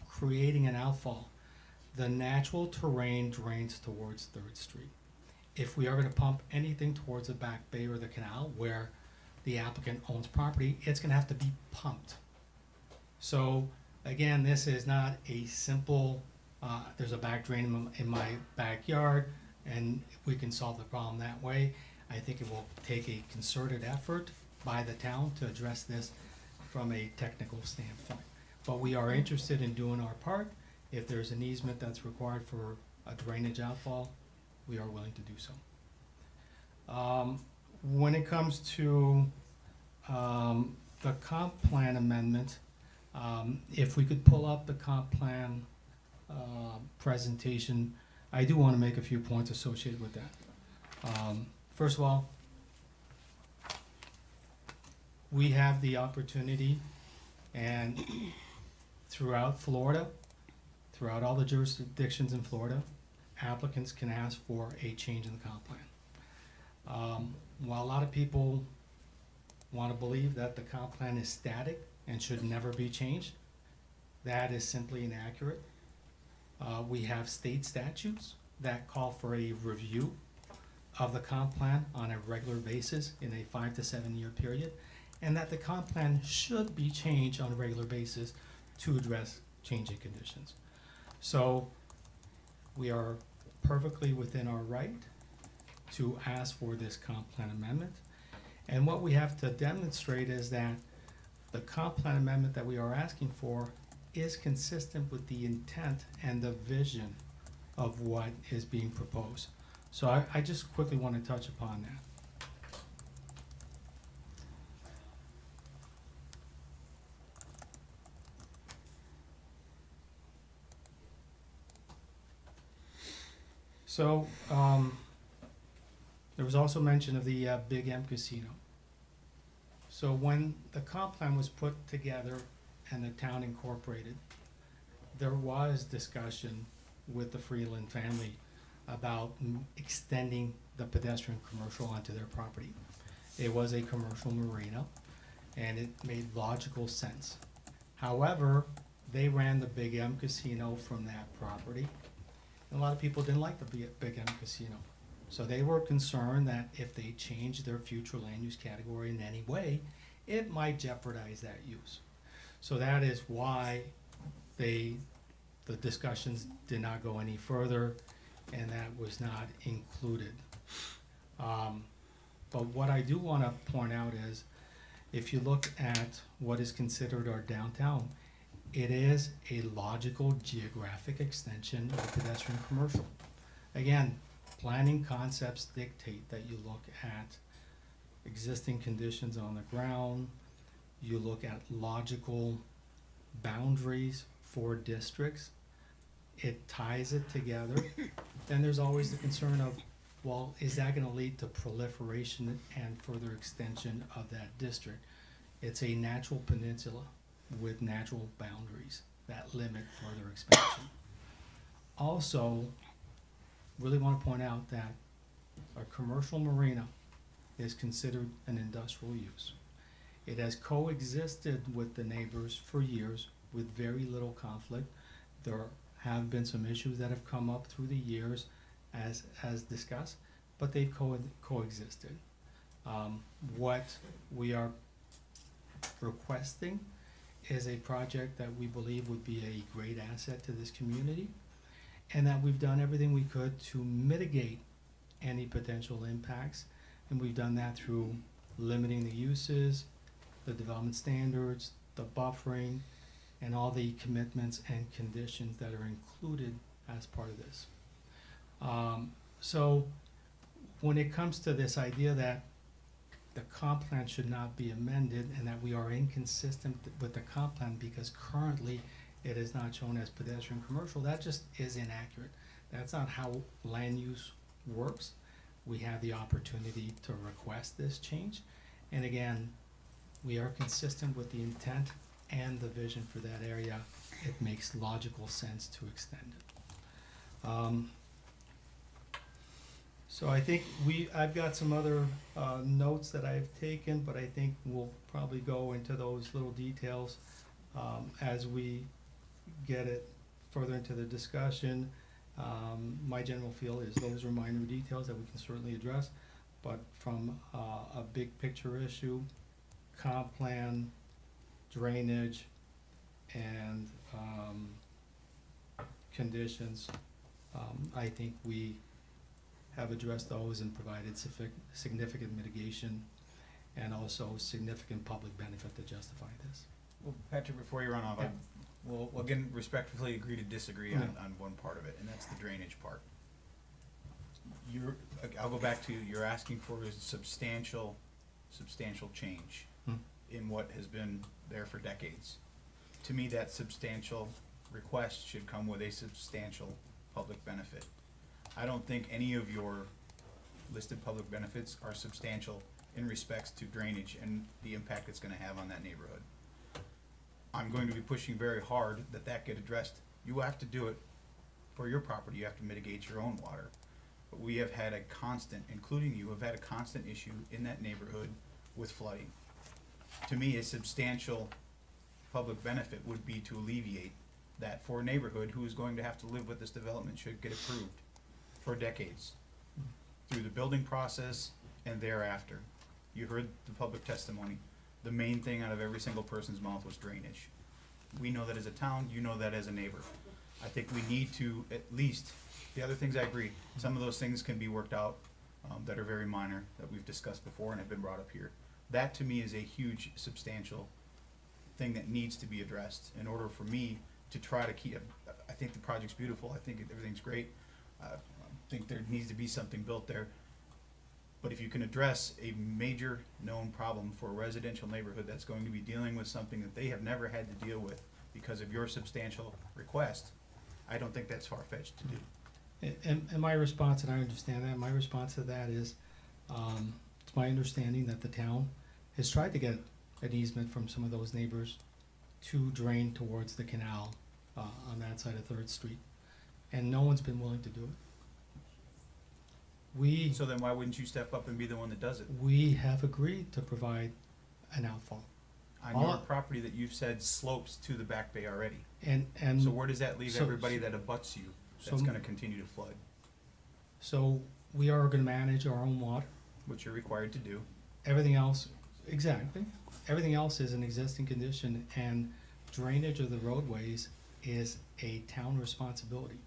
creating an outfall. The natural terrain drains towards Third Street. If we are going to pump anything towards the Back Bay or the canal where the applicant owns property, it's going to have to be pumped. So again, this is not a simple, there's a back drain in my backyard and we can solve the problem that way. I think it will take a concerted effort by the town to address this from a technical standpoint. But we are interested in doing our part. If there's an easement that's required for a drainage outfall, we are willing to do so. When it comes to the comp plan amendment, if we could pull up the comp plan presentation, I do want to make a few points associated with that. First of all, we have the opportunity, and throughout Florida, throughout all the jurisdictions in Florida, applicants can ask for a change in the comp plan. While a lot of people want to believe that the comp plan is static and should never be changed, that is simply inaccurate. We have state statutes that call for a review of the comp plan on a regular basis in a 5 to 7 year period, and that the comp plan should be changed on a regular basis to address changing conditions. So we are perfectly within our right to ask for this comp plan amendment. And what we have to demonstrate is that the comp plan amendment that we are asking for is consistent with the intent and the vision of what is being proposed. So I just quickly want to touch upon that. So, there was also mention of the Big M Casino. So when the comp plan was put together and the town incorporated, there was discussion with the Freeland family about extending the pedestrian commercial onto their property. It was a commercial marina, and it made logical sense. However, they ran the Big M Casino from that property. A lot of people didn't like the Big M Casino. So they were concerned that if they changed their future land use category in any way, it might jeopardize that use. So that is why the discussions did not go any further, and that was not included. But what I do want to point out is, if you look at what is considered our downtown, it is a logical geographic extension of pedestrian commercial. Again, planning concepts dictate that you look at existing conditions on the ground, you look at logical boundaries for districts, it ties it together. Then there's always the concern of, well, is that gonna lead to proliferation and further extension of that district? It's a natural peninsula with natural boundaries that limit further expansion. Also, really want to point out that a commercial marina is considered an industrial use. It has coexisted with the neighbors for years with very little conflict. There have been some issues that have come up through the years as discussed, but they've coexisted. What we are requesting is a project that we believe would be a great asset to this community, and that we've done everything we could to mitigate any potential impacts. And we've done that through limiting the uses, the development standards, the buffering, and all the commitments and conditions that are included as part of this. So when it comes to this idea that the comp plan should not be amended and that we are inconsistent with the comp plan because currently it is not shown as pedestrian commercial, that just is inaccurate. That's not how land use works. We have the opportunity to request this change. And again, we are consistent with the intent and the vision for that area. It makes logical sense to extend it. So I think I've got some other notes that I've taken, but I think we'll probably go into those little details as we get it further into the discussion. My general feel is those are minor details that we can certainly address, but from a big picture issue, comp plan, drainage, and conditions, I think we have addressed those and provided significant mitigation and also significant public benefit to justify this. Well, Patrick, before you run off, we'll again respectfully agree to disagree on one part of it, and that's the drainage part. I'll go back to, you're asking for a substantial change in what has been there for decades. To me, that substantial request should come with a substantial public benefit. I don't think any of your listed public benefits are substantial in respects to drainage and the impact it's gonna have on that neighborhood. I'm going to be pushing very hard that get addressed. You have to do it for your property, you have to mitigate your own water. But we have had a constant, including you, have had a constant issue in that neighborhood with flooding. To me, a substantial public benefit would be to alleviate that for a neighborhood who is going to have to live with this development should get approved for decades, through the building process and thereafter. You heard the public testimony. The main thing out of every single person's mouth was drainage. We know that as a town, you know that as a neighbor. I think we need to at least, the other things I agree, some of those things can be worked out that are very minor, that we've discussed before and have been brought up here. That to me is a huge, substantial thing that needs to be addressed in order for me to try to keep, I think the project's beautiful, I think everything's great. I think there needs to be something built there. But if you can address a major known problem for a residential neighborhood that's going to be dealing with something that they have never had to deal with because of your substantial request, I don't think that's far-fetched to do. And my response, and I understand that, my response to that is, it's my understanding that the town has tried to get an easement from some of those neighbors to drain towards the canal on that side of 3rd Street, and no one's been willing to do it. So then why wouldn't you step up and be the one that does it? We have agreed to provide an outfall. On your property that you've said slopes to the back bay already. And so where does that leave everybody that abuts you that's gonna continue to flood? So we are gonna manage our own water. Which you're required to do. Everything else, exactly. Everything else is an existing condition, and drainage of the roadways is a town responsibility.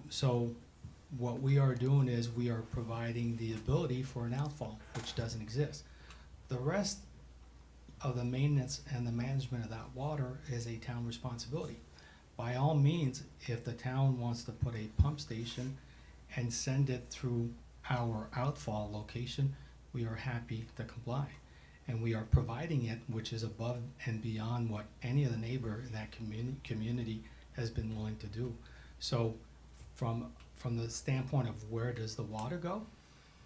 So what we are doing is we are providing the ability for an outfall, which doesn't exist. The rest of the maintenance and the management of that water is a town responsibility. By all means, if the town wants to put a pump station and send it through our outfall location, we are happy to comply. And we are providing it, which is above and beyond what any of the neighbor in that community has been willing to do. So from the standpoint of where does the water go,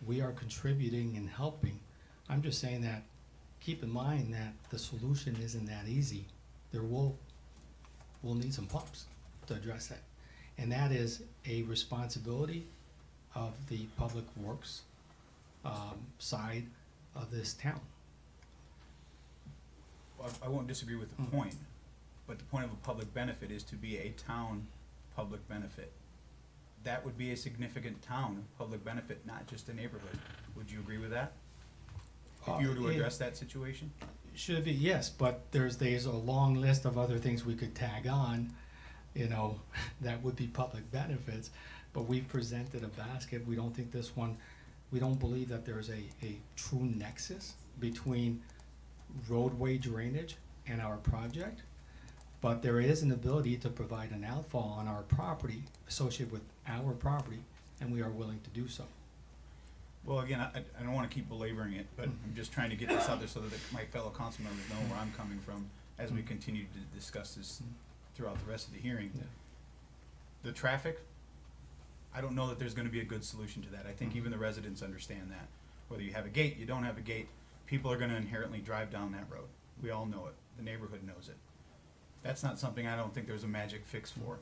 we are contributing and helping. I'm just saying that, keep in mind that the solution isn't that easy. We'll need some pumps to address that. And that is a responsibility of the public works side of this town. I won't disagree with the point, but the point of a public benefit is to be a town public benefit. That would be a significant town public benefit, not just a neighborhood. Would you agree with that? if you were to address that situation? Should be, yes, but there's a long list of other things we could tag on, you know, that would be public benefits. But we've presented a basket. We don't think this one, we don't believe that there's a true nexus between roadway drainage and our project. But there is an ability to provide an outfall on our property associated with our property, and we are willing to do so. Well, again, I don't wanna keep belaboring it, but I'm just trying to get this out there so that my fellow council members know where I'm coming from as we continue to discuss this throughout the rest of the hearing. Yeah. The traffic, I don't know that there's gonna be a good solution to that. I think even the residents understand that. Whether you have a gate, you don't have a gate, people are gonna inherently drive down that road. We all know it. The neighborhood knows it. That's not something I don't think there's a magic fix for.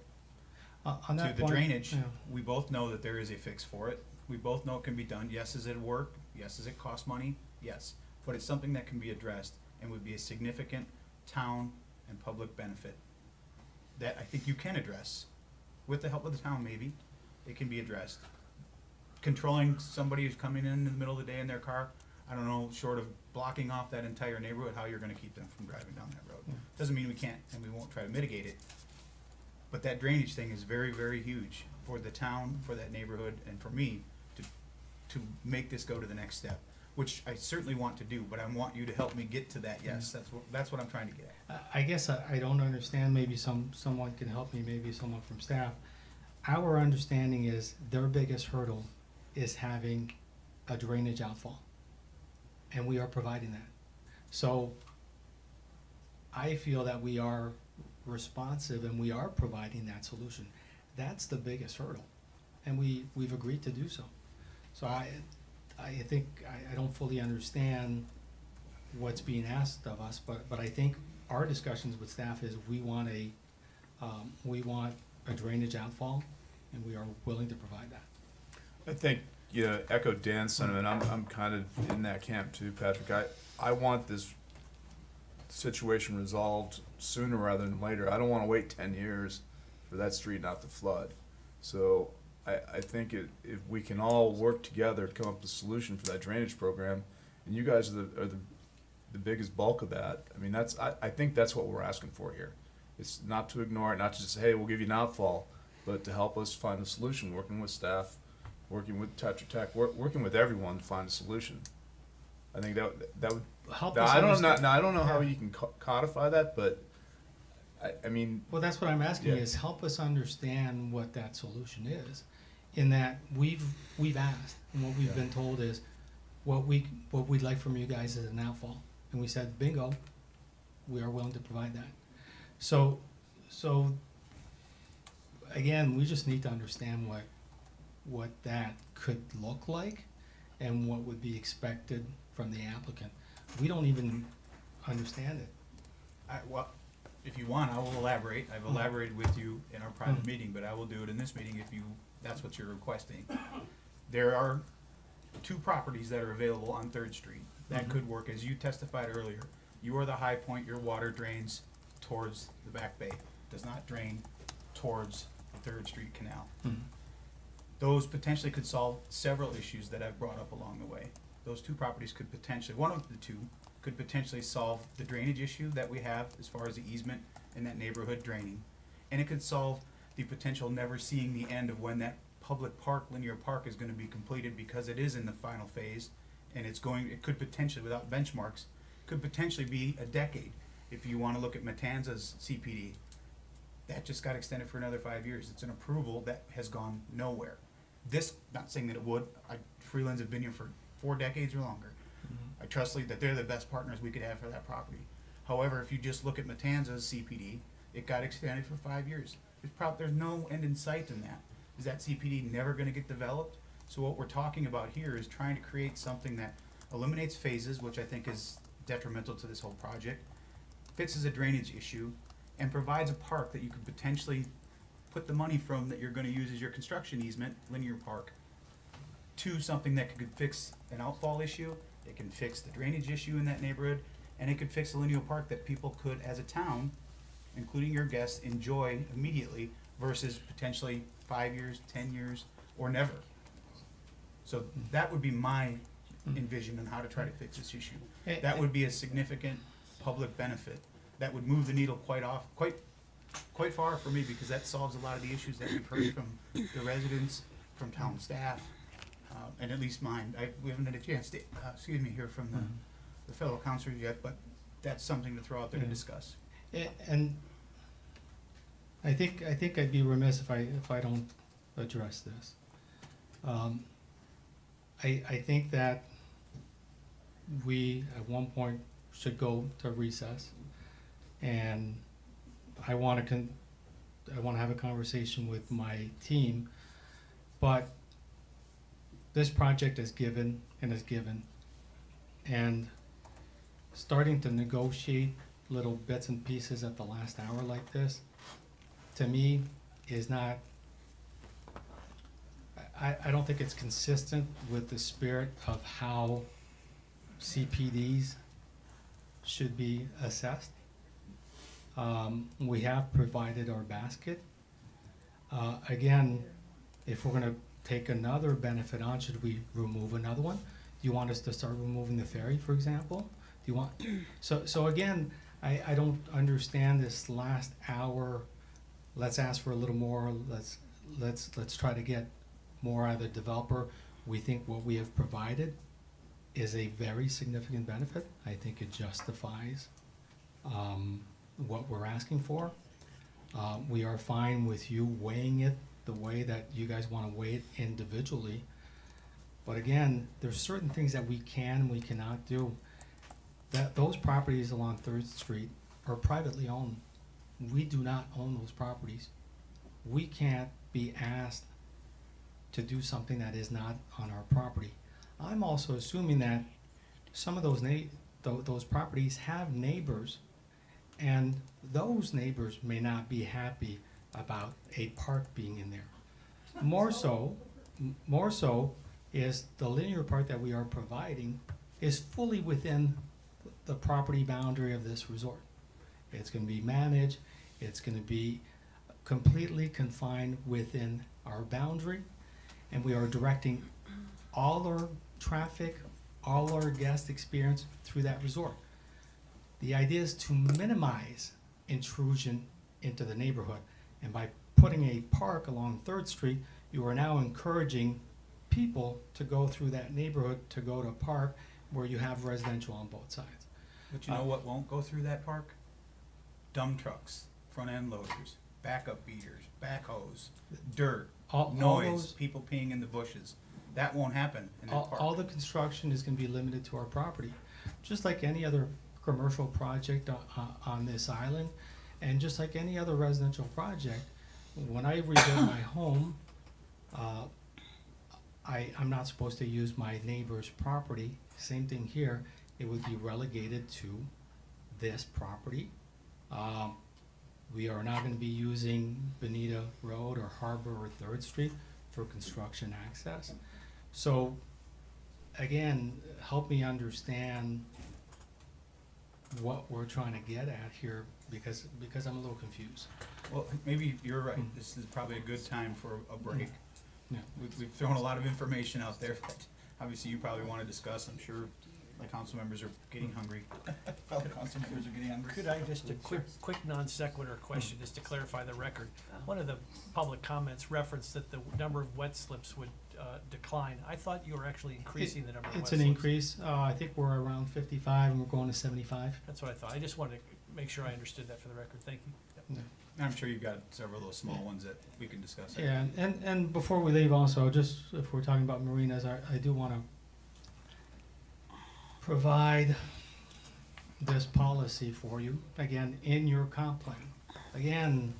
On To that the point, drainage, yeah. we both know that there is a fix for it. We both know it can be done. Yes, does it work? Yes, does it cost money? Yes. But it's something that can be addressed and would be a significant town and public benefit that I think you can address. With the help of the town, maybe, it can be addressed. Controlling somebody who's coming in the middle of the day in their car, I don't know, short of blocking off that entire neighborhood, how you're gonna keep them from driving down that road. Doesn't mean we can't, and we won't try to mitigate it. But that drainage thing is very, very huge for the town, for that neighborhood, and for me to make this go to the next step, which I certainly want to do, but I want you to help me get to that, yes, that's what I'm trying to get at. I guess I don't understand, maybe someone can help me, maybe someone from staff. Our understanding is their biggest hurdle is having a drainage outfall, and we are providing that. So I feel that we are responsive and we are providing that solution. That's the biggest hurdle, and we've agreed to do so. So I think I don't fully understand what's being asked of us, but I think our discussions with staff is we want a drainage outfall, and we are willing to provide that. I think, echo Dan's sentiment. I'm kind of in that camp too, Patrick. I want this situation resolved sooner rather than later. I don't want to wait 10 years for that street not to flood. So I think if we can all work together to come up with a solution for that drainage program, and you guys are the biggest bulk of that. I mean, I think that's what we're asking for here. It's not to ignore it, not to just say, hey, we'll give you an outfall, but to help us find a solution, working with staff, working with Tetra Tech, working with everyone to find a solution. I think that would Help now, us I don't know. understand- Now, I don't know how you can codify that, but I mean. Well, that's what I'm asking Yeah. is help us understand what that solution is. In that we've asked, and what we've been told is what we'd like from you guys is an outfall. And we said, bingo, we are willing to provide that. So again, we just need to understand what that could look like and what would be expected from the applicant. We don't even understand it. Well, if you want, I will elaborate. I've elaborated with you in our private meeting, but I will do it in this meeting if that's what you're requesting. There are 2 properties that are available on Third Street. That could work, as you testified earlier. You are the high point, your water drains towards the back bay, does not drain towards the Third Street Canal. Those potentially could solve several issues that I've brought up along the way. Those 2 properties could potentially, one of the 2 could potentially solve the drainage issue that we have as far as the easement in that neighborhood draining. And it could solve the potential never seeing the end of when that public park, linear park, is gonna be completed, because it is in the final phase, and it could potentially, without benchmarks, could potentially be a decade. If you wanna look at Matanzas CPD, that just got extended for another 5 years. It's an approval that has gone nowhere. This, not saying that it would, Freelands have been here for 4 decades or longer. I trust that they're the best partners we could have for that property. However, if you just look at Matanzas CPD, it got extended for 5 years. There's no end in sight in that. Is that CPD never gonna get developed? So what we're talking about here is trying to create something that eliminates phases, which I think is detrimental to this whole project, fixes a drainage issue, and provides a park that you could potentially put the money from that you're gonna use as your construction easement, linear park, to something that could fix an outfall issue, it can fix the drainage issue in that neighborhood, and it could fix a linear park that people could, as a town, including your guests, enjoy immediately versus potentially 5 years, 10 years, or never. So that would be my envision on how to try to fix this issue. Eh, That would be a significant public benefit. That would move the needle quite far for me, because that solves a lot of the issues that we've heard from the residents, from town staff, and at least mine. We haven't had a chance to, hear from the fellow councilors yet, but that's something to throw out there to discuss. And I think I'd be remiss if I don't address this. I think that we at one point should go to recess, and I want to have a conversation with my team, but this project is given and is given, and starting to negotiate little bits and pieces at the last hour like this, to me, is not, I don't think it's consistent with the spirit of how CPDs should be assessed. We have provided our basket. Again, if we're gonna take another benefit on, should we remove another one? Do you want us to start removing the ferry, for example? Do you want, so again, I don't understand this last hour, let's ask for a little more, let's try to get more out of the developer. We think what we have provided is a very significant benefit. I think it justifies what we're asking for. We are fine with you weighing it the way that you guys want to weigh it individually. But again, there's certain things that we can and we cannot do. That those properties along 3rd Street are privately owned. We do not own those properties. We can't be asked to do something that is not on our property. I'm also assuming that some of those properties have neighbors, and those neighbors may not be happy about a park being in there. More so is the linear park that we are providing is fully within the property boundary of this resort. It's gonna be managed, it's gonna be completely confined within our boundary, and we are directing all our traffic, all our guest experience through that resort. The idea is to minimize intrusion into the neighborhood, and by putting a park along 3rd Street, you are now encouraging people to go through that neighborhood to go to a park where you have residential on both sides. But you know what won't go through that park? Dump trucks, front end loaders, backup beaters, backhoes, dirt, All noise, those- people peeing in the bushes. That won't happen in that park. All the construction is gonna be limited to our property, just like any other commercial project on this island, and just like any other residential project. When I rebuild my home, I'm not supposed to use my neighbor's property. Same thing here, it would be relegated to this property. We are not gonna be using Bonita Road or Harbor or 3rd Street for construction access. So, again, help me understand what we're trying to get at here, because I'm a little confused. Well, maybe you're right. This is probably a good time for a break. Yeah. We've thrown a lot of information out there that obviously you probably want to discuss. I'm sure the council members are getting hungry. Fellow council members are getting hungry. Could I just, a quick non sequitur question, just to clarify the record? One of the public comments referenced that the number of wet slips would decline. I thought you were actually increasing the number of wet It's slips. an increase. I think we're around 55 and we're going to 75. That's what I thought. I just wanted to make sure I understood that for the record. Thank you. Yep. I'm sure you've got several of those small ones that we can discuss. Yeah, and before we leave also, just if we're talking about marinas, I do want to provide this policy for you, again, in your comp plan. Again,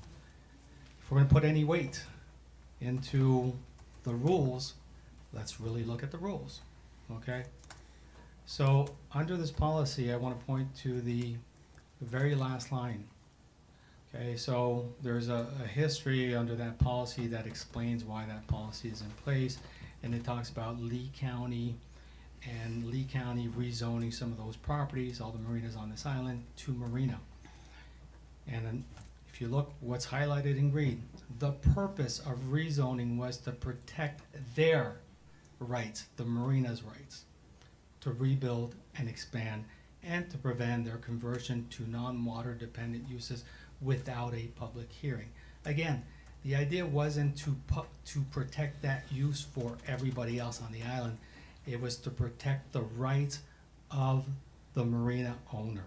if we're going to put any weight into the rules, let's really look at the rules, okay? So, under this policy, I want to point to the very last line. Okay, so there's a history under that policy that explains why that policy is in place, and it talks about Lee County and Lee County rezoning some of those properties, all the marinas on this island, to marina. And then if you look what's highlighted in green, the purpose of rezoning was to protect their rights, the marina's rights. to rebuild and expand and to prevent their conversion to non-water dependent uses without a public hearing. Again, the idea wasn't to protect that use for everybody else on the island. It was to protect the rights of the marina owner.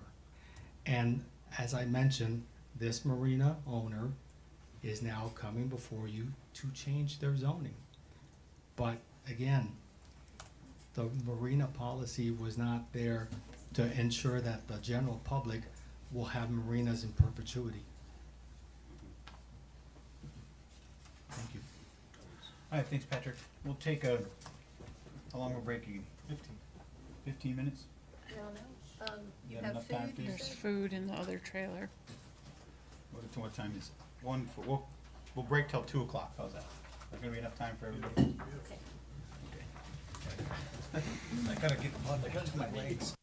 And as I mentioned, this marina owner is now coming before you to change their zoning. But again, the marina policy was not there to ensure that the general public will have marinas in perpetuity. Thank you. All right, thanks, Patrick. We'll take a, how long we're breaking? 15 minutes? I don't know. You You have have enough time food? for you? There's food in the other trailer. What time is it? We'll break till 2 o'clock. How's that? There's gonna be enough time for everybody? Okay. I gotta get blood to my legs.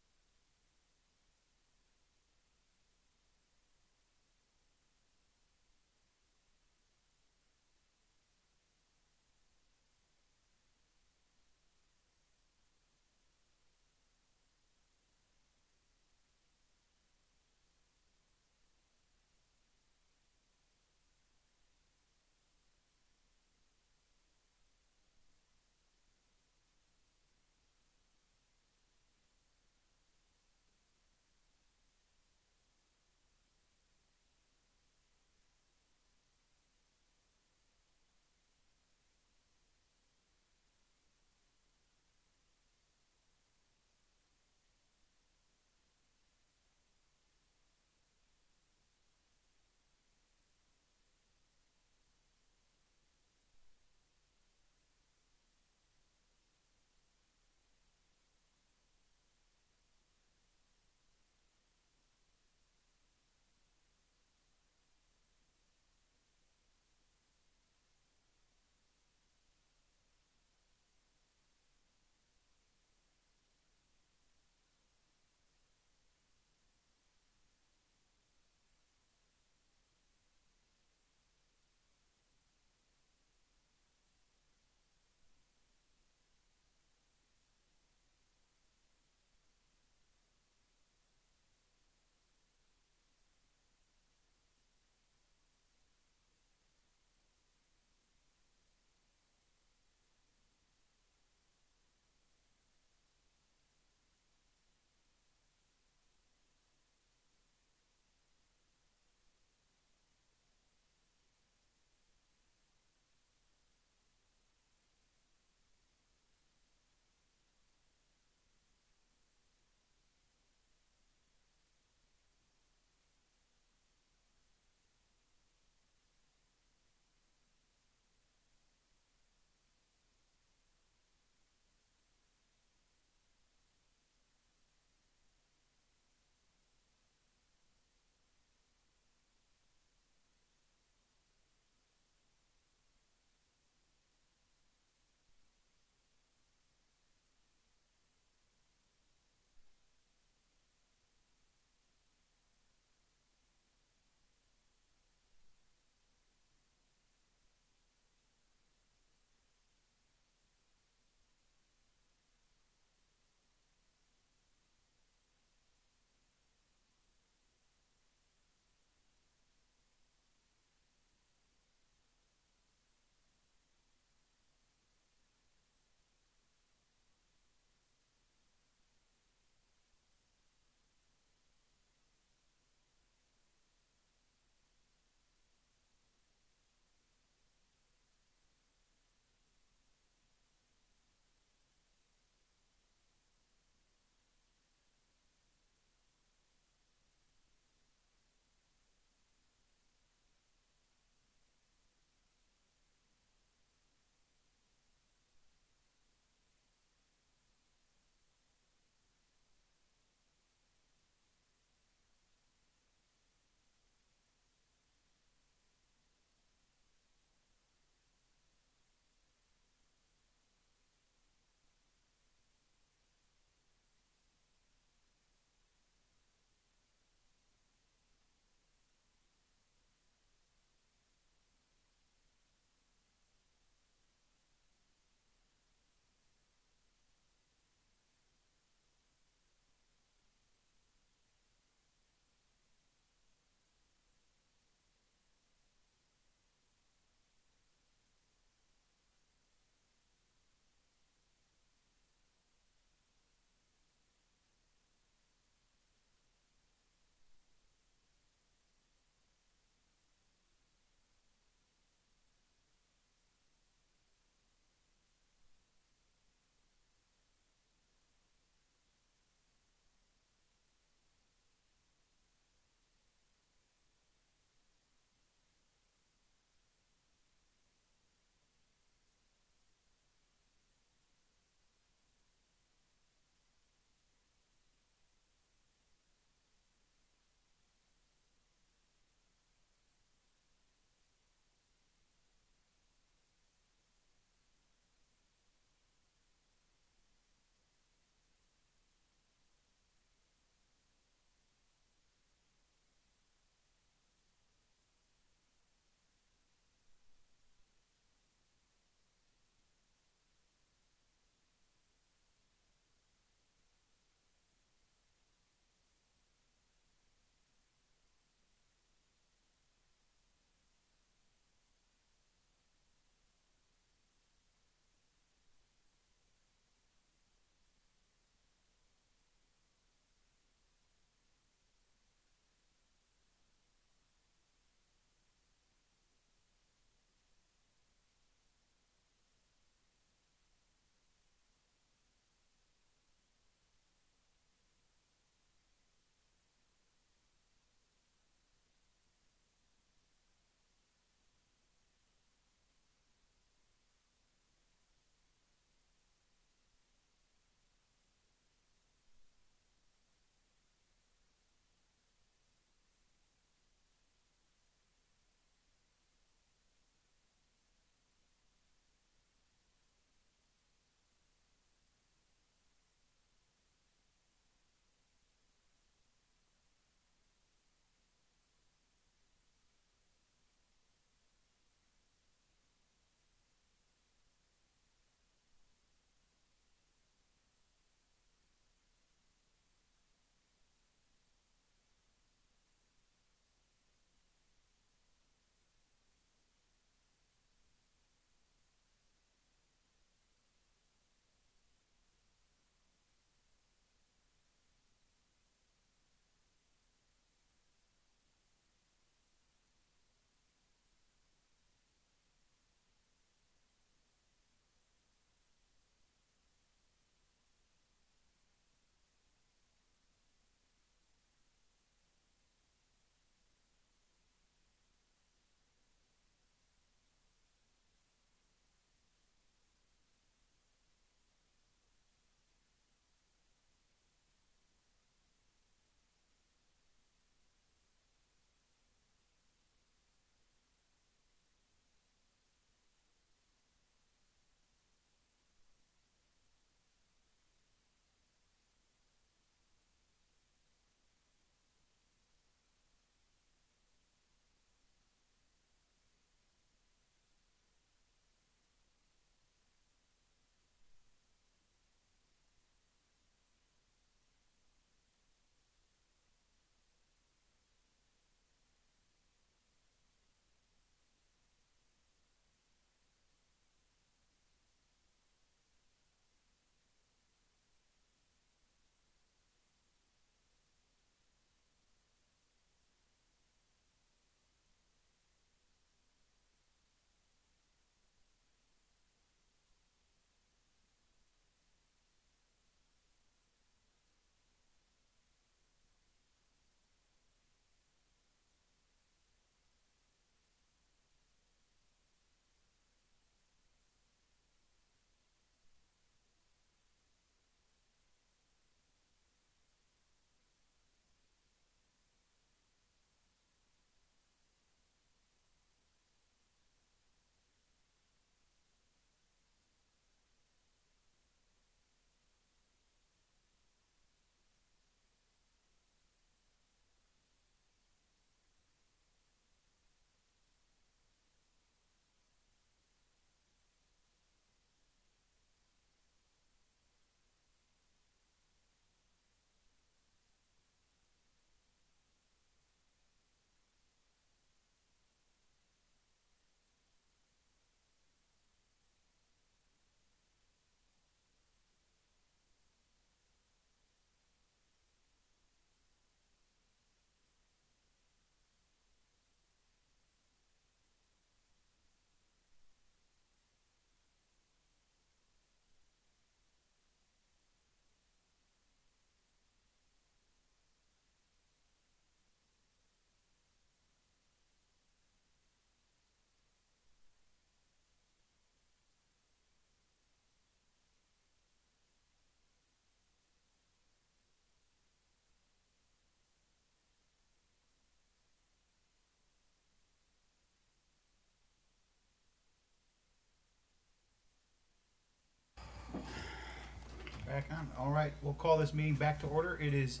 back on. All right, we'll call this meeting back to order. It is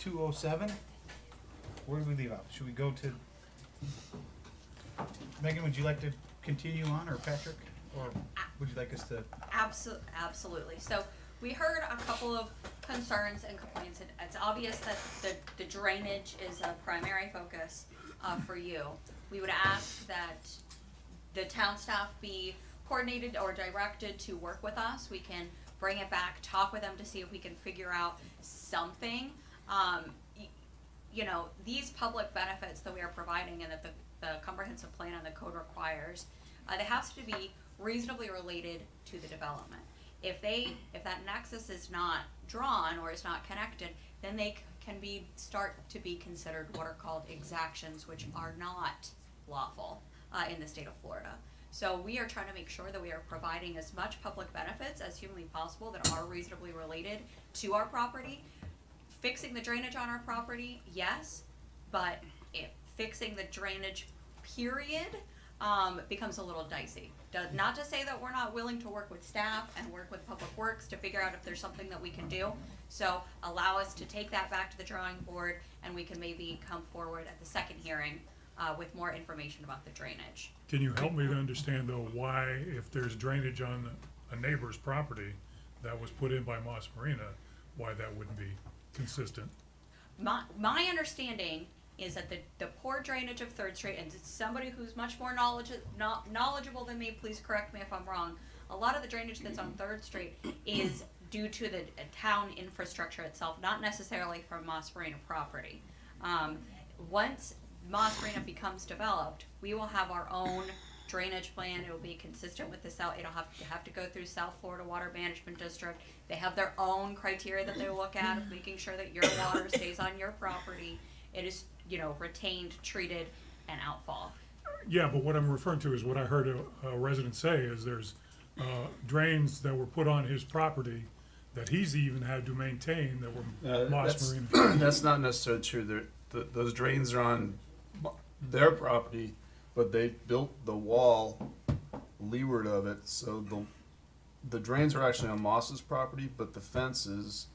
2:07. Where did we leave out? Should we go to, Megan, would you like to continue on, or Patrick? Or would you like us to? Absolutely. So we heard a couple of concerns and complaints. It's obvious that the drainage is a primary focus for you. We would ask that the town staff be coordinated or directed to work with us. We can bring it back, talk with them to see if we can figure out something. You know, these public benefits that we are providing and that the comprehensive plan and the code requires, they have to be reasonably related to the development. If that nexus is not drawn or is not connected, then they can start to be considered what are called exactions, which are not lawful in the state of Florida. So we are trying to make sure that we are providing as much public benefits as humanly possible that are reasonably related to our property. Fixing the drainage on our property, yes, but fixing the drainage period becomes a little dicey. Not to say that we're not willing to work with staff and work with Public Works to figure out if there's something that we can do. So allow us to take that back to the drawing board, and we can maybe come forward at the second hearing with more information about the drainage. Can you help me to understand though why, if there's drainage on a neighbor's property that was put in by Moss Marina, why that wouldn't be consistent? My understanding is that the poor drainage of 3rd Street, and somebody who's much more knowledgeable than me, please correct me if I'm wrong, a lot of the drainage that's on 3rd Street is due to the town infrastructure itself, not necessarily from Moss Marina property. Once Moss Marina becomes developed, we will have our own drainage plan. It will be consistent with the it'll have to go through South Florida Water Management District. They have their own criteria that they look at of making sure that your water stays on your property. It is, retained, treated, and outfall. Yeah, but what I'm referring to is what I heard a resident say is there's drains that were put on his property that he's even had to maintain that were Moss Marina. That's not necessarily true. Those drains are on their property, but they built the wall leeward of it, so the drains are actually on Moss's property, but the fence is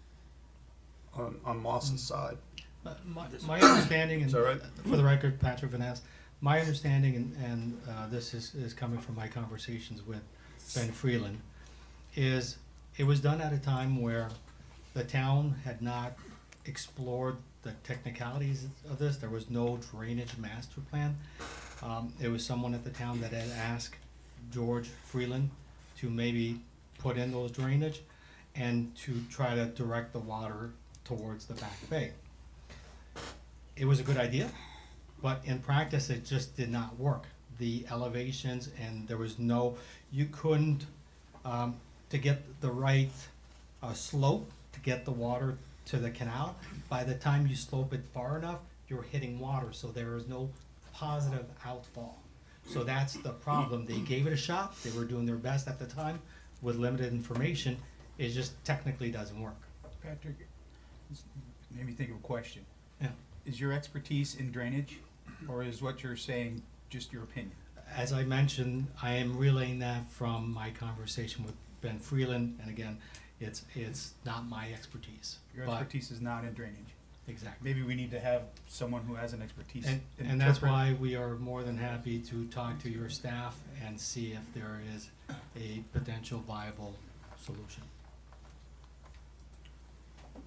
on Moss's side. My understanding, and Is that right? for the record, Patrick Van Ness, my understanding, and this is coming from my conversations with Ben Freeland, is it was done at a time where the town had not explored the technicalities of this. There was no drainage master plan. It was someone at the town that had asked George Freeland to maybe put in those drainage and to try to direct the water towards the back bay. It was a good idea, but in practice it just did not work. The elevations, and there was you couldn't, to get the right slope to get the water to the canal, by the time you slope it far enough, you're hitting water, so there is no positive outfall. So that's the problem. They gave it a shot. They were doing their best at the time with limited information. It just technically doesn't work. Patrick, this made me think of a question. Yeah. Is your expertise in drainage, or is what you're saying just your opinion? As I mentioned, I am relaying that from my conversation with Ben Freeland, and again, it's not my expertise. Your but- expertise is not in drainage. Exactly. Maybe we need to have someone who has an expertise. And that's why we are more than happy to talk to your staff and see if there is a potential viable solution.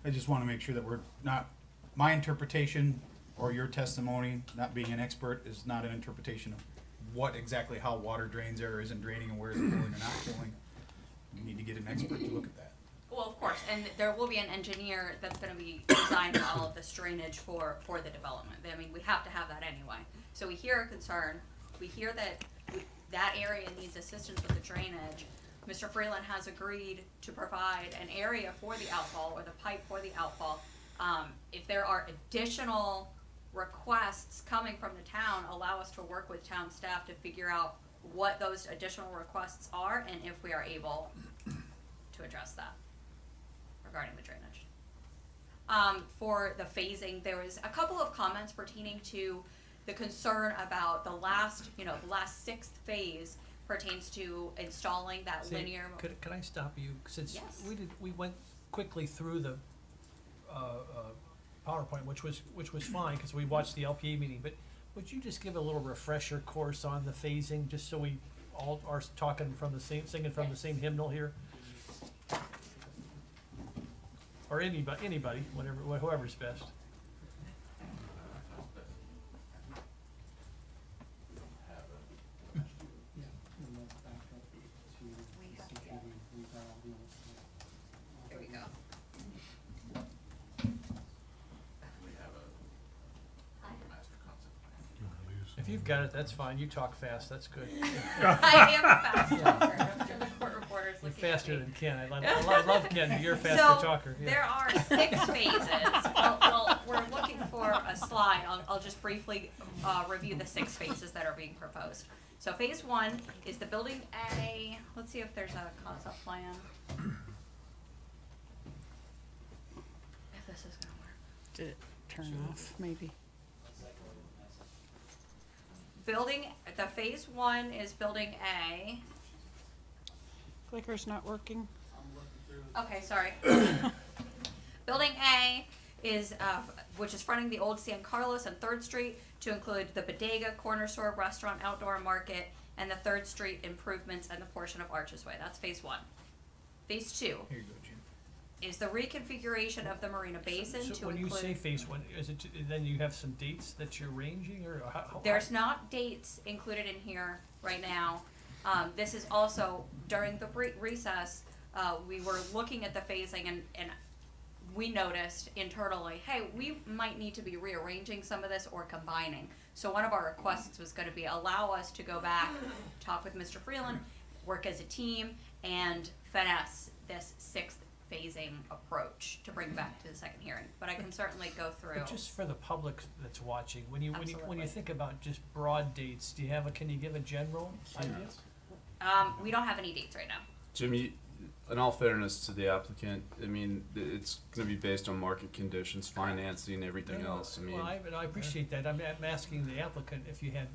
I just want to make sure that we're not, my interpretation or your testimony, not being an expert, is not an interpretation of what exactly how water drains are or isn't draining and where is it going or not going. We need to get an expert to look at that. Well, of course, and there will be an engineer that's gonna be designing all of this drainage for the development. I mean, we have to have that anyway. So we hear a concern, we hear that that area needs assistance with the drainage. Mr. Freeland has agreed to provide an area for the outfall or the pipe for the outfall. If there are additional requests coming from the town, allow us to work with town staff to figure out what those additional requests are and if we are able to address that regarding the drainage. For the phasing, there was a couple of comments pertaining to the concern about the last 6th phase pertains to installing that Say, linear. Could I stop you? Since Yes. we went quickly through the PowerPoint, which was fine, because we watched the LPA meeting, but would you just give a little refresher course on the phasing, just so we all are talking from the same, singing from the same hymnal here? Or anybody, whatever, whoever's best. Here we go. If you've got it, that's fine. You talk fast, that's good. I am a fast talker. I'm sure the court reporter's You're looking at faster me. than Ken. I love Ken, but you're a faster talker. Yeah. There are 6 phases. Well, we're looking for a slide. I'll just briefly review the 6 phases that are being proposed. So phase 1 is the building A. Let's see if there's a concept plan. If this is gonna work. Did it turn off, maybe? The phase 1 is building A. Clicker's not working. Okay, sorry. Building A is, which is fronting the old San Carlos and 3rd Street to include the bodega, corner store, restaurant, outdoor market, and the 3rd Street improvements and the portion of Arches Way. That's phase 1. Phase 2 Here you go, Jim. is the reconfiguration of the Marina Basin So to when you say include. phase 1, is it, then you have some dates that you're ranging, or how? There's not dates included in here right now. This is also, during the recess, we were looking at the phasing and we noticed internally, hey, we might need to be rearranging some of this or combining. So one of our requests was gonna be allow us to go back, talk with Mr. Freeland, work as a team, and finesse this 6th phasing approach to bring back to the second hearing. But I can certainly go through. But just for the public that's watching, when you Absolutely. think about just broad dates, can you give a general idea? We don't have any dates right now. Jimmy, in all fairness to the applicant, I mean, it's gonna be based on market conditions, financing, everything else. I mean, Well, I appreciate that. I'm asking the applicant if you had.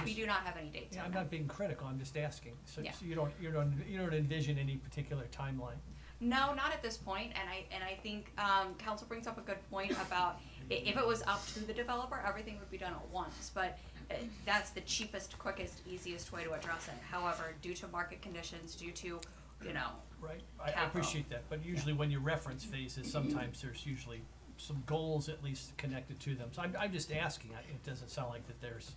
We do not have any dates Yeah, right I'm now. not being critical, I'm just asking. So Yeah. so you don't envision any particular timeline? No, not at this point, and I think, council brings up a good point about if it was up to the developer, everything would be done at once, but that's the cheapest, quickest, easiest way to address it. However, due to market conditions, due to, Right, I capital. appreciate that, but usually when you reference phases, sometimes there's usually some goals at least connected to them. So I'm just asking, it doesn't sound like that there's.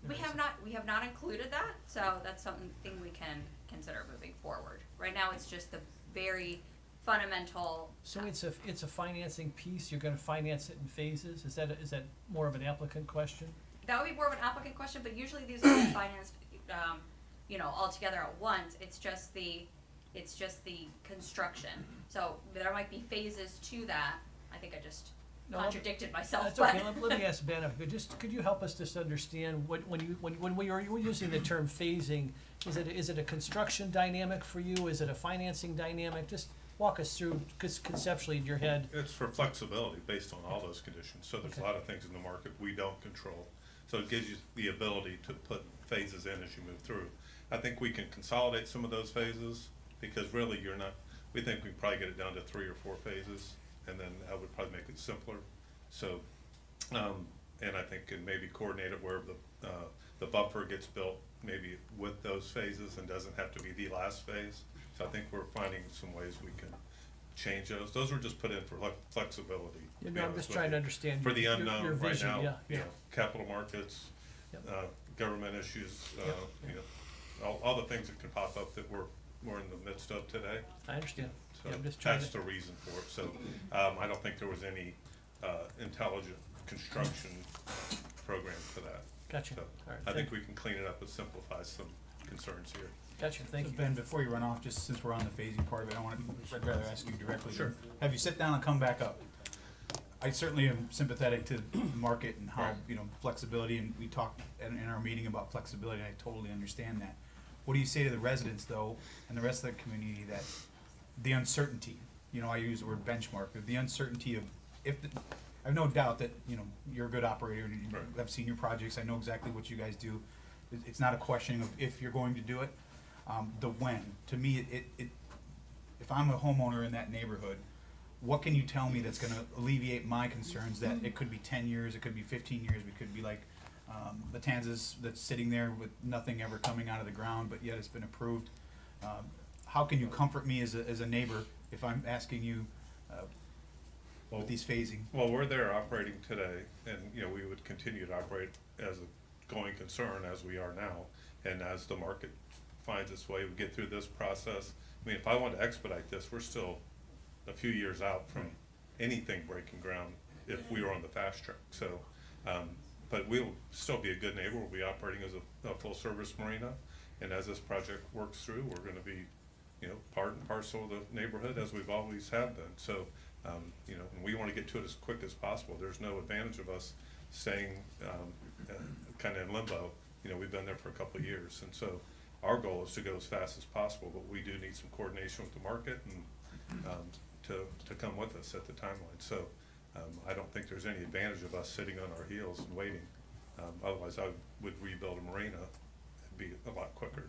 We have not included that, so that's something we can consider moving forward. Right now, it's just the very fundamental. So it's a financing piece, you're gonna finance it in phases, is that more of an applicant question? That would be more of an applicant question, but usually these are financed, all together at once. It's just the construction. So there might be phases to that. I think I just No, contradicted myself. That's but okay, let me ask Ben, could you help us just understand, when we are using the term phasing, is it a construction dynamic for you, is it a financing dynamic? Just walk us through, conceptually in your head. It's for flexibility based on all those conditions, so there's a lot of things in the market we don't control. So it gives you the ability to put phases in as you move through. I think we can consolidate some of those phases, because really we think we can probably get it down to 3 or 4 phases, and then that would probably make it simpler. So, and I think can maybe coordinate it where the buffer gets built maybe with those phases and doesn't have to be the last phase. So I think we're finding some ways we can change those. Those were just put in for flexibility. You to know, be I'm honest just with trying to you. understand For the your unknown right vision, now, yeah. capital markets, Yep. government issues, all the things that can pop up that we're in the midst of today. I understand. So Yeah, I'm just trying that's to- the reason for it. So I don't think there was any intelligent construction program for that. Gotcha. So All right, I think we can clean it up and simplify some concerns here. Gotcha, thank So you. Ben, before you run off, just since we're on the phasing part of it, I'd rather ask you directly. Sure. Have you sit down and come back up? I certainly am sympathetic to the market and how, flexibility, and we talked in our meeting about flexibility, and I totally understand that. What do you say to the residents, though, and the rest of the community, that the uncertainty, I use the word benchmark, but the uncertainty of, I have no doubt that, you're a good operator, and I've seen your projects, I know exactly what you guys do. It's not a question of if you're going to do it, the when. To me, if I'm a homeowner in that neighborhood, what can you tell me that's gonna alleviate my concerns that it could be 10 years, it could be 15 years, it could be like Matanzas that's sitting there with nothing ever coming out of the ground, but yet it's been approved. How can you comfort me as a neighbor if I'm asking you with these phasing? Well, we're there operating today, and, you know, we would continue to operate as a going concern as we are now. And as the market finds its way, we get through this process. I mean, if I want to expedite this, we're still a few years out from anything breaking ground if we were on the fast track. So, but we'll still be a good neighbor. We'll be operating as a full-service marina. And as this project works through, we're going to be, you know, part and parcel of the neighborhood as we've always have been. So, you know, and we want to get to it as quick as possible. There's no advantage of us staying kind of in limbo. You know, we've been there for a couple of years, and so our goal is to go as fast as possible. But we do need some coordination with the market and to come with us at the timeline. So I don't think there's any advantage of us sitting on our heels and waiting. Otherwise, I would rebuild a marina and be a lot quicker,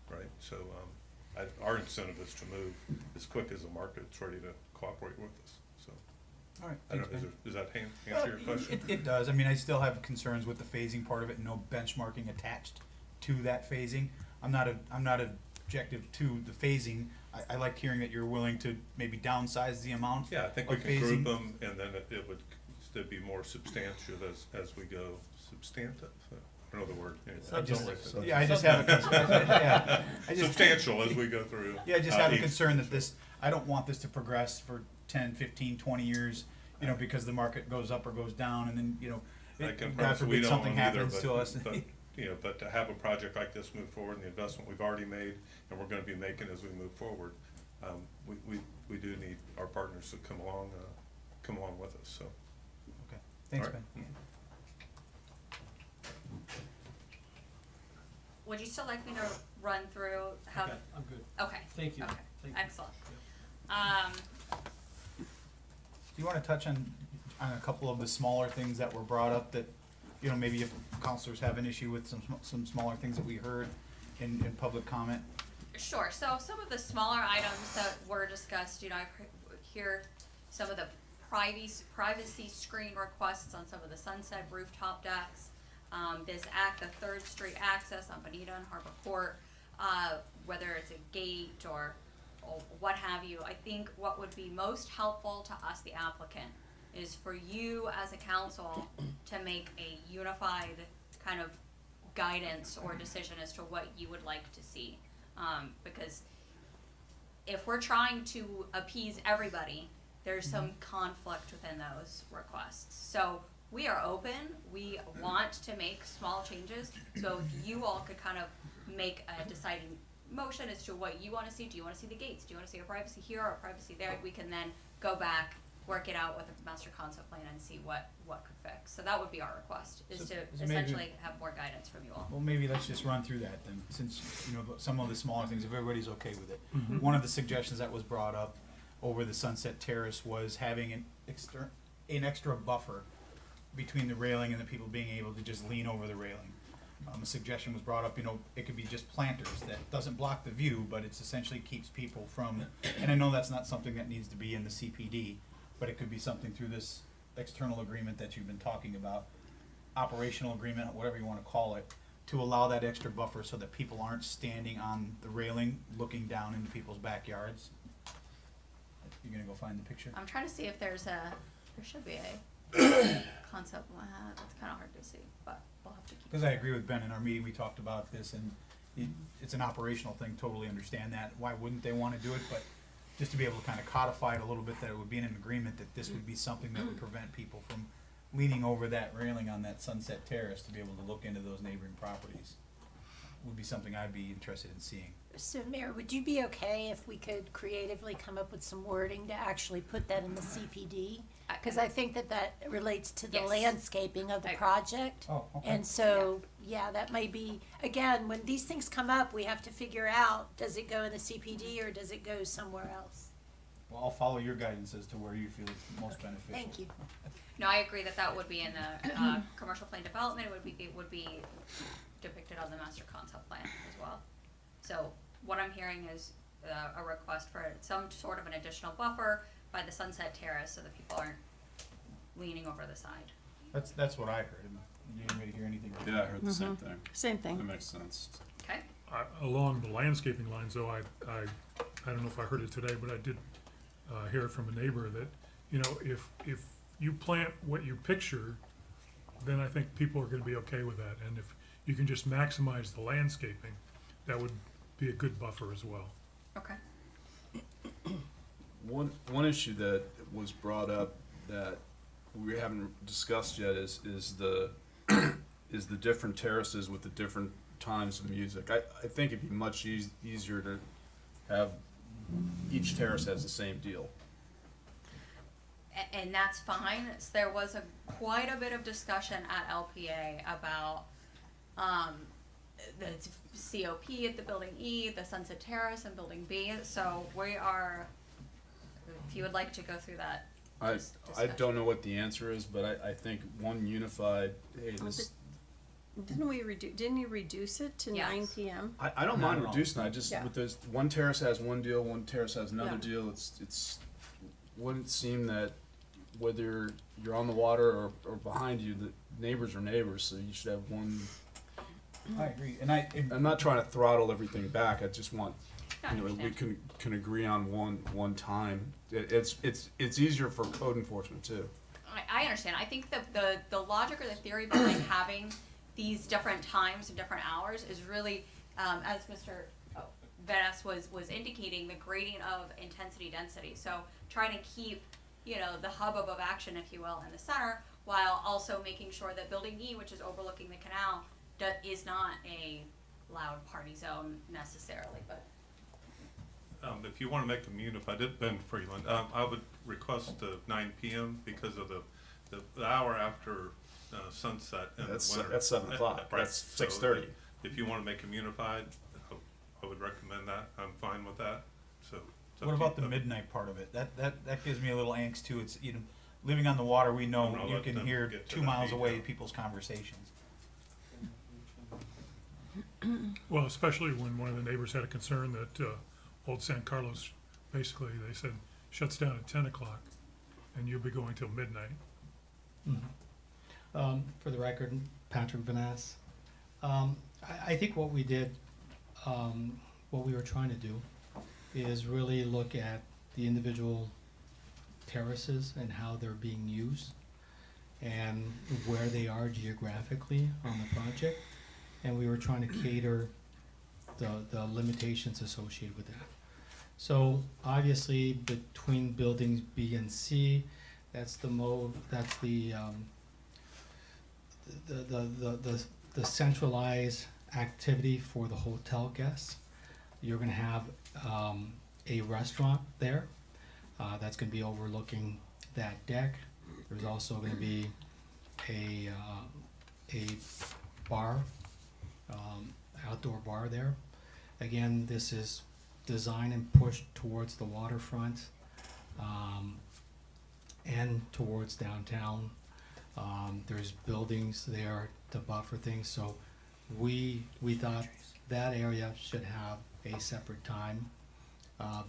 right? So our incentive is to move as quick as the market's ready to cooperate with us. So, All right, I don't thanks, know, Ben. does that answer your question? It does. I mean, I still have concerns with the phasing part of it, and no benchmarking attached to that phasing. I'm not objective to the phasing. I like hearing that you're willing to maybe downsize the amount. Yeah, I think of we can group phasing. them, and then it would still be more substantial as we go. Substantive, I don't know the word. I just have a concern. Yeah, Substantial as we go through. Yeah, I just have a each- concern that I don't want this to progress for 10, 15, 20 years, you know, because the market goes up or goes down, and then, you know, I can God promise we forbid don't something want either, happens to us. but, you know, but to have a project like this move forward and the investment we've already made and we're gonna be making as we move forward, we do need our partners to come along with us, so. Okay, thanks, All right. Ben. Would you still like me to run through how? Okay, I'm good. Okay. Thank you. Okay, Thank you. excellent. Do you wanna touch on a couple of the smaller things that were brought up that, you know, maybe if counselors have an issue with some smaller things that we heard in public comment? Sure, so some of the smaller items that were discussed, you know, I hear some of the privacy screen requests on some of the Sunset rooftop decks. This the 3rd Street access on Bonita and Harbor Court, whether it's a gate or what have you. I think what would be most helpful to us, the applicant, is for you as a council to make a unified kind of guidance or decision as to what you would like to see. Because if we're trying to appease everybody, there's some conflict within those requests. So we are open, we want to make small changes, so if you all could kind of make a deciding motion as to what you wanna see. Do you wanna see the gates? Do you wanna see a privacy here or a privacy there? We can then go back, work it out with a master concept plan and see what could fix. So that would be our request, is to maybe- essentially have more guidance from you all. Well, maybe let's just run through that then, since, you know, some of the smaller things, if everybody's okay with it. One of the suggestions that was brought up over the Sunset Terrace was having an extra buffer between the railing and the people being able to just lean over the railing. A suggestion was brought up, you know, it could be just planters that doesn't block the view, but it's essentially keeps people from, and I know that's not something that needs to be in the CPD, but it could be something through this external agreement that you've been talking about, operational agreement, whatever you wanna call it, to allow that extra buffer so that people aren't standing on the railing looking down into people's backyards. You're gonna go find the picture? I'm trying to see if there should be a concept, that's kinda hard to see, but we'll have to keep. Because I agree with Ben, in our meeting, we talked about this, and it's an operational thing, totally understand that, why wouldn't they wanna do it, but just to be able to kinda codify it a little bit, that it would be in an agreement that this would be something that would prevent people from leaning over that railing on that Sunset Terrace to be able to look into those neighboring properties, would be something I'd be interested in seeing. So Mayor, would you be okay if we could creatively come up with some wording to actually put that in the CPD? Cause I think that relates to the Yes. landscaping of the project. Oh, okay. And so, yeah, that may be, again, when these things come up, we have to figure out, does it go in the CPD or does it go somewhere else? Well, I'll follow your guidance as to where you feel it's most beneficial. Thank you. No, I agree that would be in the, commercial plan development, it would be depicted on the master concept plan as well. So what I'm hearing is a request for some sort of an additional buffer by the Sunset Terrace so that people aren't leaning over the side. That's what I heard. You didn't really hear anything. Yeah, I heard the same thing. Same thing. That makes sense. Okay? Along the landscaping lines, though, I don't know if I heard it today, but I did hear it from a neighbor that, you know, if you plant what you picture, then I think people are gonna be okay with that. And if you can just maximize the landscaping, that would be a good buffer as well. Okay. One issue that was brought up that we haven't discussed yet is the is the different terraces with the different times of music. I think it'd be much easier to have each terrace has the same deal. And that's fine. There was quite a bit of discussion at LPA about the COP at the Building E, the Sunset Terrace and Building B. So we are, if you would like to go through that. I don't know what the answer is, but I think one unified, hey, this, Didn't you reduce it to Yes. 9 p.m.? I don't mind reducing. I just Yeah. with this one terrace has one deal, one terrace has another Yeah. deal. It's wouldn't seem that whether you're on the water or behind you, the neighbors are neighbors, so you should have one. I agree, and I'm not trying to throttle everything back. I just want, I you know, we understand. can agree on one time. It's easier for code enforcement too. I understand. I think the logic or the theory behind having these different times and different hours is really, as Mr. Venice was indicating, the gradient of intensity density. So trying to keep, you know, the hub of action, if you will, in the center, while also making sure that Building E, which is overlooking the canal, is not a loud party zone necessarily, but. If you want to make them unified, Ben Freeland, I would request 9 p.m. because of the hour after sunset in the winter. That's 7 o'clock. Right. That's So 6:30. If you want to make them unified, I would recommend that. I'm fine with that. So. it's up what to about you. the midnight part of it? That gives me a little angst too. It's, you know, living on the water, we know No, you let can them hear get to 2 that miles detail. away people's conversations. Well, especially when one of the neighbors had a concern that Old San Carlos, basically, they said, shuts down at 10 o'clock, and you'll be going till midnight. For the record, Patrick Vanass. I think what we did, what we were trying to do is really look at the individual terraces and how they're being used and where they are geographically on the project. And we were trying to cater the limitations associated with that. So obviously between buildings B and C, that's the the centralized activity for the hotel guests. You're gonna have a restaurant there that's gonna be overlooking that deck. There's also gonna be a bar, outdoor bar there. Again, this is designed and pushed towards the waterfront and towards downtown. There's buildings there to buffer things, so we thought that area should have a separate time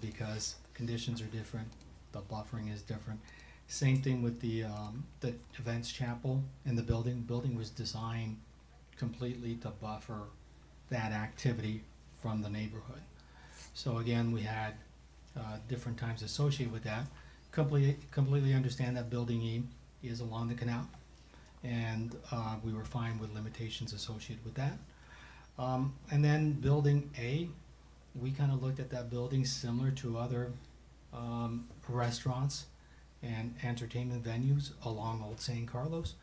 because conditions are different, the buffering is different. Same thing with the events chapel in the building. Building was designed completely to buffer that activity from the neighborhood. So again, we had different times associated with that. Completely understand that Building E is along the canal, and we were fine with limitations associated with that. And then Building A, we kind of looked at that building similar to other restaurants and entertainment venues along Old San Carlos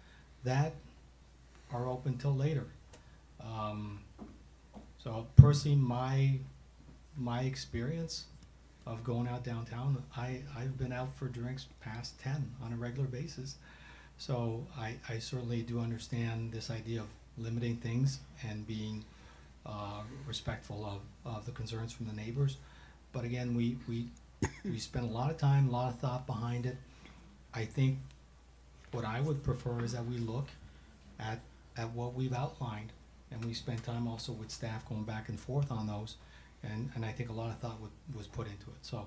that are open till later. So personally, my experience of going out downtown, I've been out for drinks past 10 on a regular basis. So I certainly do understand this idea of limiting things and being respectful of the concerns from the neighbors. But again, we spent a lot of time, a lot of thought behind it. I think what I would prefer is that we look at what we've outlined, and we spend time also with staff going back and forth on those and I think a lot of thought was put into it. So,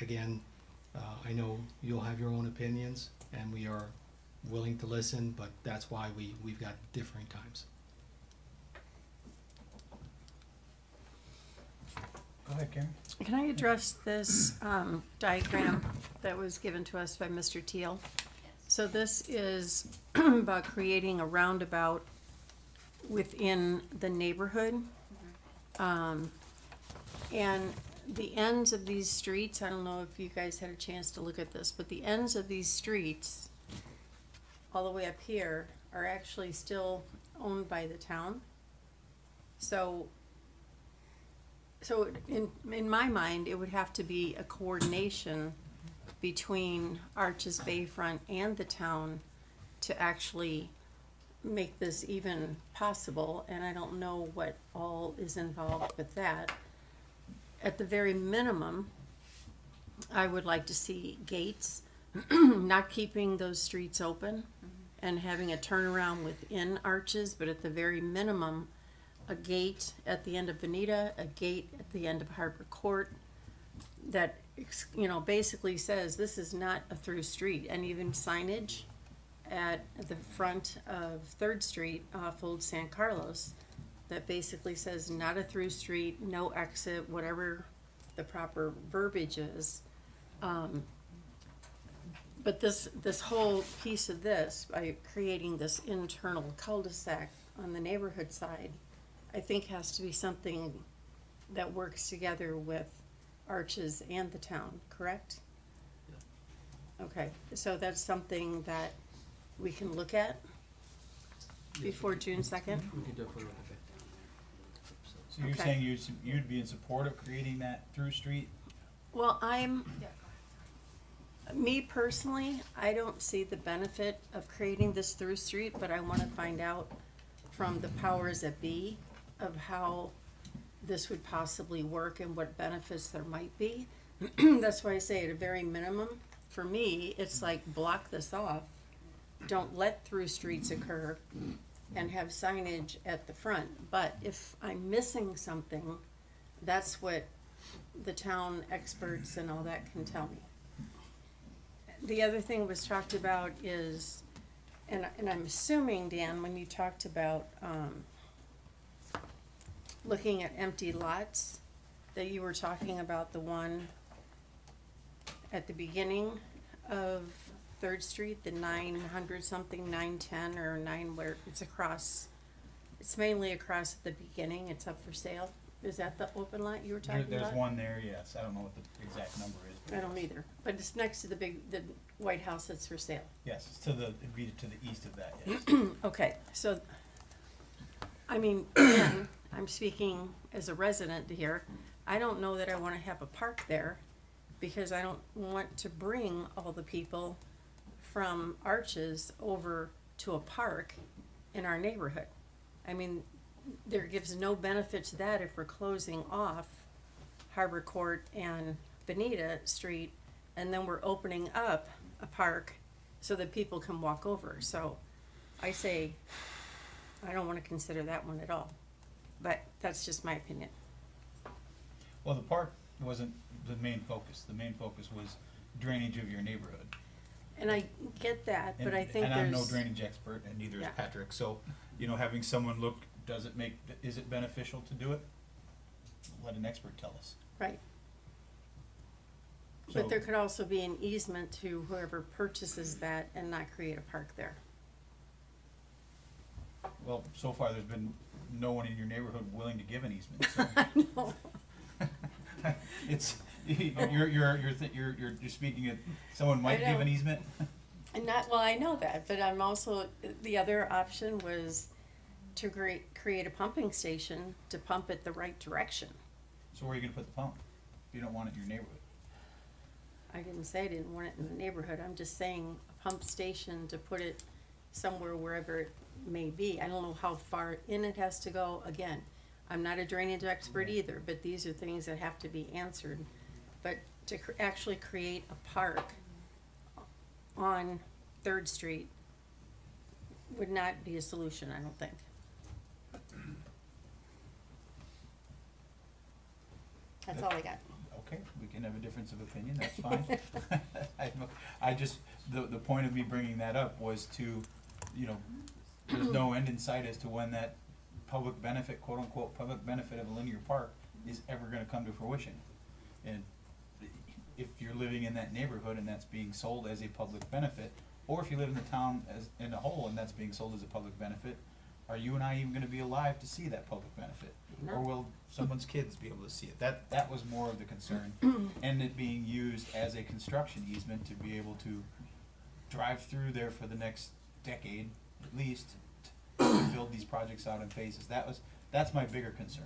again, I know you'll have your own opinions, and we are willing to listen, but that's why we've got differing times. Go ahead, Karen. Can I address this diagram that was given to us by Mr. Teal? So this is about creating a roundabout within the neighborhood. And the ends of these streets, I don't know if you guys had a chance to look at this, but the ends of these streets, all the way up here, are actually still owned by the town. So in my mind, it would have to be a coordination between Arches Bayfront and the town to actually make this even possible, and I don't know what all is involved with that. At the very minimum, I would like to see gates, not keeping those streets open and having a turnaround within Arches, but at the very minimum, a gate at the end of Bonita, a gate at the end of Harbor Court that, basically says this is not a through street, and even signage at the front of 3rd Street off Old San Carlos that basically says not a through street, no exit, whatever the proper verbiage is. But this whole piece of this, by creating this internal cul-de-sac on the neighborhood side, I think has to be something that works together with Arches and the town, correct? Okay, so that's something that we can look at before June 2nd? We could definitely look at So you're Okay. saying you'd be in support of creating that through street? Well, me personally, I don't see the benefit of creating this through street, but I wanna find out from the powers that be of how this would possibly work and what benefits there might be. That's why I say at a very minimum, for me, it's like block this off. Don't let through streets occur and have signage at the front. But if I'm missing something, that's what the town experts and all that can tell me. The other thing was talked about is, and I'm assuming, Dan, when you talked about, looking at empty lots, that you were talking about the one at the beginning of 3rd Street, the 900 something, 910 or 9, where it's across, it's mainly across at the beginning, it's up for sale. Is that the open lot you were talking about? There's one there, yes. I don't know what the exact number is. I don't either, but it's next to the White House that's for sale. Yes, it's it'd be to the east of that, yes. Okay, so, I mean, again, I'm speaking as a resident here. I don't know that I wanna have a park there, because I don't want to bring all the people from Arches over to a park in our neighborhood. I mean, there gives no benefit to that if we're closing off Harbor Court and Bonita Street, and then we're opening up a park so that people can walk over. So I say, I don't wanna consider that one at all, but that's just my opinion. Well, the park wasn't the main focus. The main focus was drainage of your neighborhood. And I get that, but I think And there's. I'm no drainage expert, and neither is Yeah. Patrick, so, having someone look, is it beneficial to do it? Let an expert tell us. Right. So- But there could also be an easement to whoever purchases that and not create a park there. Well, so far, there's been no one in your neighborhood willing to give an easement, so. No. It's, you're speaking of, someone might I give know. an easement? And well, I know that, but I'm also, the other option was to create a pumping station to pump it the right direction. So where are you gonna put the pump? If you don't want it in your neighborhood? I didn't say I didn't want it in the neighborhood, I'm just saying a pump station to put it somewhere wherever it may be. I don't know how far in it has to go, again, I'm not a drainage expert either, but these are things that have to be answered. But to actually create a park on 3rd Street would not be a solution, I don't think. That's all I got. Okay, we can have a difference of opinion, that's fine. I just, the point of me bringing that up was to, you know, there's no end in sight as to when that public benefit, quote unquote, public benefit of a linear park is ever gonna come to fruition. And if you're living in that neighborhood and that's being sold as a public benefit, or if you live in the town as, in a whole and that's being sold as a public benefit, are you and I even gonna be alive to see that public benefit? No. Or will someone's kids be able to see it? That was more of the concern. And it being used as a construction easement to be able to drive through there for the next decade, at least, to build these projects out in phases. That's my bigger concern.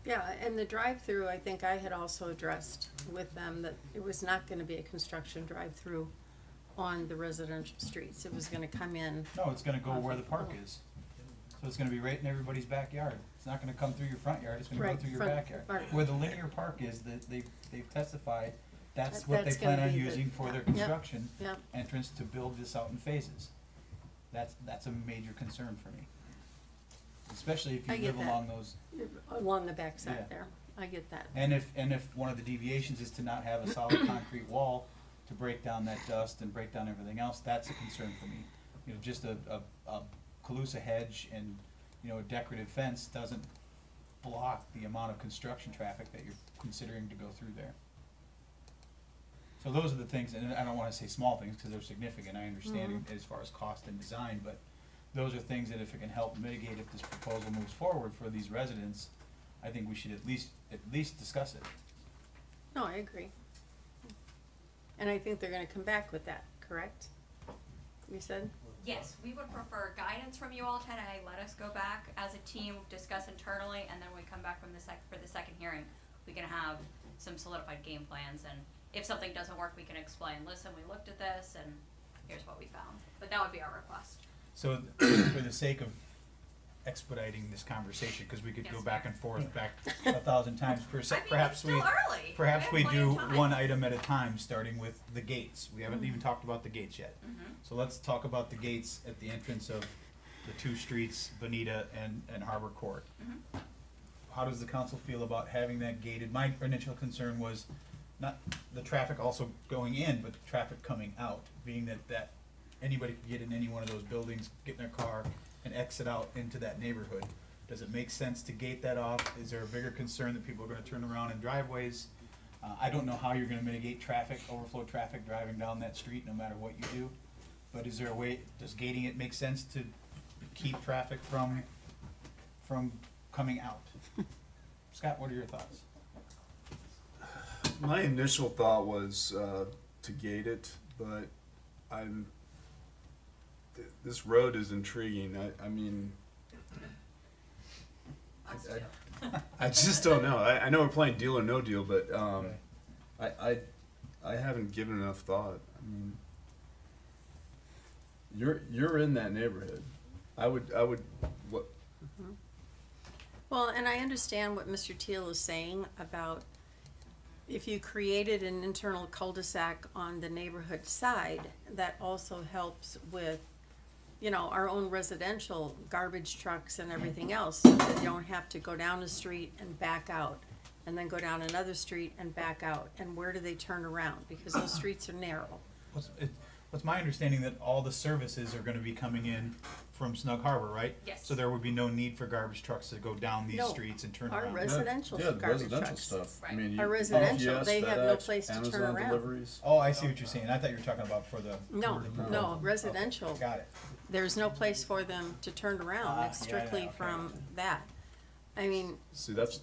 Yeah, and the drive-through, I think I had also addressed with them that it was not gonna be a construction drive-through on the residential streets. It was gonna come in. No, it's gonna go where the park is. So it's gonna be right in everybody's backyard. It's not gonna come through your front yard, it's gonna go Right, through your front- backyard. right. Where the linear park is, they've testified, that's That- what they that's plan gonna on be the- using for their yep, construction yep. entrance to build this out in phases. That's a major concern for me. Especially if I you get live that. along those, Along the Yeah. backside there. I get that. and if one of the deviations is to not have a solid concrete wall to break down that dust and break down everything else, that's a concern for me. You know, just a Calusa hedge and, you know, a decorative fence doesn't block the amount of construction traffic that you're considering to go through there. So those are the things, and I don't wanna say small things, cause they're significant, I understand as far as cost and design, but those are things that if it can help mitigate if this proposal moves forward for these residents, I think we should at least discuss it. No, I agree. And I think they're gonna come back with that, correct? You said? Yes, we would prefer guidance from you all today. Let us go back as a team, discuss internally, and then when we come back from for the second hearing, we can have some solidified game plans, and if something doesn't work, we can explain, listen, we looked at this, and here's what we found. But that would be our request. So for the sake of expediting this conversation, cause we could go Yes, back and forth 1,000 times per se, I mean, perhaps it's still early. perhaps We we have do plenty of time. one item at a time, starting with the gates. We haven't even talked about the gates yet. So let's talk about the gates at the entrance of the two streets, Bonita and Harbor Court. How does the council feel about having that gated? My initial concern was not the traffic also going in, but the traffic coming out, being that anybody could get in any one of those buildings, get in their car, and exit out into that neighborhood. Does it make sense to gate that off? Is there a bigger concern that people are gonna turn around in driveways? I don't know how you're gonna mitigate traffic, overflow traffic driving down that street, no matter what you do. But is there a way, does gating it make sense to keep traffic from coming out? Scott, what are your thoughts? My initial thought was to gate it, but this road is intriguing. I mean, I just don't know. I know we're playing deal or no deal, but I haven't given enough thought. I mean, you're in that neighborhood. I would what? Well, and I understand what Mr. Teal is saying about if you created an internal cul-de-sac on the neighborhood side, that also helps with, you know, our own residential garbage trucks and everything else, so that you don't have to go down the street and back out, and then go down another street and back out. And where do they turn around? Because those streets are narrow. What's my understanding that all the services are gonna be coming in from Snug Harbor, right? Yes. So there would be no need for garbage trucks to go down these No, streets and turn our around. residential Yeah, the garbage residential trucks. stuff. I Right. mean, Our residential, they have no place to turn Amazon around. deliveries. Oh, I see what you're saying. I thought you were talking about for the. No, for the- no, residential. Okay, got it. There's no place for them to turn around. It's yeah, strictly okay. from that. I mean, See, that's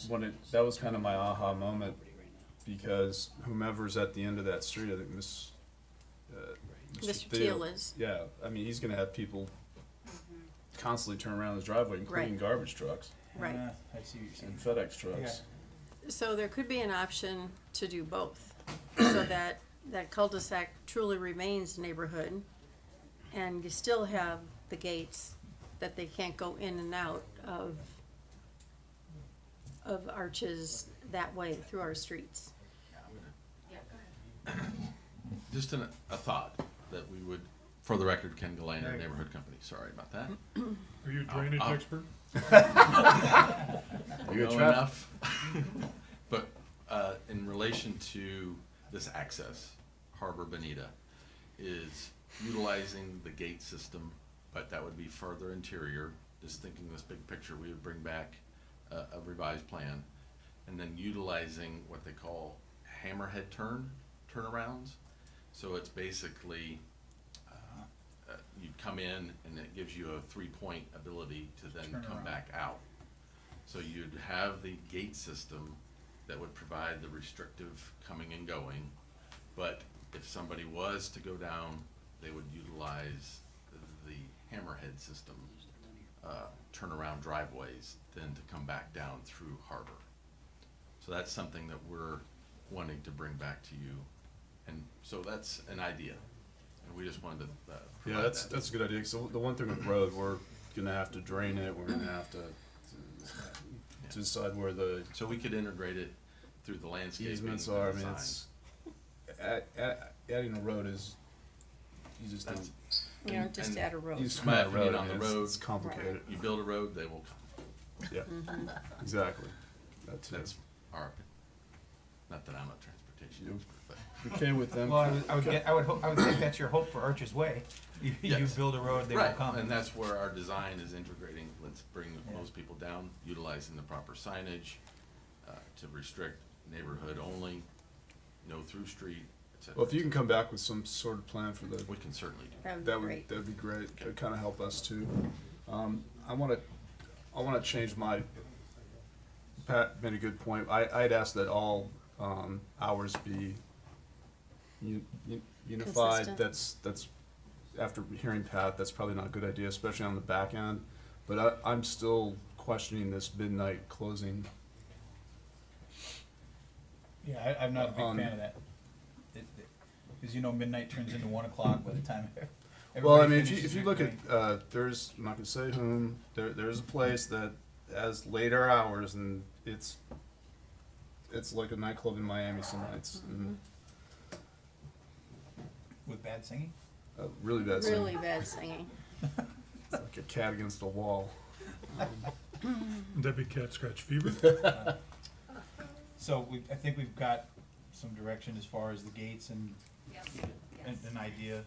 when that was kind of my aha moment, because whomever's at the end of that street, I think Mr. Teal is. Yeah, I mean, he's gonna have people constantly turn around his driveway, including Right. garbage trucks Right. I see what you're saying. and FedEx trucks. So there could be an option to do both, so that that cul-de-sac truly remains neighborhood, and you still have the gates that they can't go in and out of Arches that way through our streets. Just a thought that we would, for the record, Ken Gallagher, Neighborhood Company, sorry about that. Are you a drainage expert? You know enough. relation to this access, Harbor Bonita, is utilizing the gate system, but that would be further interior. Just thinking this big picture, we would bring back a revised plan, and then utilizing what they call hammerhead turnarounds. So it's basically you come in and it gives you a 3-point ability to then Turn come around. back out. So you'd have the gate system that would provide the restrictive coming and going, but if somebody was to go down, they would utilize the hammerhead system, turnaround driveways, then to come back down through Harbor. So that's something that we're wanting to bring back to you, and so that's an idea, and we just wanted to Yeah, provide that. that's a good idea. So the one thing with road, we're gonna have to drain it. We're gonna have to decide where the So we could integrate it through the landscaping easements are. I and mean, design. adding a road is, you just don't. You don't just And add a road. You just My add a opinion road. on the It's- road, It's complicated. You build a road, they will come. Yeah, exactly. That's it. That's our opinion. Not that I'm a transportation expert, but. Okay with them? Well, I would think that's your hope for Arches Way. You Yes. build a road, they will Right, come. and that's where our design is integrating, let's bring Yeah. most people down, utilizing the proper signage, to restrict neighborhood only, no through street, et cetera. Well, if you can come back with some sort of plan for the. We can certainly do That would be That would, great. that'd be great. It'd kinda help us too. I wanna change my, Pat made a good point. I'd ask that all, hours be unified. Consistent. That's, after hearing Pat, that's probably not a good idea, especially on the back end. But I'm still questioning this midnight closing. Yeah, I'm not a big fan of that. Because you know midnight turns into 1 o'clock by the time Well, I everybody mean, finishes if you their look drink. at, there's, I'm not gonna say whom, there's a place that has later hours and it's like a nightclub in Miami some nights. And, With bad singing? really bad singing. Really bad singing. It's like a cat against a wall. Would that be cat scratch fever? So I think we've got some direction as far as the gates and Yes, an idea.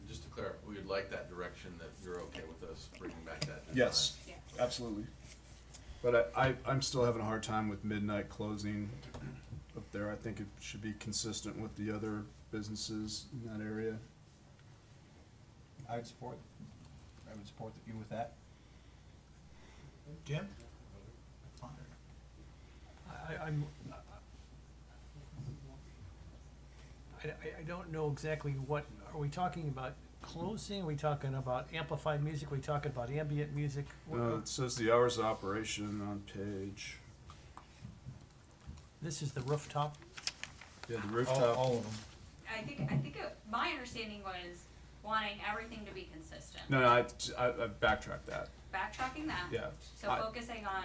Just to clarify, we would like that direction, that you're okay with us bringing back that design. Yes, absolutely. But I'm still having a hard time with midnight closing up there. I think it should be consistent with the other businesses in that area. I would support you with that. Jim? I don't know exactly what, are we talking about closing, are we talking about amplified music, are we talking about ambient music? It says the hours of operation on page, This is the rooftop? yeah, the rooftop. All of them. I think my understanding was wanting everything to be consistent. No, I backtracked that. Backtracking that. Yeah. So focusing on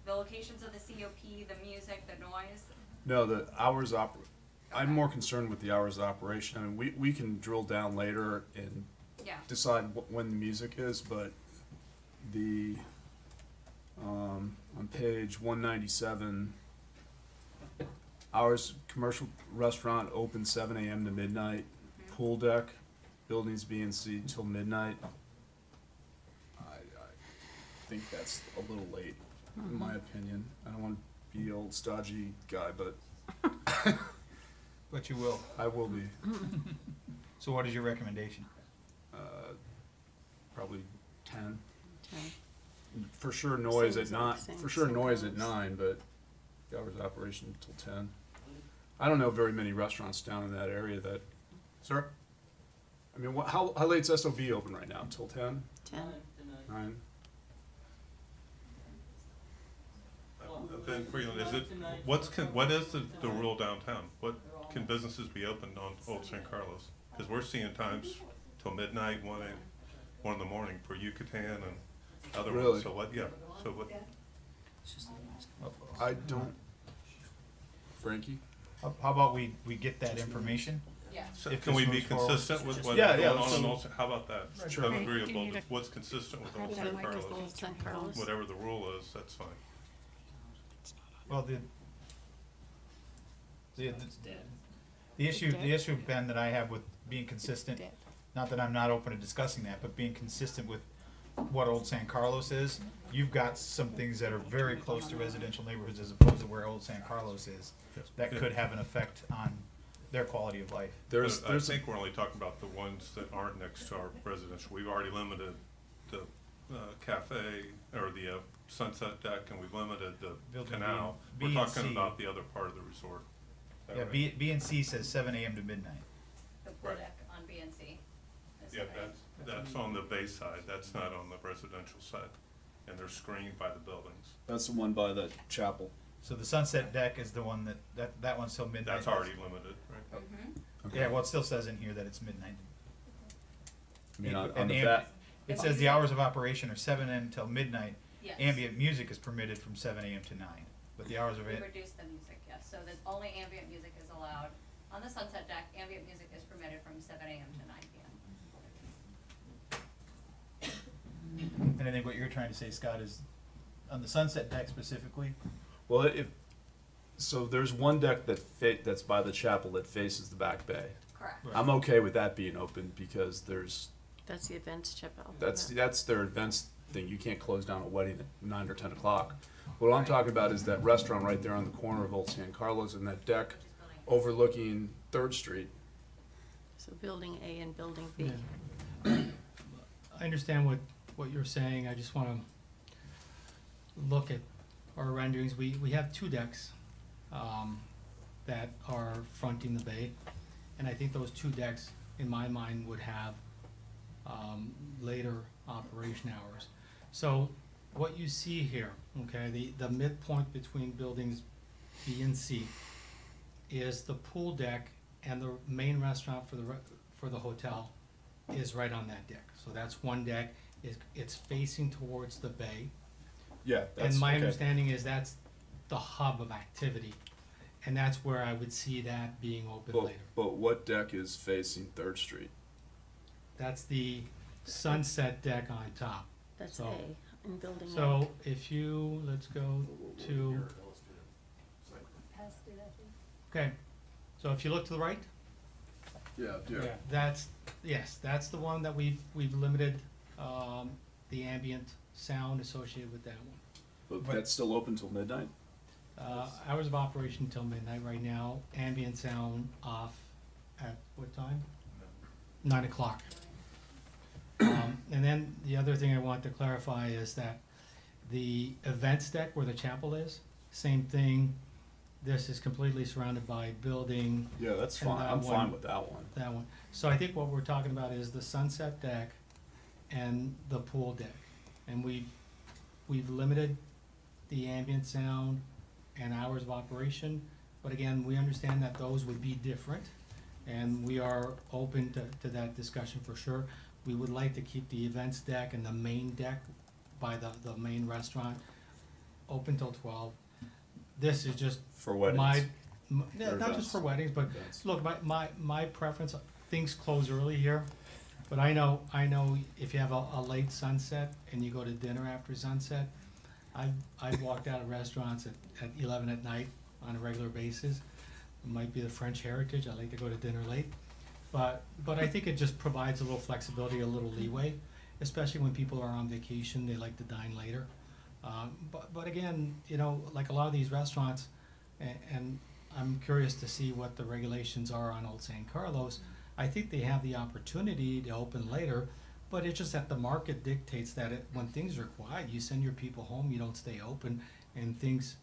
the locations of the COP, the music, the noise. No, the hours I'm more concerned with the hours of operation. I mean, we can drill down later and Yeah. decide when the music is, but the, on page 197, hours, commercial restaurant open 7 a.m. to midnight, pool deck, buildings B and C till midnight. I think that's a little late, in my opinion. I don't want to be the old stodgy guy, but But you will. I will be. So what is your recommendation? Probably 10. 10. For sure noise Seems at like 9, same- for sure same noise at goes. 9, but the hours of operation till 10. I don't know very many restaurants down in that area that, sir? I mean, how late's SOB open right now? Till 10? 10. 9? Ben Freeland, what is the rule downtown? What can businesses be opened on Old San Carlos? Because we're seeing times till midnight, 1 in the morning for Yucatan and other Really? ones. So what, so what, I don't. Frankie? How about we get that information? Yeah. so If can this we be moves forward. consistent with what's Yeah, going yeah, on so- in Old San, how about that? Sure. I'm Okay. Do you agreeable need with what's consistent with Old Grab San that microphone, Carlos. San Carlos. Whatever the rule is, that's fine. Well, The issue, Ben, that I have with being consistent, not that I'm not open to discussing that, but being consistent with what Old San Carlos is, you've got some things that are very close to residential neighborhoods as opposed to where Old San Carlos is, that could have an effect on their quality of life. I think we're only talking about the ones that aren't next to our residential. We've already limited the cafe, or the sunset deck, and we've limited the Building canal. B We're and talking C. about the other part of the resort. Is that Yeah, right? B and C says 7 AM to midnight. The pool deck on B and C. is Yeah, right. that's on the bay side, that's not on the residential side, and they're screened by the buildings. That's the one by the chapel. So the sunset deck is the one that one's till midnight. That's already limited, right? Yeah, well, it still says in here that it's midnight. I mean, on And the amb- back, It says the hours of operation are 7 AM till midnight. Yes. Ambient music is permitted from 7 AM to 9, but the hours of We it, reduced the music, yes, so that only ambient music is allowed. On the sunset deck, ambient music is permitted from 7 AM to 9 PM. and I think what you're trying to say, Scott, is on the sunset deck specifically, well, so there's one deck that's by the chapel that faces the back bay. Correct. Right. I'm okay with that being open because That's the events chapel. that's their events thing. You can't close down a wedding at 9 or 10 o'clock. What I'm talking about is that restaurant right there on the corner of Old San Carlos and that deck overlooking 3rd Street. So building A and building B. I understand what you're saying, I just wanna look at our renderings, we have 2 decks, that are fronting the bay, and I think those 2 decks, in my mind, would have, later operation hours. So, what you see here, okay, the midpoint between buildings B and C is the pool deck, and the main restaurant for the hotel is right on that deck. So that's one deck, it's facing towards the bay. Yeah, that's And my okay. understanding is that's the hub of activity, and that's where I would see that being open later. But what deck is facing 3rd Street? That's the sunset deck on top. That's So- A in building A. So if you, let's go to, okay, so if you look to the right, Yeah, dear. that's the one that we've limited, the ambient sound associated with that one. But that's still open till midnight? Hours of operation till midnight right now, ambient sound off at what time? 9 o'clock. And then the other thing I want to clarify is that the events deck where the chapel is, same thing. This is completely surrounded by building. Yeah, that's and fine. that I'm one- fine with that one. That one. So I think what we're talking about is the sunset deck and the pool deck. And we've limited the ambient sound and hours of operation, but again, we understand that those would be different, and we are open to that discussion for sure. We would like to keep the events deck and the main deck by the main restaurant open till 12. This is just For weddings. yeah, Or not events. just for weddings, but Events. look, my preference, things close early here, but I know if you have a late sunset and you go to dinner after sunset, I've walked out of restaurants at 11 at night on a regular basis. It might be the French heritage, I like to go to dinner late, but I think it just provides a little flexibility, a little leeway, especially when people are on vacation, they like to dine later. But again, like a lot of these restaurants, and I'm curious to see what the regulations are on Old San Carlos. I think they have the opportunity to open later, but it's just that the market dictates that when things are quiet, you send your people home, you don't stay open, and things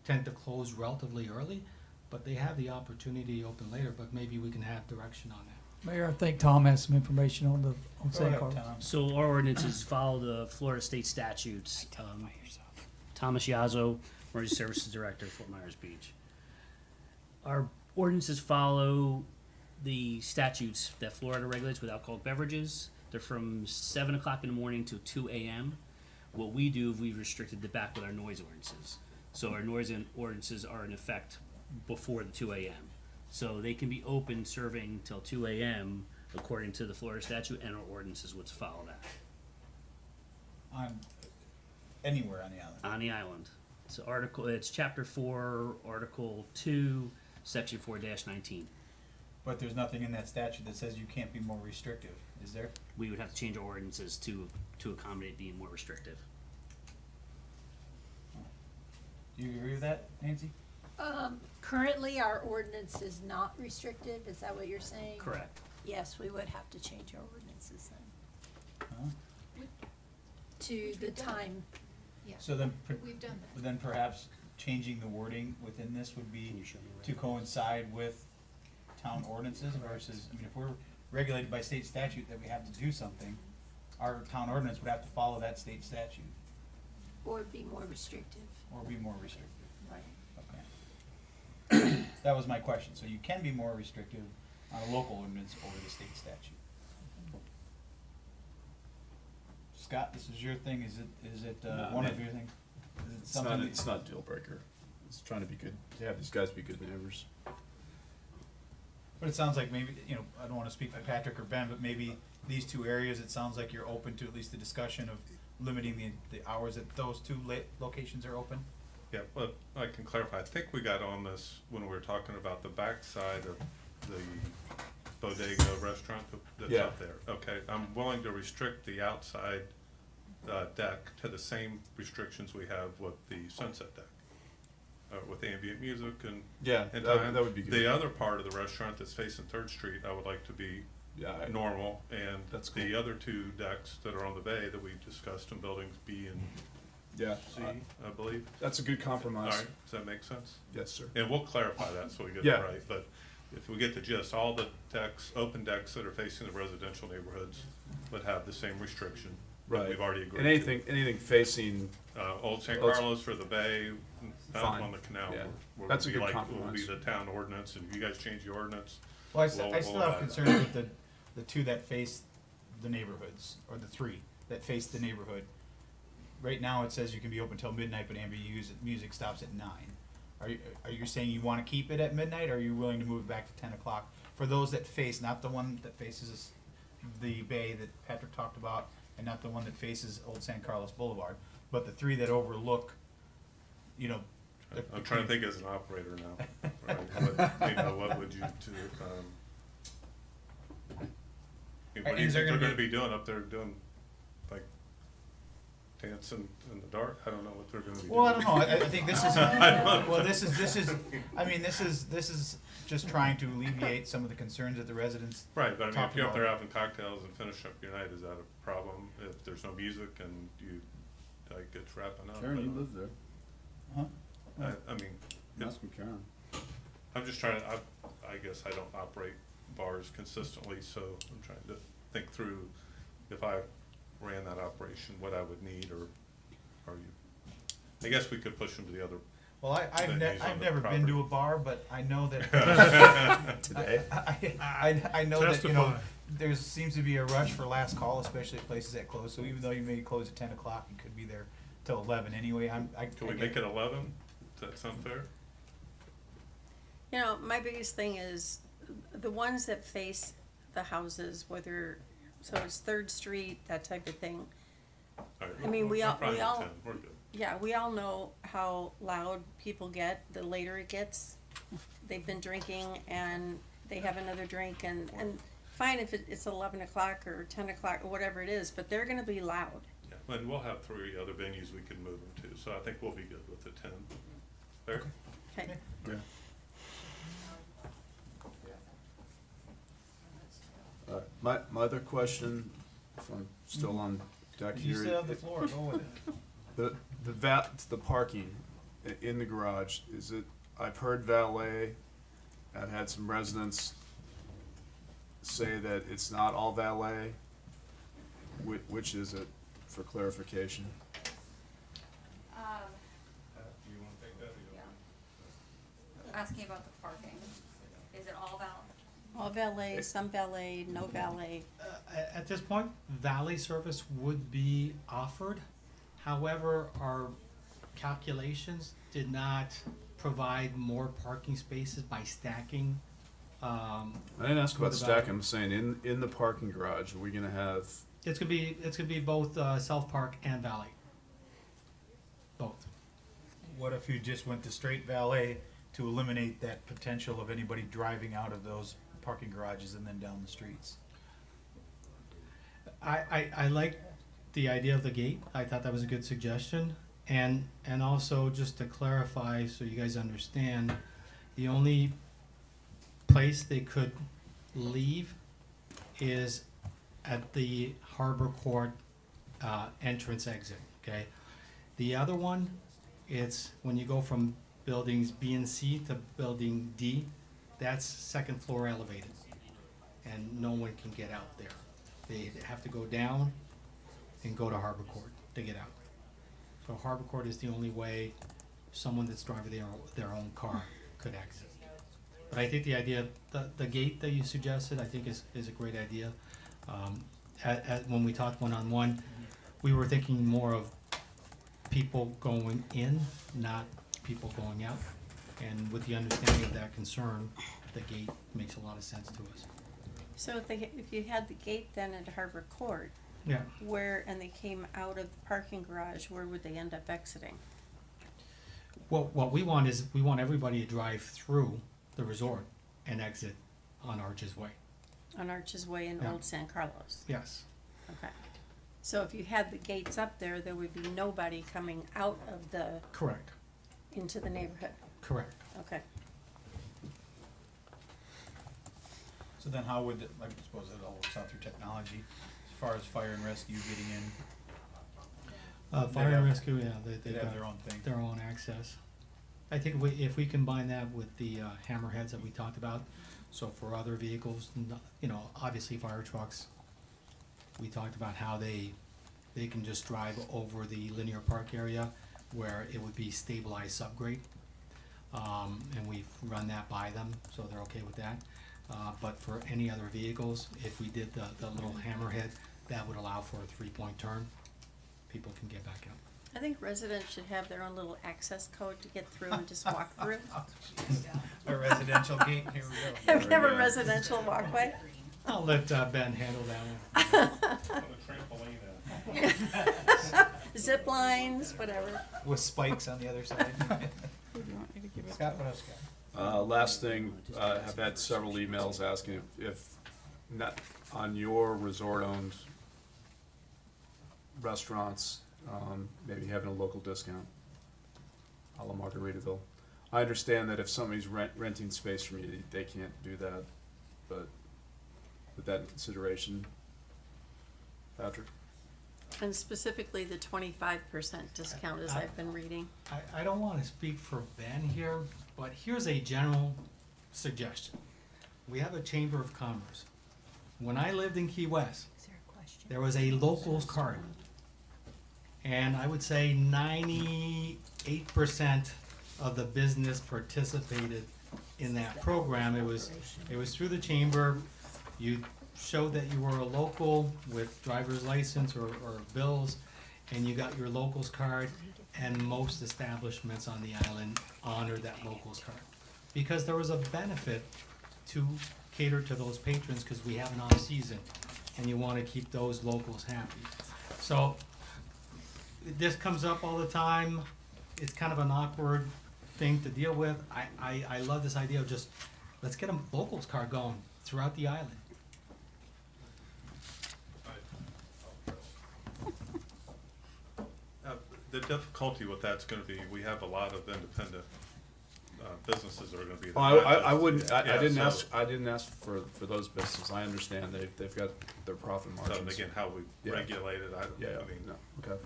tend to close relatively early, but they have the opportunity to open later, but maybe we can have direction on that. Mayor, I think Tom has some information on San ahead, Carlos. Tom. So our ordinances follow the Florida State statutes. Thomas Yazzo, Emergency Services Director, Fort Myers Beach. Our ordinances follow the statutes that Florida regulates with alcoholic beverages. They're from 7 o'clock in the morning to 2 a.m. What we do, we've restricted the back with our noise ordinances. So our noise ordinances are in effect before the 2 a.m. So they can be open serving till 2 a.m. according to the Florida statute, and our ordinances would follow that. on, anywhere on the island. On the island. So it's chapter 4, article 2, Section 4-19. But there's nothing in that statute that says you can't be more restrictive, is there? We would have to change our ordinances to accommodate being more restrictive. Do you agree with that, Nancy? Currently, our ordinance is not restrictive, is that what you're saying? Correct. Yes, we would have to change our ordinances then. Huh? To the time, So then, we've done that. then perhaps changing the wording within this would be to coincide with town ordinances versus, I mean, if we're regulated by state statute that we have to do something, our town ordinance would have to follow that state statute, Or be more restrictive. or be more restrictive. Right. Okay. That was my question, so you can be more restrictive on a local ordinance over the state statute. Scott, this is your thing, is it, No, one I of mean, your things? Is it It's something not, that- it's not a deal breaker. It's trying to be good, to have these guys be good neighbors. But it sounds like maybe, you know, I don't wanna speak for Patrick or Ben, but maybe these two areas, it sounds like you're open to at least the discussion of limiting the hours that those two locations are open? Yeah, but I can clarify, I think we got on this when we were talking about the backside of the bodega restaurant that's Yeah. up there. Okay, I'm willing to restrict the outside deck to the same restrictions we have with the sunset deck. With ambient music and. Yeah, and that- time. that would be good. The other part of the restaurant that's facing Third Street, I would like to be normal, and That's the other two decks that are on the bay that we discussed in buildings B and Yeah, C, I believe. that's a good compromise. All right, does that make sense? Yes, sir. And we'll clarify that so we get it Yeah. right, but if we get the gist, all the decks, open decks that are facing the residential neighborhoods would have the same restriction that Right. we've already agreed And anything facing. Old St. Old- Carlos for the bay, out Fine. on the canal. Yeah. Will That's a be good like- Will compromise. be the town ordinance, and if you guys change the ordinance, Well, I we'll still have abide by concerns with the two that face the neighborhoods, or the three that face the neighborhood. Right now, it says you can be open till midnight, but ambient music stops at 9. Are you saying you wanna keep it at midnight, or are you willing to move it back to 10 o'clock? For those that face, not the one that faces the bay that Patrick talked about, and not the one that faces Old San Carlos Boulevard, but the three that overlook, you know. I'm trying to think as an operator now. Right? What would you do, what do you Is there think they're gonna gonna be doing up there, doing, like, dancing in the dark? I don't know what they're gonna be doing. Well, I don't know, I think this is, I don't know. well, this is, I mean, this is just trying to alleviate some of the concerns that the residents Right, but I mean, if talked you're up there about. having cocktails and finish up your night, is that a problem? If there's no music and you, like, it's wrapping up? Karen, I you don't know. live there. Huh? I mean, it's, Ask him, Karen. I'm just trying to, I guess I don't operate bars consistently, so I'm trying to think through if I ran that operation, what I would need, or are you? I guess we could push them to the other. Well, I've venues on the never been to property. a bar, but I know that. Today? I know that, you know, Testify. there seems to be a rush for last call, especially at places that close, so even though you may close at 10 o'clock, you could be there till 11 anyway, Can we make it 11? Does that sound fair? You know, my biggest thing is the ones that face the houses, whether, so it's Third Street, that type of thing. All right, I mean, we're fine with 10. We're good. Yeah, we all know how loud people get the later it gets. They've been drinking and they have another drink and fine if it's 11 o'clock or 10 o'clock or whatever it is, but they're gonna be loud. Yeah, and we'll have 3 other venues we can move them to, so I think we'll be good with the 10. Fair? Okay. Yeah. My other question, if I'm still on deck You here. still have the floor, go with it. The parking in the garage, is it, I've heard valet, I've had some residents say that it's not all valet. Which is it, for clarification? You wanna take that, or you don't? Asking about the parking, is it all valid? All valet, some valet, no valet. At this point, valet service would be offered. However, our calculations did not provide more parking spaces by stacking. I didn't ask about with the stacking, valet. I'm saying in the parking garage, are we gonna have, It's gonna be both self-park and valet. Both. What if you just went to straight valet to eliminate that potential of anybody driving out of those parking garages and then down the streets. I like the idea of the gate. I thought that was a good suggestion. And also, just to clarify, so you guys understand, the only place they could leave is at the Harbor Court entrance exit, okay? The other one, it's when you go from buildings B and C to building D, that's second floor elevated. And no one can get out there. They have to go down and go to Harbor Court to get out. So Harbor Court is the only way someone that's driving their own car could exit. But I think the idea, the gate that you suggested, I think is a great idea. When we talked one-on-one, we were thinking more of people going in, not people going out. And with the understanding of that concern, the gate makes a lot of sense to us. So if you had the gate then at Harbor Court, Yeah. and they came out of the parking garage, where would they end up exiting? Well, what we want is, we want everybody to drive through the resort and exit on Arches Way. On Arches Way in Yeah. Old San Carlos? Yes. Okay. So if you had the gates up there, there would be nobody coming out of the, Correct. into the neighborhood? Correct. Okay. So then how would, I suppose it all works out through technology, as far as fire and rescue getting in? Fire and rescue, yeah, They'd they've have got their own thing. their own access. I think if we combine that with the hammerheads that we talked about, so for other vehicles, obviously fire trucks, we talked about how they can just drive over the linear park area where it would be stabilized subgrade. And we've run that by them, so they're okay with that. But for any other vehicles, if we did the little hammerhead, that would allow for a 3-point turn. People can get back out. I think residents should have their own little access code to get through and just walk through. A residential gate, here we go. Have a residential walkway? I'll let Ben handle that one. Zip lines, whatever. With spikes on the other side. Scott, what else, Scott? Last thing, I've had several emails asking if not on your resort-owned restaurants, maybe having a local discount, a la Margaritaville. I understand that if somebody's renting space from you, they can't do that, but with that in consideration, Patrick? And specifically the 25% discount, as I've been reading. I don't wanna speak for Ben here, but here's a general suggestion. We have a Chamber of Commerce. When I lived in Key West, there was a locals card. And I would say 98% of the business participated in that program. It was through the chamber. You showed that you were a local with driver's license or bills, and you got your locals card, and most establishments on the island honor that locals card. Because there was a benefit to cater to those patrons, because we have an off-season, and you wanna keep those locals happy. So, this comes up all the time. It's kind of an awkward thing to deal with. I love this idea of just, let's get a locals card going throughout the island. The difficulty with that's gonna be, we have a lot of independent businesses that are gonna be. Well, I wouldn't, I Yeah, didn't so- I didn't ask for those businesses. I understand they've got their profit So margins. again, how we Yeah. regulate it, I mean, No, okay.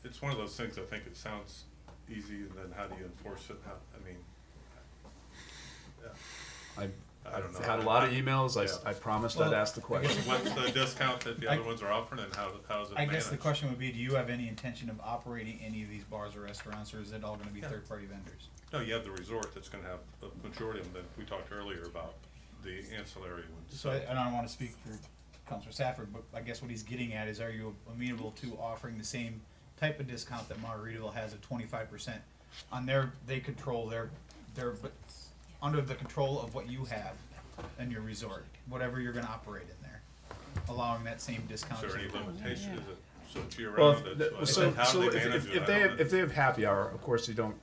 it's one of those things, I think it sounds easy, and then how do you enforce it, I don't know. I've had a lot of emails. Yeah. I promised I'd ask the question. What's the discount that the other ones are offering, and how is it I managed? guess the question would be, do you have any intention of operating any of these bars or restaurants, or is it all gonna be third-party vendors? No, you have the resort that's gonna have a majority of them that we talked earlier about, the ancillary ones. So, and I don't wanna speak for Councilor Safford, but I guess what he's getting at is, are you amenable to offering the same type of discount that Margaritaville has of 25% on they control but under the control of what you have in your resort, whatever you're gonna operate in there, allowing that same discount. Is there any limitation, is it, so it's year Well, round, if how do they manage it? if they have happy hour, of course you don't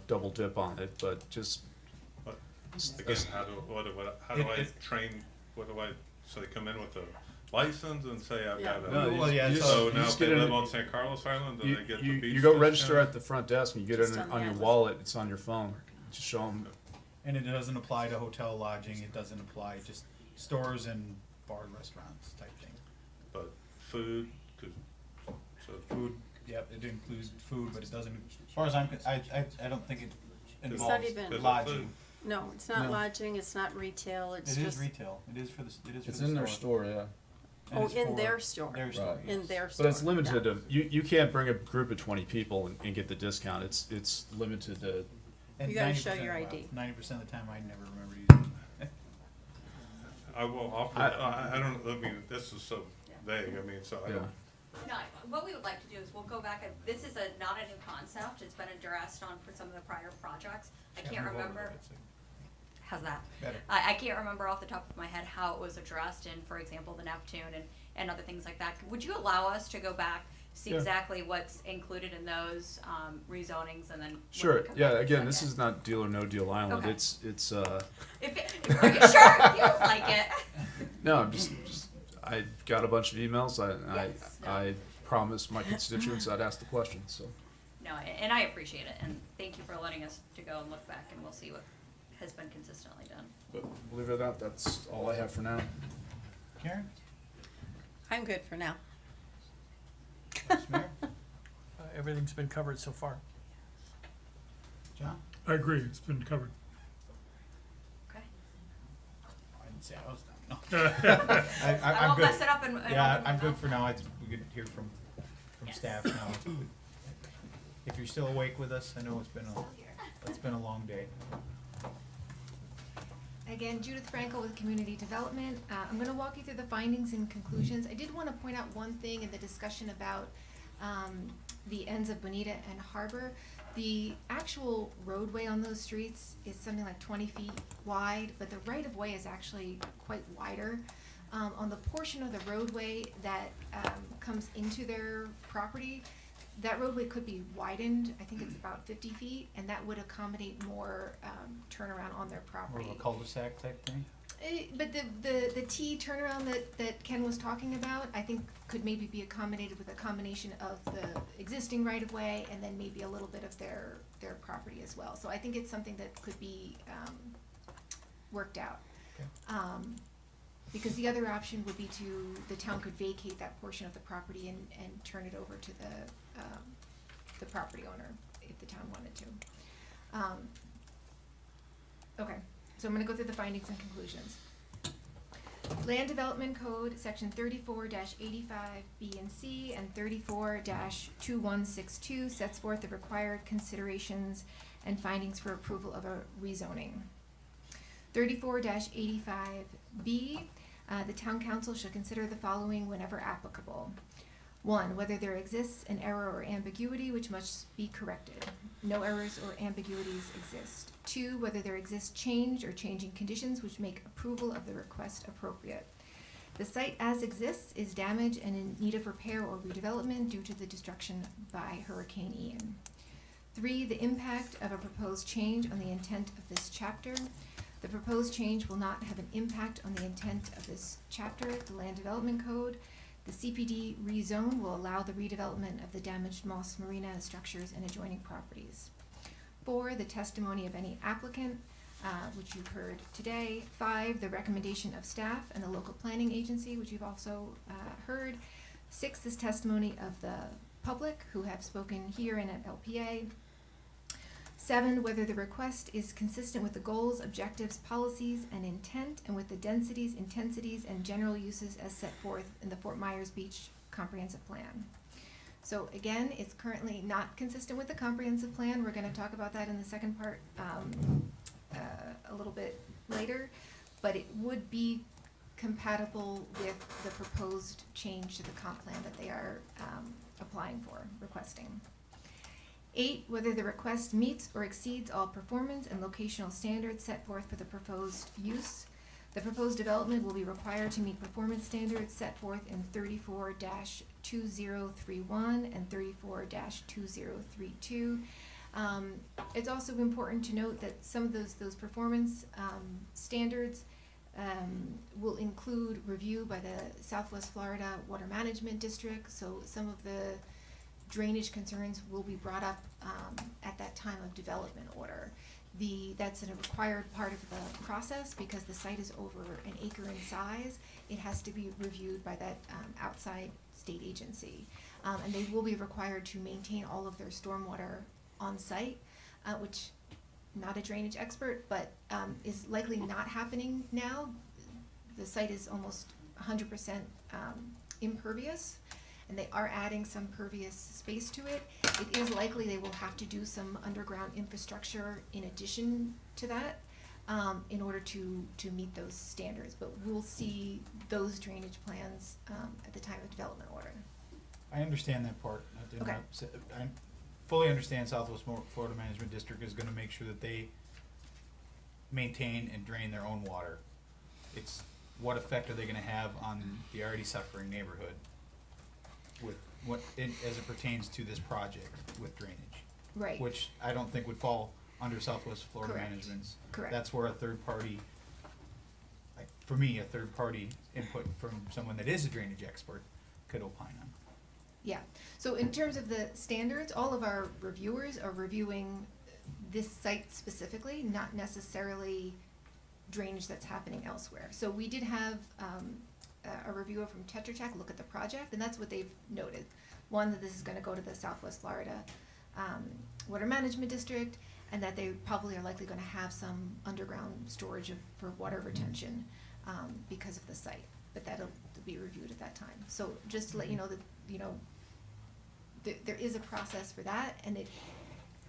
double dip on it, but just. But again, how do I train, so they come in with a license and say I've got a. No, Well, yeah, So you now just if they get live in- on San Carlos Island, then they get the beach. You go discount? register at the front desk and you get Just it on the on your atlas. wallet, it's on your phone, just show them. And it doesn't apply to hotel lodging, it doesn't apply just stores and bar restaurants type thing. But food, so Food, yep, it includes food, but it doesn't, as far as I don't think it not involves even- lodging. No, it's not No. lodging, it's not retail, it's It just. is retail, it is for the, it is for It's the in their store, yeah. And Oh, it's in for their store. Their store, Right. yes. In their store. But it's limited yeah. to, you can't bring a group of 20 people and get the discount, it's limited to. And You gotta 90% show your well, ID. 90% of the time I never remember using it. I will offer, I don't, I mean, this is so vague, I mean, so I don't. No, what we would like to do is we'll go back, and this is not a new concept, it's been addressed on for some of the prior projects. I Yeah, can't move over remember, a bit, so- how's that? Better. I can't remember off the top of my head how it was addressed in, for example, the Neptune and other things like that. Would you allow us to go back, see Yeah. exactly what's included in those rezonings, and then when we Sure, come yeah, back again, to this second? is not Deal or No Deal Island, Okay. it's, Are you sure? It feels like it. no, I'm just, I got a bunch of emails, Yes, no. I promised my constituents I'd ask the questions, so. No, and I appreciate it, and thank you for letting us to go and look back, and we'll see what has been consistently done. But believe it or not, that's all I have for now. Karen? I'm good for now. Vice Mayor? Everything's been covered so far. John? I agree, it's been covered. Okay. I didn't say I was done, no. I I'm won't good. mess it up and Yeah, open I'm my good mouth. for now, we could hear from Yes. staff now. If you're still awake with us, I know it's been a long day. Again, Judith Frankel with Community Development. I'm going to walk you through the findings and conclusions. I did want to point out one thing in the discussion about the ends of Bonita and Harbor. The actual roadway on those streets is something like 20 feet wide, but the right-of-way is actually quite wider. On the portion of the roadway that comes into their property, that roadway could be widened. I think it's about 50 feet, and that would accommodate more turnaround on their More property. of a cul-de-sac type thing? But the T turnaround that Ken was talking about, I think could maybe be accommodated with a combination of the existing right-of-way and then maybe a little bit of their property as well. So I think it's something that could be worked out. Okay. Because the other option would be the town could vacate that portion of the property and turn it over to the property owner if the town wanted to. Okay, so I'm gonna go through the findings and conclusions. Land Development Code, section 34-85 B and C and 34-2162 sets forth the required considerations and findings for approval of a rezoning. 34-85 B, the town council shall consider the following whenever applicable. 1, whether there exists an error or ambiguity which must be corrected. No errors or ambiguities exist. 2, whether there exists change or changing conditions which make approval of the request appropriate. The site as exists is damaged and in need of repair or redevelopment due to the destruction by Hurricane Ian. 3, the impact of a proposed change on the intent of this chapter. The proposed change will not have an impact on the intent of this chapter, the Land Development Code. The CPD rezone will allow the redevelopment of the damaged Moss Marina structures and adjoining properties. 4, the testimony of any applicant, which you've heard today. 5, the recommendation of staff and the local planning agency, which you've also heard. 6, this testimony of the public who have spoken here and at LPA. 7, whether the request is consistent with the goals, objectives, policies, and intent, and with the densities, intensities, and general uses as set forth in the Fort Myers Beach Comprehensive Plan. So again, it's currently not consistent with the comprehensive plan. We're gonna talk about that in the second part a little bit later, but it would be compatible with the proposed change to the comp plan that they are applying for, requesting. 8, whether the request meets or exceeds all performance and locational standards set forth for the proposed use. The proposed development will be required to meet performance standards set forth in 34-2031 and 34-2032. It's also important to note that some of those performance standards will include review by the Southwest Florida Water Management District, so some of the drainage concerns will be brought up at that time of development order. That's a required part of the process because the site is over an acre in size. It has to be reviewed by that outside state agency. And they will be required to maintain all of their stormwater on site, which, not a drainage expert, but is likely not happening now. The site is almost 100% impervious, and they are adding some pervious space to it. It is likely they will have to do some underground infrastructure in addition to that in order to meet those standards. But we'll see those drainage plans at the time of development order. I understand that part. Not to Okay. interrupt. I fully understand Southwest Florida Management District is gonna make sure that they maintain and drain their own water. It's what effect are they gonna have on the already suffering neighborhood with as it pertains to this project with drainage? Right. Which I don't think would fall under Southwest Florida Correct. Management's. Correct. That's where a third party, for me, a third party input from someone that is a drainage expert could opine on. Yeah, so in terms of the standards, all of our reviewers are reviewing this site specifically, not necessarily drainage that's happening elsewhere. So we did have a reviewer from Tetra Tech look at the project, and that's what they've noted. One, that this is gonna go to the Southwest Florida Water Management District, and that they probably are likely gonna have some underground storage for water retention because of the site, but that'll be reviewed at that time. So just to let you know that, there is a process for that, and it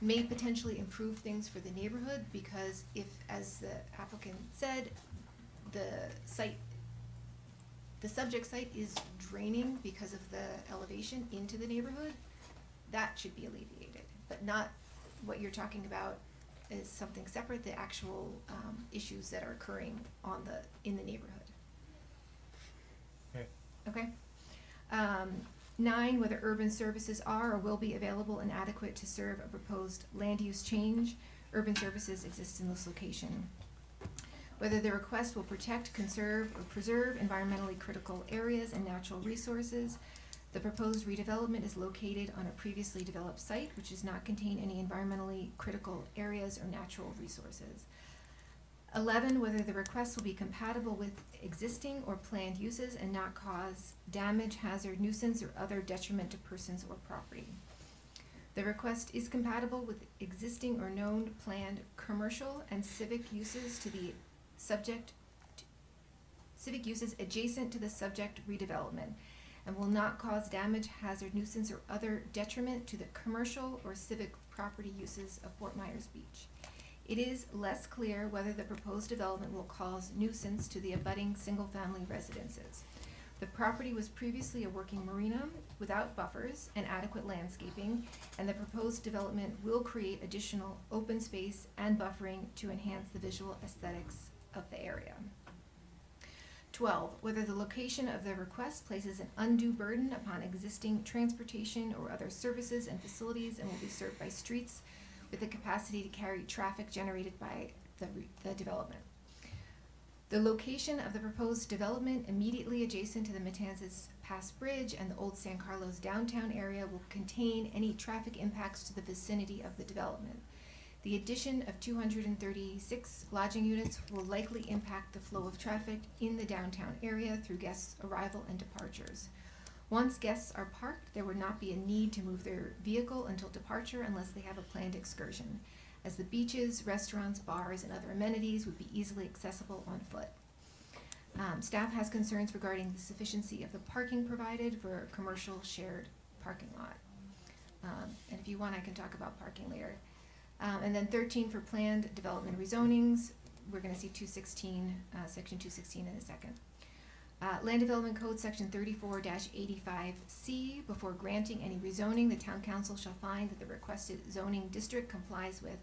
may potentially improve things for the neighborhood, because if, as the applicant said, the subject site is draining because of the elevation into the neighborhood, that should be alleviated, but not what you're talking about is something separate, the actual issues that are occurring in the neighborhood. Okay. Okay? 9, whether urban services are or will be available and adequate to serve a proposed land use change. Urban services exist in this location. Whether the request will protect, conserve, or preserve environmentally critical areas and natural resources. The proposed redevelopment is located on a previously developed site which does not contain any environmentally critical areas or natural resources. 11, whether the request will be compatible with existing or planned uses and not cause damage, hazard, nuisance, or other detriment to persons or property. The request is compatible with existing or known planned commercial and civic uses adjacent to the subject redevelopment, and will not cause damage, hazard, nuisance, or other detriment to the commercial or civic property uses of Fort Myers Beach. It is less clear whether the proposed development will cause nuisance to the abutting single-family residences. The property was previously a working marina without buffers and adequate landscaping, and the proposed development will create additional open space and buffering to enhance the visual aesthetics of the area. 12, whether the location of the request places an undue burden upon existing transportation or other services and facilities and will be served by streets with the capacity to carry traffic generated by the development. The location of the proposed development immediately adjacent to the Matanzas Pass Bridge and the old San Carlos downtown area will contain any traffic impacts to the vicinity of the development. The addition of 236 lodging units will likely impact the flow of traffic in the downtown area through guests' arrival and departures. Once guests are parked, there would not be a need to move their vehicle until departure unless they have a planned excursion, as the beaches, restaurants, bars, and other amenities would be easily accessible on foot. Staff has concerns regarding the sufficiency of the parking provided for a commercial shared parking lot. And if you want, I can talk about parking later. And then 13 for planned development rezonings. We're gonna see 216, section 216 in a second. Land Development Code, section 34-85C, before granting any rezoning, the town council shall find that the requested zoning district complies with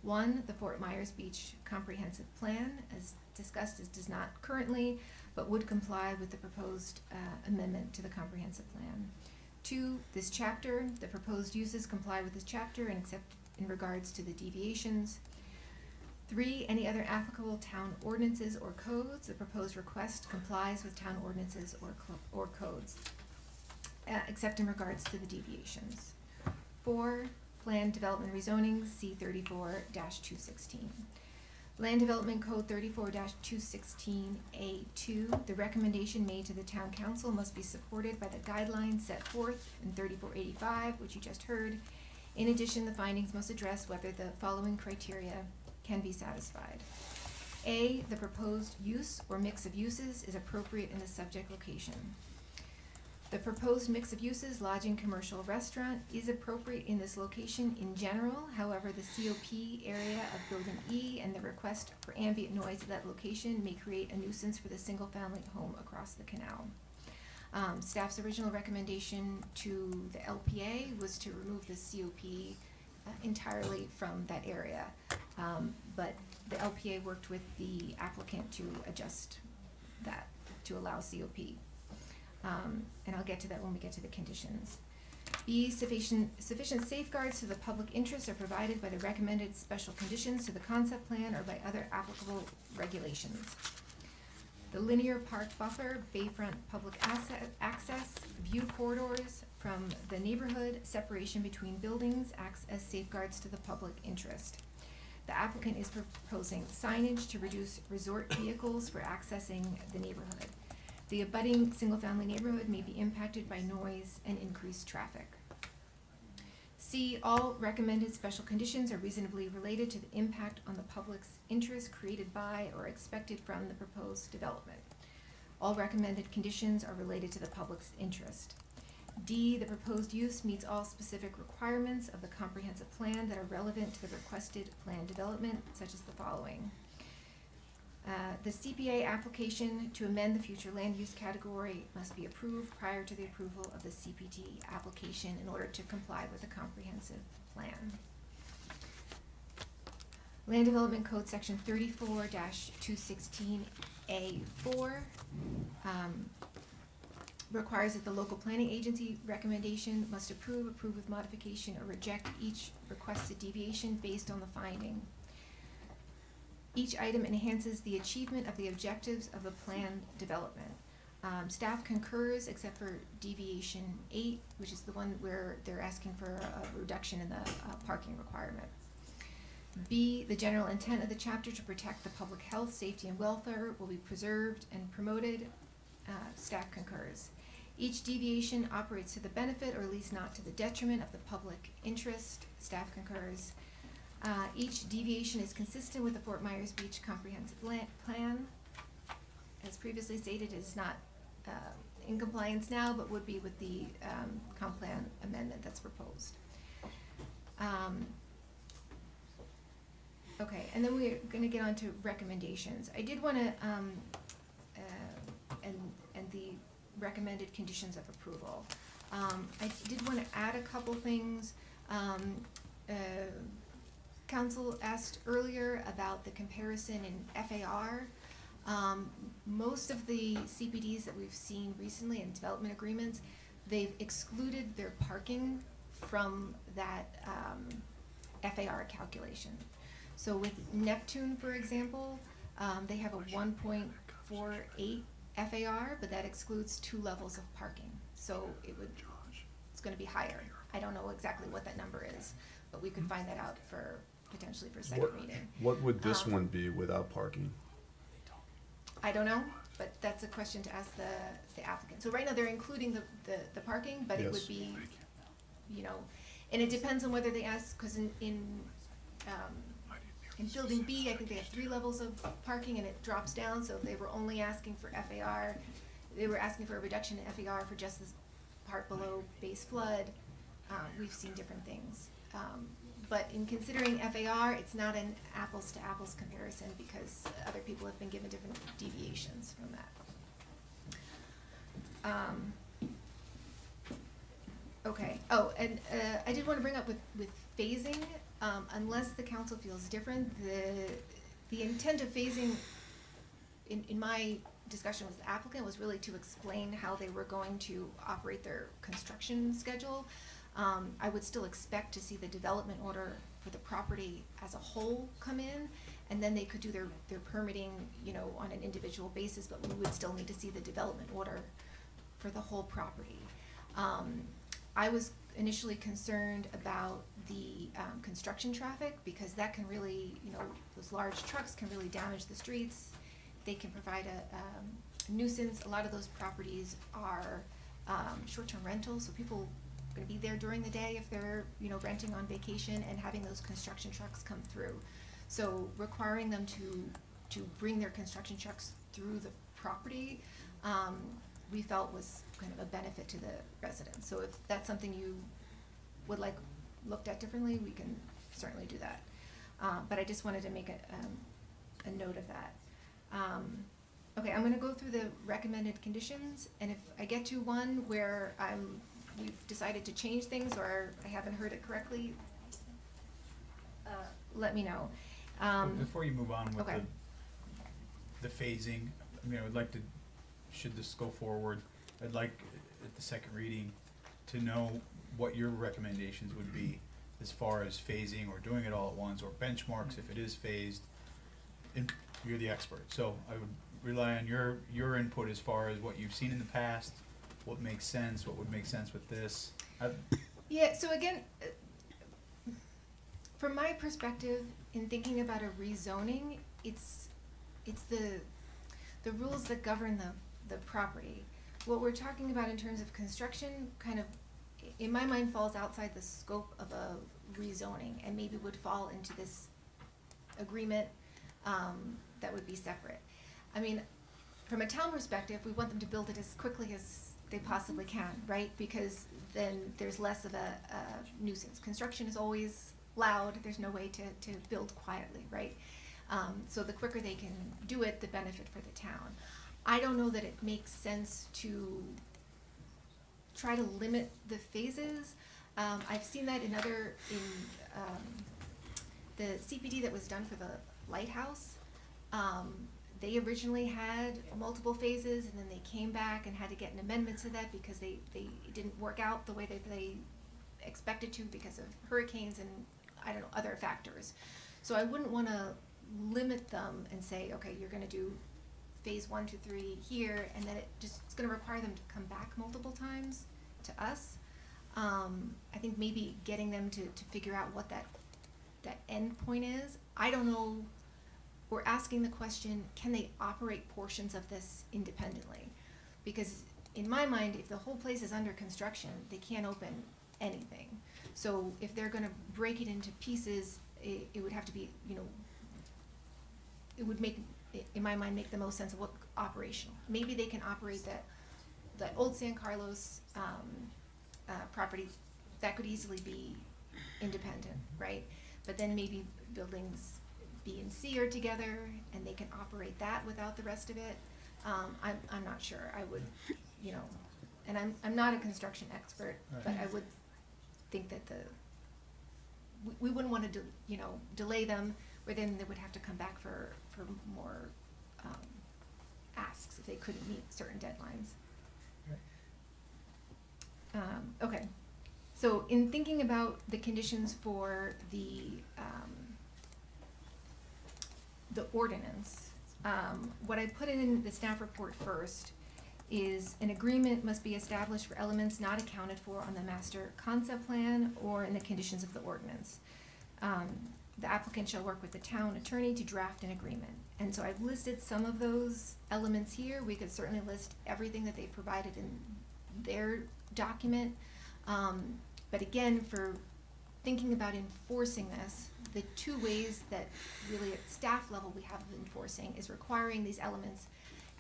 1, the Fort Myers Beach Comprehensive Plan, as discussed, as does not currently, but would comply with the proposed amendment to the comprehensive plan. 2, this chapter, the proposed uses comply with this chapter and in regards to the deviations. 3, any other applicable town ordinances or codes. The proposed request complies with town ordinances or codes, except in regards to the deviations. 4, Land Development Rezoning, C 34-216. Land Development Code 34-216A2, the recommendation made to the town council must be supported by the guidelines set forth in 3485, which you just heard. In addition, the findings must address whether the following criteria can be satisfied. A, the proposed use or mix of uses is appropriate in the subject location. The proposed mix of uses, lodging, commercial, restaurant, is appropriate in this location in general. However, the COP area of Building E and the request for ambient noise at that location may create a nuisance for the single-family home across the canal. Staff's original recommendation to the LPA was to remove the COP entirely from that area. But the LPA worked with the applicant to adjust that, to allow COP. And I'll get to that when we get to the conditions. B, sufficient safeguards to the public interest are provided by the recommended special conditions to the concept plan or by other applicable regulations. The linear park buffer, bayfront public access, view corridors from the neighborhood, separation between buildings acts as safeguards to the public interest. The applicant is proposing signage to reduce resort vehicles for accessing the neighborhood. The abutting single-family neighborhood may be impacted by noise and increased traffic. C, all recommended special conditions are reasonably related to the impact on the public's interest created by or expected from the proposed development. All recommended conditions are related to the public's interest. D, the proposed use meets all specific requirements of the comprehensive plan that are relevant to the requested plan development, such as the following. The CPA application to amend the future land use category must be approved prior to the approval of the CPT application in order to comply with the comprehensive plan. Land Development Code Section 34-216A4 requires that the local planning agency recommendation must approve with modification, or reject each requested deviation based on the finding. Each item enhances the achievement of the objectives of the planned development. Staff concurs except for deviation 8, which is the one where they're asking for a reduction in the parking requirement. B, the general intent of the chapter to protect the public health, safety, and welfare will be preserved and promoted. Staff concurs. Each deviation operates to the benefit, or at least not to the detriment, of the public interest. Staff concurs. Each deviation is consistent with the Fort Myers Beach Comprehensive Plan. As previously stated, it is not in compliance now, but would be with the comp plan amendment that's proposed. Okay, and then we're gonna get on to recommendations. I did wanna, and the recommended conditions of approval. I did wanna add a couple things. Council asked earlier about the comparison in FAR. Most of the CPDs that we've seen recently in development agreements, they've excluded their parking from that FAR calculation. So with Neptune, for example, they have a 1.48 FAR, but that excludes 2 levels of parking. So it's gonna be higher. I don't know exactly what that number is, but we could find that out potentially for second reading. What would this one be without parking? I don't know, but that's a question to ask the applicant. So right now, they're including the parking, but it would be, and it depends on whether they ask, because in building B, I think they have 3 levels of parking, and it drops down, so if they were only asking for FAR, they were asking for a reduction in FAR for just this part below base flood. We've seen different things. But in considering FAR, it's not an apples to apples comparison, because other people have been given different deviations from that. Okay, and I did want to bring up with phasing, unless the council feels different, the intent of phasing, in my discussion with the applicant, was really to explain how they were going to operate their construction schedule. I would still expect to see the development order for for the property as a whole come in, and then they could do their permitting, you know, on an individual basis, but we would still need to see the development order for the whole property. I was initially concerned about the construction traffic, because that can really, you know, those large trucks can really damage the streets. They can provide a nuisance. A lot of those properties are short-term rentals, so people are gonna be there during the day if they're, you know, renting on vacation, and having those construction trucks come through. So requiring them to bring their construction trucks through the property, we felt was kind of a benefit to the residents. So if that's something you would like looked at differently, we can certainly do that. But I just wanted to make a note of that. Okay, I'm gonna go through the recommended conditions, and if I get to one where we've decided to change things, or I haven't heard it correctly, let me know. Before you move on with okay. the phasing, I mean, I would like to, should this go forward, I'd like at the second reading to know what your recommendations would be as far as phasing, or doing it all at once, or benchmarks if it is phased. And you're the expert, so I would rely on your input as far as what you've seen in the past, what makes sense, what would make sense with this. Yeah, so again, from my perspective, in thinking about a rezoning, it's the rules that govern the property. What we're talking about in terms of construction kind of, in my mind, falls outside the scope of a rezoning, and maybe would fall into this agreement that would be separate. I mean, from a town perspective, we want them to build it as quickly as they possibly can, right? Because then there's less of a nuisance. Construction is always loud, there's no way to build quietly, right? So the quicker they can do it, the benefit for the town. I don't know that it makes sense to try to limit the phases. I've seen that in the CPD that was done for the lighthouse. They originally had multiple phases, and then they came back and had to get an amendment to that because they it didn't work out the way that they expected to because of hurricanes and, I don't know, other factors. So I wouldn't want to limit them and say, okay, you're going to do phase 1, 2, 3 here, and then it's going to require them to come back multiple times to us. I think maybe getting them to figure out what that end point is. I don't know. We're asking the question, can they operate portions of this independently? Because in my mind, if the whole place is under construction, they can't open anything. So if they're gonna break it into pieces, it would have to be, you know, it would make, in my mind, make the most sense of what operational. Maybe they can operate the old San Carlos property, that could easily be independent, right? But then maybe buildings B and C are together, and they can operate that without the rest of it. I'm not sure. I would, you know, and I'm not a construction expert, but I would think that we wouldn't want to delay them, where then they would have to come back for more asks if they couldn't meet certain deadlines. Okay, so in thinking about the conditions for the ordinance, what I put in the staff report first is an agreement must be established for elements not accounted for on the master concept plan or in the conditions of the ordinance. The applicant shall work with the town attorney to draft an agreement. And so I've listed some of those elements here. We could certainly list everything that they've provided in their document. But again, for thinking about enforcing this, the two ways that really at staff level we have of enforcing is requiring these elements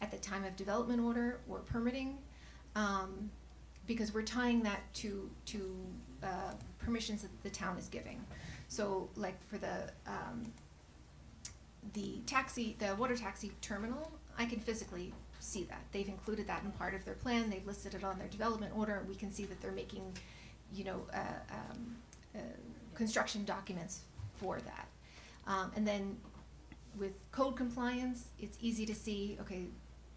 at the time of development order or permitting, because we're tying that to permissions that the town is giving. So like for the water taxi terminal, I can physically see that. They've included that in part of their plan. They've listed it on their development order, and we can see that they're making, construction documents for that. And then with code compliance, it's easy to see, okay,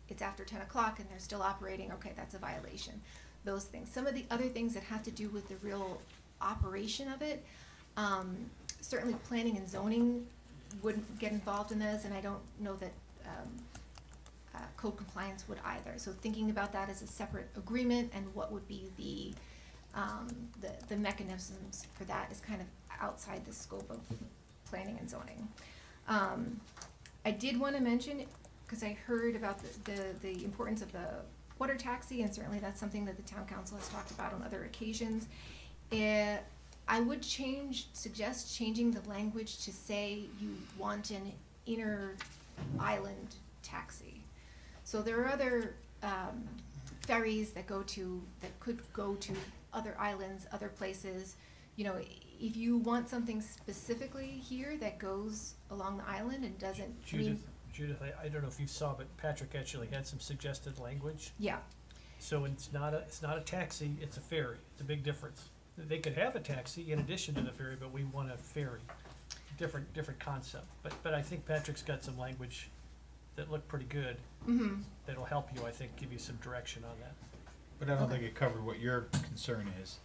it's after 10 o'clock and they're still operating, okay, that's a violation. Those things. Some of the other things that have to do with the real operation of it, certainly planning and zoning wouldn't get involved in this, and I don't know that, code compliance would either. So thinking about that as a separate agreement and what would be the mechanisms for that is kind of outside the scope of planning and zoning. I did wanna mention, cause I heard about the importance of the water taxi, and certainly that's something that the town council has talked about on other occasions. I would suggest changing the language to say you want an inner island taxi. So there are other ferries that could go to other islands, other places. You know, if you want something specifically here that goes along the island and doesn't, I mean, Judith, I don't know if you saw, but Patrick actually had some suggested language. yeah, So it's not a taxi, it's a ferry. It's a big difference. They could have a taxi in addition to the ferry, but we want a ferry. Different concept. But I think Patrick's got some language that looked pretty good. That'll help you, I think, give you some direction on that. But I don't think it covered what your concern is.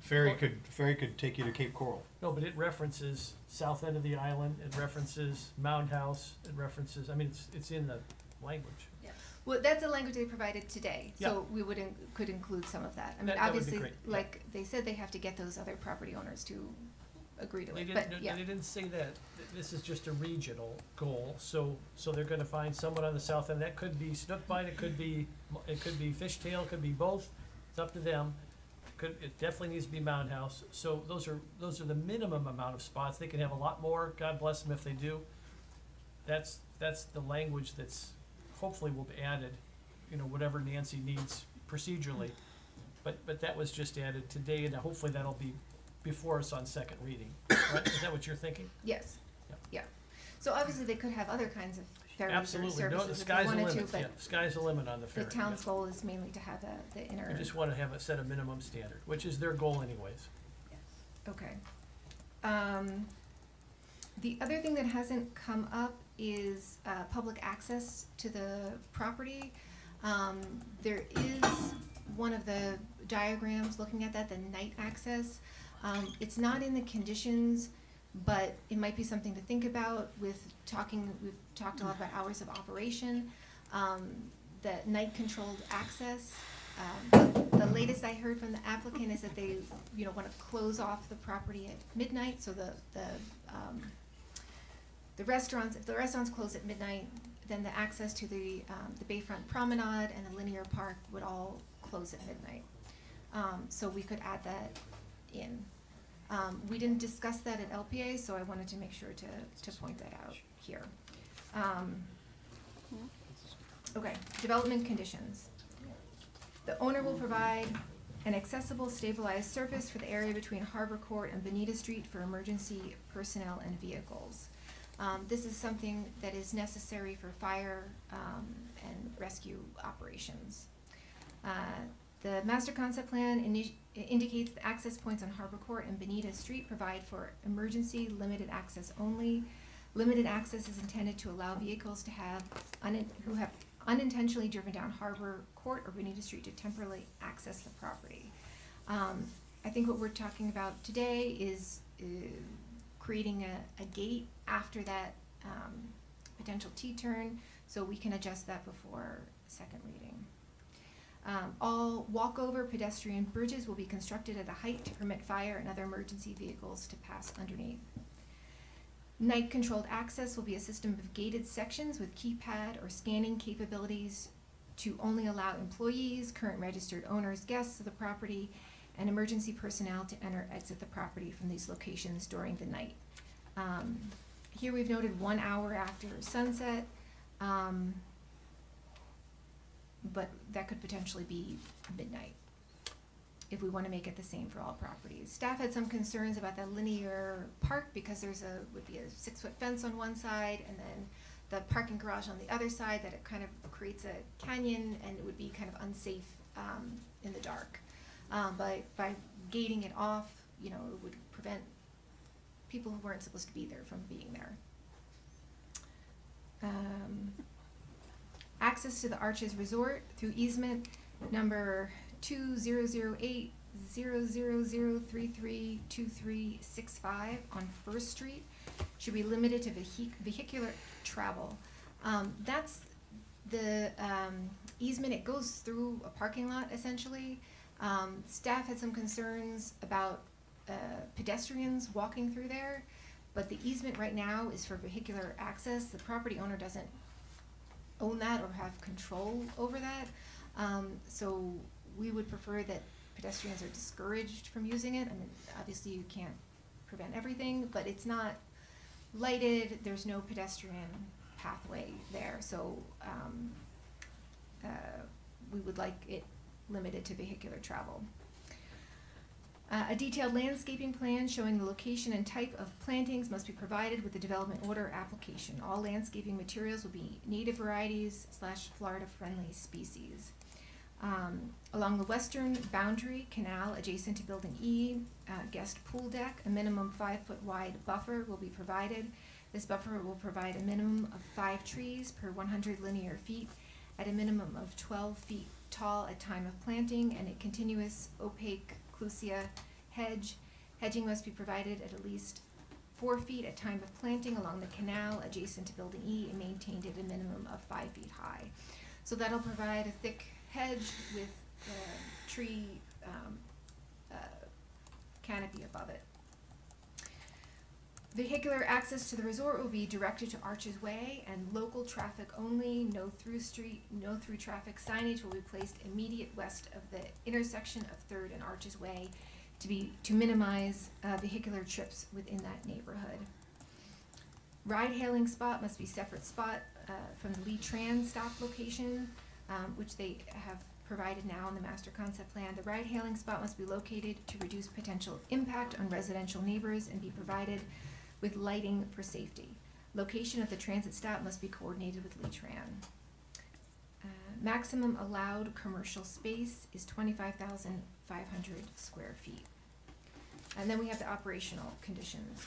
Ferry could take you to Cape Coral. No, but it references south end of the island, it references Mound House, it references, I mean, it's in the language. well, that's the language they provided today, Yeah. so we could include some of that. I mean, That would be obviously, great, yeah. like they said, they have to get those other property owners to agree to They it, but didn't, yeah. they didn't say that. This is just a regional goal, so they're gonna find someone on the south end. That could be Snookbite, it could be Fishtail, it could be both. It's up to them. It definitely needs to be Mound House. So those are the minimum amount of spots. They can have a lot more. God bless them if they do. That's the language that's hopefully will be added, you know, whatever Nancy needs procedurally. But that was just added today, and hopefully that'll be before us on second reading. Right? Is that what you're thinking? Yes, Yeah. yeah. So obviously, they could have other kinds of ferries or Absolutely. No, the services if they sky's the wanted to, limit. Yeah, but sky's the limit on the the ferry. town's yeah. goal is mainly to have the inner. We just wanna have a set a minimum standard, which is their goal anyways. Okay. The other thing that hasn't come up is public access to the property. There is one of the diagrams looking at that, the night access. It's not in the conditions, but it might be something to think about we've talked a lot about hours of operation, the night controlled access. The latest I heard from the applicant is that they, wanna close off the property at midnight, so the restaurants, if the restaurants close at midnight, then the access to the Bayfront Promenade and the linear park would all close at midnight. So we could add that in. We didn't discuss that at LPA, so I wanted to make sure to point that out here. Okay, development conditions. The owner will provide an accessible, stabilized surface for the area between Harbor Court and Bonita Street for emergency personnel and vehicles. This is something that is necessary for fire and rescue operations. The master concept plan indicates the access points on Harbor Court and Bonita Street provide for emergency limited access only. Limited access is intended to allow vehicles to who have unintentionally driven down Harbor Court or Bonita Street to temporarily access the property. I think what we're talking about today is creating a gate after that potential T-turn, so we can adjust that before second reading. All walkover pedestrian bridges will be constructed at a height to permit fire and other emergency vehicles to pass underneath. Night controlled access will be a system of gated sections with keypad or scanning capabilities to only allow employees, current registered owners, guests of the property, and emergency personnel to enter or exit the property from these locations during the night. Here we've noted 1 hour after sunset, but that could potentially be midnight if we want to make it the same for all properties. Staff had some concerns about the linear park because would be a 6-foot fence on one side and then the parking garage on the other side, that it kind of creates a canyon and it would be kind of unsafe in the dark. By gating it off, it would prevent people who weren't supposed to be there from being there. Access to the Arches Resort through easement number 000332365 on First Street should be limited to vehicular travel. That's the easement. It goes through a parking lot essentially. Staff had some concerns about pedestrians walking through there, but the easement right now is for vehicular access. The property owner doesn't own that or have control over that. So we would prefer that pedestrians are discouraged from using it. I mean, obviously you can't prevent everything, but it's not lighted, there's no pedestrian pathway there, so we would like it limited to vehicular travel. A detailed landscaping plan showing the location and type of plantings must be provided with the development order application. All landscaping materials will be native varieties / Florida-friendly species. Along the western boundary canal adjacent to Building E, guest pool deck, a minimum 5-foot wide buffer will be provided. This buffer will provide a minimum of 5 trees per 100 linear feet at a minimum of 12 feet tall at time of planting, and a continuous opaque clusia hedge. Hedging must be provided at least 4 feet at time of planting along the canal adjacent to Building E and maintained at a minimum of 5 feet high. So that'll provide a thick hedge with tree canopy above it. Vehicular access to the resort will be directed to Arches Way and local traffic only. No through traffic signage will be placed immediate west of the intersection of 3rd and Arches Way to minimize vehicular trips within that neighborhood. Ride hailing spot must be separate spot from the Lee Tran stop location, which they have provided now in the master concept plan. The ride hailing spot must be located to reduce potential impact on residential neighbors and be provided with lighting for safety. Location of the transit stop must be coordinated with Lee Tran. Maximum allowed commercial space is 25,500 square feet. And then we have the operational conditions.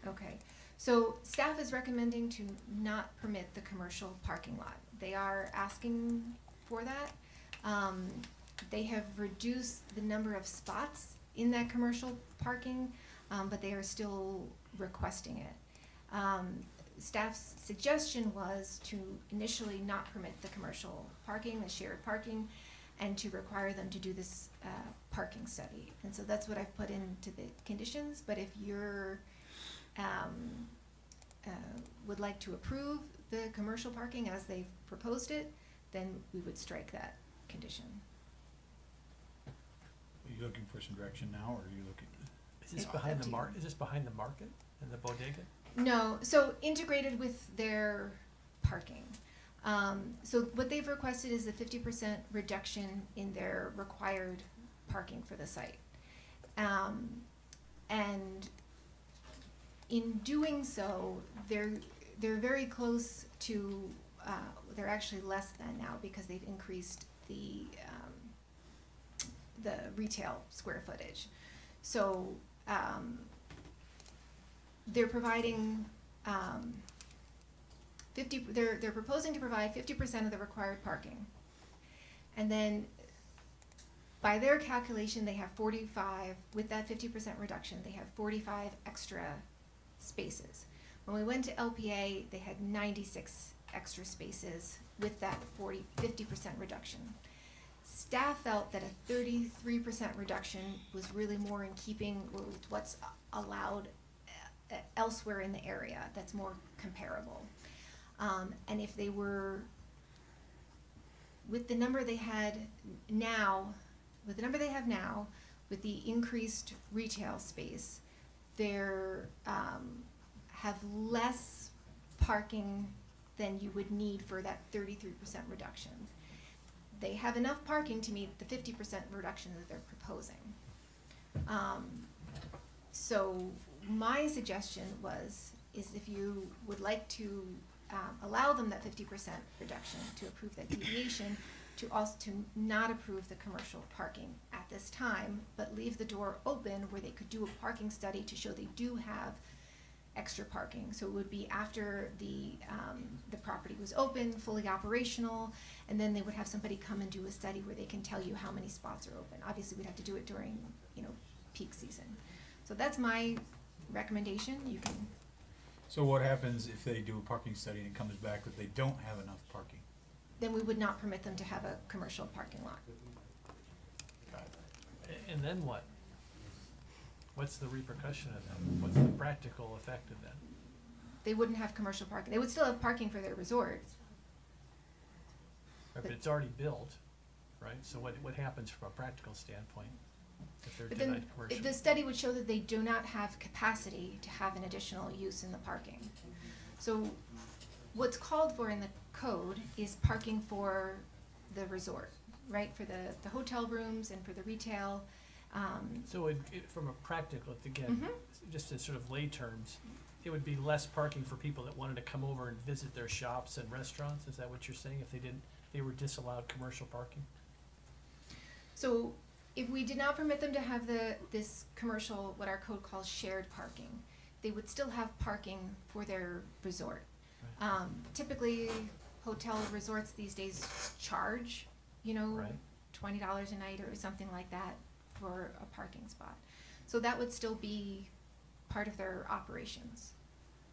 Okay, so staff is recommending to not permit the commercial parking lot. They are asking for that. They have reduced the number of spots in that commercial parking, but they are still requesting it. Staff's suggestion was to initially not permit the commercial parking, the shared parking, and to require them to do this parking study. And so that's what I've put into the conditions, but if you're would like to approve the commercial parking as they've proposed it, then we would strike that condition. Are you looking for some direction now, or are you looking? Is this behind the market? Is this behind the market and the bodega? No, so integrated with their parking. So what they've requested is a 50% reduction in their required parking for the site. And in doing so, they're very close to, they're actually less than now because they've increased the retail square footage. So they're providing they're proposing to provide 50% of the required parking. And then by their calculation, they have 45, with that 50% reduction, they have 45 extra spaces. When we went to LPA, they had 96 extra spaces with that 50% reduction. Staff felt that a 33% reduction was really more in keeping with what's allowed elsewhere in the area that's more comparable. And if they were, with the number they have now, with the increased retail space, they're have less parking than you would need for that 33% reduction. They have enough parking to meet the 50% reduction that they're proposing. So my suggestion is if you would like to allow them that 50% reduction, to approve that deviation, to not approve the commercial parking at this time, but leave the door open where they could do a parking study to show they do have extra parking. So it would be after the property was open, fully operational, and then they would have somebody come and do a study where they can tell you how many spots are open. Obviously, we'd have to do it during, peak season. So that's my recommendation. You can, So what happens if they do a parking study and it comes back that they don't have enough parking? then we would not permit them to have a commercial parking lot. And then what? What's the repercussion of that? What's the practical effect of that? They wouldn't have commercial parking. They would still have parking for their resort. Right, but it's already built, right? So what happens from a practical standpoint if they're But denied then commercial? the study would show that they do not have capacity to have an additional use in the parking. So what's called for in the code is parking for the resort, right? For the hotel rooms and for the retail. So from a practical, again, Mhm. just in sort of lay terms, it would be less parking for people that wanted to come over and visit their shops and restaurants? Is that what you're saying? If they were disallowed commercial parking? So if we did not permit them to have this commercial, what our code calls shared parking, they would still have parking for their resort. Typically, hotel resorts these days charge, Right. $20 a night or something like that for a parking spot. So that would still be part of their operations,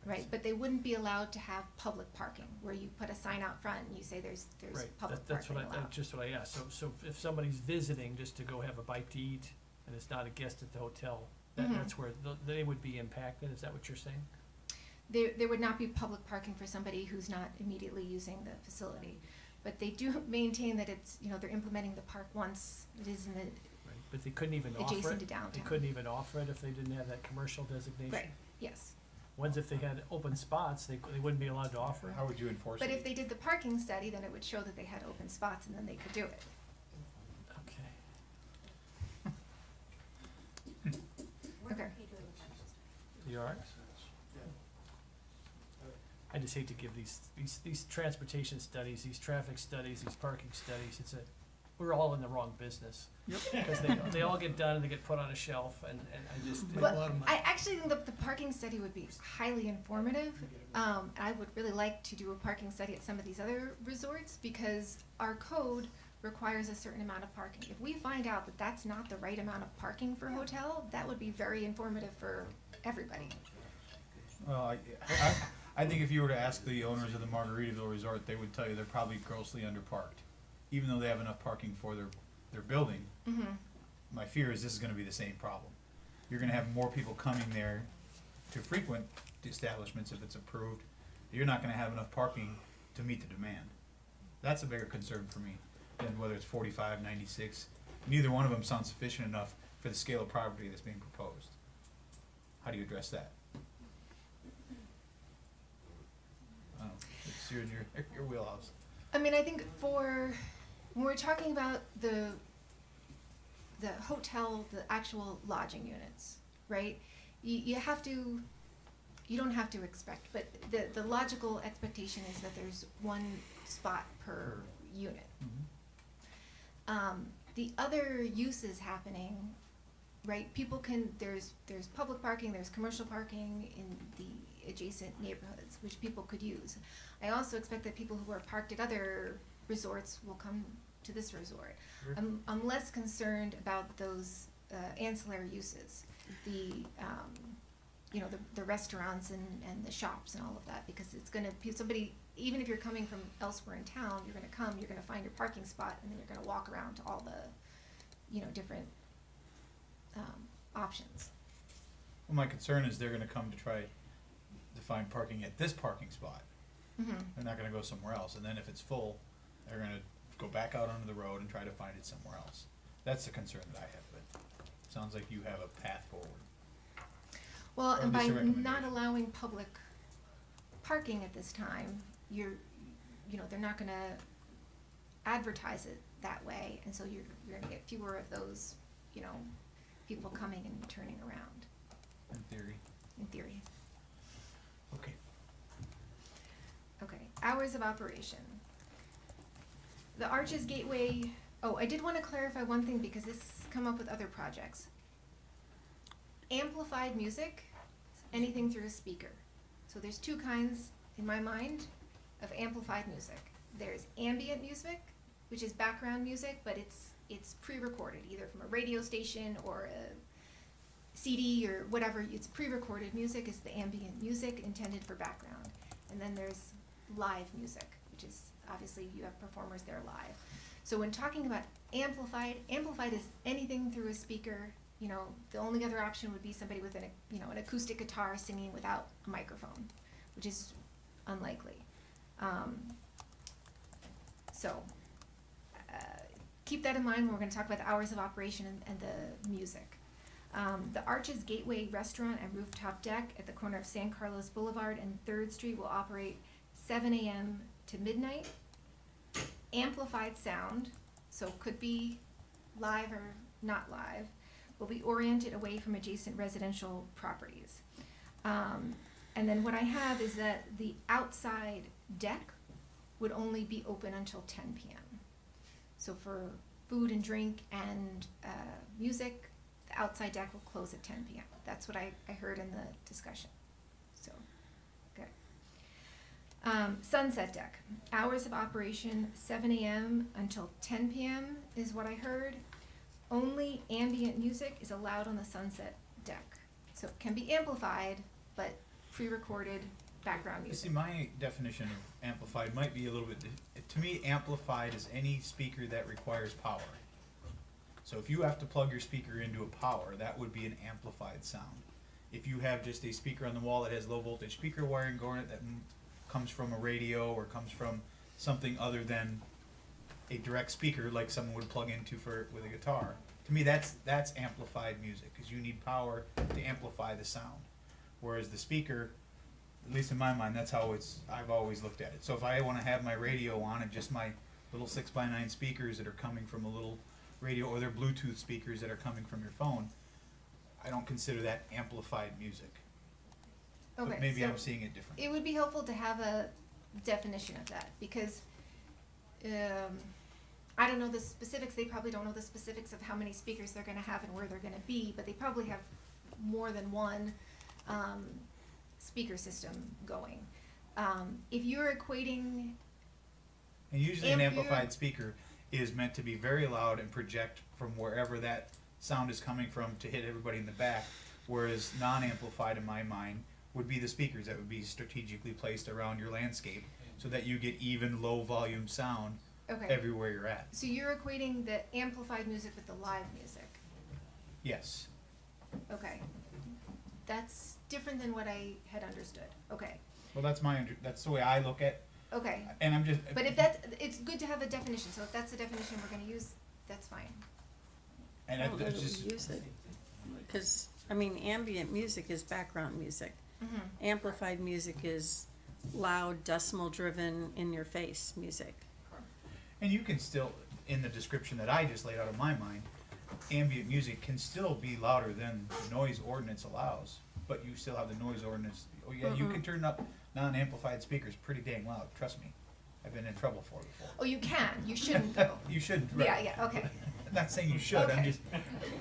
right? But they wouldn't be allowed to have public parking, where you put a sign out front and you say there's Right, public that's parking what allowed. that's just what I asked. So if somebody's visiting just to go have a bite to eat and it's not a guest at the hotel, Mhm. that's where they would be impacted, is that what you're saying? There would not be public parking for somebody who's not immediately using the facility. But they do maintain that it's, they're implementing the park once it is in the, Right, but they couldn't even offer it? adjacent to They downtown. couldn't even offer it if they didn't have that commercial designation? Right, yes. When's if they had open spots, they wouldn't be allowed to offer it? How would you enforce But it? if they did the parking study, then it would show that they had open spots and then they could do it. Okay. You all right? I just hate to give these transportation studies, these traffic studies, these parking studies, we're all in the wrong business. Because they all get done and they get put on a shelf and I just. Well, I actually think the parking study would be highly informative. I would really like to do a parking study at some of these other resorts because our code requires a certain amount of parking. If we find out that that's not the right amount of parking for a hotel, that would be very informative for everybody. Well, I think if you were to ask the owners of the Margaritaville Resort, they would tell you they're probably grossly underparked. Even though they have enough parking for their building, my fear is this is gonna be the same problem. You're gonna have more people coming there to frequent the establishments if it's approved. You're not gonna have enough parking to meet the demand. That's a bigger concern for me than whether it's 45, 96. Neither one of them sounds sufficient enough for the scale of property that's being proposed. How do you address that? I don't know, it's your wheelhouse. I mean, I think when we're talking about the hotel, the actual lodging units, right? You don't have to expect, but the logical expectation is that there's one spot per unit. The other uses happening, right? There's public parking, there's commercial parking in the adjacent neighborhoods, which people could use. I also expect that people who are parked at other resorts will come to this resort. I'm less concerned about those ancillary uses, the restaurants and the shops and all of that, because it's gonna be somebody, even if you're coming from elsewhere in town, you're gonna find your parking spot, and then you're gonna walk around to all the, different options. Well, my concern is they're gonna come to try to find parking at this parking spot. They're not gonna go somewhere else, and then if it's full, they're gonna go back out onto the road and try to find it somewhere else. That's the concern that I have, but it sounds like you have a path forward. Well, Or and by at least a recommendation. not allowing public parking at this time, they're not gonna advertise it that way, and so you're gonna get fewer of those, people coming and turning around, In theory. in theory. Okay. Okay, hours of operation. The Arches Gateway, I did wanna clarify one thing because this has come up with other projects. Amplified music anything through a speaker. So there's two kinds, in my mind, of amplified music. There's ambient music, which is background music, but it's pre-recorded, either from a radio station or a CD or whatever. It's pre-recorded music is the ambient music intended for background. And then there's live music, which is obviously you have performers there live. So when talking about amplified is anything through a speaker. You know, the only other option would be somebody with an acoustic guitar singing without a microphone, which is unlikely. Keep that in mind when we're going to talk about the hours of operation and the music. The Arches Gateway Restaurant and Rooftop Deck at the corner of San Carlos Boulevard and 3rd Street will operate 7 a.m. to midnight. Amplified sound, so could be live or not live, will be oriented away from adjacent residential properties. And then what I have is that the outside deck would only be open until 10 p.m. So for food and drink and music, the outside deck will close at 10 p.m. That's what I heard in the discussion. So, good. Sunset deck, hours of operation 7 a.m. until 10 p.m. is what I heard. Only ambient music is allowed on the sunset deck. So it can be amplified, but pre-recorded background You music. see, my definition of amplified might be a little bit, to me, amplified is any speaker that requires power. So if you have to plug your speaker into a power, that would be an amplified sound. If you have just a speaker on the wall that has low voltage speaker wiring going in it that comes from a radio or comes from something other than a direct speaker like someone would plug into with a guitar, to me that's amplified music, because you need power to amplify the sound. Whereas the speaker, at least in my mind, that's how I've always looked at it. So if I want to have my radio on and just my little 6x9 speakers that are coming from a little radio, or they're Bluetooth speakers that are coming from your phone, I don't consider that amplified music. Okay, But maybe so I'm seeing it differently. it would be helpful to have a definition of that, because I don't know the specifics. They probably don't know the specifics of how many speakers they're going to have and where they're going to be, but they probably have more than one speaker system going. If you're equating, And usually an Amp- amplified speaker is meant to be very loud and project from wherever that sound is coming from to hit everybody in the back, whereas non-amplified, in my mind, would be the speakers that would be strategically placed around your landscape so that you get even low volume sound okay, everywhere you're at. so you're equating the amplified music with the live music. Yes. Okay, that's different than what I had understood. Okay, Well, that's the way I look at, okay. and I'm just. But it's good to have a definition, so if that's the definition we're gonna use, that's fine. And I don't know it's that we just, use it, because, I mean, ambient music is background music. Mm-hmm. Amplified music is loud, decimal-driven, in-your-face music. and you can still, in the description that I just laid out of my mind, ambient music can still be louder than the noise ordinance allows, but you still have the noise ordinance. Oh yeah, you can turn up non-amplified speakers pretty dang loud, trust me. I've been in trouble for it before. Oh, you can, you shouldn't though. You shouldn't, right? Yeah, yeah, okay. I'm not saying you should, I'm Okay. just,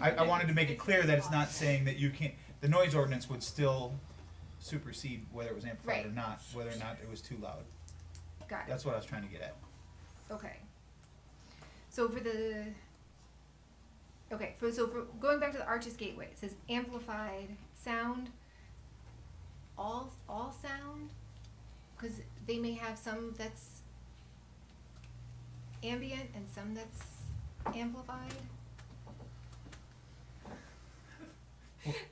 I wanted to make it clear that it's not saying that you can't, the noise ordinance would still supersede whether it was amplified or Right. not, whether or not it was too loud. Got it, That's what I was trying to get at. okay. So for going back to the Arches Gateway, it says amplified sound, all sound? Cause they may have some that's ambient and some that's amplified?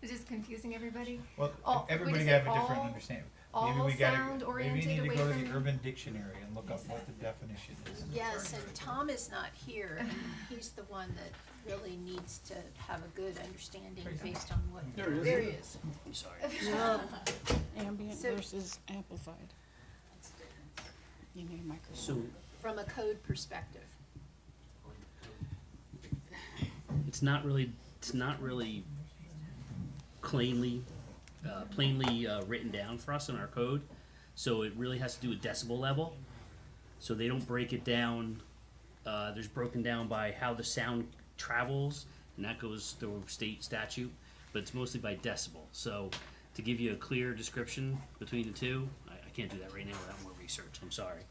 It's just confusing everybody. Well, All- everybody wait, is have it a different all- understanding. all Maybe we gotta, sound maybe oriented you need to away go to from- the Urban Dictionary and look up what the definition is. Yes, and Tom is not here, and he's the one that really needs to have a good understanding based on what. There he is. There he is. I'm sorry. Ambient So- versus amplified. You need a microphone. So From a code perspective. it's not really plainly written down for us in our code. So it really has to do with decibel level. So they don't break it down. There's broken down by how the sound travels, and that goes through state statute. But it's mostly by decibel. So to give you a clear description between the two. I can't do that right now without more research, I'm sorry.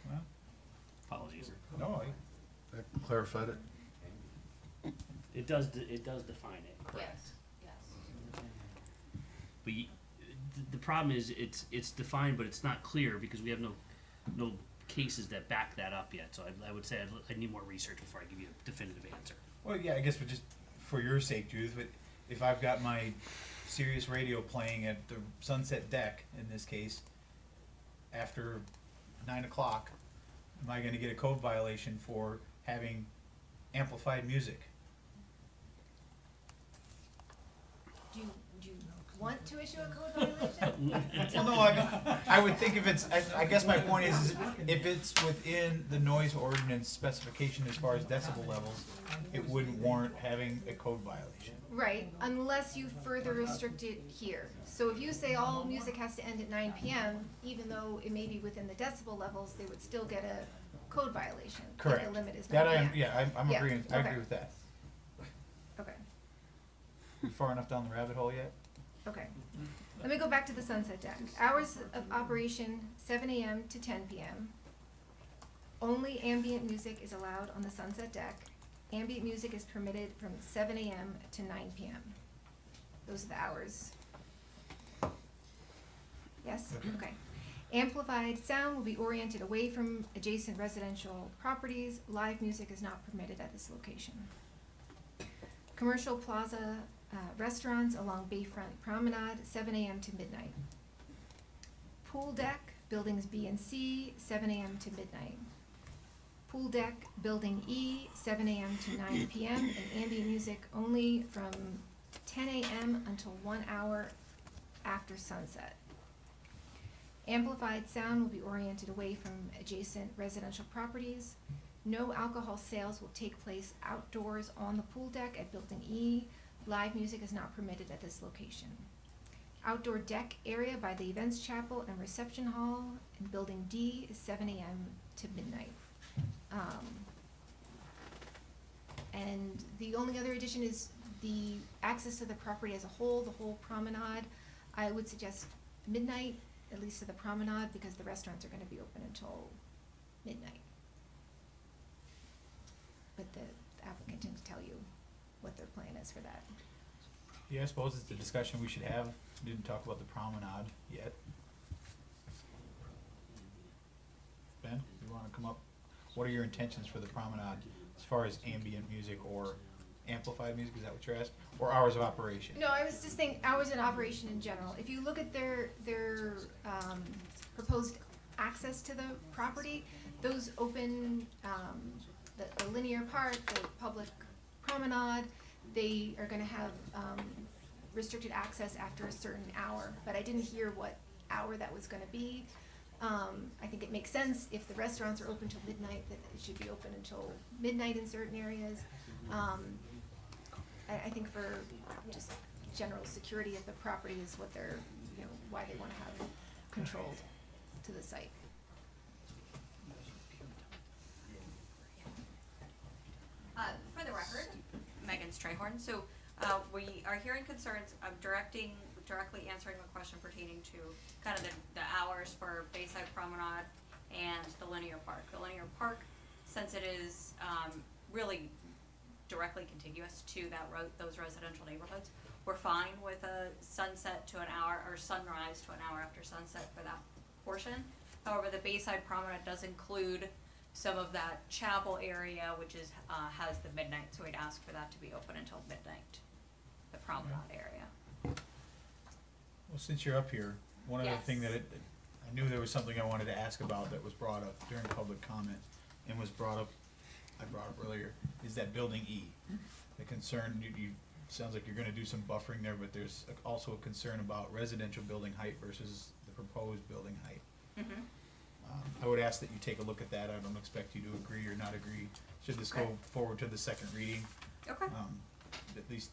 Well, Apologies. no, That clarified it. It does define it, correct. Yes. But the problem is, it's defined, but it's not clear because we have no cases that back that up yet. So I would say I need more research before I give you a definitive answer. well, yeah, I guess, but just for your sake, Judith, but if I've got my Sirius radio playing at the Sunset Deck, in this case, after 9 o'clock, am I gonna get a code violation for having amplified music? Do you want to issue a code violation? Well, no, I would think if it's, I guess my point is if it's within the noise ordinance specification as far as decibel levels, it wouldn't warrant having a code violation. Right, unless you further restrict it here. So if you say all music has to end at 9 p.m., even though it may be within the decibel levels, they would still get a code violation. Correct. If the limit is 9 That p.m. I'm Yeah, agreeing, I okay. agree with that. Okay, You far enough down the rabbit hole yet? okay. Let me go back to the Sunset Deck. Hours of operation, 7 a.m. to 10 p.m. Only ambient music is allowed on the Sunset Deck. Ambient music is permitted from 7 a.m. to 9 p.m. Those are the hours. Yes? Okay. Amplified sound will be oriented away from adjacent residential properties. Live music is not permitted at this location. Commercial plaza restaurants along Bayfront Promenade, 7 a.m. to midnight. Pool deck, buildings B and C, 7 a.m. to midnight. Pool deck, building E, 7 a.m. to 9 p.m. and ambient music only from 10 a.m. until 1 hour after sunset. Amplified sound will be oriented away from adjacent residential properties. No alcohol sales will take place outdoors on the pool deck at building E. Live music is not permitted at this location. Outdoor deck area by the events chapel and reception hall in building D is 7 a.m. to midnight. And the only other addition is the access to the property as a whole, the whole promenade. I would suggest midnight, at least to the promenade, because the restaurants are gonna be open until midnight. But the applicant can tell you what their plan is for that. Yeah, I suppose it's a discussion we should have. We didn't talk about the promenade yet. Ben, you wanna come up? What are your intentions for the promenade as far as ambient music or amplified music? Is that what you're asking? Or hours of operation? No, I was just thinking hours in operation in general. If you look at their proposed access to the property, those open, the linear part, the public promenade, they are gonna have, restricted access after a certain hour, but I didn't hear what hour that was gonna be. I think it makes sense if the restaurants are open till midnight, that it should be open until midnight in certain areas. I think for just general security of the property is what they're, why they wanna have controlled to the site. For the record, Megan Strayhorn. So we are hearing concerns. I'm directly answering the question pertaining to kind of the hours for Bayside Promenade and the linear park. The linear park, since it is really directly contiguous to those residential neighborhoods, we're fine with a sunset to an hour or sunrise to an hour after sunset for that portion. However, the Bayside Promenade does include some of that chapel area, which is has the midnight, so we'd ask for that to be open until midnight, the promenade area. Well, since you're up here, one other thing that I knew there was something I wanted to ask about that was brought up during public comment and was brought up earlier, is that building E. The concern, you sounds like you're gonna do some buffering there, but there's also a concern about residential building height versus the proposed building height. Mm-hmm. I would ask that you take a look at that. I don't expect you to agree or not agree. Should this go forward to the second reading? Okay. At least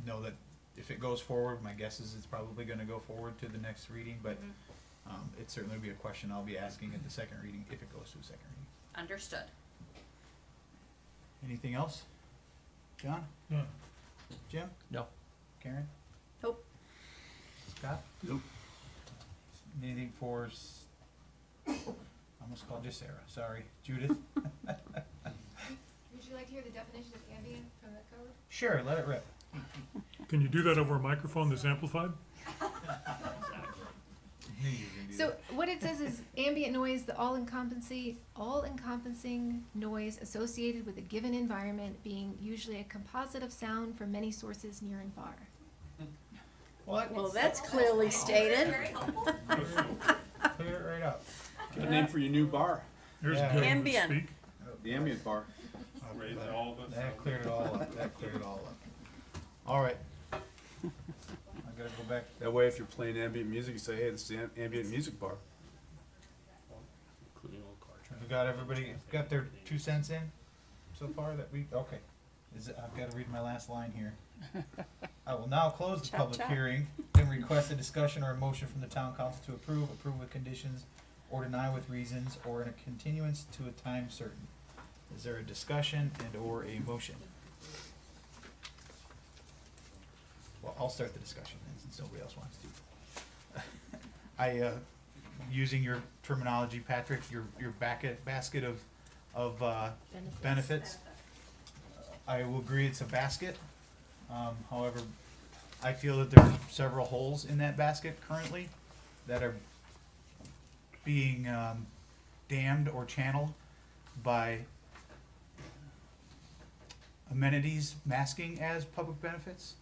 know that if it goes forward, my guess is it's probably gonna go forward to the next reading, but it certainly will be a question I'll be asking at the second reading, if it goes to the second reading. Understood. Anything else? John? No. Jim? No. Karen? Scott? Nope. Anything for, I almost called you Sarah, sorry. Judith? Would you like to hear the definition of ambient from the code? Sure, let it rip. Can you do that over a microphone that's amplified? Knew you were gonna do So that. what it says is ambient noise, the all-encompassing noise associated with a given environment, being usually a composite of sound from many sources near and far. What? Well, that's clearly stated. Clear it right up. Got a name for your new bar. Here's Yeah. a good one to Ambient. speak. The ambient bar. Raise all of us. That cleared it all up, that cleared it all up. All right. I gotta go back. That way, if you're playing ambient music, you say, hey, this is the ambient music bar. Including old car We got everybody, got their 2 cents in so far that we, okay. I've gotta read my last line here. I will now close the Chop, public chop. hearing and request a discussion or a motion from the town council to approve with conditions, or deny with reasons, or in a continuance to a time certain. Is there a discussion and or a motion? Well, I'll start the discussion then, since nobody else wants to. Using your terminology, Patrick, your basket of benefits. I will agree it's a basket. However, I feel that there are several holes in that basket currently that are being dammed or channeled by amenities masking as public benefits.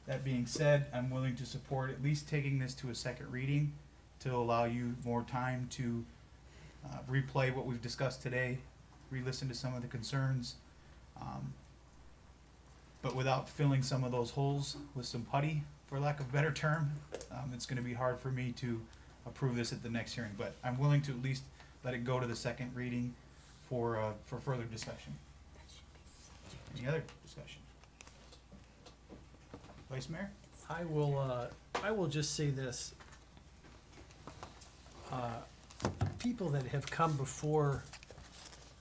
That being said, I'm willing to support at least taking this to a second reading to allow you more time to replay what we've discussed today, re-listen to some of the concerns, but without filling some of those holes with some putty, for lack of a better term. It's gonna be hard for me to approve this at the next hearing, but I'm willing to at least let it go to the second reading for further discussion. Any other discussion? Vice Mayor? I will just say this. People that have come before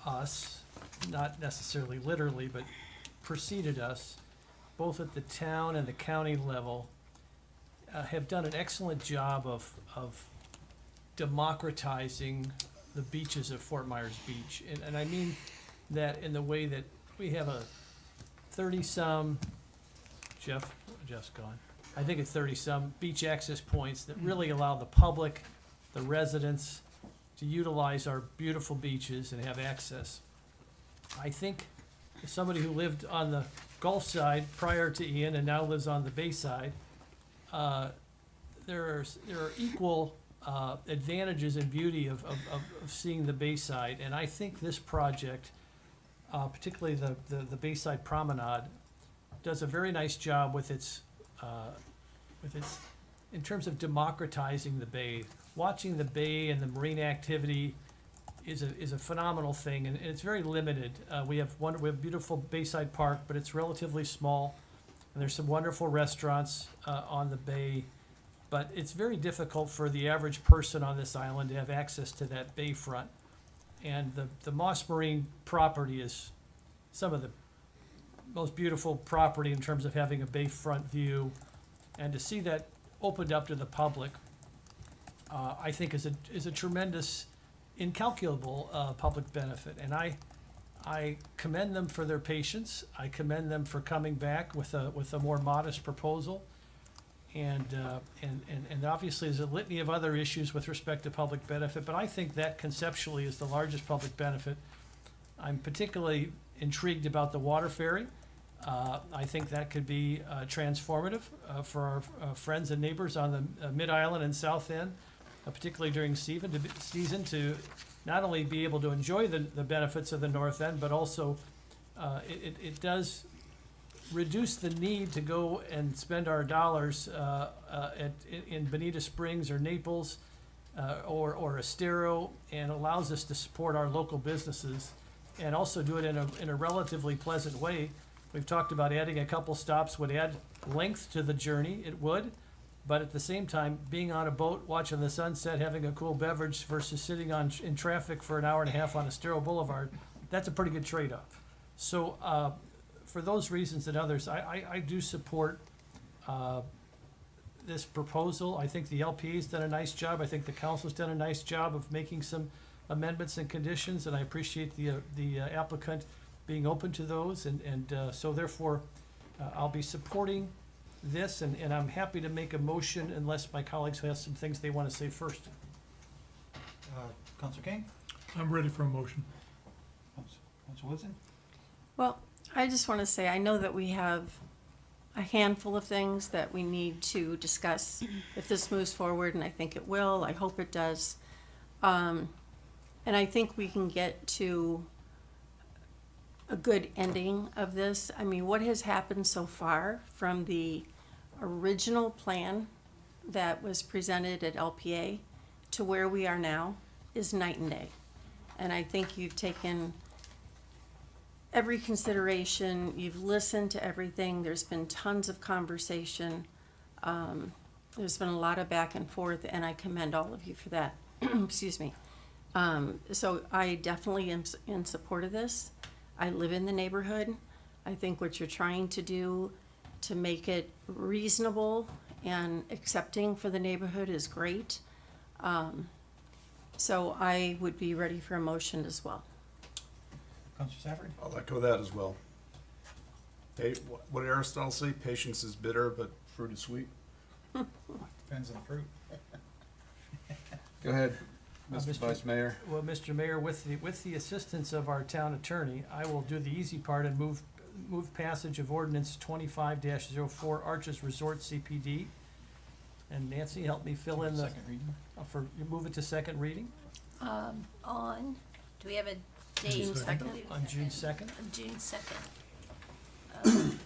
us, not necessarily literally, but preceded us, both at the town and the county level, have done an excellent job of democratizing the beaches of Fort Myers Beach. And I mean that in the way that we have a 30-some, Jeff's gone. I think it's 30-some beach access points that really allow the public, the residents, to utilize our beautiful beaches and have access. I think as somebody who lived on the Gulf side prior to Ian and now lives on the Bay side, there are equal advantages and beauty of seeing the Bayside. And I think this project, particularly the Bayside Promenade, does a very nice job with its in terms of democratizing the bay. Watching the bay and the marine activity is a phenomenal thing, and it's very limited. We have beautiful Bayside Park, but it's relatively small, and there's some wonderful restaurants on the bay, but it's very difficult for the average person on this island to have access to that bayfront. And the Moss Marine property is some of the most beautiful property in terms of having a bayfront view, and to see that opened up to the public, I think is a tremendous, incalculable public benefit. And I commend them for their patience. I commend them for coming back with a more modest proposal. And obviously there's a litany of other issues with respect to public benefit, but I think that conceptually is the largest public benefit. I'm particularly intrigued about the water ferry. I think that could be transformative for our friends and neighbors on the Mid-Island and South End, particularly during season, to not only be able to enjoy the benefits of the North End, but also it does reduce the need to go and spend our dollars in Bonita Springs or Naples or Estero, and allows us to support our local businesses and also do it in a relatively pleasant way. We've talked about adding a couple stops would add length to the journey, it would, but at the same time, being on a boat, watching the sunset, having a cool beverage versus sitting in traffic for an hour and a half on Estero Boulevard, that's a pretty good trade-off. So for those reasons and others, I do support this proposal. I think the LPA's done a nice job. I think the council's done a nice job of making some amendments and conditions, and I appreciate the applicant being open to those, and so therefore, I'll be supporting this, and I'm happy to make a motion unless my colleagues have some things they want to say first. Counselor King? I'm ready for a motion. Counselor Woodson? Well, I just want to say, I know that we have a handful of things that we need to discuss if this moves forward, and I think it will. I hope it does. And I think we can get to a good ending of this. I mean, what has happened so far from the original plan that was presented at LPA to where we are now is night and day. And I think you've taken every consideration, you've listened to everything, there's been tons of conversation. There's been a lot of back and forth, and I commend all of you for that. Excuse me. So I definitely am in support of this. I live in the neighborhood. I think what you're trying to do to make it reasonable and accepting for the neighborhood is great. So I would be ready for a motion as well. Counselor Safford? I'll echo that as well. What did Aristotle say? Patience is bitter, but fruit is sweet. Depends on the fruit. Go ahead, Mr. Vice Mayor. Well, Mr. Mayor, with the assistance of our town attorney, I will do the easy part and move passage of ordinance 25-04 Arches Resort CPD. And Nancy, help me fill in the, Second reading. you move it to second reading On, do we have a date? June 2nd. On June 2nd. On June 2nd.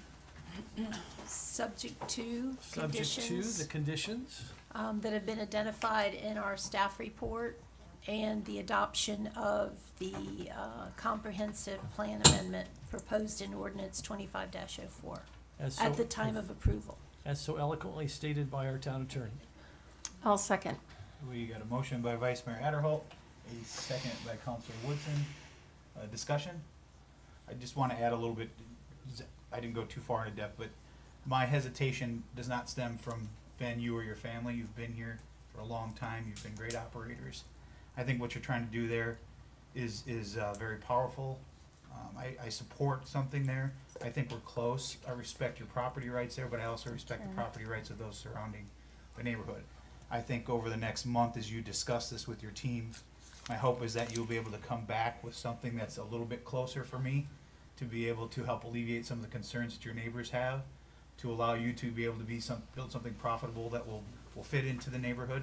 Subject to The conditions. that have been identified in our staff report and the adoption of the comprehensive plan amendment proposed in ordinance 25-04 at the time of approval. As so eloquently stated by our town attorney. I'll second. We got a motion by Vice Mayor Adderholt, a second by Counselor Woodson. Discussion? I just want to add a little bit, I didn't go too far into depth, but my hesitation does not stem from Ben, you or your family. You've been here for a long time. You've been great operators. I think what you're trying to do there is very powerful. I support something there. I think we're close. I respect your property rights there, but I also respect the property rights of those surrounding the neighborhood. I think over the next month, as you discuss this with your team, my hope is that you'll be able to come back with something that's a little bit closer for me, to be able to help alleviate some of the concerns that your neighbors have, to allow you to be able to build something profitable that will fit into the neighborhood.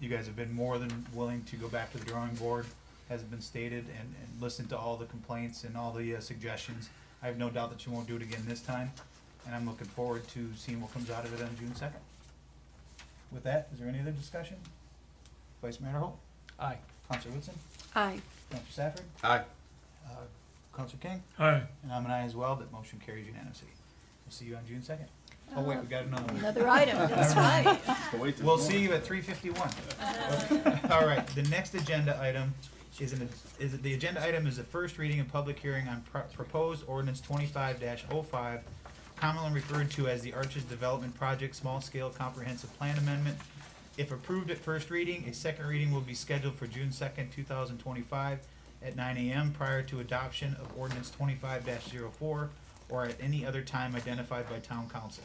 You guys have been more than willing to go back to the drawing board, has been stated, and listen to all the complaints and all the suggestions. I have no doubt that you won't do it again this time, and I'm looking forward to seeing what comes out of it on June 2nd. With that, is there any other discussion? Vice Mayor Holt? Aye. Counselor Woodson? Aye. Counselor Safford? Aye. Counselor King? Aye. And I'm an aye as well. That motion carries unanimously. We'll see you on June 2nd. Oh wait, we got another one. Another item, that's right. We'll see you at 3:51. All right, the next agenda item the agenda item is the first reading and public hearing on proposed ordinance 25-05, commonly referred to as the Arches Development Project Small Scale Comprehensive Plan Amendment. If approved at first reading, a second reading will be scheduled for June 2nd, 2025 at 9 a.m. prior to adoption of ordinance 25-04 or at any other time identified by town council.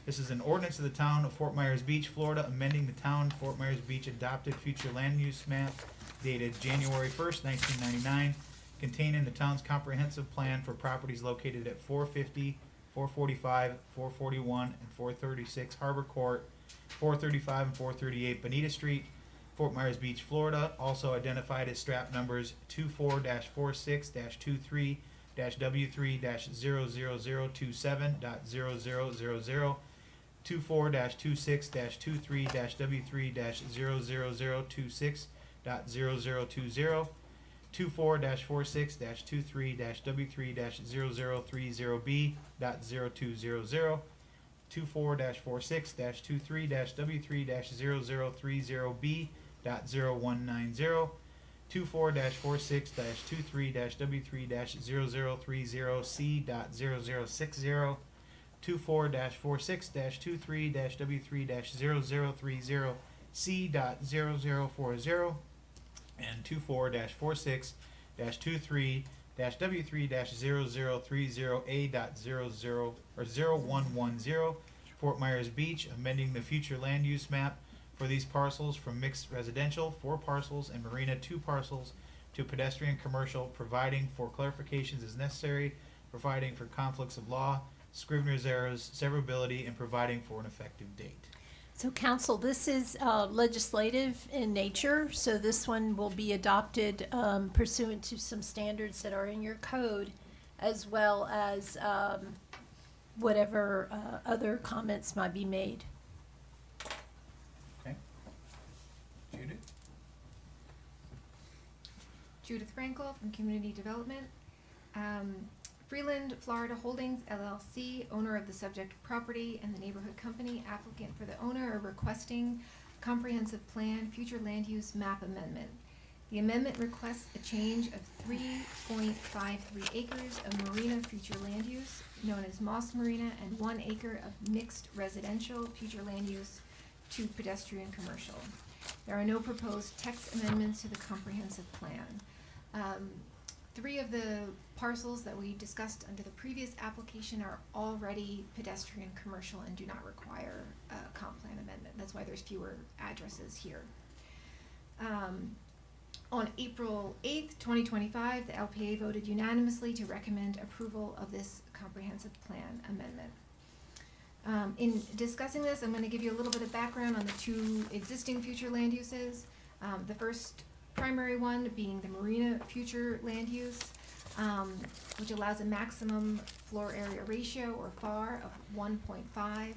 This is an ordinance of the town of Fort Myers Beach, Florida, amending the town of Fort Myers Beach adopted future land use map dated January 1st, 1999, contained in the town's comprehensive plan for properties located at 450, 445, 441, and 436 Harbor Court, 435 and 438 Bonita Street, Fort Myers Beach, Florida, also identified as strap numbers 24-46-23-W3-00027.0000, 24-26-23-W3-00026.0020, 24-46-23-W3-0030B.0200, 24-46-23-W3-0030B.0190, 24-46-23-W3-0030C.0060, 24-46-23-W3-0030 C.0040 and 24-46-23-W3-0030 A.00 or 0110 Fort Myers Beach, amending the future land use map for these parcels from mixed residential 4 parcels and marina 2 parcels to pedestrian commercial, providing for clarifications as necessary, providing for conflicts of law, scrivener's errors, severability, and providing for an effective date. So council, this is legislative in nature, so this one will be adopted pursuant to some standards that are in your code, as well as whatever other comments might be made. Okay. Judith? Judith Frankel from Community Development. Freeland Florida Holdings LLC, owner of the subject property, and the neighborhood company, applicant for the owner, are requesting comprehensive plan future land use map amendment. The amendment requests a change of 3.53 acres of marina future land use, known as Moss Marina, and 1 acre of mixed residential future land use to pedestrian commercial. There are no proposed text amendments to the comprehensive plan. 3 of the parcels that we discussed under the previous application are already pedestrian commercial and do not require a comp plan amendment. That's why there's fewer addresses here. On April 8th, 2025, the LPA voted unanimously to recommend approval of this comprehensive plan amendment. In discussing this, I'm going to give you a little bit of background on the 2 existing future land uses. The first primary one being the marina future land use, which allows a maximum floor area ratio, or FAR, of 1.5,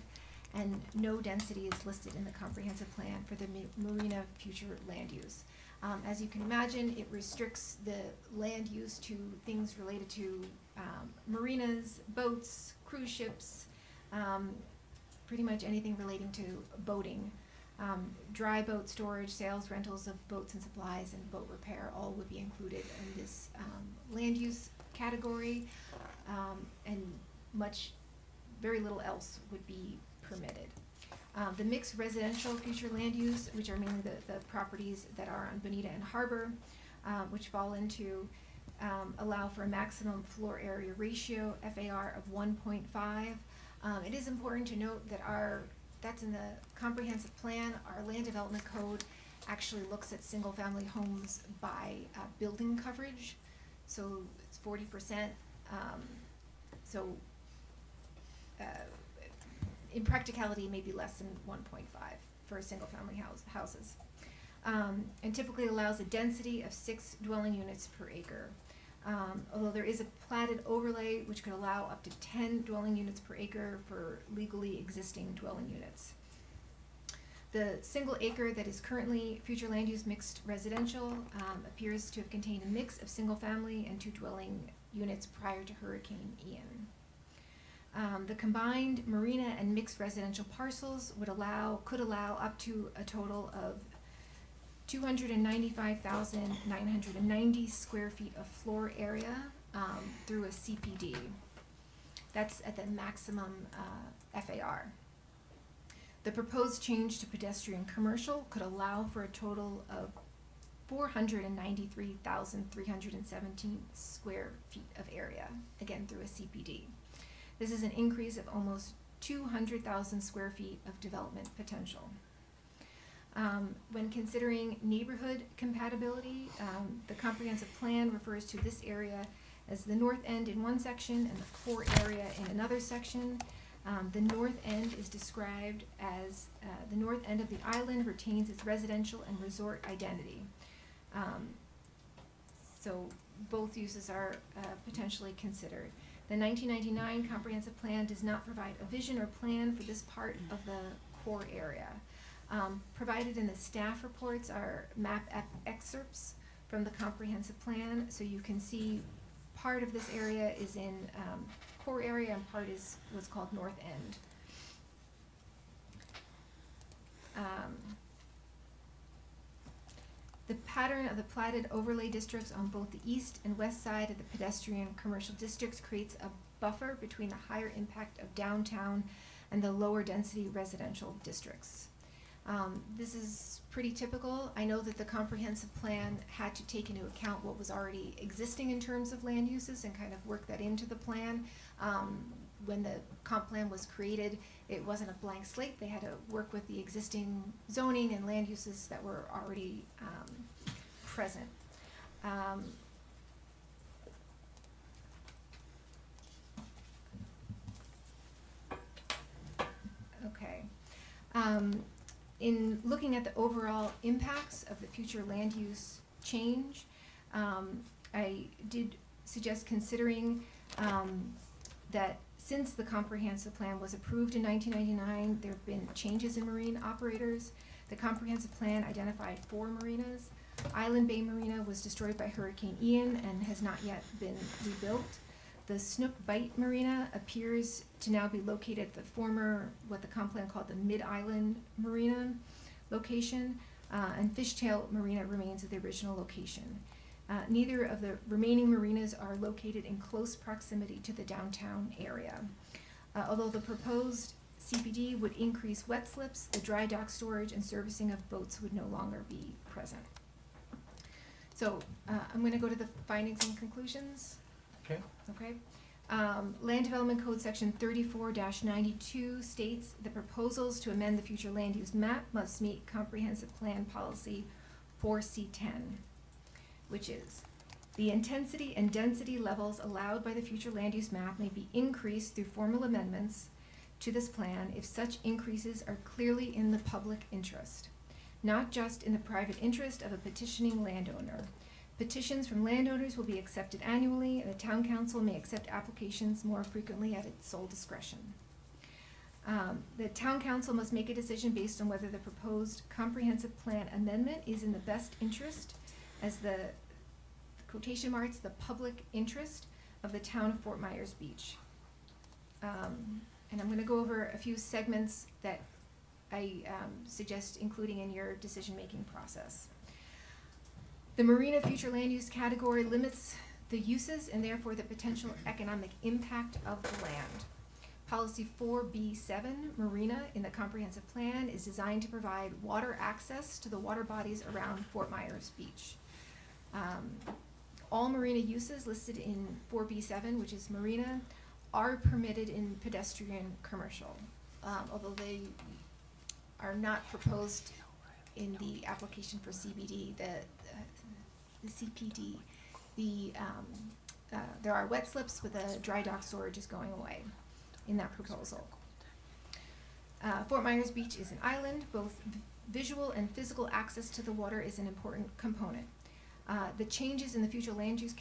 and no density is listed in the comprehensive plan for the marina future land use. As you can imagine, it restricts the land use to things related to marinas, boats, cruise ships, pretty much anything relating to boating. Dry boat storage, sales, rentals of boats and supplies, and boat repair all would be included in this land use category, and very little else would be permitted. The mixed residential future land use, which are mainly the properties that are on Bonita and Harbor, which fall into, allow for a maximum floor area ratio, FAR, of 1.5. It is important to note that that's in the comprehensive plan. Our land development code actually looks at single-family homes by building coverage, so it's 40%. In practicality, maybe less than 1.5 for single-family houses, and typically allows a density of 6 dwelling units per acre. Although there is a platted overlay which could allow up to 10 dwelling units per acre for legally existing dwelling units. The single acre that is currently future land use mixed residential appears to have contained a mix of single family and 2 dwelling units prior to Hurricane Ian. The combined marina and mixed residential parcels could allow up to a total of 295,990 square feet of floor area through a CPD. That's at the maximum FAR. The proposed change to pedestrian commercial could allow for a total of 493,317 square feet of area, again through a CPD. This is an increase of almost 200,000 square feet of development potential. When considering neighborhood compatibility, the comprehensive plan refers to this area as the north end in one section and the core area in another section. The north end is described as the north end of the island retains its residential and resort identity. So both uses are potentially considered. The 1999 comprehensive plan does not provide a vision or plan for this part of the core area. Provided in the staff reports are map excerpts from the comprehensive plan, so you can see part of this area is in core area and part is what's called north end. The pattern of the platted overlay districts on both the east and west side of the pedestrian commercial districts creates a buffer between the higher impact of downtown and the lower density residential districts. This is pretty typical. I know that the comprehensive plan had to take into account what was already existing in terms of land uses and kind of work that into the plan. When the comp plan was created, it wasn't a blank slate. They had to work with the existing zoning and land uses that were already present. Okay. In looking at the overall impacts of the future land use change, I did suggest considering that since the comprehensive plan was approved in 1999, there have been changes in marine operators. The comprehensive plan identified 4 marinas. Island Bay Marina was destroyed by Hurricane Ian and has not yet been rebuilt. The Snook Bight Marina appears to now be located at the former, what the comp plan called the Mid-Island Marina location, and Fishtail Marina remains at the original location. Neither of the remaining marinas are located in close proximity to the downtown area. Although the proposed CPD would increase wet slips, the dry dock storage and servicing of boats would no longer be present. So I'm going to go to the findings and conclusions. Okay. Okay. Land Development Code Section 34-92 states the proposals to amend the future land use map must meet Comprehensive Plan Policy 4C10, which is the intensity and density levels allowed by the future land use map may be increased through formal amendments to this plan if such increases are clearly in the public interest, not just in the private interest of a petitioning landowner. Petitions from landowners will be accepted annually, and the town council may accept applications more frequently at its sole discretion. The town council must make a decision based on whether the proposed comprehensive plan amendment is in the best interest, as the quotation marks, the public interest of the town of Fort Myers Beach. And I'm gonna go over a few segments that I suggest including in your decision-making process. The marina future land use category limits the uses and therefore the potential economic impact of the land. Policy 4B7, Marina, in the comprehensive plan is designed to provide water access to the water bodies around Fort Myers Beach. All marina uses listed in 4B7, which is marina, are permitted in pedestrian commercial, although they are not proposed in the application for CBD, the CPD. There are wet slips with a dry dock storage is going away in that proposal. Fort Myers Beach is an island. Both visual and physical access to the water is an important component. The changes in the future land use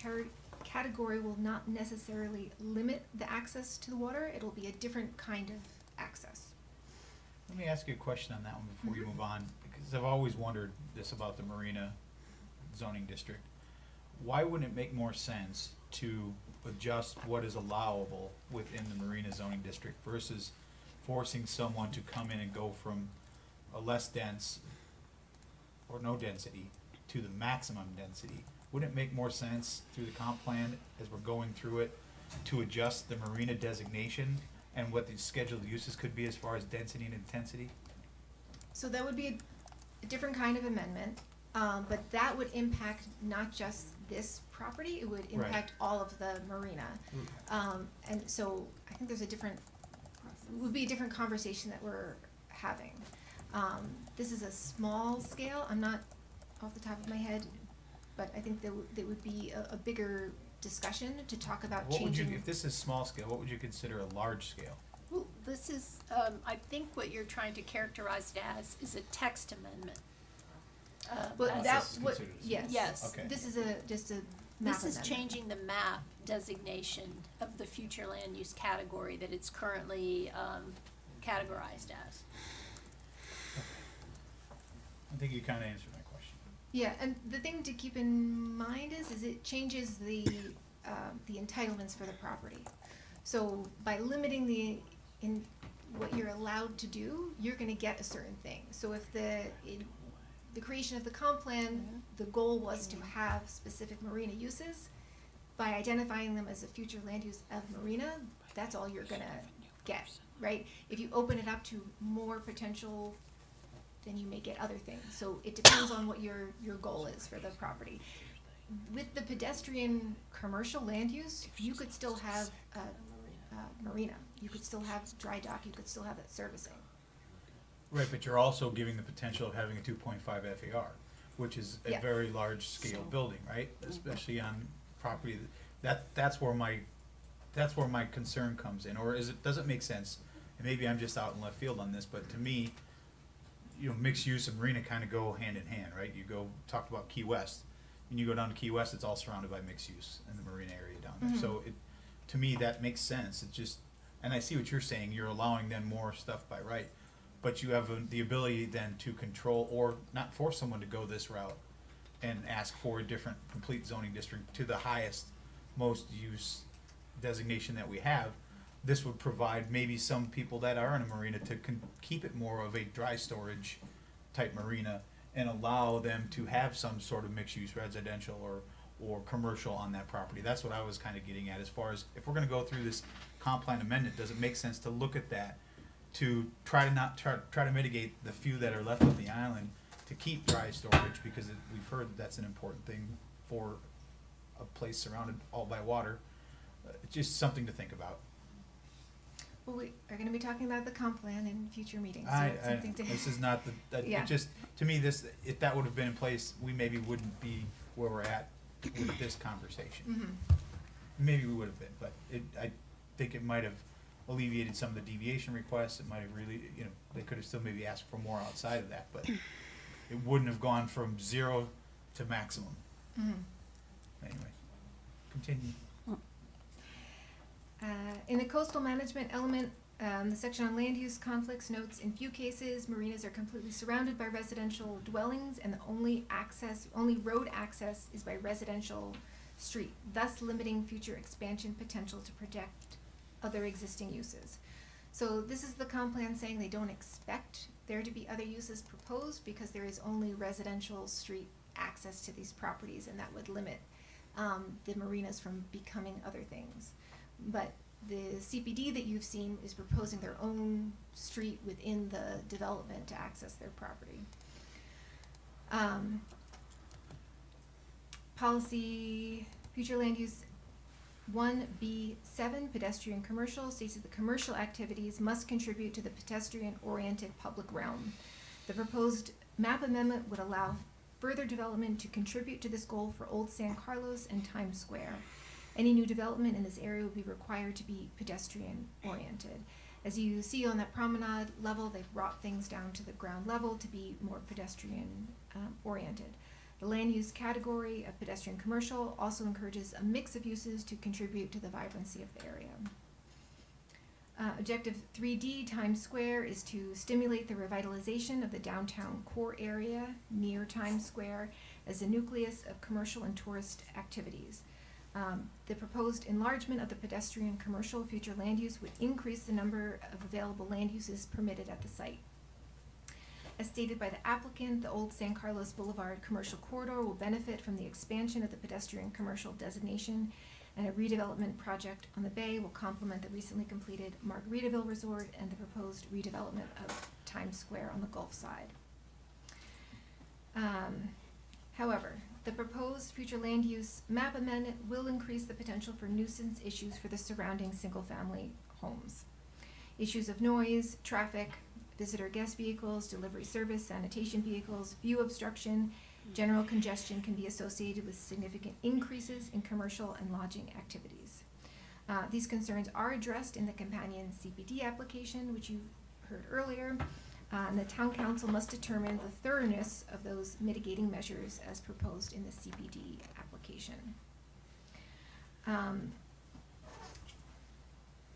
category will not necessarily limit the access to the water. It'll be a different kind of access. Let me ask you a question on that one before you move on, because I've always wondered this about the marina zoning district. Why wouldn't it make more sense to adjust what is allowable within the marina zoning district versus forcing someone to come in and go from a less dense or no density to the maximum density? Wouldn't it make more sense through the comp plan as we're going through it to adjust the marina designation and what the scheduled uses could be as far as density and intensity? So that would be a different kind of amendment, but that would impact not just this property, it would impact all of the marina. And so I think there's it would be a different conversation that we're having. This is a small scale, I'm not off the top of my head, but I think there would be a bigger discussion to talk about What changing. would you, if this is small scale, what would you consider a large scale? Well, this is, I think what you're trying to characterize it as is a text amendment. But as that is would, considered a yes. Yes. Okay. This is just a map This is amendment. changing the map designation of the future land use category that it's currently categorized as. I think you kinda answered my question. Yeah, and the thing to keep in mind is it changes the entitlements for the property. So by limiting what you're allowed to do, you're gonna get a certain thing. So if the creation of the comp plan, the goal was to have specific marina uses, by identifying them as a future land use of marina, that's all you're gonna get, right? If you open it up to more potential, then you may get other things. So it depends on what your goal is for the property. With the pedestrian commercial land use, you could still have a marina. You could still have dry dock, you could still have that servicing. Right, but you're also giving the potential of having a 2.5 FAR, which is a Yeah. very large scale building, right? Especially on property that's where my concern comes in. Or does it make sense? And maybe I'm just out in left field on this, but to me, you know, mixed use and marina kind of go hand in hand, right? You talk about Key West. When you go down to Key West, it's all surrounded by mixed use in the marina area down there. Mhm. So to me, that makes sense. It just, and I see what you're saying, you're allowing them more stuff by right, but you have the ability then to control or not force someone to go this route and ask for a different complete zoning district to the highest, most use designation that we have. This would provide maybe some people that are in a marina to keep it more of a dry storage type marina and allow them to have some sort of mixed-use residential or commercial on that property. That's what I was kind of getting at, as far as if we're gonna go through this comp plan amendment, does it make sense to look at that to try to mitigate the few that are left on the island to keep dry storage, because we've heard that's an important thing for a place surrounded all by water. Just something to think about. Well, we are gonna be talking about the comp plan in future meetings, so it's something to. This is not Yeah. it just, to me, if that would have been in place, we maybe wouldn't be where we're at with this conversation. Mhm. Maybe we would have been, but I think it might have alleviated some of the deviation requests. It might have really, you know, they could have still maybe asked for more outside of that, but it wouldn't have gone from 0 to maximum. Mhm. Anyway, continue. In the coastal management element, the section on land use conflicts notes, in few cases, marinas are completely surrounded by residential dwellings and the only road access is by residential street, thus limiting future expansion potential to protect other existing uses. So this is the comp plan saying they don't expect there to be other uses proposed because there is only residential street access to these properties, and that would limit the marinas from becoming other things. But the CPD that you've seen is proposing their own street within the development to access their property. Policy, future land use 1B7, pedestrian commercial, states that the commercial activities must contribute to the pedestrian-oriented public realm. The proposed map amendment would allow further development to contribute to this goal for Old San Carlos and Times Square. Any new development in this area would be required to be pedestrian-oriented. As you see on that promenade level, they've brought things down to the ground level to be more pedestrian-oriented. The land use category of pedestrian commercial also encourages a mix of uses to contribute to the vibrancy of the area. Objective 3D, Times Square, is to stimulate the revitalization of the downtown core area near Times Square as a nucleus of commercial and tourist activities. The proposed enlargement of the pedestrian commercial future land use would increase the number of available land uses permitted at the site. As stated by the applicant, the Old San Carlos Boulevard commercial corridor will benefit from the expansion of the pedestrian commercial designation, and a redevelopment project on the bay will complement the recently completed Margaritaville Resort and the proposed redevelopment of Times Square on the Gulf side. However, the proposed future land use map amendment will increase the potential for nuisance issues for the surrounding single-family homes. Issues of noise, traffic, visitor guest vehicles, delivery service, sanitation vehicles, view obstruction, general congestion can be associated with significant increases in commercial and lodging activities. These concerns are addressed in the companion CPD application, which you heard earlier, and the town council must determine the thoroughness of those mitigating measures as proposed in the CPD application.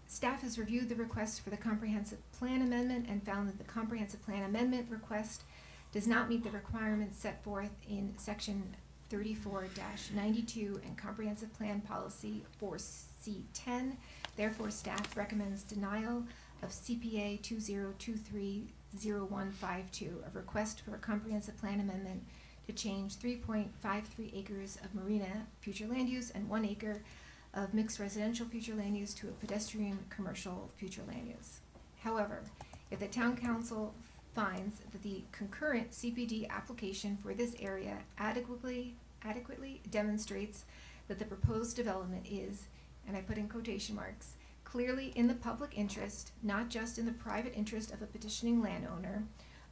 Staff has reviewed the request for the comprehensive plan amendment and found that the comprehensive plan amendment request does not meet the requirements set forth in section 34-92 and comprehensive plan policy 4C10. Therefore, staff recommends denial of CPA 2023-0152, a request for a comprehensive plan amendment to change 3.53 acres of marina future land use and 1 acre of mixed residential future land use to a pedestrian commercial future land use. However, if the town council finds that the concurrent CPD application for this area adequately demonstrates that the proposed development is, and I put in quotation marks, clearly in the public interest, not just in the private interest of a petitioning landowner,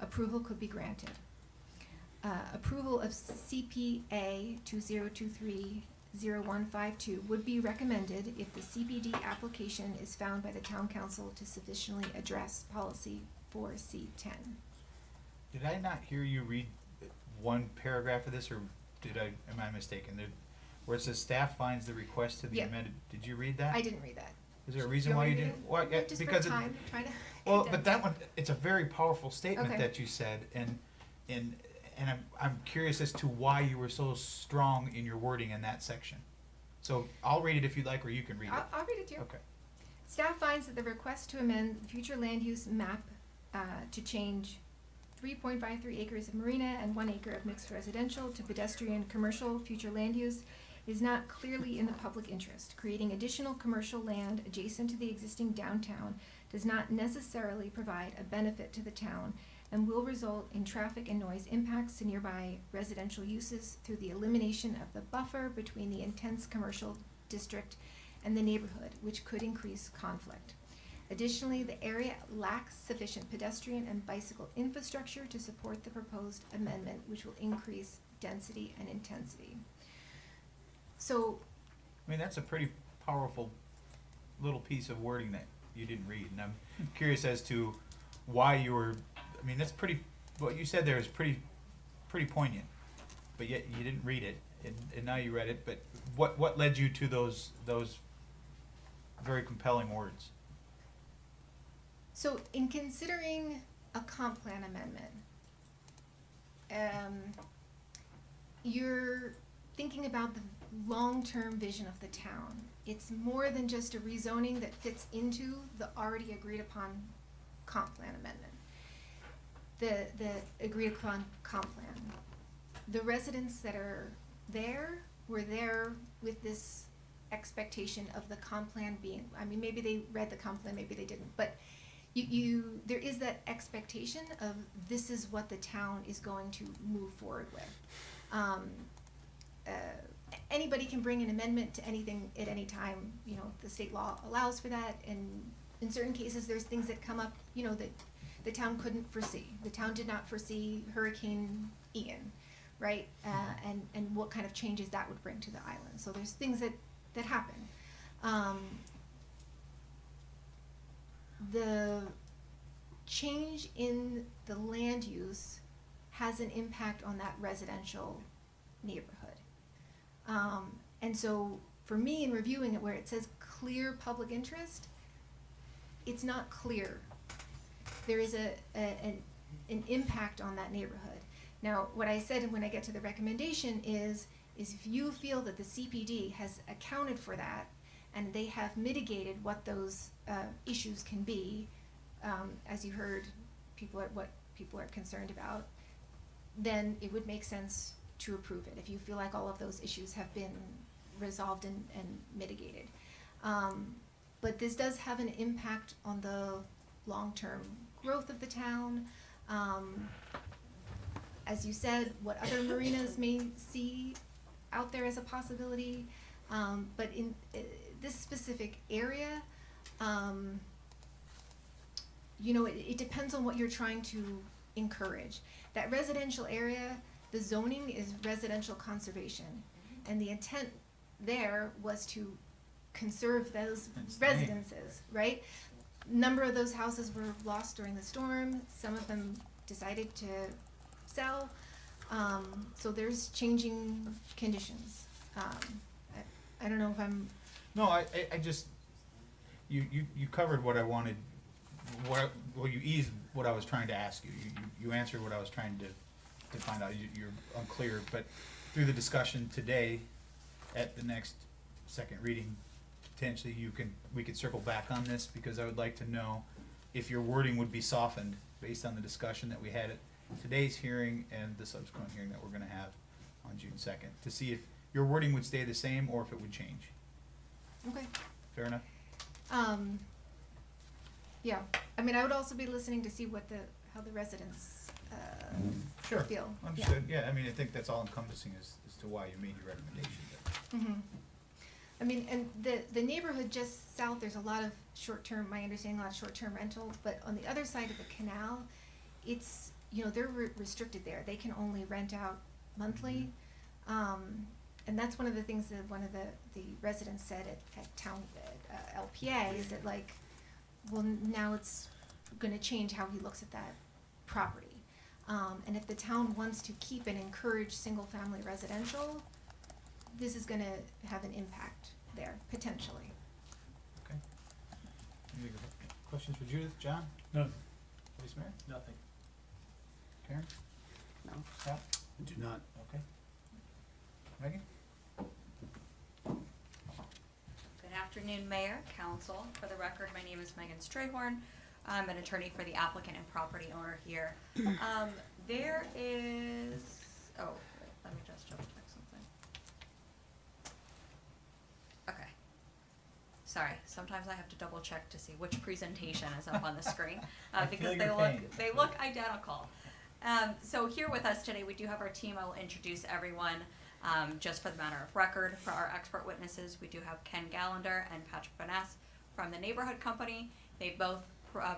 approval could be granted. Approval of CPA 2023-0152 would be recommended if the CPD application is found by the town council to sufficiently address policy 4C10. Did I not hear you read one paragraph of this, or am I mistaken? Where it says staff finds the request to be Yeah. amended, did you read that? I didn't read that. Is there a reason why you didn't? Well, yeah, Just because for it- time, trying to. Well, but that one, it's a very powerful statement Okay. that you said, and I'm curious as to why you were so strong in your wording in that section. So I'll read it if you'd like, or you can read it. I'll read it to you. Okay. Staff finds that the request to amend the future land use map to change 3.53 acres of marina and 1 acre of mixed residential to pedestrian commercial future land use is not clearly in the public interest. Creating additional commercial land adjacent to the existing downtown does not necessarily provide a benefit to the town and will result in traffic and noise impacts to nearby residential uses through the elimination of the buffer between the intense commercial district and the neighborhood, which could increase conflict. Additionally, the area lacks sufficient pedestrian and bicycle infrastructure to support the proposed amendment, which will increase density and intensity. So, I mean, that's a pretty powerful little piece of wording that you didn't read, and I'm curious as to why you were, I mean, that's pretty, what you said there is pretty poignant, but yet you didn't read it, and now you read it, but what led you to those very compelling words? so in considering a comp plan amendment, you're thinking about the long-term vision of the town. It's more than just a rezoning that fits into the already agreed upon comp plan amendment. The agreed upon comp plan. The residents that are there were there with this expectation of the comp plan being, I mean, maybe they read the comp plan, maybe they didn't, but there is that expectation of this is what the town is going to move forward with. Anybody can bring an amendment to anything at any time, the state law allows for that, and in certain cases, there's things that come up, that the town couldn't foresee. The town did not foresee Hurricane Ian, right? And what kind of changes that would bring to the island. So there's things that happen. The change in the land use has an impact on that residential neighborhood. And so for me, in reviewing it, where it says clear public interest, it's not clear. There is an impact on that neighborhood. Now, what I said when I get to the recommendation is if you feel that the CPD has accounted for that and they have mitigated what those issues can be, as you heard, what people are concerned about, then it would make sense to approve it, if you feel like all of those issues have been resolved and mitigated. But this does have an impact on the long-term growth of the town. As you said, what other marinas may see out there as a possibility, but in this specific area, it depends on what you're trying to encourage. That residential area, the zoning is residential conservation, and the intent there was to conserve those residences, right? Number of those houses were lost during the storm. Some of them decided to sell. So there's changing conditions. I don't know if I'm. No, I just, you covered what I wanted, you eased what I was trying to ask you. You answered what I was trying to find out. You're unclear, but through the discussion today, at the next second reading, potentially we could circle back on this, because I would like to know if your wording would be softened based on the discussion that we had today's hearing and the subsequent hearing that we're gonna have on June 2nd, to see if your wording would stay the same or if it would change. Okay. Fair enough? Yeah, I mean, I would also be listening to see how the residents, Sure. feel. Understood, yeah, I mean, I think that's all encompassing as to why you made your recommendation. I mean, and the neighborhood just south, there's a lot of short-term, my understanding, a lot of short-term rentals, but on the other side of the canal, it's, they're restricted there. They can only rent out monthly. And that's one of the things that one of the residents said at town, LPA, is that like, well, now it's gonna change how he looks at that property. And if the town wants to keep and encourage single-family residential, this is gonna have an impact there, potentially. Okay. Any questions for Judith, John? No. Vice Mayor? Nothing. Karen? No. Scott? Do not. Okay. Megan? Good afternoon, Mayor, Council. For the record, my name is Megan Strayhorn. I'm an attorney for the applicant and property owner here. There is, let me just double check something. Okay. Sorry, sometimes I have to double check to see which presentation is up on the screen, because they look identical. So here with us today, we do have our team. I will introduce everyone. Just for the matter of record, for our expert witnesses, we do have Ken Gallender and Patrick Vaness from the Neighborhood Company. They both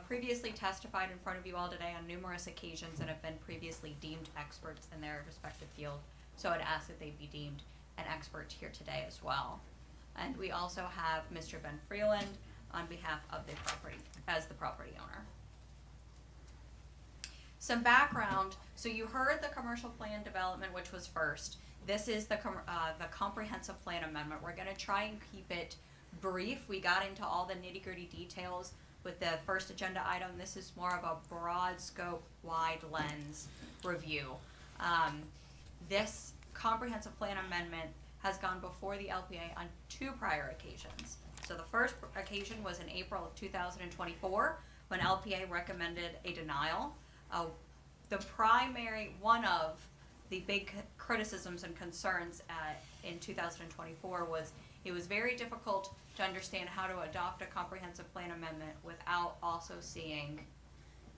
previously testified in front of you all today on numerous occasions and have been previously deemed experts in their respective field. So I'd ask that they be deemed an expert here today as well. And we also have Mr. Ben Freeland on behalf of the property, as the property owner. Some background, so you heard the commercial plan development, which was first. This is the comprehensive plan amendment. We're gonna try and keep it brief. We got into all the nitty-gritty details with the first agenda item. This is more of a broad scope, wide lens review. This comprehensive plan amendment has gone before the LPA on 2 prior occasions. So the first occasion was in April of 2024 when LPA recommended a denial. One of the big criticisms and concerns in 2024 was it was very difficult to understand how to adopt a comprehensive plan amendment without also seeing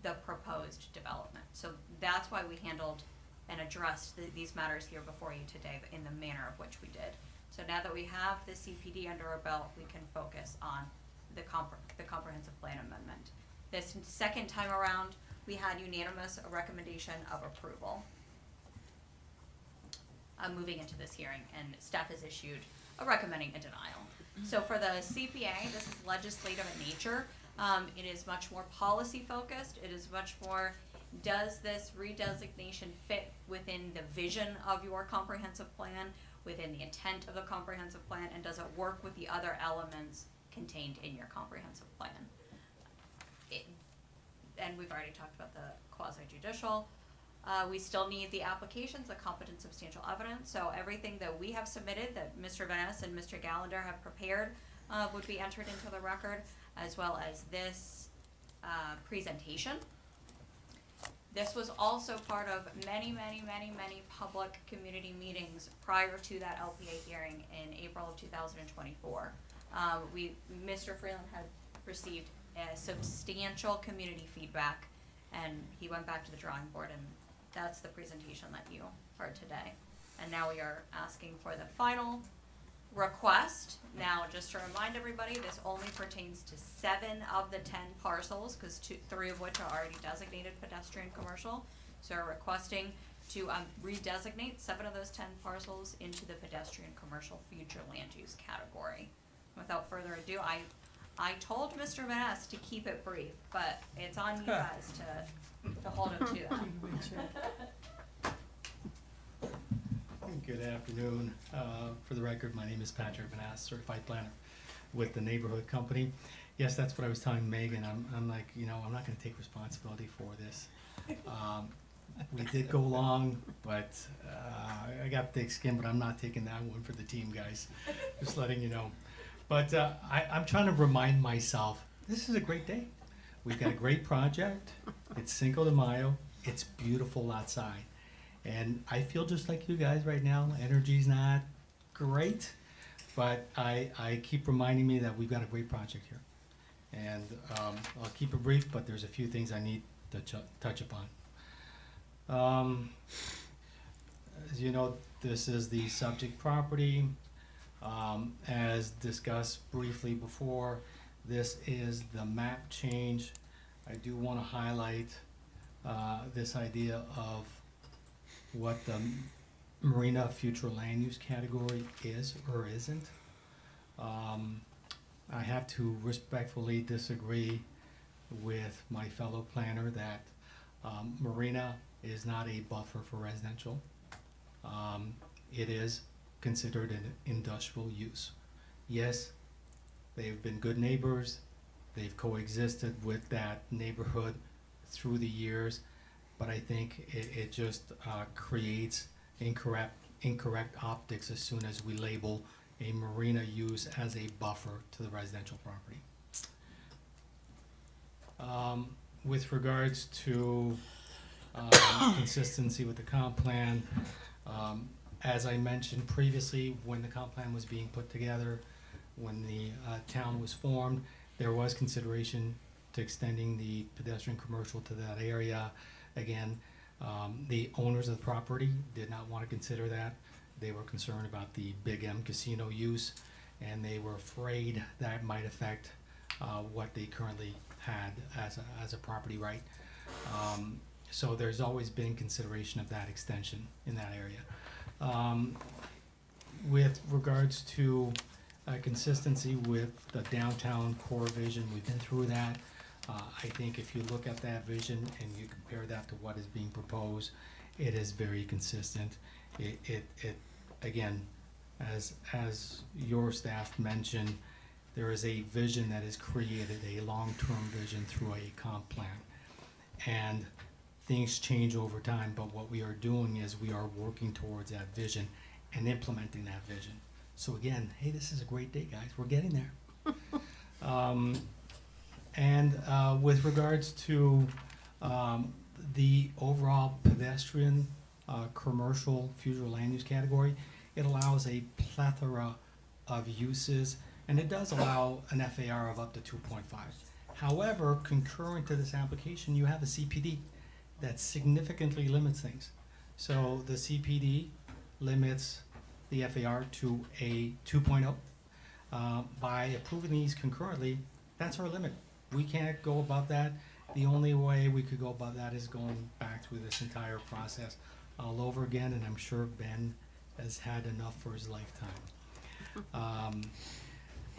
the proposed development. So that's why we handled and addressed these matters here before you today in the manner of which we did. So now that we have the CPD under our belt, we can focus on the comprehensive plan amendment. This second time around, we had unanimous recommendation of approval. Moving into this hearing, and staff has issued a recommending a denial. So for the CPA, this is legislative in nature. It is much more policy focused. It is much more, does this redesignation fit within the vision of your comprehensive plan, within the intent of the comprehensive plan, and does it work with the other elements contained in your comprehensive plan? And we've already talked about the quasi-judicial. We still need the applications, the competent substantial evidence. So everything that we have submitted that Mr. Vaness and Mr. Gallender have prepared would be entered into the record, as well as this presentation. This was also part of many public community meetings prior to that LPA hearing in April of 2024. Mr. Freeland had received substantial community feedback, and he went back to the drawing board, and that's the presentation that you heard today. And now we are asking for the final request. Now, just to remind everybody, this only pertains to 7 of the 10 parcels, because 3 of which are already designated pedestrian commercial. So we're requesting to redesignate 7 of those 10 parcels into the pedestrian commercial future land use category. Without further ado, I told Mr. Vaness to keep it brief, but it's on you guys to hold him to that. Good afternoon. For the record, my name is Patrick Vaness, certified planner with the Neighborhood Company. Yes, that's what I was telling Megan. I'm like, I'm not gonna take responsibility for this. We did go long, but I got thick skin, but I'm not taking that one for the team, guys. Just letting you know. But I'm trying to remind myself, this is a great day. We've got a great project. It's Cinco de Mayo. It's beautiful outside. And I feel just like you guys right now. Energy's not great, but I keep reminding me that we've got a great project here. And I'll keep it brief, but there's a few things I need to touch upon. As you know, this is the subject property. As discussed briefly before, this is the map change. I do want to highlight this idea of what the marina future land use category is or isn't. I have to respectfully disagree with my fellow planner that marina is not a buffer for residential. It is considered an industrial use. Yes, they've been good neighbors. They've coexisted with that neighborhood through the years, but I think it just creates incorrect optics as soon as we label a marina use as a buffer to the residential property. With regards to consistency with the comp plan, as I mentioned previously, when the comp plan was being put together, when the town was formed, there was consideration to extending the pedestrian commercial to that area. Again, the owners of the property did not want to consider that. They were concerned about the Big M casino use, and they were afraid that might affect what they currently had as a property right. So there's always been consideration of that extension in that area. With regards to consistency with the downtown core vision, we've been through that. I think if you look at that vision and you compare that to what is being proposed, it is very consistent. It again, as your staff mentioned, there is a vision that is created, a long-term vision through a comp plan. And things change over time, but what we are doing is we are working towards that vision and implementing that vision. So again, hey, this is a great day, guys. We're getting there. With regards to the overall pedestrian commercial future land use category, it allows a plethora of uses, and it does allow an FAR of up to 2.5. However, concurrent to this application, you have a CPD that significantly limits things. So the CPD limits the FAR to a 2.0. By approving these concurrently, that's our limit. We can't go above that. The only way we could go above that is going back through this entire process all over again, and I'm sure Ben has had enough for his lifetime.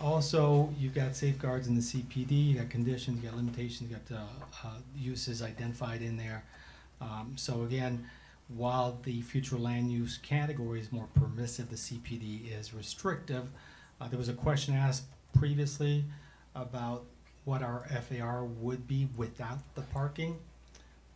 Also, you've got safeguards in the CPD, you got conditions, you got limitations, you got uses identified in there. So again, while the future land use category is more permissive, the CPD is restrictive. There was a question asked previously about what our FAR would be without the parking.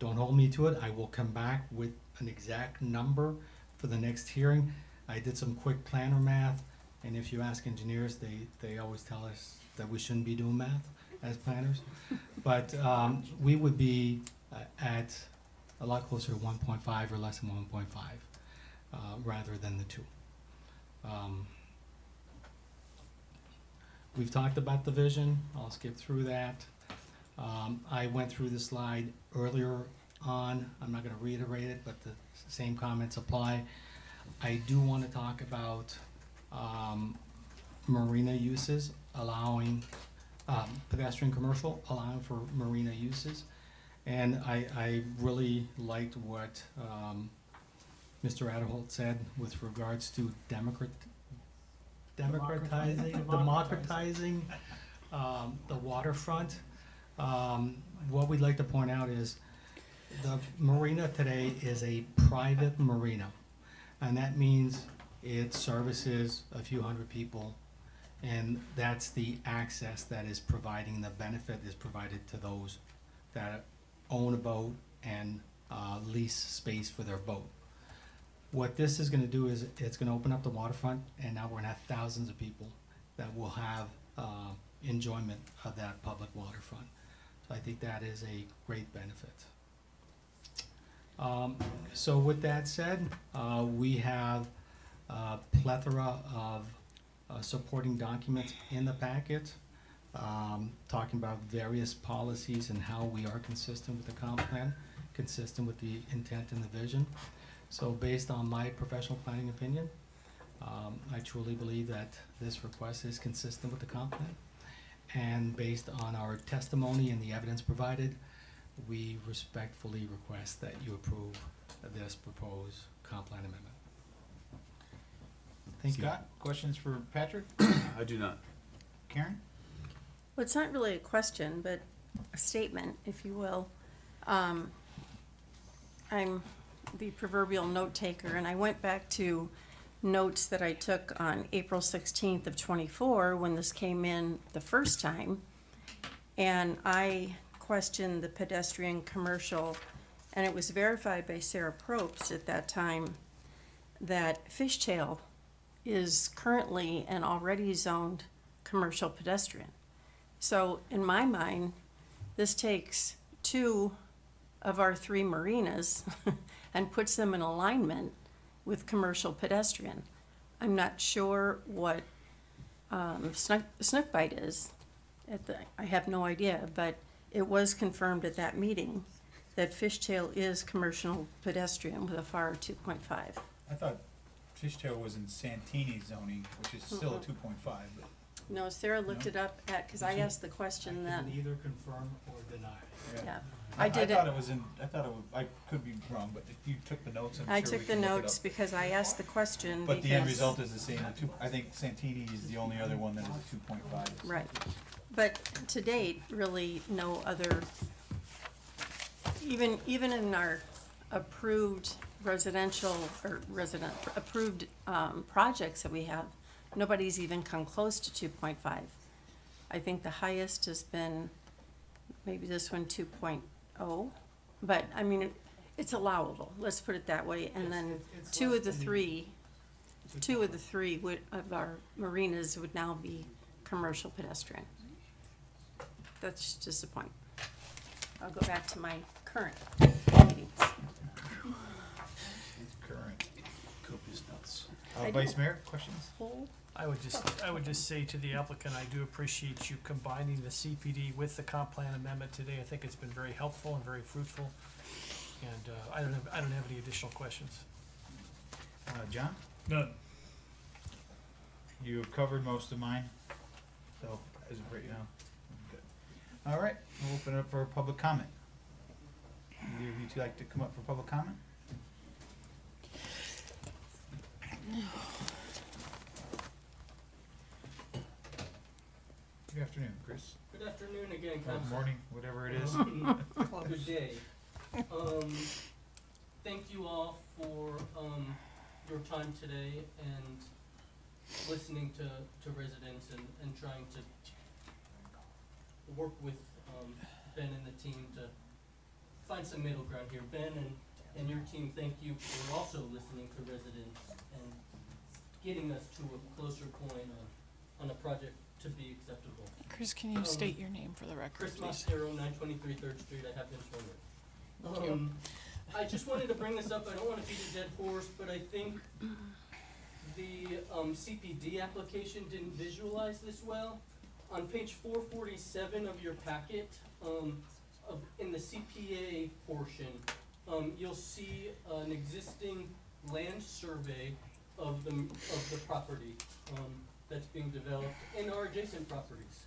Don't hold me to it. I will come back with an exact number for the next hearing. I did some quick planner math, and if you ask engineers, they always tell us that we shouldn't be doing math as planners. But we would be at a lot closer to 1.5 or less than 1.5 rather than the 2. We've talked about the vision. I'll skip through that. I went through the slide earlier on. I'm not going to reiterate it, but the same comments apply. I do want to talk about marina uses, allowing pedestrian commercial, allowing for marina uses. And I really liked what Mr. Adderholt said with regards to democratizing the waterfront. What we'd like to point out is the marina today is a private marina, and that means it services a few hundred people, and that's the access that is providing the benefit is provided to those that own a boat and lease space for their boat. What this is going to do is it's going to open up the waterfront, and now we're going to have thousands of people that will have enjoyment of that public waterfront. So I think that is a great benefit. So with that said, we have a plethora of supporting documents in the packet, talking about various policies and how we are consistent with the comp plan, consistent with the intent and the vision. So based on my professional planning opinion, I truly believe that this request is consistent with the comp plan. And based on our testimony and the evidence provided, we respectfully request that you approve this proposed comp plan amendment. Thank you. Scott, questions for Patrick? I do not. Karen? Well, it's not really a question, but a statement, if you will. I'm the proverbial note taker, and I went back to notes that I took on April 16th of '24 when this came in the first time, and I questioned the pedestrian commercial, and it was verified by Sarah Probst at that time that Fishtail is currently an already zoned commercial pedestrian. So in my mind, this takes 2 of our 3 marinas and puts them in alignment with commercial pedestrian. I'm not sure what Snook Bite is. I have no idea, but it was confirmed at that meeting that Fishtail is commercial pedestrian with a FAR of 2.5. I thought Fishtail was in Santini zoning, which is still a 2.5, but. No, Sarah looked No? it up because I asked the question I then. can either confirm or deny. Yeah. I I did thought it. it was in, I thought it was, I could be wrong, but if you took the notes, I'm I sure we took the can look it notes up. because I asked the question But the end because- result is the same, I think Santini is the only other one that is a 2.5. Right. But to date, really no other, even in our approved residential or approved projects that we have, nobody's even come close to 2.5. I think the highest has been maybe this one 2.0, but I mean, it's allowable, let's put it that way, and then It's two less of the than three of our marinas would now be commercial pedestrian. That's just a point. I'll go back to my current meetings. Current. Copious notes. I Vice don't- Mayor, questions? Whole I would just say to the applicant, I do appreciate you combining the CPD with the comp plan amendment today. I think it's been very helpful and very fruitful. And, I don't have any additional questions. John? None. You've covered most of mine, so as of right now, I'm good. All right, we'll open it up for public comment. Either of you two like to come up for public comment? Good afternoon, Chris. Good afternoon again, Or Council. morning, whatever it is. Good day. Thank you all for, your time today and listening to residents and trying to work with, Ben and the team to find some middle ground here. Ben and your team, thank you for also listening to residents and getting us to a closer point on a project to be acceptable. Chris, can you state your name for the record, Chris please? Mastero, 923 3rd Street, I have been Thank you. I just wanted to bring this up, I don't wanna beat a dead horse, but I think the, CPD application didn't visualize this well. On page 447 of your packet, in the CPA portion, you'll see an existing land survey of the property, that's being developed and our adjacent properties.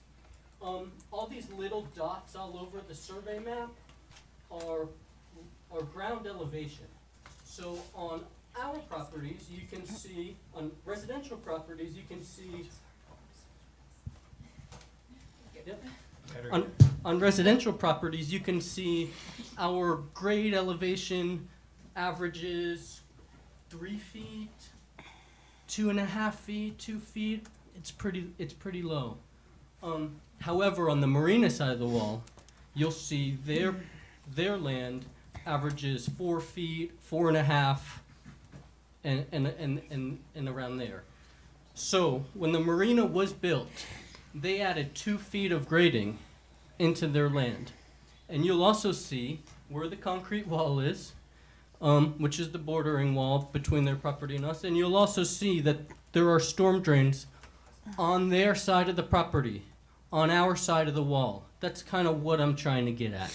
All these little dots all over the survey map are ground elevation. So on our properties, you can see, on residential properties, you can see. Yep. On residential properties, you can see our grade elevation averages 3 feet, 2.5 feet, 2 feet. It's pretty low. However, on the marina side of the wall, you'll see their land averages 4 feet, 4.5, and around there. So when the marina was built, they added 2 feet of grading into their land. And you'll also see where the concrete wall is. which is the bordering wall between their property and us. And you'll also see that there are storm drains on their side of the property, on our side of the wall. That's kind of what I'm trying to get at.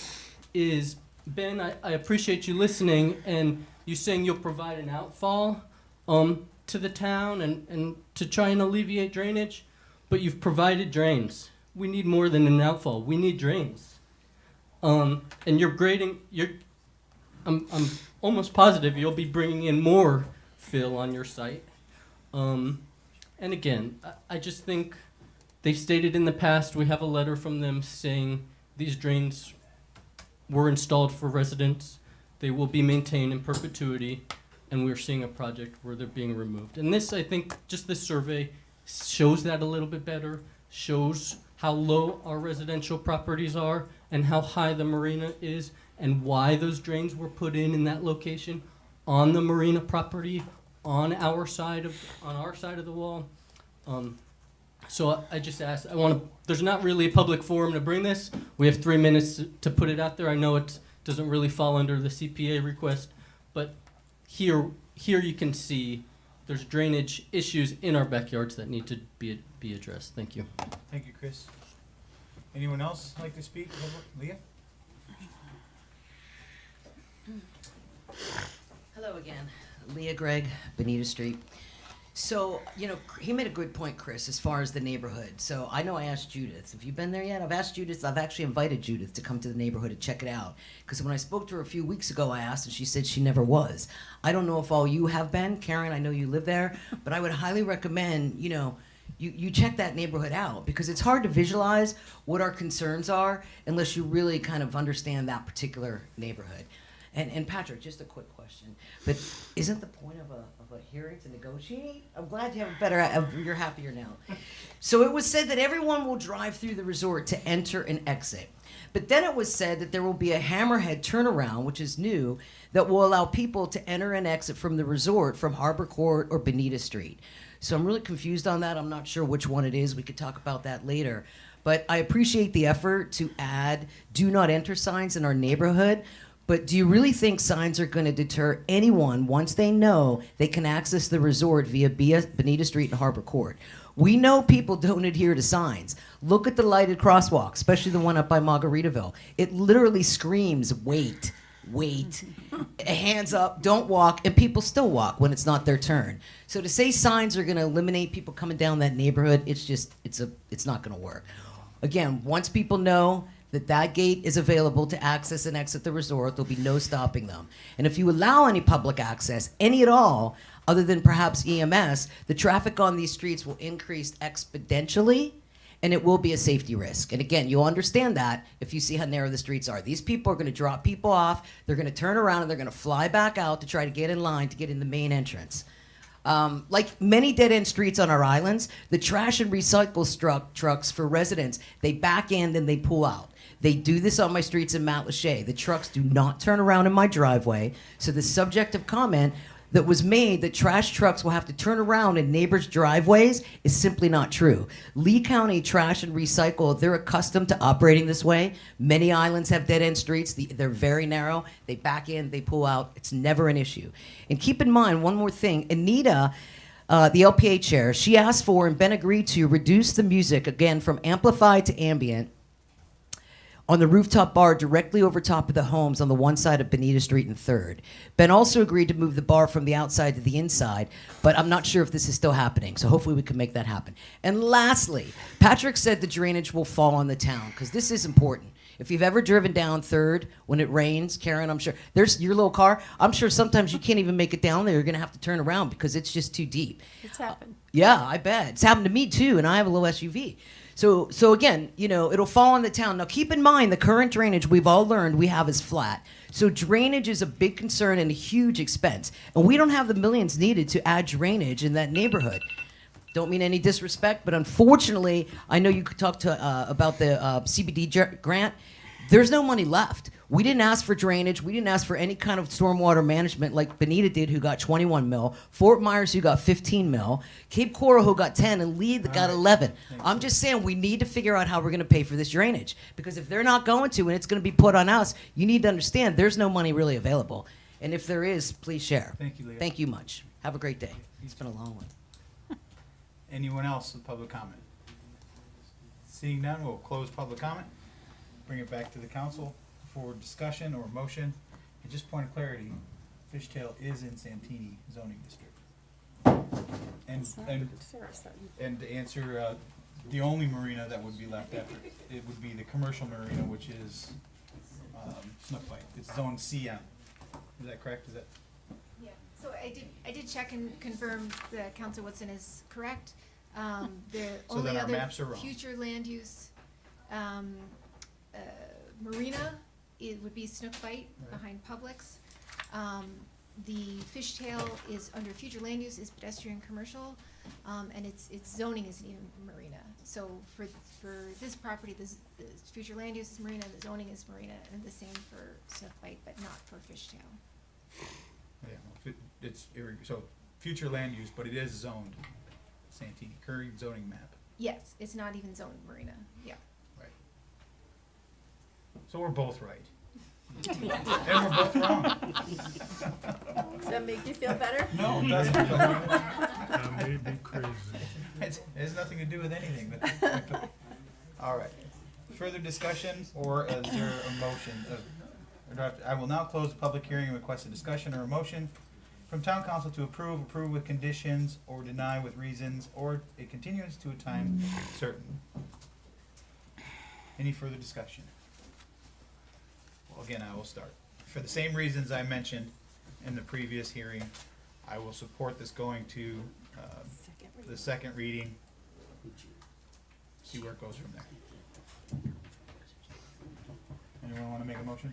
Is, Ben, I appreciate you listening and you saying you'll provide an outfall to the town and to try and alleviate drainage, but you've provided drains. We need more than an outfall. We need drains. And you're grading, I'm almost positive you'll be bringing in more fill on your site. And again, I just think they've stated in the past, we have a letter from them saying these drains were installed for residents. They will be maintained in perpetuity, and we're seeing a project where they're being removed. And this, I think, just this survey shows that a little bit better, shows how low our residential properties are and how high the marina is and why those drains were put in that location on the marina property on our side of the wall. So I just asked, there's not really a public forum to bring this. We have 3 minutes to put it out there. I know it doesn't really fall under the CPA request, but here you can see there's drainage issues in our backyards that need to be addressed. Thank you. Thank you, Chris. Anyone else like to speak? Leah? Hello again. Leah Gregg, Bonita Street. So, he made a good point, Chris, as far as the neighborhood. So I know I asked Judith. Have you been there yet? I've asked Judith. I've actually invited Judith to come to the neighborhood and check it out. Because when I spoke to her a few weeks ago, I asked, and she said she never was. I don't know if all you have been. Karen, I know you live there. But I would highly recommend, you check that neighborhood out. Because it's hard to visualize what our concerns are unless you really kind of understand that particular neighborhood. And Patrick, just a quick question. But isn't the point of a hearing to negotiate? I'm glad you have a better, you're happier now. So it was said that everyone will drive through the resort to enter and exit. But then it was said that there will be a hammerhead turnaround, which is new, that will allow people to enter and exit from the resort from Harbor Court or Bonita Street. So I'm really confused on that. I'm not sure which one it is. We could talk about that later. But I appreciate the effort to add do not enter signs in our neighborhood. But do you really think signs are going to deter anyone once they know they can access the resort via Bonita Street and Harbor Court? We know people don't adhere to signs. Look at the lighted crosswalk, especially the one up by Margaritaville. It literally screams, wait, hands up, don't walk, and people still walk when it's not their turn. So to say signs are going to eliminate people coming down that neighborhood, it's not going to work. Again, once people know that gate is available to access and exit the resort, there'll be no stopping them. And if you allow any public access, any at all, other than perhaps EMS, the traffic on these streets will increase exponentially, and it will be a safety risk. And again, you'll understand that if you see how narrow the streets are. These people are going to drop people off, they're going to turn around, and they're going to fly back out to try to get in line to get in the main entrance. Like many dead-end streets on our islands, the trash and recycle trucks for residents, they back in and they pull out. They do this on my streets in Matlacha. The trucks do not turn around in my driveway. So the subject of comment that was made that trash trucks will have to turn around in neighbors' driveways is simply not true. Lee County Trash and Recycle, they're accustomed to operating this way. Many islands have dead-end streets. They're very narrow. They back in, they pull out. It's never an issue. And keep in mind, one more thing. Anita, the LPA chair, she asked for and Ben agreed to reduce the music, again, from amplified to ambient, on the rooftop bar directly over top of the homes on the one side of Bonita Street and 3rd. Ben also agreed to move the bar from the outside to the inside, but I'm not sure if this is still happening, so hopefully we can make that happen. And lastly, Patrick said the drainage will fall on the town, because this is important. If you've ever driven down 3rd when it rains, Karen, I'm sure, there's your little car, I'm sure sometimes you can't even make it down there. You're going to have to turn around because it's just too deep. It's happened. Yeah, I bet. It's happened to me too, and I have a little SUV. So again, it'll fall on the town. Now keep in mind, the current drainage we've all learned we have is flat. So drainage is a big concern and a huge expense. And we don't have the millions needed to add drainage in that neighborhood. Don't mean any disrespect, but unfortunately, I know you could talk to about the CBD grant. There's no money left. We didn't ask for drainage. We didn't ask for any kind of stormwater management like Bonita did, who got 21 mil. Fort Myers, who got 15 mil. Cape Coral, who got 10, and Lee that got 11. I'm just saying we need to figure out how we're going to pay for this drainage. Because if they're not going to, and it's going to be put on us, you need to understand there's no money really available. And if there is, please share. Thank you, Leah. Thank you much. Have a great day. It's been a long one. Anyone else with public comment? Seeing none, we'll close public comment, bring it back to the council for discussion or motion. And just point of clarity, Fishtail is in Santini zoning district. And to answer, the only marina that would be left after, it would be the commercial marina, which is, Snook Bite. It's zone CM. Is that correct? Is that? Yeah, so I did check and confirm that Council Woodson is correct. The So only then our other maps are wrong. future land use, marina, it would be Snook Bite Right. behind Publix. The Fishtail is under future land use is pedestrian commercial, and its zoning isn't even marina. So for this property, the future land use is marina, the zoning is marina, and the same for Snook Bite, but not for Fishtail. Yeah, it's, so future land use, but it is zoned Santini, current zoning map. Yes, it's not even zoned marina, yeah. Right. So we're both right. And we're both wrong. Does that make you feel better? No, it doesn't. That made me crazy. It has nothing to do with anything, but, all right. Further discussion, or is there a motion? I will now close the public hearing and request a discussion or a motion from town council to approve with conditions, or deny with reasons, or a continuance to a time certain. Any further discussion? Well, again, I will start. For the same reasons I mentioned in the previous hearing, I will support this going to the second reading. See where it goes from there. Anyone want to make a motion?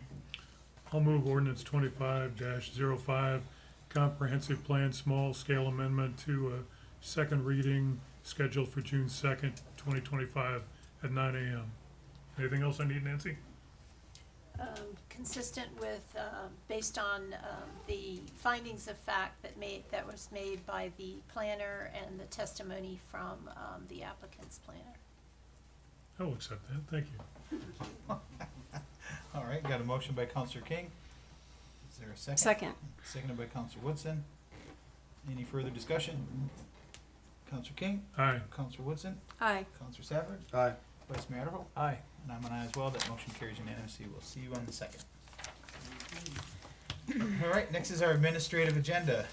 I'll move ordinance 25-05, comprehensive plan, small scale amendment to a second reading scheduled for June 2nd, 2025 at 9 a.m. Anything else I need, Nancy? Consistent with, based on the findings of fact that was made by the planner and the testimony from the applicant's planner. I will accept that, thank you. All right, got a motion by Counselor King. Is there a second? Second. Seconded by Counselor Woodson. Any further discussion? Counselor King? Aye. Counselor Woodson? Aye. Counselor Savard? Aye. Vice Mayor Adderhope? Aye. And I'm an aye as well. That motion carries unanimously. We'll see you on the second. All right, next is our administrative agenda.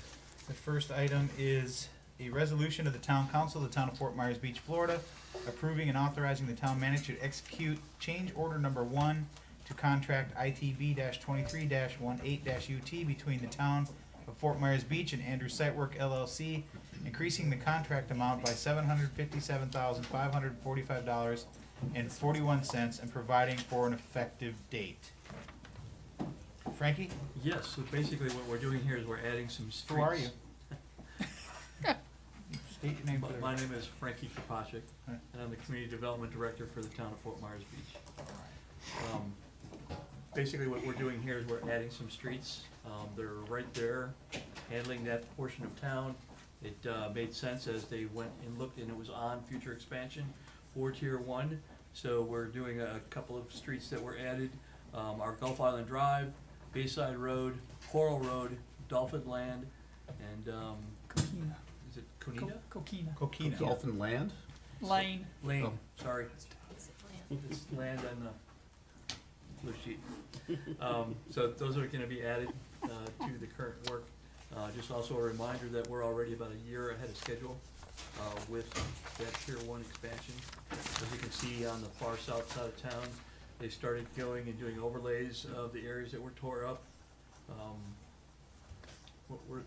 The first item is a resolution of the Town Council of the Town of Fort Myers Beach, Florida, approving and authorizing the town manager to execute change order number 1 to contract ITB-23-18-UT between the Town of Fort Myers Beach and Andrews Site Work LLC, increasing the contract amount by $757,545.41 and providing for an effective date. Frankie, Yes, so basically what we're doing here is we're adding some streets. who are you? State your name for the My name is Frankie Kropacek, Right. and I'm the Community Development Director for the Town of Fort Myers Beach. Basically what we're doing here is we're adding some streets. They're right there, handling that portion of town. It made sense as they went and looked, and it was on future expansion for Tier 1. So we're doing a couple of streets that were added. Our Gulf Island Drive, Bayside Road, Coral Road, Dolphin Land, and, Coquina. is it Conina? Coquina. Dolphin Land? Lane. Lane, Oh. sorry. It's land on the blue sheet. So those are gonna be added, to the current work. Just also a reminder that we're already about a year ahead of schedule, with that Tier 1 expansion. As you can see on the far south side of town, they started going and doing overlays of the areas that were tore up.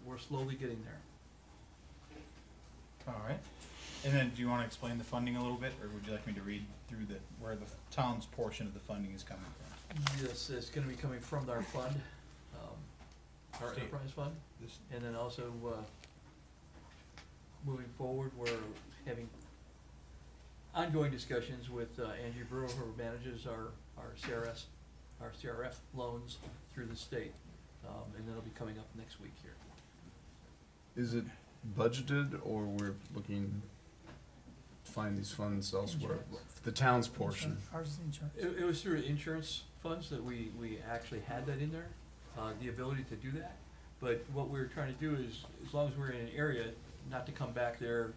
We're slowly getting there. All right. And then, do you want to explain the funding a little bit, or would you like me to read through where the town's portion of the funding is coming from? Yes, it's gonna be coming from our fund, our State. enterprise fund. This- And then also, moving forward, we're having ongoing discussions with Angie Brewer, who manages our CRF loans through the state. And that'll be coming up next week here. Is it budgeted, or we're looking to find these funds elsewhere? The town's portion. Ours is insurance. It was through insurance funds that we actually had that in there. the ability to do that. But what we're trying to do is, as long as we're in an area, not to come back there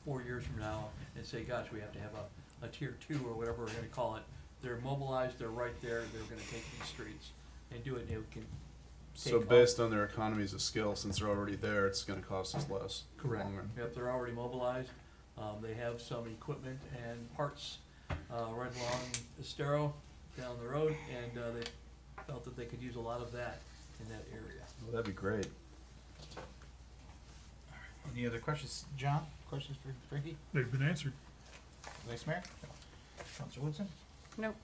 4 years from now and say, gosh, we have to have a tier 2 or whatever we're gonna call it. They're mobilized, they're right there, they're gonna take these streets and do it, and it can So take based on their economies of scale, since they're already there, it's gonna cost us less. in the Correct. long run. Yep, they're already mobilized. They have some equipment and parts, right along Estero down the road, and, they felt that they could use a lot of that in that area. Well, that'd be great. Any other questions, John? Questions for Frankie? They've been answered. Vice Mayor? Counselor Woodson? Nope.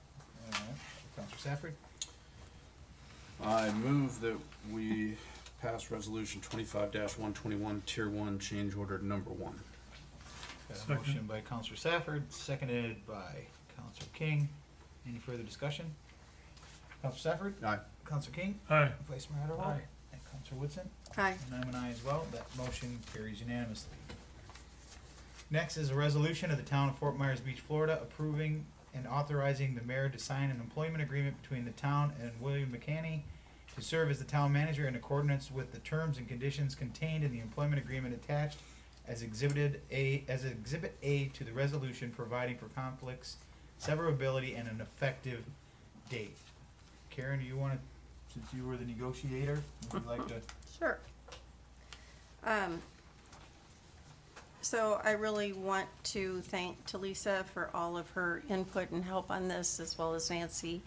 Counselor Safford? I move that we pass resolution 25-121, tier 1, change order number 1. Got a Second. motion by Counselor Safford, seconded by Counselor King. Any further discussion? Counselor Safford? Aye. Counselor King? Aye. Vice Mayor Adderall? Aye. And Counselor Woodson? Aye. And I'm an aye as well. That motion carries unanimously. Next is a resolution of the town of Fort Myers Beach, Florida, approving and authorizing the mayor to sign an employment agreement between the town and William McCanny to serve as the town manager in accordance with the terms and conditions contained in the employment agreement attached as Exhibit A to the resolution, providing for conflicts, severability, and an effective date. Karen, do you want to, since you were the negotiator, would you like to? Sure. So I really want to thank Talisa for all of her input and help on this, as well as Nancy.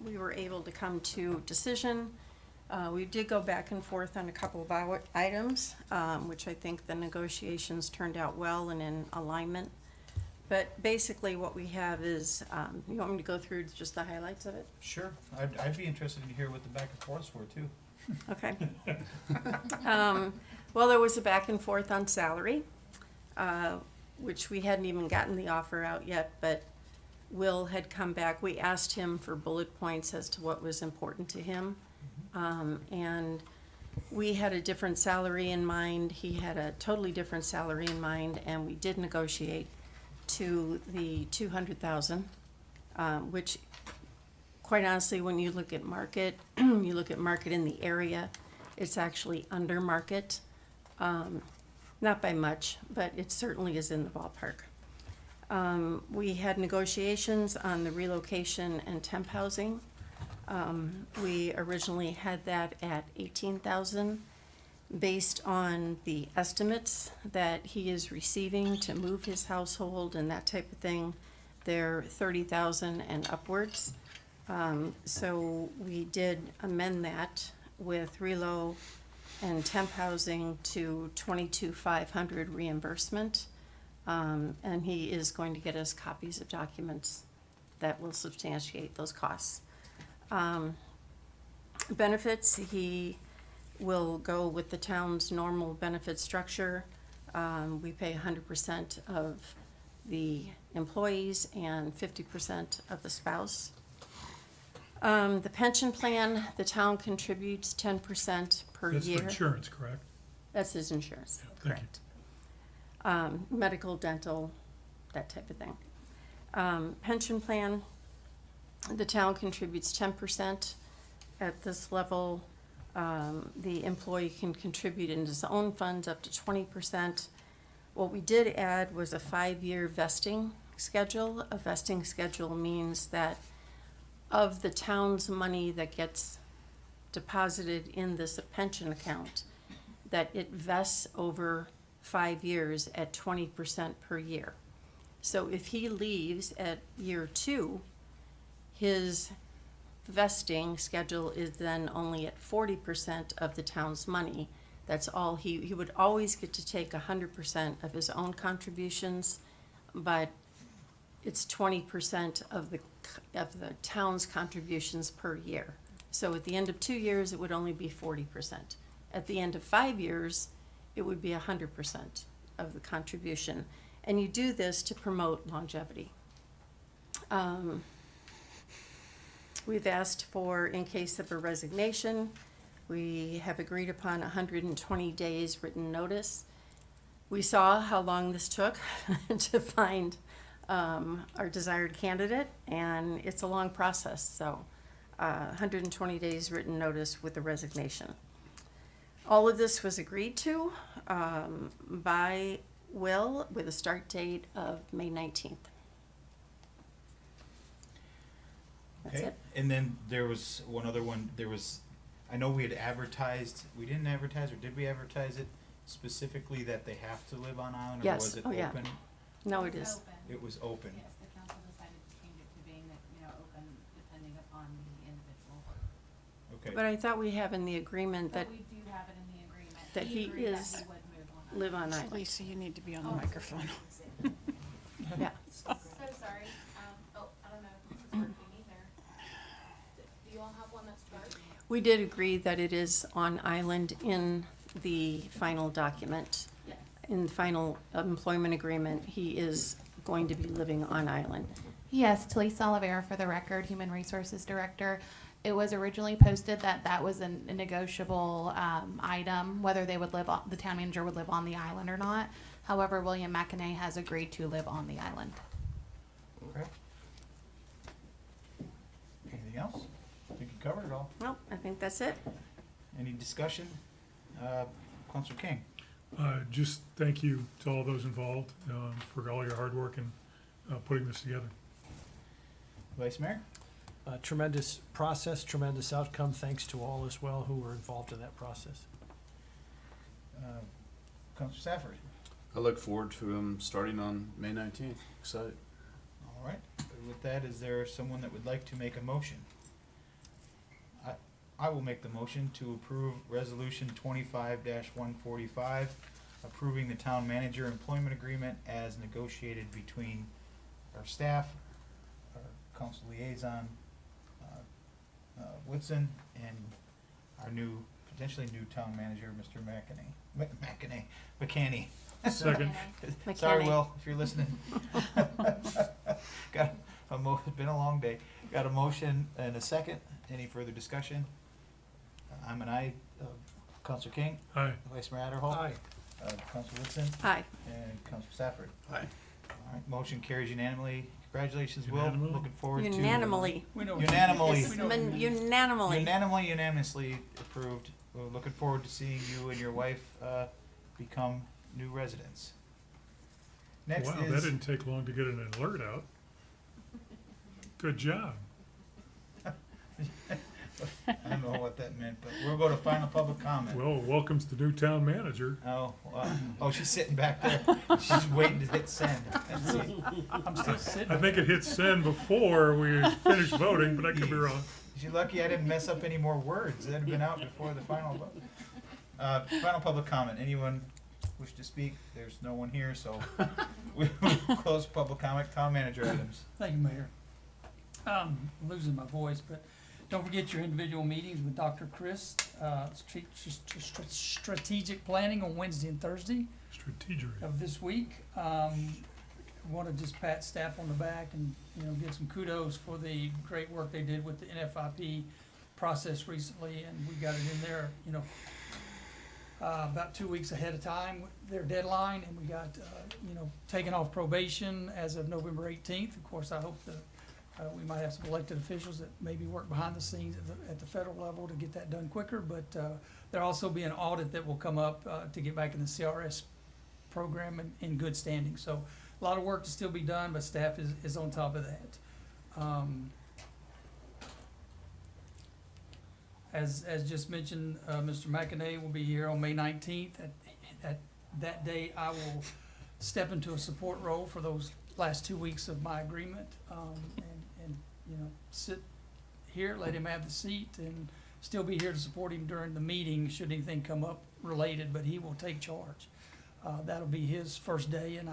We were able to come to a decision. We did go back and forth on a couple of items, which I think the negotiations turned out well and in alignment. But basically what we have is, you want me to go through just the highlights of it? Sure, I'd be interested to hear what the back and forths were too. Okay. Well, there was a back and forth on salary, which we hadn't even gotten the offer out yet, but Will had come back. We asked him for bullet points as to what was important to him. And we had a different salary in mind. He had a totally different salary in mind, and we did negotiate to the 200,000, which quite honestly, when you look at market, you look at market in the area, it's actually under market. Not by much, but it certainly is in the ballpark. We had negotiations on the relocation and temp housing. We originally had that at 18,000, based on the estimates that he is receiving to move his household and that type of thing. They're 30,000 and upwards. So we did amend that with relo and temp housing to 22,500 reimbursement. And he is going to get us copies of documents that will substantiate those costs. Benefits, he will go with the town's normal benefit structure. We pay 100% of the employees and 50% of the spouse. The pension plan, the town contributes 10% per That's year. for insurance, correct? That's his insurance, Thank you. correct. Medical, dental, that type of thing. Pension plan, the town contributes 10%. At this level, the employee can contribute in his own funds up to 20%. What we did add was a 5-year vesting schedule. A vesting schedule means that of the town's money that gets deposited in this pension account, that it vests over 5 years at 20% per year. So if he leaves at year 2, his vesting schedule is then only at 40% of the town's money. That's all he would always get to take 100% of his own contributions, but it's 20% of the town's contributions per year. So at the end of 2 years, it would only be 40%. At the end of 5 years, it would be 100% of the contribution. And you do this to promote longevity. We've asked for, in case of a resignation, we have agreed upon 120 days written notice. We saw how long this took to find our desired candidate, and it's a long process. So 120 days written notice with the resignation. All of this was agreed to by Will with a start date of May 19th. That's Okay, it. and then there was one other one, I know we had advertised, we didn't advertise, or did we advertise it specifically that they have to live on island, or Yes. was it Oh, yeah. open? No, it is. It was open. Yes, the council decided to change it to being that, open depending upon the individual. Okay. But I thought we have in the agreement that But we do have it in the agreement. that he agreed that is he would move on. live on So island. Lisa, you need to be on the microphone. Yeah. So sorry, I don't know if this is working either. Do you all have one that's dark? We did agree that it is on island in the final document. Yes. In the final employment agreement, he is going to be living on island. Yes, Talisa Oliveira for the record, Human Resources Director. It was originally posted that that was a negotiable item, whether they would live, the town manager would live on the island or not. However, William McInerney has agreed to live on the island. Okay. Anything else? I think you covered it all. Well, I think that's it. Any discussion? Councilor King? Just thank you to all those involved for all your hard work in putting this together. Vice Mayor? Tremendous process, tremendous outcome. Thanks to all as well who were involved in that process. Councilor Safford? I look forward to him starting on May 19th. Excited. All right. With that, is there someone that would like to make a motion? I will make the motion to approve Resolution 25-145, approving the town manager employment agreement as negotiated between our staff, our council liaison, Woodson, and our potentially new town manager, Mr. McCanny. Second. Sorry, McKinney. Will, if you're listening. Got it's been a long day. Got a motion and a second. Any further discussion? I'm an aye. Councilor King? Aye. Vice Mayor Adderhall? Aye. Councilor Woodson? Aye. And Councilor Safford? Aye. All right, motion carries unanimously. Congratulations, Will. Unanimously? Looking forward to. Unanimously. We know. Unanimously. Yes, unanimously. Unanimously approved. We're looking forward to seeing you and your wife become new residents. Next Wow, that didn't take long to get an alert out. Good job. I don't know what that meant, but we'll go to final public comment. Well, welcome's the new town manager. Oh, she's sitting back there. She's waiting to hit send. Let's see. I'm still sitting. I think it hit send before we finished voting, but I could be wrong. You're lucky I didn't mess up any more words. That'd have been out before the final vote. Final public comment. Anyone wish to speak? There's no one here, so we close public comment. Town manager items. Thank you, Mayor. I'm losing my voice, but don't forget your individual meetings with Dr. Chris, strategic planning on Wednesday and Thursday Strategic. of this week. Want to just pat staff on the back and, give some kudos for the great work they did with the NFIP process recently, and we got it in there, about 2 weeks ahead of time, their deadline, and we got, taken off probation as of November 18th. Of course, I hope that we might have some elected officials that maybe work behind the scenes at the federal level to get that done quicker, but there'll also be an audit that will come up to get back in the CRS program in good standing. So a lot of work to still be done, but staff is on top of that. As just mentioned, Mr. McInerney will be here on May 19th. At that day, I will step into a support role for those last 2 weeks of my agreement, and sit here, let him have the seat, and still be here to support him during the meeting should anything come up related, but he will take charge. That'll be his first day, and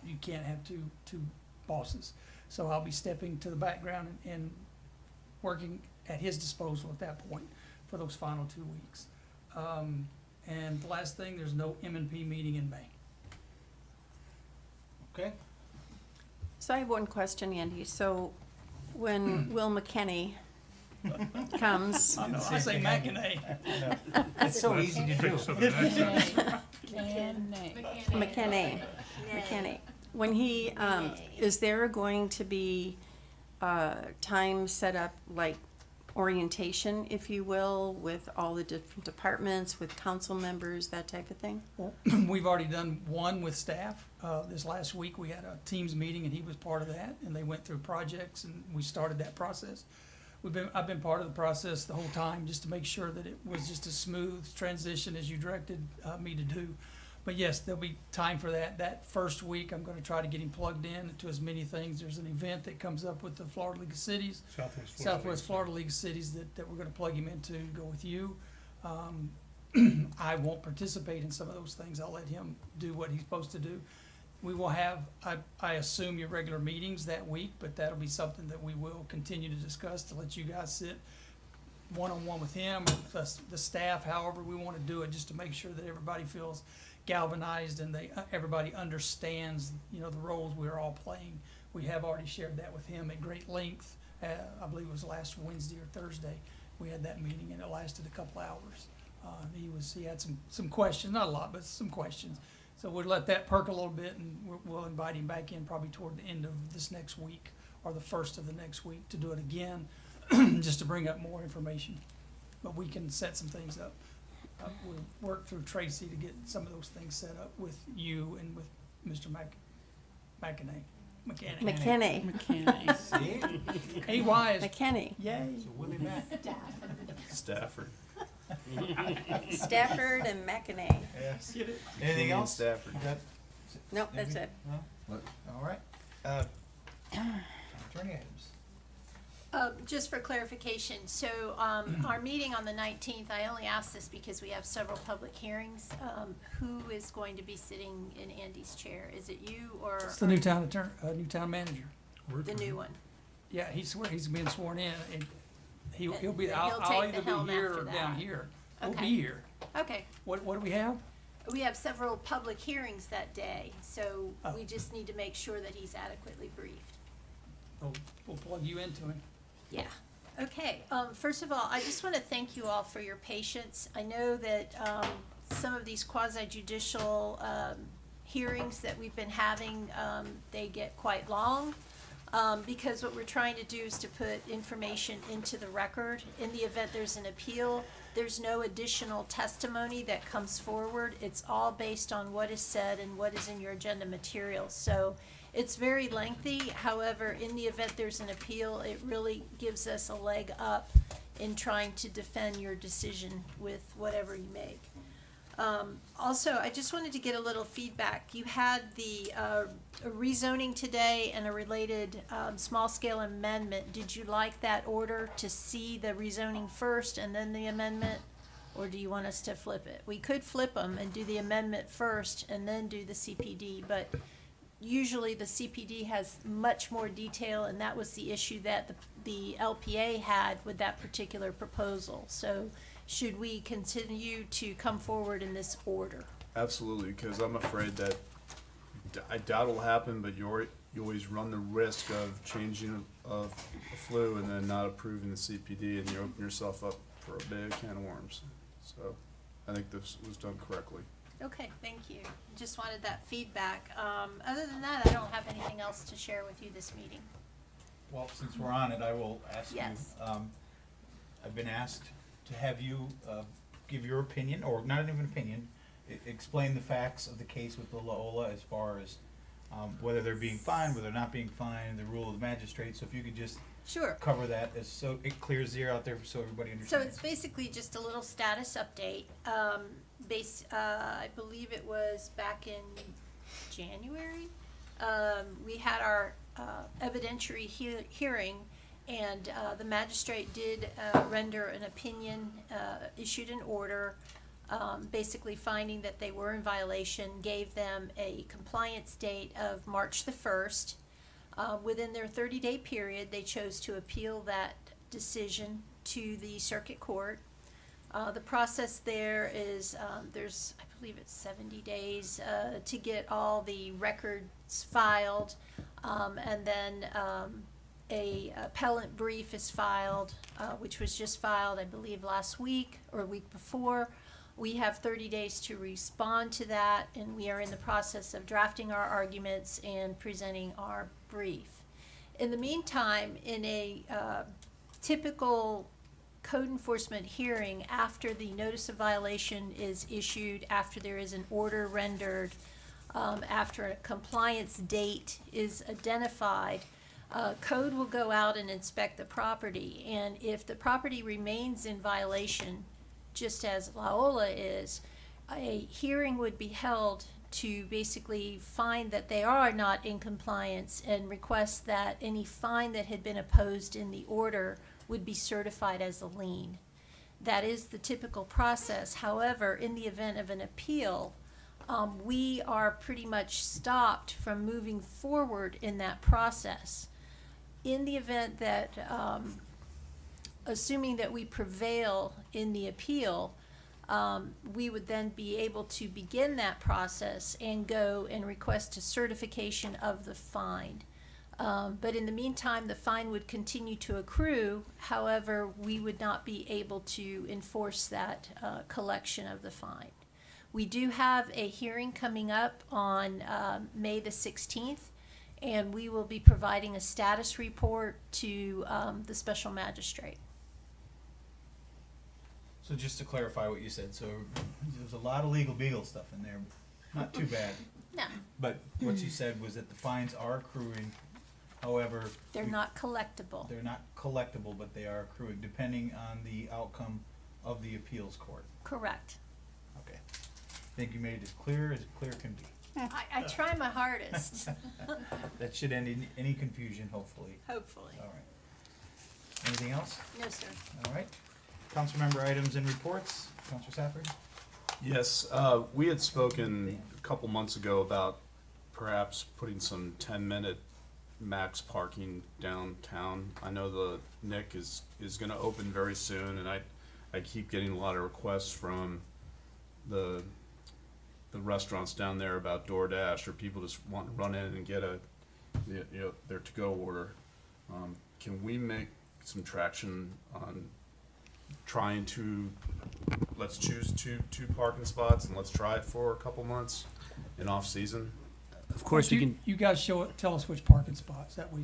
you can't have two bosses. So I'll be stepping to the background and working at his disposal at that point for those final 2 weeks. And the last thing, there's no M&P meeting in May. Okay. So I have one question, Andy. So when Will McKinney comes, I know, I say McInerney. It's so easy to do. McKinney, when he, is there going to be time set up, like orientation, if you will, with all the different departments, with council members, that type of thing? Well, we've already done one with staff. This last week, we had a Teams meeting and he was part of that, and they went through projects and we started that process. I've been part of the process the whole time, just to make sure that it was just a smooth transition as you directed me to do. But yes, there'll be time for that. That first week, I'm gonna try to get him plugged in to as many things. There's an event that comes up with the Florida League of Cities, Southwest Florida League of Cities, that we're gonna plug him into, go with you. I won't participate in some of those things. I'll let him do what he's supposed to do. We will have, I assume, your regular meetings that week, but that'll be something that we will continue to discuss, to let you guys sit one-on-one with him, with us, the staff, however we wanna do it, just to make sure that everybody feels galvanized and everybody understands, the roles we're all playing. We have already shared that with him at great length. I believe it was last Wednesday or Thursday. We had that meeting and it lasted a couple hours. He had some questions, not a lot, but some questions. So we'll let that perk a little bit, and we'll invite him back in probably toward the end of this next week or the first of the next week to do it again, just to bring up more information. But we can set some things up. We'll work through Tracy to get some of those things set up with you and with Mr. McKinney. McKinney. AY is. McKinney. Yay. So Willie Mack. Stafford. Stafford and McKinney. Yes. Get it? Anything Kenny and else? Stafford. You got- Nope, that's it. No? All right. Attorney items. Just for clarification, so, our meeting on the 19th, I only asked this because we have several public hearings. Who is going to be sitting in Andy's chair? Is it you or? It's the new town manager. The new one? Yeah, he's being sworn in, and he'll be, He'll I'll take the either helm be here after or that. down here. We'll Okay. be here. Okay. What do we have? We have several public hearings that day, so Oh. we just need to make sure that he's adequately briefed. We'll plug you into him. Yeah. Okay, first of all, I just want to thank you all for your patience. I know that some of these quasi-judicial hearings that we've been having, they get quite long, because what we're trying to do is to put information into the record. In the event there's an appeal, there's no additional testimony that comes forward. It's all based on what is said and what is in your agenda materials. So it's very lengthy. However, in the event there's an appeal, it really gives us a leg up in trying to defend your decision with whatever you make. Also, I just wanted to get a little feedback. You had the rezoning today and a related small-scale amendment. Did you like that order, to see the rezoning first and then the amendment? Or do you want us to flip it? We could flip them and do the amendment first and then do the CPD, but usually the CPD has much more detail, and that was the issue that the LPA had with that particular proposal. So should we continue to come forward in this order? Absolutely, because I'm afraid that I doubt it'll happen, but you always run the risk of changing of a flu and then not approving the CPD, and you open yourself up for a big can of worms. So I think this was done correctly. Okay, thank you. Just wanted that feedback. Other than that, I don't have anything else to share with you this meeting. Well, since we're on it, I will ask Yes. you, I've been asked to have you, give your opinion, or not even opinion, explain the facts of the case with the Laola as far as, whether they're being fined, whether they're not being fined, the rule of the magistrate. So if you could just Sure. cover that so it clears the air out there so everybody So understands. it's basically just a little status update. I believe it was back in January. We had our evidentiary hearing, and the magistrate did render an opinion, issued an order, basically finding that they were in violation, gave them a compliance date of March the 1st. Within their 30-day period, they chose to appeal that decision to the circuit court. The process there is, there's, I believe it's 70 days to get all the records filed, and then a appellant brief is filed, which was just filed, I believe, last week or week before. We have 30 days to respond to that, and we are in the process of drafting our arguments and presenting our brief. In the meantime, in a typical code enforcement hearing after the notice of violation is issued, after there is an order rendered, after a compliance date is identified. Code will go out and inspect the property, and if the property remains in violation, just as Laola is, a hearing would be held to basically find that they are not in compliance and request that any fine that had been imposed in the order would be certified as a lien. That is the typical process. However, in the event of an appeal, we are pretty much stopped from moving forward in that process. In the event that, assuming that we prevail in the appeal, we would then be able to begin that process and go and request a certification of the fine. But in the meantime, the fine would continue to accrue. However, we would not be able to enforce that collection of the fine. We do have a hearing coming up on May the 16th, and we will be providing a status report to the special magistrate. So just to clarify what you said, so there's a lot of legal beagle stuff in there, not too bad. No, But what you said was that the fines are accruing, however. they're not collectible. They're not collectible, but they are accruing, depending on the outcome of the appeals court. Correct. Okay. I think you made it as clear can be. I try my hardest. That should end in any confusion, hopefully. Hopefully. All right. Anything else? No, sir. All right. Council member items and reports. Councilor Safford? Yes, we had spoken a couple months ago about perhaps putting some 10-minute max parking downtown. I know the Nick is gonna open very soon, and I keep getting a lot of requests from the restaurants down there about DoorDash, or people just want to run in and get their to-go order. Can we make some traction on trying to, let's choose two parking spots and let's try it for a couple months in off-season? Of course, we can. You guys tell us which parking spots, that way,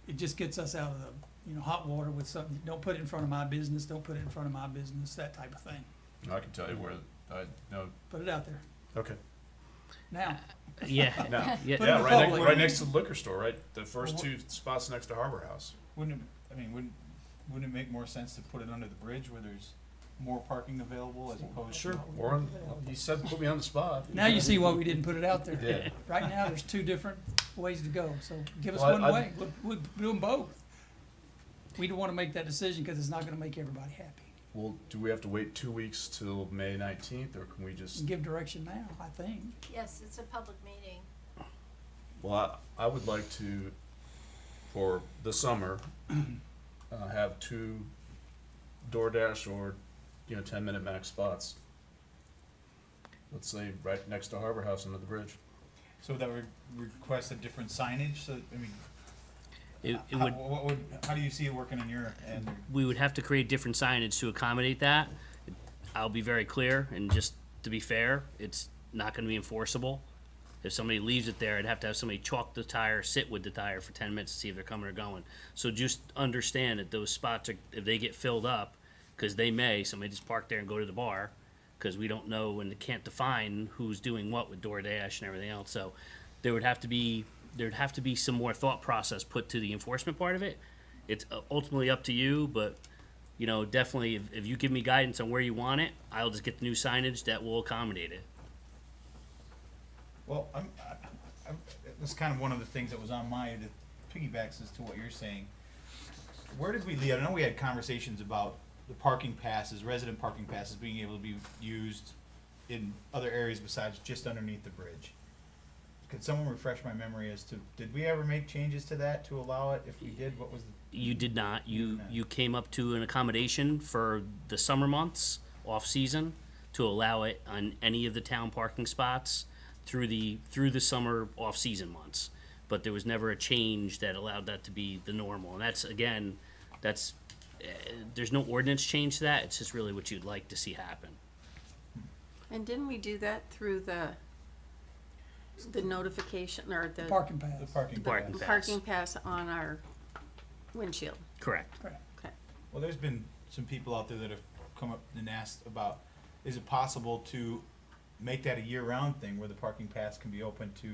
it just gets us out of the, hot water with something, don't put it in front of my business, don't put it in front of my business, that type of thing. I can tell you where, I know. Put it out there, Okay. now. Yeah. Now, Yeah. Put it in right public. right next to the liquor store, right? The first two spots next to Harbor House. Wouldn't it make more sense to put it under the bridge where there's more parking available as opposed to? Sure. Warren, you said put me on the spot. Now you see why we didn't put it out there. Yeah. Right now, there's two different ways to go, so give us Well, one I- way, we'll do them both. We don't wanna make that decision, cause it's not gonna make everybody happy. Well, do we have to wait 2 weeks till May 19th, or can we just? Give direction now, I think. Yes, it's a public meeting. Well, I would like to, for the summer, have 2 DoorDash or 10-minute max spots. Let's say right next to Harbor House under the bridge. So that would request a different signage, so, I mean, It would. how do you see it working in your end? We would have to create different signage to accommodate that. I'll be very clear, and just to be fair, it's not gonna be enforceable. If somebody leaves it there, I'd have to have somebody chalk the tire, sit with the tire for 10 minutes to see if they're coming or going. So just understand that those spots are, if they get filled up, because somebody just park there and go to the bar, because we don't know and can't define who's doing what with DoorDash and everything else. So there'd have to be some more thought process put to the enforcement part of it. It's ultimately up to you, but definitely if you give me guidance on where you want it, I'll just get the new signage that will accommodate it. Well, that's kind of one of the things that was on that piggybacks as to what you're saying. Where did we leave? I know we had conversations about the parking passes, resident parking passes being able to be used in other areas besides just underneath the bridge. Could someone refresh my memory as to, did we ever make changes to that to allow it? If we did, what was the? You did not. You came up to an accommodation for the summer months, off-season, to allow it on any of the town parking spots through the summer off-season months. But there was never a change that allowed that to be the normal. And there's no ordinance change to that. It's just really what you'd like to see happen. And didn't we do that through the notification or the Parking pass. The parking Parking pass. pass. parking pass on our windshield? Correct. Okay. Well, there's been some people out there that have come up and asked about, is it possible to make that a year-round thing where the parking pass can be open to,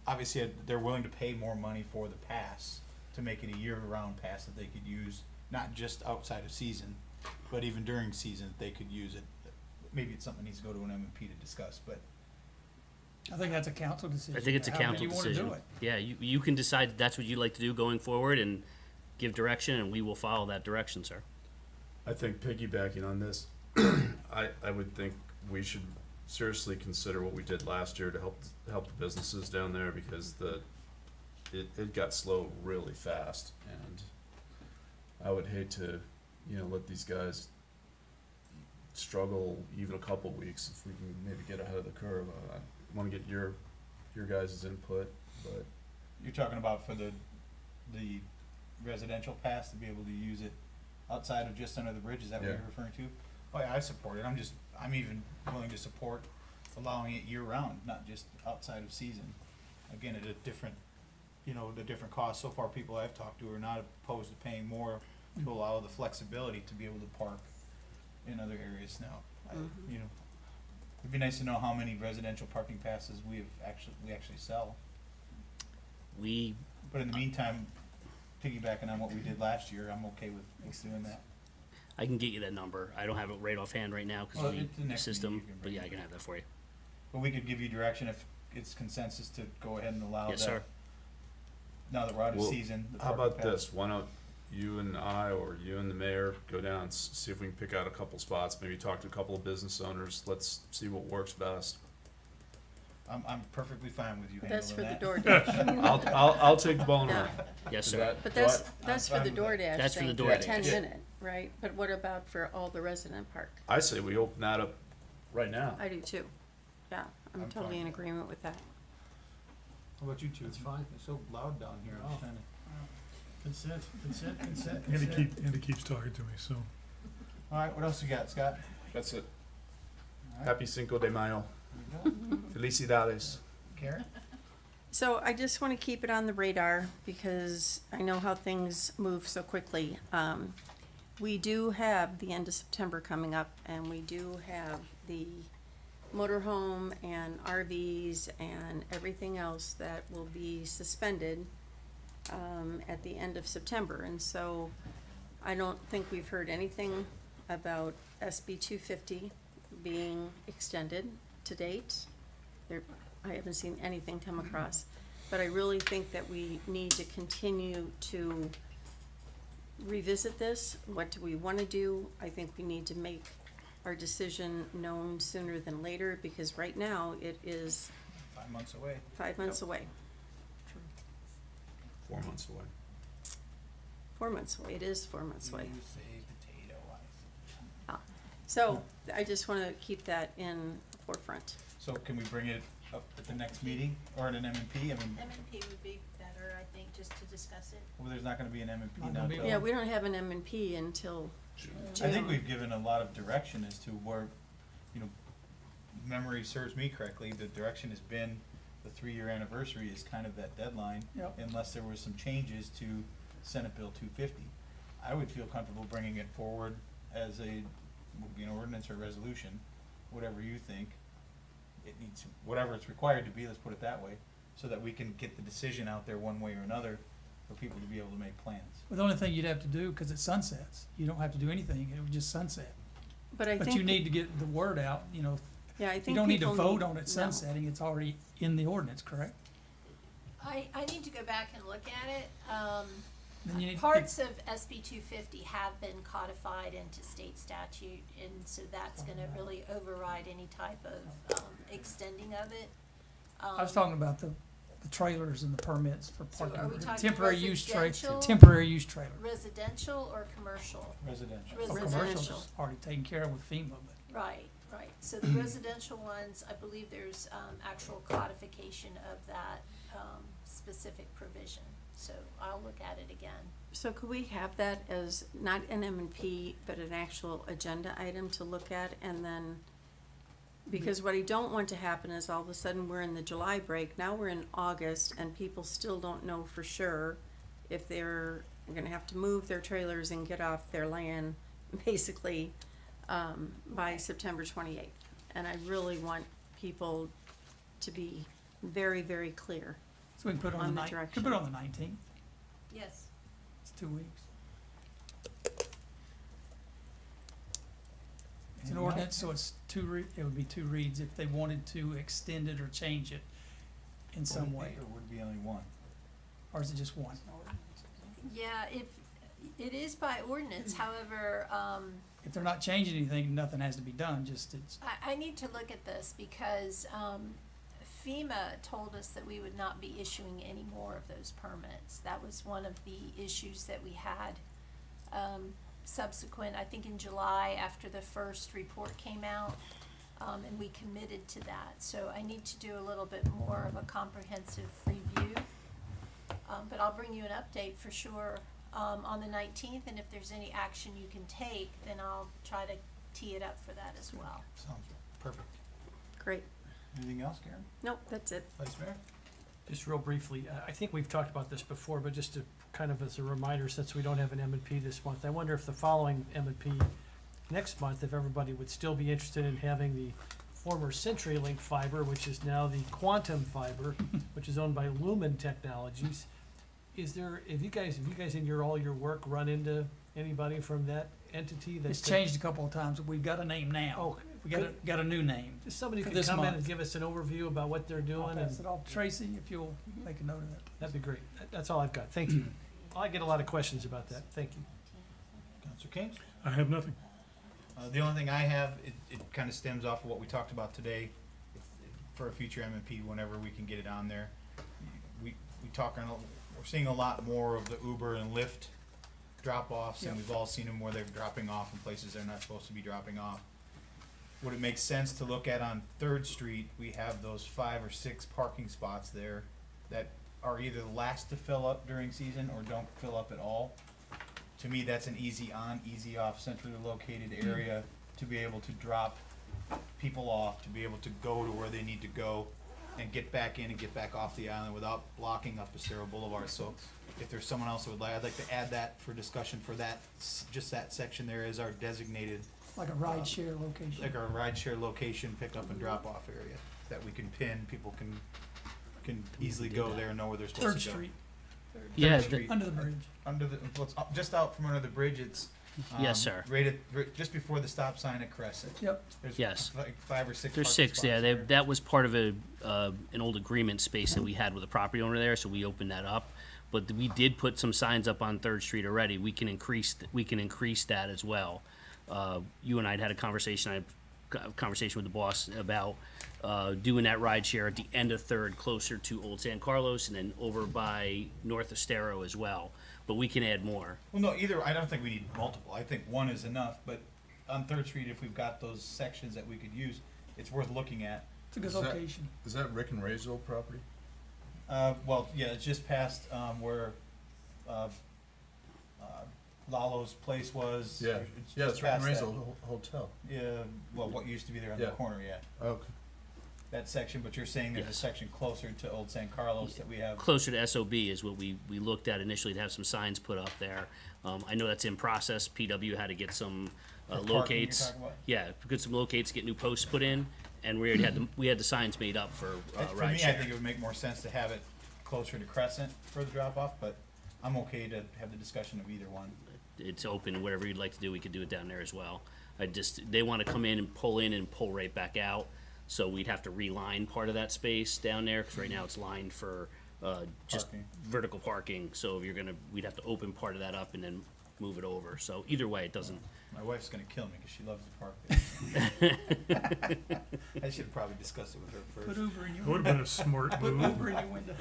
obviously, they're willing to pay more money for the pass to make it a year-round pass that they could use, not just outside of season, but even during season, they could use it. Maybe it's something that needs to go to an M&P to discuss, but I think that's a council decision. I think it's a however council you wanna do decision. it. Yeah, you can decide that's what you'd like to do going forward and give direction, and we will follow that direction, sir. I think piggybacking on this, I would think we should seriously consider what we did last year to help the businesses down there, because it got slow really fast, and I would hate to, let these guys struggle even a couple weeks if we can maybe get ahead of the curve. I wanna get your guys' input, but you're talking about for the residential pass to be able to use it outside of just under the bridge, is that what Yeah. you're referring to? Oh yeah, I support it, I'm even willing to support allowing it year-round, not just outside of season. Again, at a different, the different costs, so far people I've talked to are not opposed to paying more to allow the flexibility to be able to park in other areas now. It'd be nice to know how many residential parking passes we actually sell. But in the meantime, piggybacking on what we did last year, I'm okay with doing that. I can get you that number. I don't have it right offhand right now because Well, we it's the the next system, meeting you can but bring yeah, it I can up. have that for you. But we could give you direction if it's consensus to go ahead and allow Yes, that. sir. Now that we're out of Well, season. the how parking about pass- this? Why don't you and I, or you and the mayor, go down and see if we can pick out a couple spots, maybe talk to a couple of business owners, let's see what works best. I'm perfectly fine with you That's for handling the that. DoorDash. I'll take the ball and Yeah. run. Yes, Is sir. that- But do that's, I- that's I'm for the fine with that. DoorDash That's for thing, the for DoorDash. 10-minute, right? But what about for all the resident park? I say we open that up right now. I do too. Yeah, I'm I'm totally fine in with that. agreement with that. How about you two? It's fine. It's so loud down here. I'm Oh. trying to. Consent, consent, consent, Andy consent. keeps talking to me, so. All right, what else you got, Scott? That's it. All right, Happy Cinco de Mayo. there you go. Felicidades. Karen? So I just want to keep it on the radar because I know how things move so quickly. We do have the end of September coming up, and we do have the motorhome and RVs and everything else that will be suspended at the end of September. And so I don't think we've heard anything about SB 250 being extended to date. I haven't seen anything come across, but I really think that we need to continue to revisit this. What do we wanna do? I think we need to make our decision known sooner than later, because right now it is 5 months away. 5 months away. 4 months away. 4 months away, it is 4 months away. You say potato ice. So, I just wanna keep that in forefront. So can we bring it up at the next meeting or at an M&P? I mean, M&P would be better, I think, just to discuss it. well, there's not gonna be an M&P Not now gonna be till. Yeah, we don't have an M&P until I think we've given a lot of direction as to where, memory serves me correctly, the direction has been the 3-year anniversary is kind of that deadline. Yep. Unless there was some changes to Senate Bill 250. I would feel comfortable bringing it forward as would be an ordinance or resolution, whatever you think. It needs, whatever it's required to be, let's put it that way, so that we can get the decision out there one way or another for people to be able to make plans. Well, the only thing you'd have to do, cause it sunsets, you don't have to do anything, it would just sunset. But I But think, you need to get the word out, yeah, I you think don't need to people vote on it no. sunsetting, it's already in the ordinance, correct? I need to go back and look at it. Then you need, Parts of SB 250 have been codified into state statute, and so that's gonna really override any type of extending of it. I was talking about the trailers and the permits for So parking, are we talking temporary use residential? temporary use trailer. Residential or commercial? Residential. Oh, Residential. commercial's already taken care of with FEMA, but. Right, right. So the residential ones, I believe there's actual codification of that specific provision. So I'll look at it again. So could we have that as not an M&P, but an actual agenda item to look at, and then, because what I don't want to happen is all of a sudden we're in the July break, now we're in August, and people still don't know for sure if they're gonna have to move their trailers and get off their land basically, by September 28th. And I really want people to be very, very clear. So we can put it on the direction. could put it on the 19th. Yes. It's 2 weeks. It's an ordinance, so it's it would be 2 reads if they wanted to extend it or change it in some way. Or would it be only one? Or is it just one? Yeah, if, it is by ordinance, however, If they're not changing anything, nothing has to be done, just it's, I need to look at this because FEMA told us that we would not be issuing any more of those permits. That was one of the issues that we had subsequent, I think in July after the first report came out, and we committed to that. So I need to do a little bit more of a comprehensive review. But I'll bring you an update for sure on the 19th, and if there's any action you can take, then I'll try to tee it up for that as well. Sounds perfect. Great. Anything else, Karen? Nope, that's it. Vice Mayor? Just real briefly, I think we've talked about this before, but just to kind of as a reminder, since we don't have an M&P this month, I wonder if the following M&P next month, if everybody would still be interested in having the former CenturyLink fiber, which is now the Quantum fiber, which is owned by Lumen Technologies. Is there, have you guys in all your work run into anybody from that entity that? it's changed a couple of times. We've got a name now. Oh, We got a new name. just somebody for could this come in month. and give us an overview about what they're I'll doing, and pass it off to Tracy if you'll make a note of that. that'd be great. That's all I've got. Thank you. I get a lot of questions about that. Thank you. Counselor King? I have nothing. The only thing I have, it kind of stems off of what we talked about today, for a future M&P, whenever we can get it on there. We're seeing a lot more of the Uber and Lyft drop-offs, and Yep. we've all seen them where they're dropping off in places they're not supposed to be dropping off. Would it make sense to look at on Third Street, we have those 5 or 6 parking spots there that are either last to fill up during season or don't fill up at all? To me, that's an easy on, easy off, centrally located area to be able to drop people off, to be able to go to where they need to go and get back in and get back off the island without blocking up Estero Boulevard. So if there's someone else that would like, I'd like to add that for discussion for that, just that section there is our designated, Like a ride share location. like our rideshare location, pickup and drop off area that we can pin, people can easily go there and know where they're supposed Third to go. Street, Yeah, Third Street. under the bridge. Under the, well, it's up, just out from under the bridge, it's. Yes, sir. Just before the stop sign at Crescent. Yep. There's Yes. like 5 or 6 There's parking 6 spots there. there. That was part of an old agreement space that we had with the property owner there, so we opened that up. But we did put some signs up on Third Street already. We can increase that as well. You and I had a conversation. I had a conversation with the boss about doing that ride share at the end of Third, closer to Old San Carlos, and then over by North Estero as well. But we can add more. Well, no, I don't think we need multiple. I think one is enough, but on Third Street, if we've got those sections that we could use, it's worth looking at. It's a good Is that- location. Is that Rick and Ray's old property? Well, yeah, it's just past, where, Lalo's place was. Yeah, It's yeah, just it's Rick and past Ray's that. old hotel. Yeah, well, what used to be there on the Yeah. corner, yeah. Okay. That section, but you're saying there's a Yes. section closer to Old San Carlos that we have. Closer to SOB is what we looked at initially, to have some signs put up there. I know that's in process. PW had to get some The parking you're locates. talking about? Yeah, get some locates, get new posts put in, and we already had the signs made up for For me, ride I share. think it would make more sense to have it closer to Crescent for the drop-off, but I'm okay to have the discussion of either one. It's open, whatever you'd like to do, we could do it down there as well. They wanna come in and pull right back out, so we'd have to reline part of that space down there, cause right now it's lined for, just Parking. vertical parking, so we'd have to open part of that up and then move it over, so either way, it doesn't. My wife's gonna kill me because she loves the park there. I should have probably discussed it with her Put first. Uber in your It would've been a smart Put move. Uber in your window.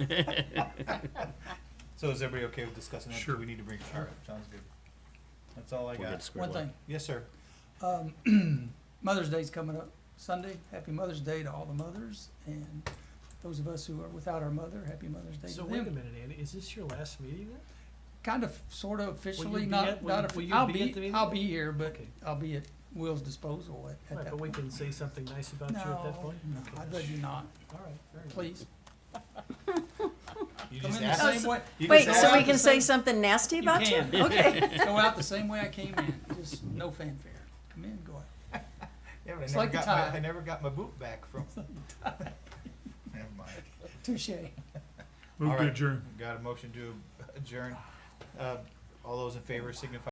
So is everybody okay with discussing that? Sure. Do we need to bring, all right, sounds good. That's all I We'll got. get squared One away. thing, Yes, sir. Mother's Day's coming up Sunday. Happy Mother's Day to all the mothers, and those of us who are without our mother, happy Mother's Day So to wait a them. minute, Andy, is this your last meeting then? Kind of, sort of officially, be not, at- will not, you- offi- will you I'll be at the meeting? I'll be here, but Okay. I'll be at Will's disposal at Right, that but we point. can say something nice about you at that No, point? no, Okay. I'd rather you not, All right, very good. please. You Come just in the asked. same way. You Wait, just so we asked. can say something nasty You about you? can. Okay. Go out the same way I came in. just no fanfare. Come in, go ahead. Yeah, but It's like the tie. I never got my boot back from. Never mind. Touche. Move All to right, adjourn. Got a motion to adjourn. All those in favor signify